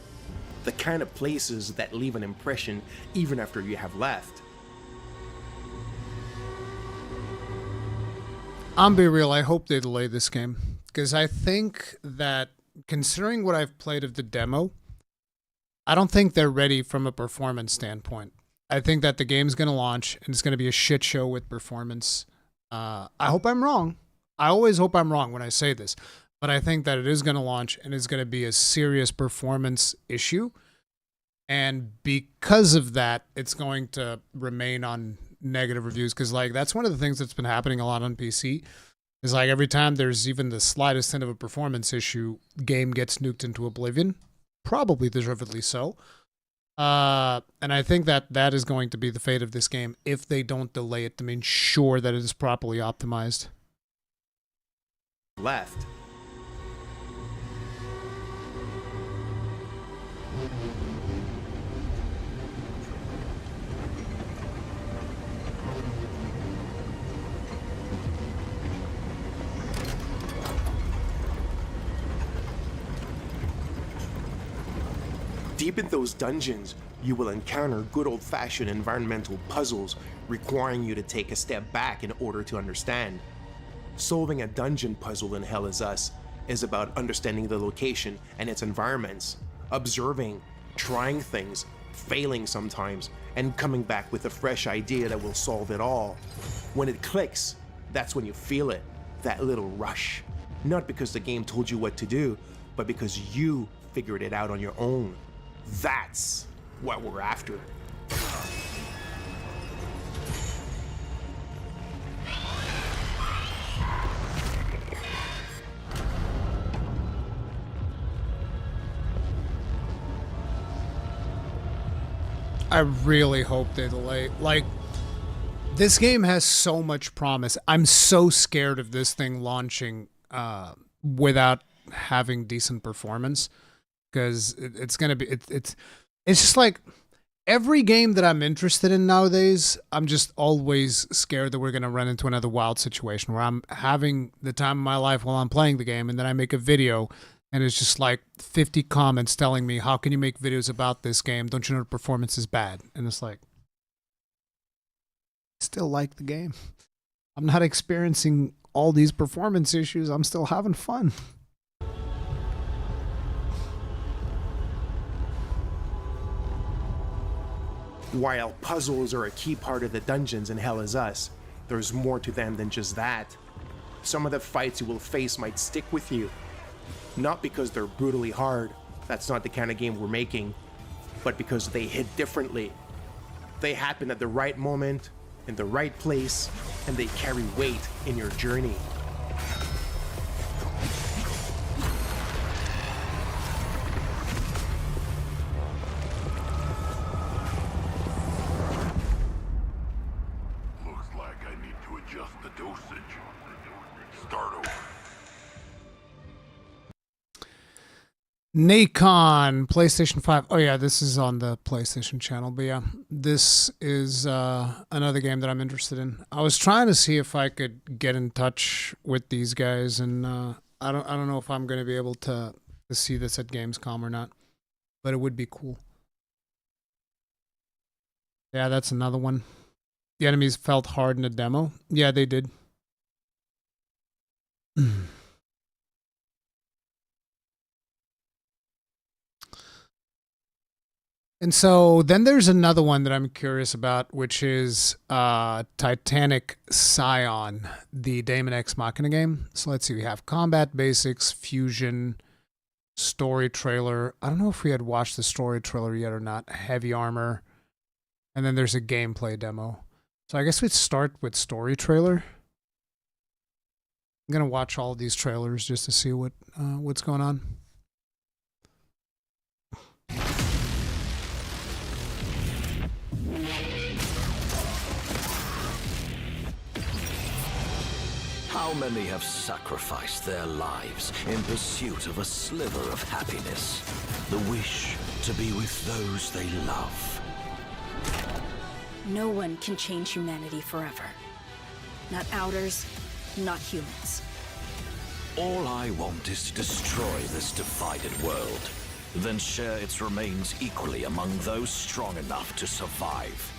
The kind of places that leave an impression even after you have left. I'm be real, I hope they delay this game. Because I think that, considering what I've played of the demo, I don't think they're ready from a performance standpoint. I think that the game's going to launch, and it's going to be a shit show with performance. I hope I'm wrong. I always hope I'm wrong when I say this. But I think that it is going to launch, and it's going to be a serious performance issue. And because of that, it's going to remain on negative reviews, because like that's one of the things that's been happening a lot on PC is like every time there's even the slightest hint of a performance issue, game gets nuked into oblivion, probably deservedly so. And I think that that is going to be the fate of this game if they don't delay it to ensure that it is properly optimized. Left. Deep in those dungeons, you will encounter good old-fashioned environmental puzzles requiring you to take a step back in order to understand. Solving a dungeon puzzle in Hell Is Us is about understanding the location and its environments, observing, trying things, failing sometimes, and coming back with a fresh idea that will solve it all. When it clicks, that's when you feel it, that little rush. Not because the game told you what to do, but because you figured it out on your own. That's what we're after. I really hope they delay. Like, this game has so much promise. I'm so scared of this thing launching without having decent performance, because it's gonna be it's just like every game that I'm interested in nowadays. I'm just always scared that we're gonna run into another wild situation where I'm having the time of my life while I'm playing the game, and then I make a video and it's just like 50 comments telling me, how can you make videos about this game? Don't you know the performance is bad? And it's like, I still like the game. I'm not experiencing all these performance issues. I'm still having fun. While puzzles are a key part of the dungeons in Hell Is Us, there's more to them than just that. Some of the fights you will face might stick with you. Not because they're brutally hard, that's not the kind of game we're making, but because they hit differently. They happen at the right moment, in the right place, and they carry weight in your journey. Nacon, PlayStation 5. Oh yeah, this is on the PlayStation channel, but yeah, this is another game that I'm interested in. I was trying to see if I could get in touch with these guys, and I don't know if I'm going to be able to see this at Gamescom or not, but it would be cool. Yeah, that's another one. The enemies felt hard in the demo. Yeah, they did. And so then there's another one that I'm curious about, which is Titanic Scion, the Daemon X Machina game. So let's see, we have combat basics, fusion, story trailer. I don't know if we had watched the story trailer yet or not. Heavy armor. And then there's a gameplay demo. So I guess we'd start with story trailer. I'm going to watch all of these trailers just to see what's going on. How many have sacrificed their lives in pursuit of a sliver of happiness? The wish to be with those they love. No one can change humanity forever. Not outers, not humans. All I want is to destroy this divided world, then share its remains equally among those strong enough to survive.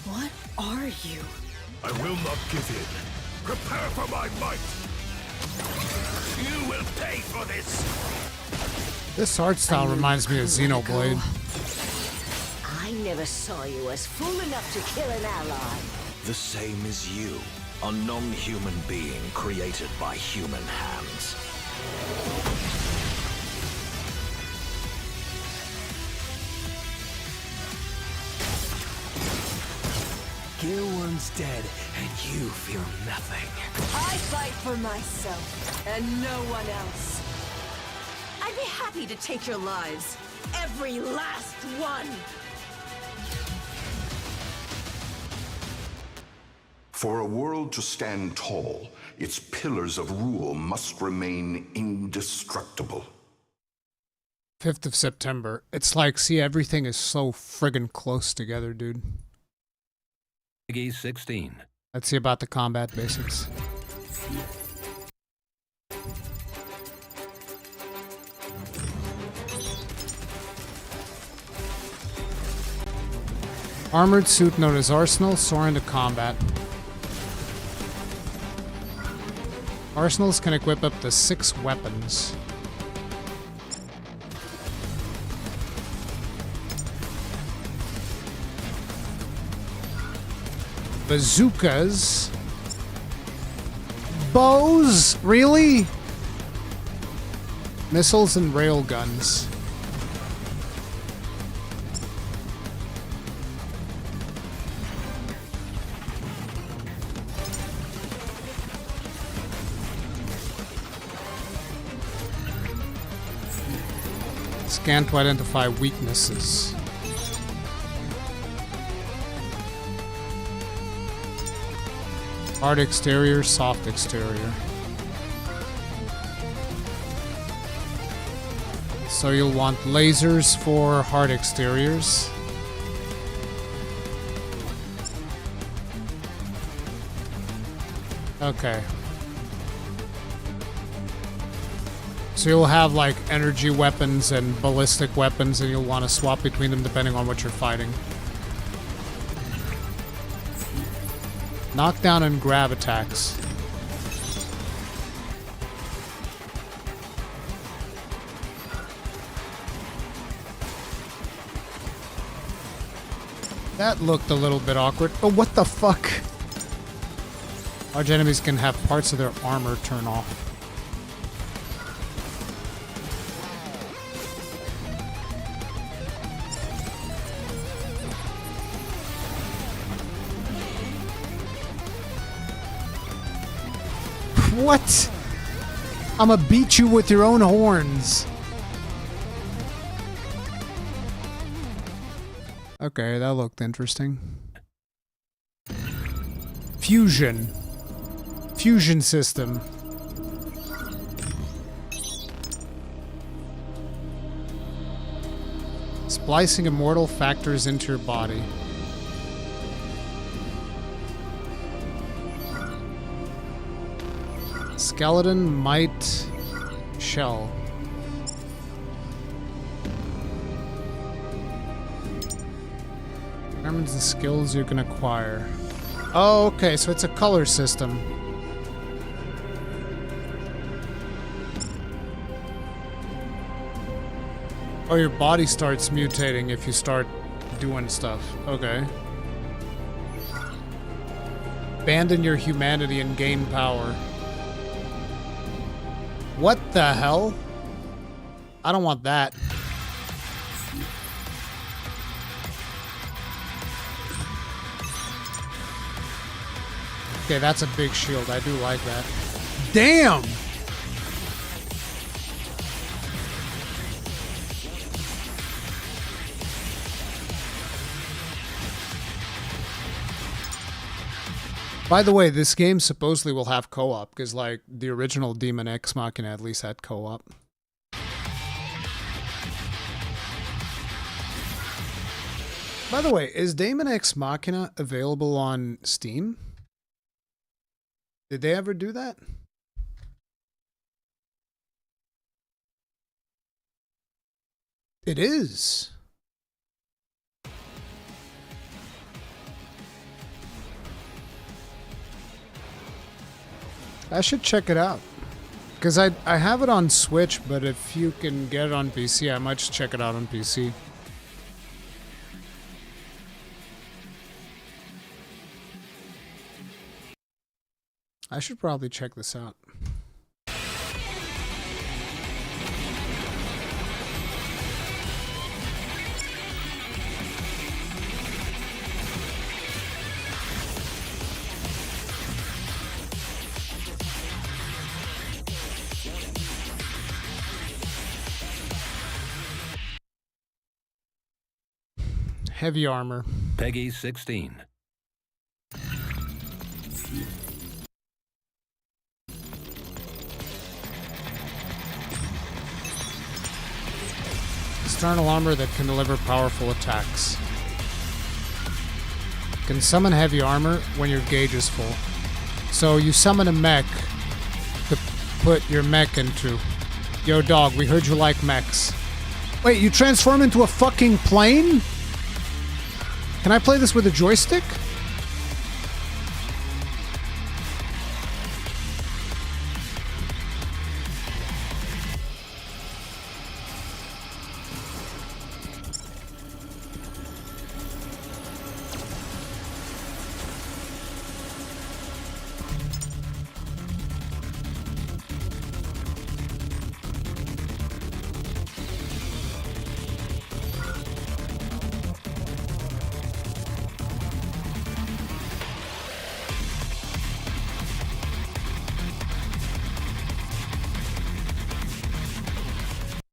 What are you? I will not give in. Prepare for my might. You will pay for this. This art style reminds me of Xenoblade. I never saw you as fool enough to kill an ally. The same as you, a non-human being created by human hands. Gear 1's dead, and you feel nothing. I fight for myself, and no one else. I'd be happy to take your lives. Every last one! For a world to stand tall, its pillars of rule must remain indestructible. 5th of September. It's like, see, everything is so friggin' close together, dude. 16. Let's see about the combat basics. Armored suit known as Arsenal, soar into combat. Arsenals can equip up to 6 weapons. Bazookas. Bows? Really? Missiles and railguns. Scan to identify weaknesses. Hard exterior, soft exterior. So you'll want lasers for hard exteriors. Okay. So you'll have like energy weapons and ballistic weapons, and you'll want to swap between them depending on what you're fighting. Knockdown and grab attacks. That looked a little bit awkward. Oh, what the fuck? Large enemies can have parts of their armor turn off. What? I'ma beat you with your own horns. Okay, that looked interesting. Fusion. Fusion system. Splicing immortal factors into your body. Skeleton, might, shell. Determines the skills you can acquire. Oh, okay, so it's a color system. Oh, your body starts mutating if you start doing stuff. Okay. Abandon your humanity and gain power. What the hell? I don't want that. Okay, that's a big shield. I do like that. Damn! By the way, this game supposedly will have co-op, because, like, the original Demon X Machina at least had co-op. By the way, is Demon X Machina available on Steam? Did they ever do that? It is. I should check it out. Because I have it on Switch, but if you can get it on PC, I might just check it out on PC. I should probably check this out. Heavy armor. Peggy 16. External armor that can deliver powerful attacks. Can summon heavy armor when your gauge is full. So you summon a mech to put your mech into. Yo dog, we heard you like mechs. Wait, you transform into a fucking plane? Can I play this with a joystick?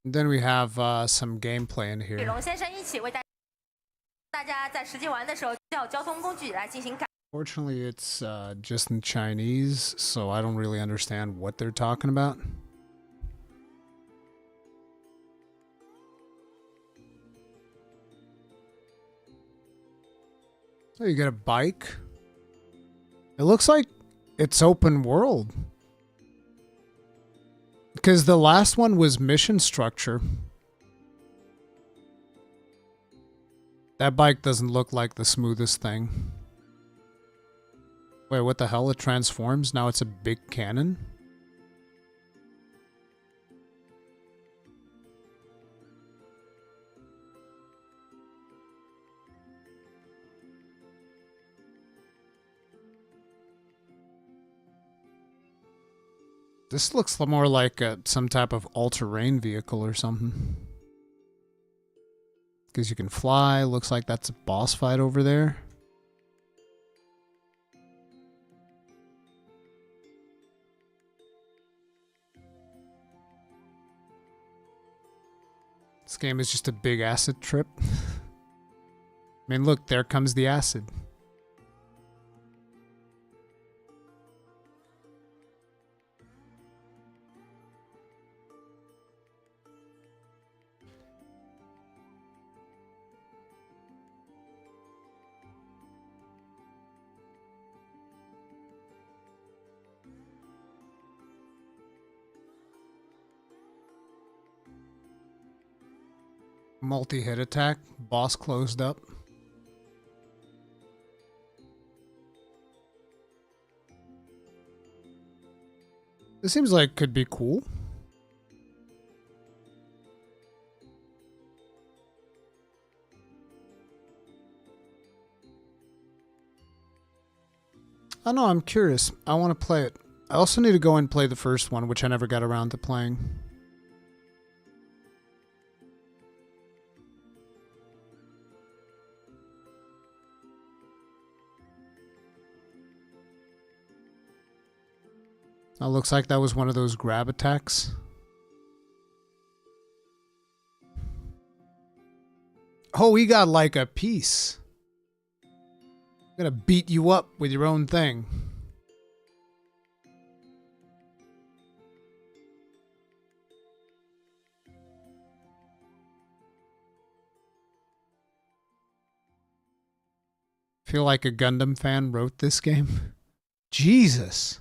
Then we have some gameplay in here. Fortunately, it's just in Chinese, so I don't really understand what they're talking about. So you get a bike. It looks like it's open world. Because the last one was mission structure. That bike doesn't look like the smoothest thing. Wait, what the hell? It transforms? Now it's a big cannon? This looks more like some type of all-terrain vehicle or something. Because you can fly. Looks like that's a boss fight over there. This game is just a big acid trip. I mean, look, there comes the acid. Multi-hit attack. Boss closed up. This seems like could be cool. I don't know, I'm curious. I want to play it. I also need to go and play the first one, which I never got around to playing. It looks like that was one of those grab attacks. Oh, he got like a piece. Gonna beat you up with your own thing. Feel like a Gundam fan wrote this game. Jesus.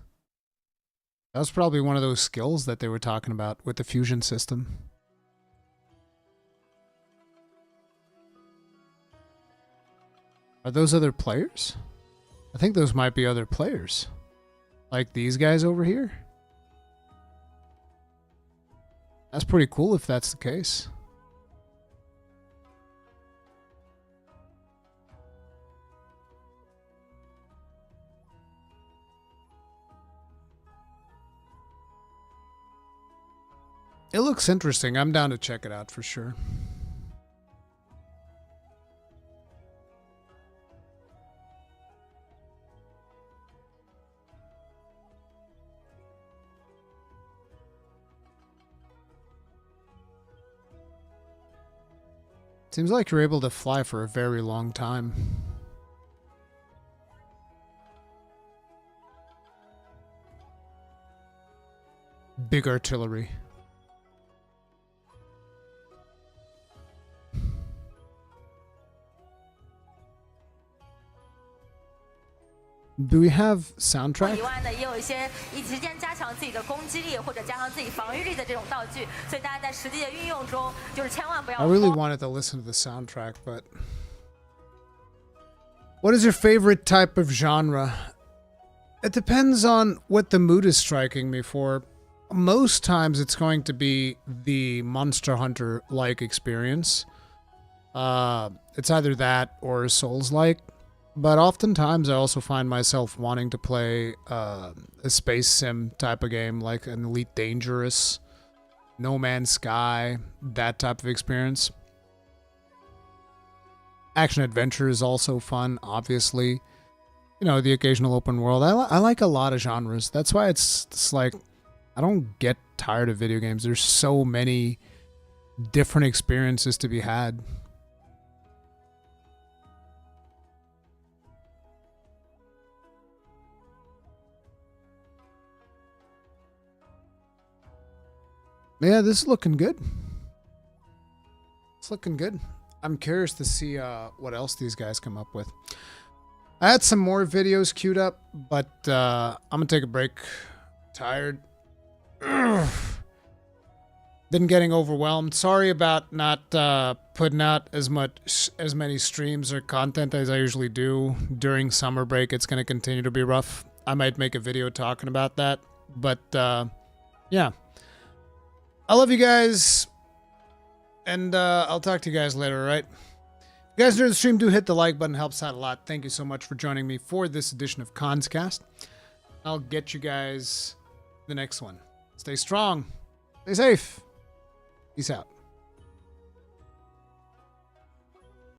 That was probably one of those skills that they were talking about with the fusion system. Are those other players? I think those might be other players. Like these guys over here. That's pretty cool if that's the case. It looks interesting. I'm down to check it out for sure. Seems like you're able to fly for a very long time. Big artillery. Do we have soundtrack? I really wanted to listen to the soundtrack, but what is your favorite type of genre? It depends on what the mood is striking me for. Most times it's going to be the Monster Hunter-like experience. It's either that or Soulslikes. But oftentimes I also find myself wanting to play a space sim type of game, like an Elite Dangerous, No Man's Sky, that type of experience. Action adventure is also fun, obviously. You know, the occasional open world. I like a lot of genres. That's why it's like, I don't get tired of video games. There's so many different experiences to be had. Yeah, this is looking good. It's looking good. I'm curious to see what else these guys come up with. I had some more videos queued up, but I'm going to take a break. Tired. Ugh. Been getting overwhelmed. Sorry about not putting out as many streams or content as I usually do. During summer break, it's going to continue to be rough. I might make a video talking about that. But, yeah. I love you guys, and I'll talk to you guys later, all right? If you guys enjoyed the stream, do hit the like button. It helps out a lot. Thank you so much for joining me for this edition of Conscast. I'll get you guys the next one. Stay strong. Stay safe. Peace out.